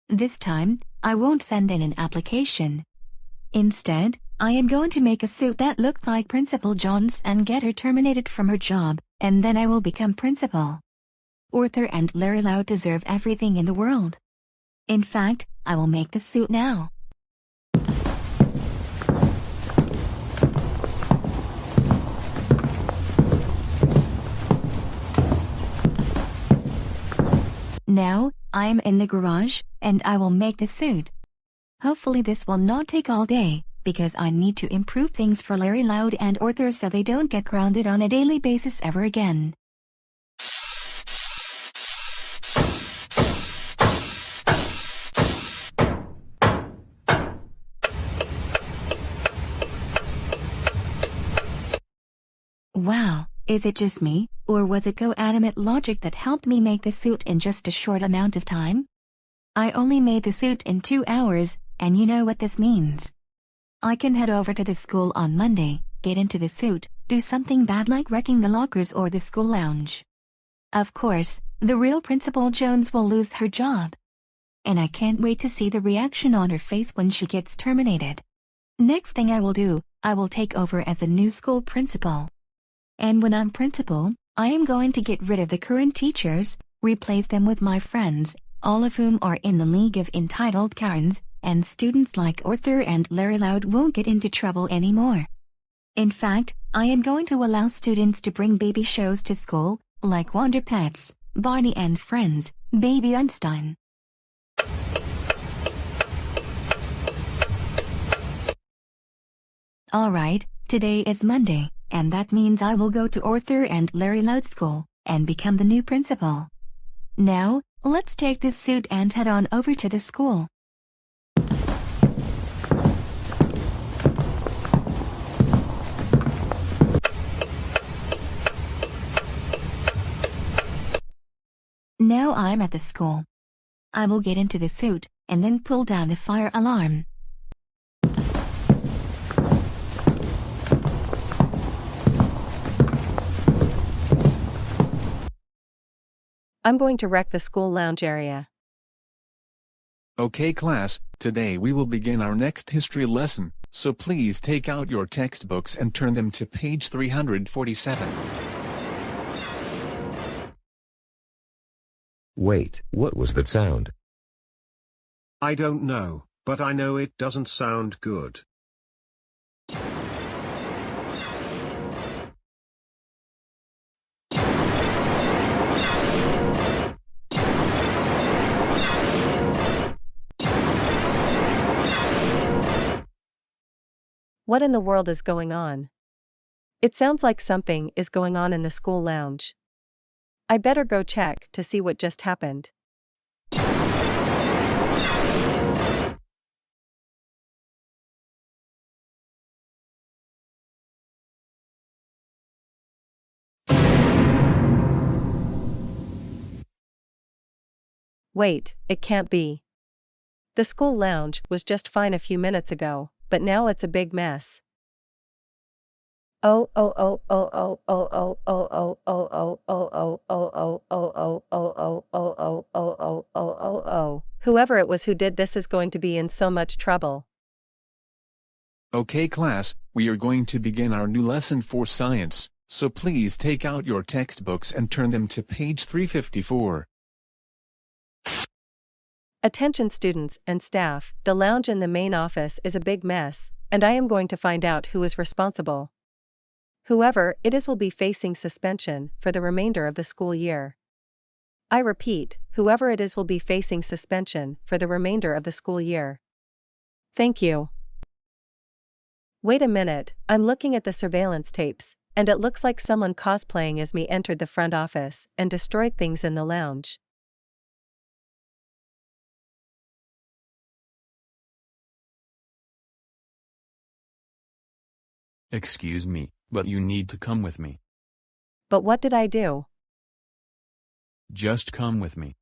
This time, I won't send in an application. Instead, I am going to make a suit that looks like Principal John's and get her terminated from her job, and then I will become principal. Arthur and Larry Loud deserve everything in the world. In fact, I will make the suit now. Now, I am in the garage, and I will make the suit. Hopefully this will not take all day, because I need to improve things for Larry Loud and Arthur so they don't get grounded on a daily basis ever again. Wow, is it just me, or was it Goanimate logic that helped me make the suit in just a short amount of time? I only made the suit in 2 hours, and you know what this means. I can head over to the school on Monday, get into the suit, do something bad like wrecking the lockers or the school lounge. Of course, the real Principal Jones will lose her job. And I can't wait to see the reaction on her face when she gets terminated. Next thing I will do, I will take over as a new school principal. And when I'm principal, I am going to get rid of the current teachers, replace them with my friends, all of whom are in the league of entitled Karens, and students like Arthur and Larry Loud won't get into trouble anymore. In fact, I am going to allow students to bring baby shows to school, like Wonder Pets, Barney and Friends, Baby Einstein. Alright, today is Monday, and that means I will go to Arthur and Larry Loud's school, and become the new principal. Now, let's take this suit and head on over to the school. Now I'm at the school. I will get into the suit, and then pull down the fire alarm. I'm going to wreck the school lounge area. Okay class, today we will begin our next history lesson, so please take out your textbooks and turn them to page 347. Wait, what was that sound? I don't know, but I know it doesn't sound good. What in the world is going on? It sounds like something is going on in the school lounge. I better go check to see what just happened. Wait, it can't be. The school lounge was just fine a few minutes ago, but now it's a big mess. Oh, whoever it was who did this is going to be in so much trouble. Okay class, we are going to begin our new lesson for science, so please take out your textbooks and turn them to page 354. Attention students and staff, the lounge in the main office is a big mess, and I am going to find out who is responsible. Whoever it is will be facing suspension for the remainder of the school year. I repeat, whoever it is will be facing suspension for the remainder of the school year. Thank you. Wait a minute, I'm looking at the surveillance tapes, and it looks like someone cosplaying as me entered the front office and destroyed things in the lounge. Excuse me, but you need to come with me. But what did I do? Just come with me.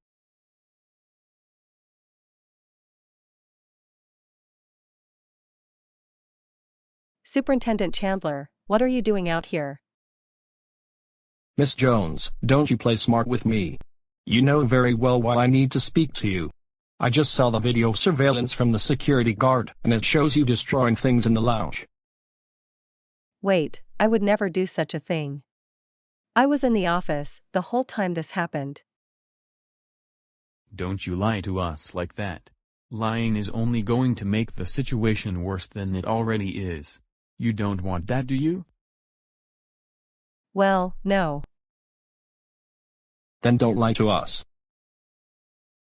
Superintendent Chandler, what are you doing out here? Miss Jones, don't you play smart with me. You know very well why I need to speak to you. I just saw the video surveillance from the security guard, and it shows you destroying things in the lounge. Wait, I would never do such a thing. I was in the office the whole time this happened. Don't you lie to us like that. Lying is only going to make the situation worse than it already is. You don't want that, do you? Well, no. Then don't lie to us.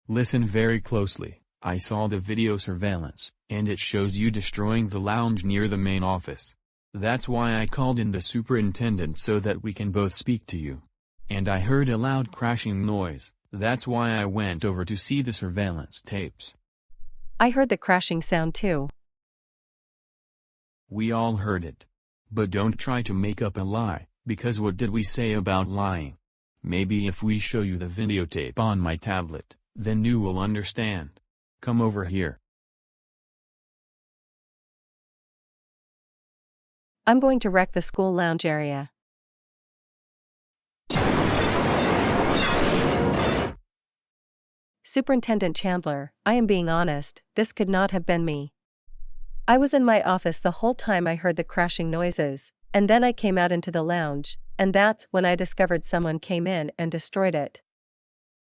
Listen very closely. I saw the video surveillance, and it shows you destroying the lounge near the main office. That's why I called in the superintendent so that we can both speak to you. And I heard a loud crashing noise, that's why I went over to see the surveillance tapes. I heard the crashing sound too. We all heard it. But don't try to make up a lie, because what did we say about lying? Maybe if we show you the videotape on my tablet, then you will understand. Come over here. I'm going to wreck the school lounge area. Superintendent Chandler, I am being honest, this could not have been me. I was in my office the whole time I heard the crashing noises, and then I came out into the lounge, and that's when I discovered someone came in and destroyed it.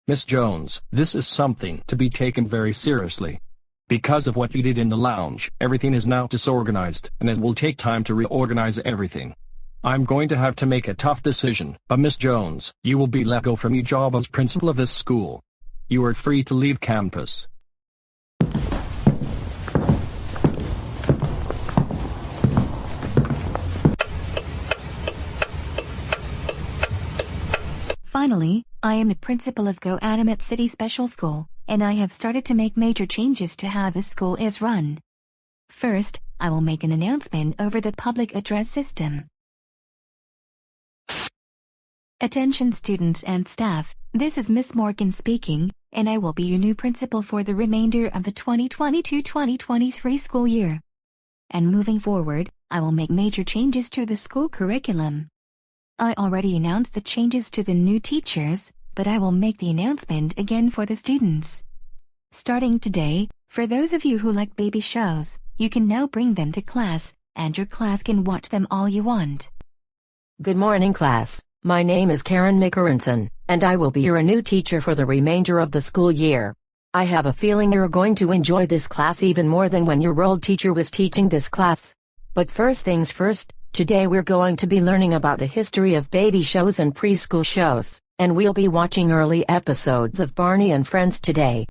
Miss Jones, this is something to be taken very seriously. Because of what you did in the lounge, everything is now disorganized, and it will take time to reorganize everything. I'm going to have to make a tough decision, but Miss Jones, you will be let go from your job as principal of this school. You are free to leave campus. Finally, I am the principal of Goanimator City Special School, and I have started to make major changes to how the school is run. First, I will make an announcement over the public address system. Attention students and staff, this is Miss Morgan speaking, and I will be your new principal for the remainder of the 2022-2023 school year. And moving forward, I will make major changes to the school curriculum. I already announced the changes to the new teachers, but I will make the announcement again for the students. Starting today, for those of you who like baby shows, you can now bring them to class, and your class can watch them all you want. Good morning, class. My name is Karen Mikarinson, and I will be your new teacher for the remainder of the school year. I have a feeling you're going to enjoy this class even more than when your old teacher was teaching this class. But first things first, today we're going to be learning about the history of baby shows and preschool shows, and we'll be watching early episodes of Barney and Friends today.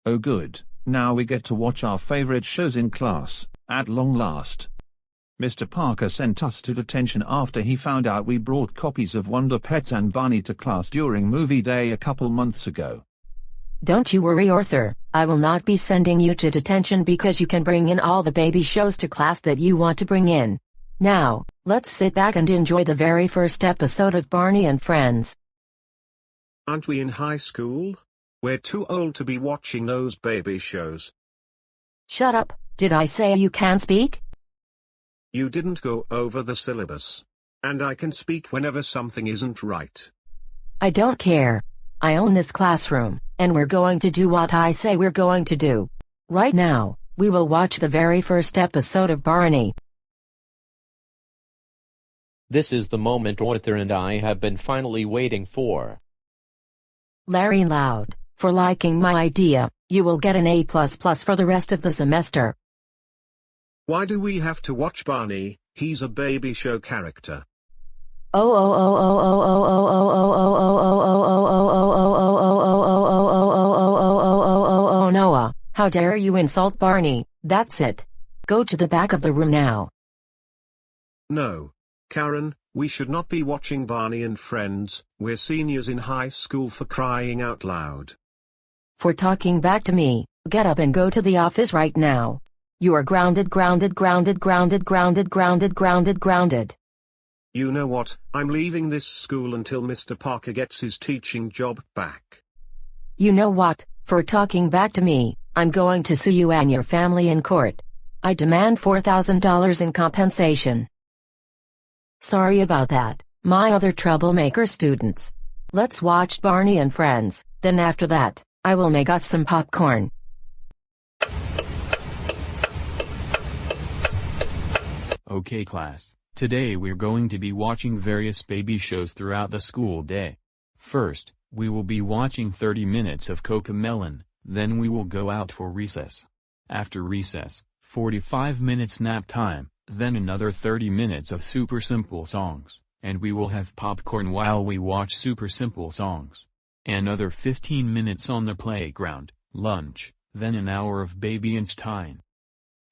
Oh good, now we get to watch our favorite shows in class, at long last. Mr. Parker sent us to detention after he found out we brought copies of Wonder Pets and Barney to class during movie day a couple months ago. Don't you worry, Arthur, I will not be sending you to detention because you can bring in all the baby shows to class that you want to bring in. Now, let's sit back and enjoy the very first episode of Barney and Friends. Aren't we in high school? We're too old to be watching those baby shows. Shut up, did I say you can speak? You didn't go over the syllabus. And I can speak whenever something isn't right. I don't care. I own this classroom, and we're going to do what I say we're going to do. Right now, we will watch the very first episode of Barney. This is the moment Arthur and I have been finally waiting for. Larry Loud, for liking my idea, you will get an A++ for the rest of the semester. Why do we have to watch Barney? He's a baby show character. Noah, how dare you insult Barney? That's it. Go to the back of the room now. No, Karen, we should not be watching Barney and Friends. We're seniors in high school, for crying out loud. For talking back to me, get up and go to the office right now. You are grounded. You know what, I'm leaving this school until Mr. Parker gets his teaching job back. You know what, for talking back to me, I'm going to sue you and your family in court. I demand $4,000 in compensation. Sorry about that, my other troublemaker students. Let's watch Barney and Friends, then after that, I will make us some popcorn. Okay class, today we're going to be watching various baby shows throughout the school day. First, we will be watching 30 minutes of CoComelon, then we will go out for recess. After recess, 45 minutes nap time, then another 30 minutes of super simple songs, and we will have popcorn while we watch super simple songs. Another 15 minutes on the playground, lunch, then an hour of baby Einstein.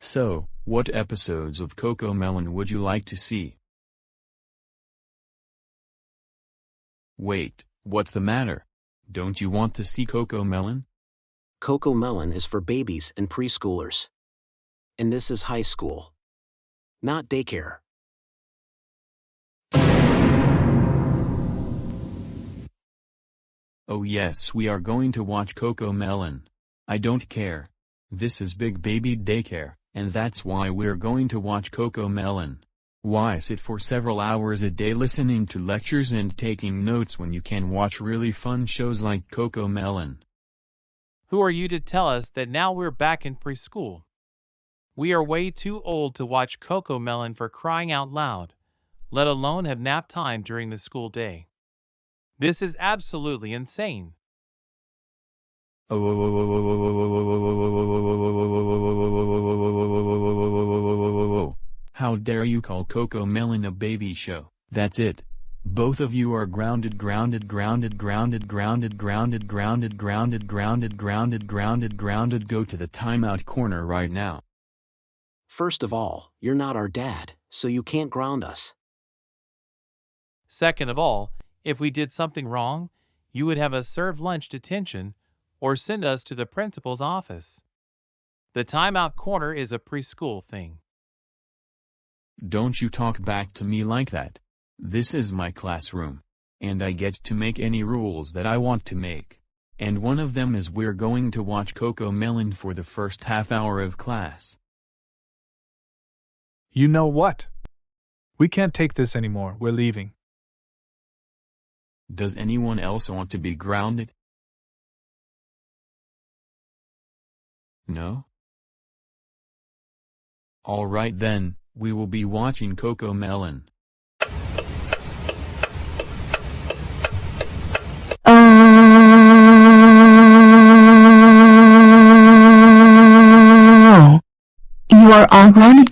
So, what episodes of CoComelon would you like to see? Wait, what's the matter? Don't you want to see CoComelon? CoComelon is for babies and preschoolers. And this is high school. Not daycare. Oh yes, we are going to watch CoComelon. I don't care. This is Big Baby Daycare, and that's why we're going to watch CoComelon. Why sit for several hours a day listening to lectures and taking notes when you can watch really fun shows like CoComelon? Who are you to tell us that now we're back in preschool? We are way too old to watch CoComelon, for crying out loud, let alone have nap time during the school day. This is absolutely insane. How dare you call CoComelon a baby show? That's it. Both of you are grounded. Go to the timeout corner right now. First of all, you're not our dad, so you can't ground us. Second of all, if we did something wrong, you would have us serve lunch detention or send us to the principal's office. The timeout corner is a preschool thing. Don't you talk back to me like that. This is my classroom, and I get to make any rules that I want to make. And one of them is we're going to watch CoComelon for the first half hour of class. You know what? We can't take this anymore, we're leaving. Does anyone else want to be grounded? No? Alright then, we will be watching CoComelon. You are all grounded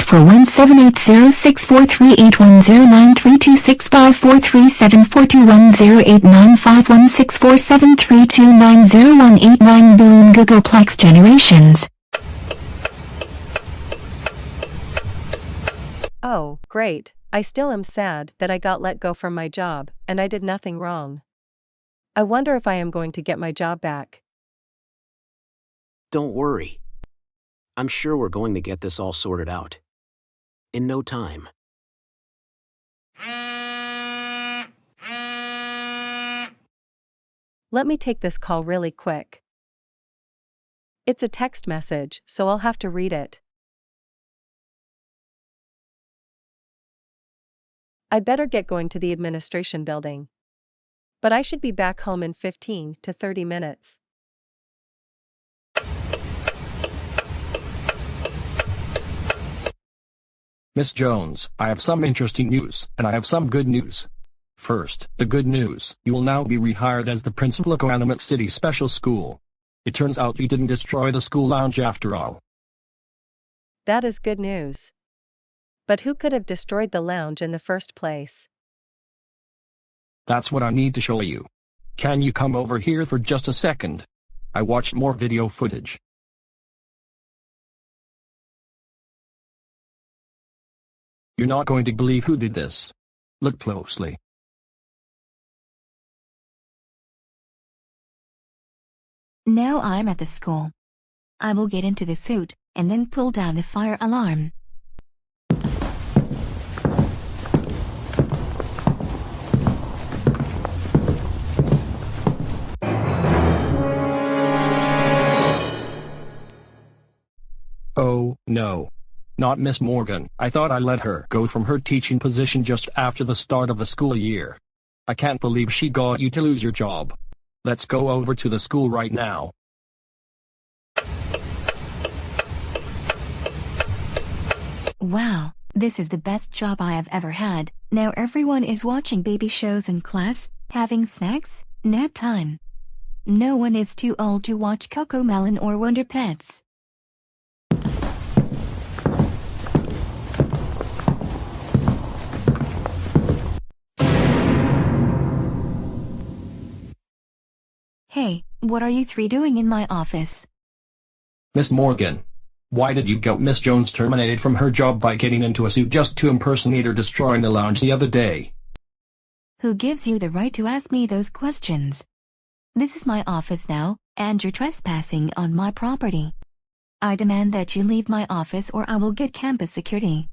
for 1780643810932654374210895164732901891 Boom Googleplex Generations. Oh, great. I still am sad that I got let go from my job, and I did nothing wrong. I wonder if I am going to get my job back. Don't worry. I'm sure we're going to get this all sorted out. In no time. Let me take this call really quick. It's a text message, so I'll have to read it. I'd better get going to the administration building. But I should be back home in 15 to 30 minutes. Miss Jones, I have some interesting news, and I have some good news. First, the good news, you will now be rehired as the principal of Goanimate City Special School. It turns out you didn't destroy the school lounge after all. That is good news. But who could have destroyed the lounge in the first place? That's what I need to show you. Can you come over here for just a second? I watched more video footage. You're not going to believe who did this. Look closely. Now I'm at the school. I will get into the suit, and then pull down the fire alarm. Oh, no. Not Miss Morgan. I thought I let her go from her teaching position just after the start of the school year. I can't believe she got you to lose your job. Let's go over to the school right now. Wow, this is the best job I have ever had. Now everyone is watching baby shows in class, having snacks, nap time. No one is too old to watch CoComelon or Wonder Pets. Hey, what are you three doing in my office? Miss Morgan, why did you get Miss Jones terminated from her job by getting into a suit just to impersonate her destroying the lounge the other day? Who gives you the right to ask me those questions? This is my office now, and you're trespassing on my property. I demand that you leave my office or I will get campus security.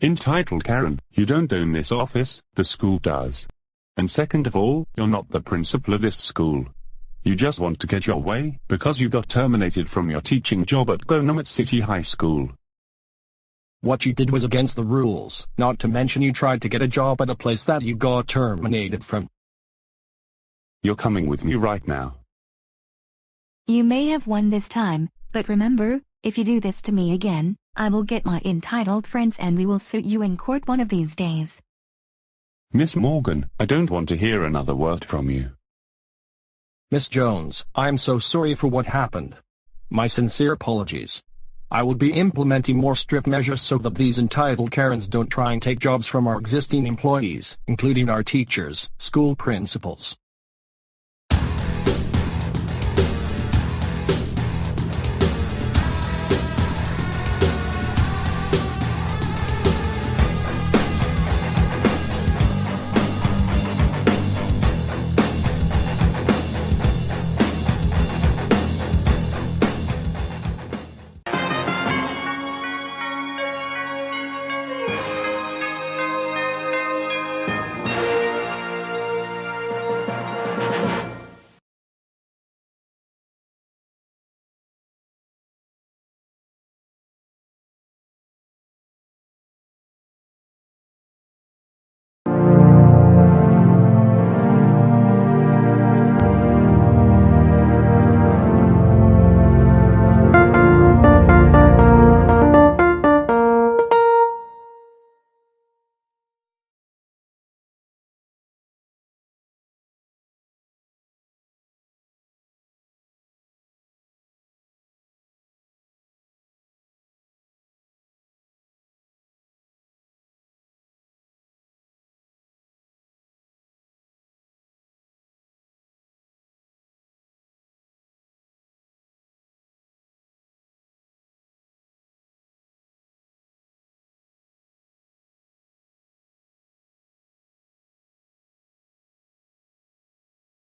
Entitled Karen, you don't own this office, the school does. And second of all, you're not the principal of this school. You just want to get your way, because you got terminated from your teaching job at Goanimator City High School. What you did was against the rules, not to mention you tried to get a job at a place that you got terminated from. You're coming with me right now. You may have won this time, but remember, if you do this to me again, I will get my entitled friends and we will sue you in court one of these days. Miss Morgan, I don't want to hear another word from you. Miss Jones, I'm so sorry for what happened. My sincere apologies. I will be implementing more strict measures so that these entitled Karens don't try and take jobs from our existing employees, including our teachers, school principals,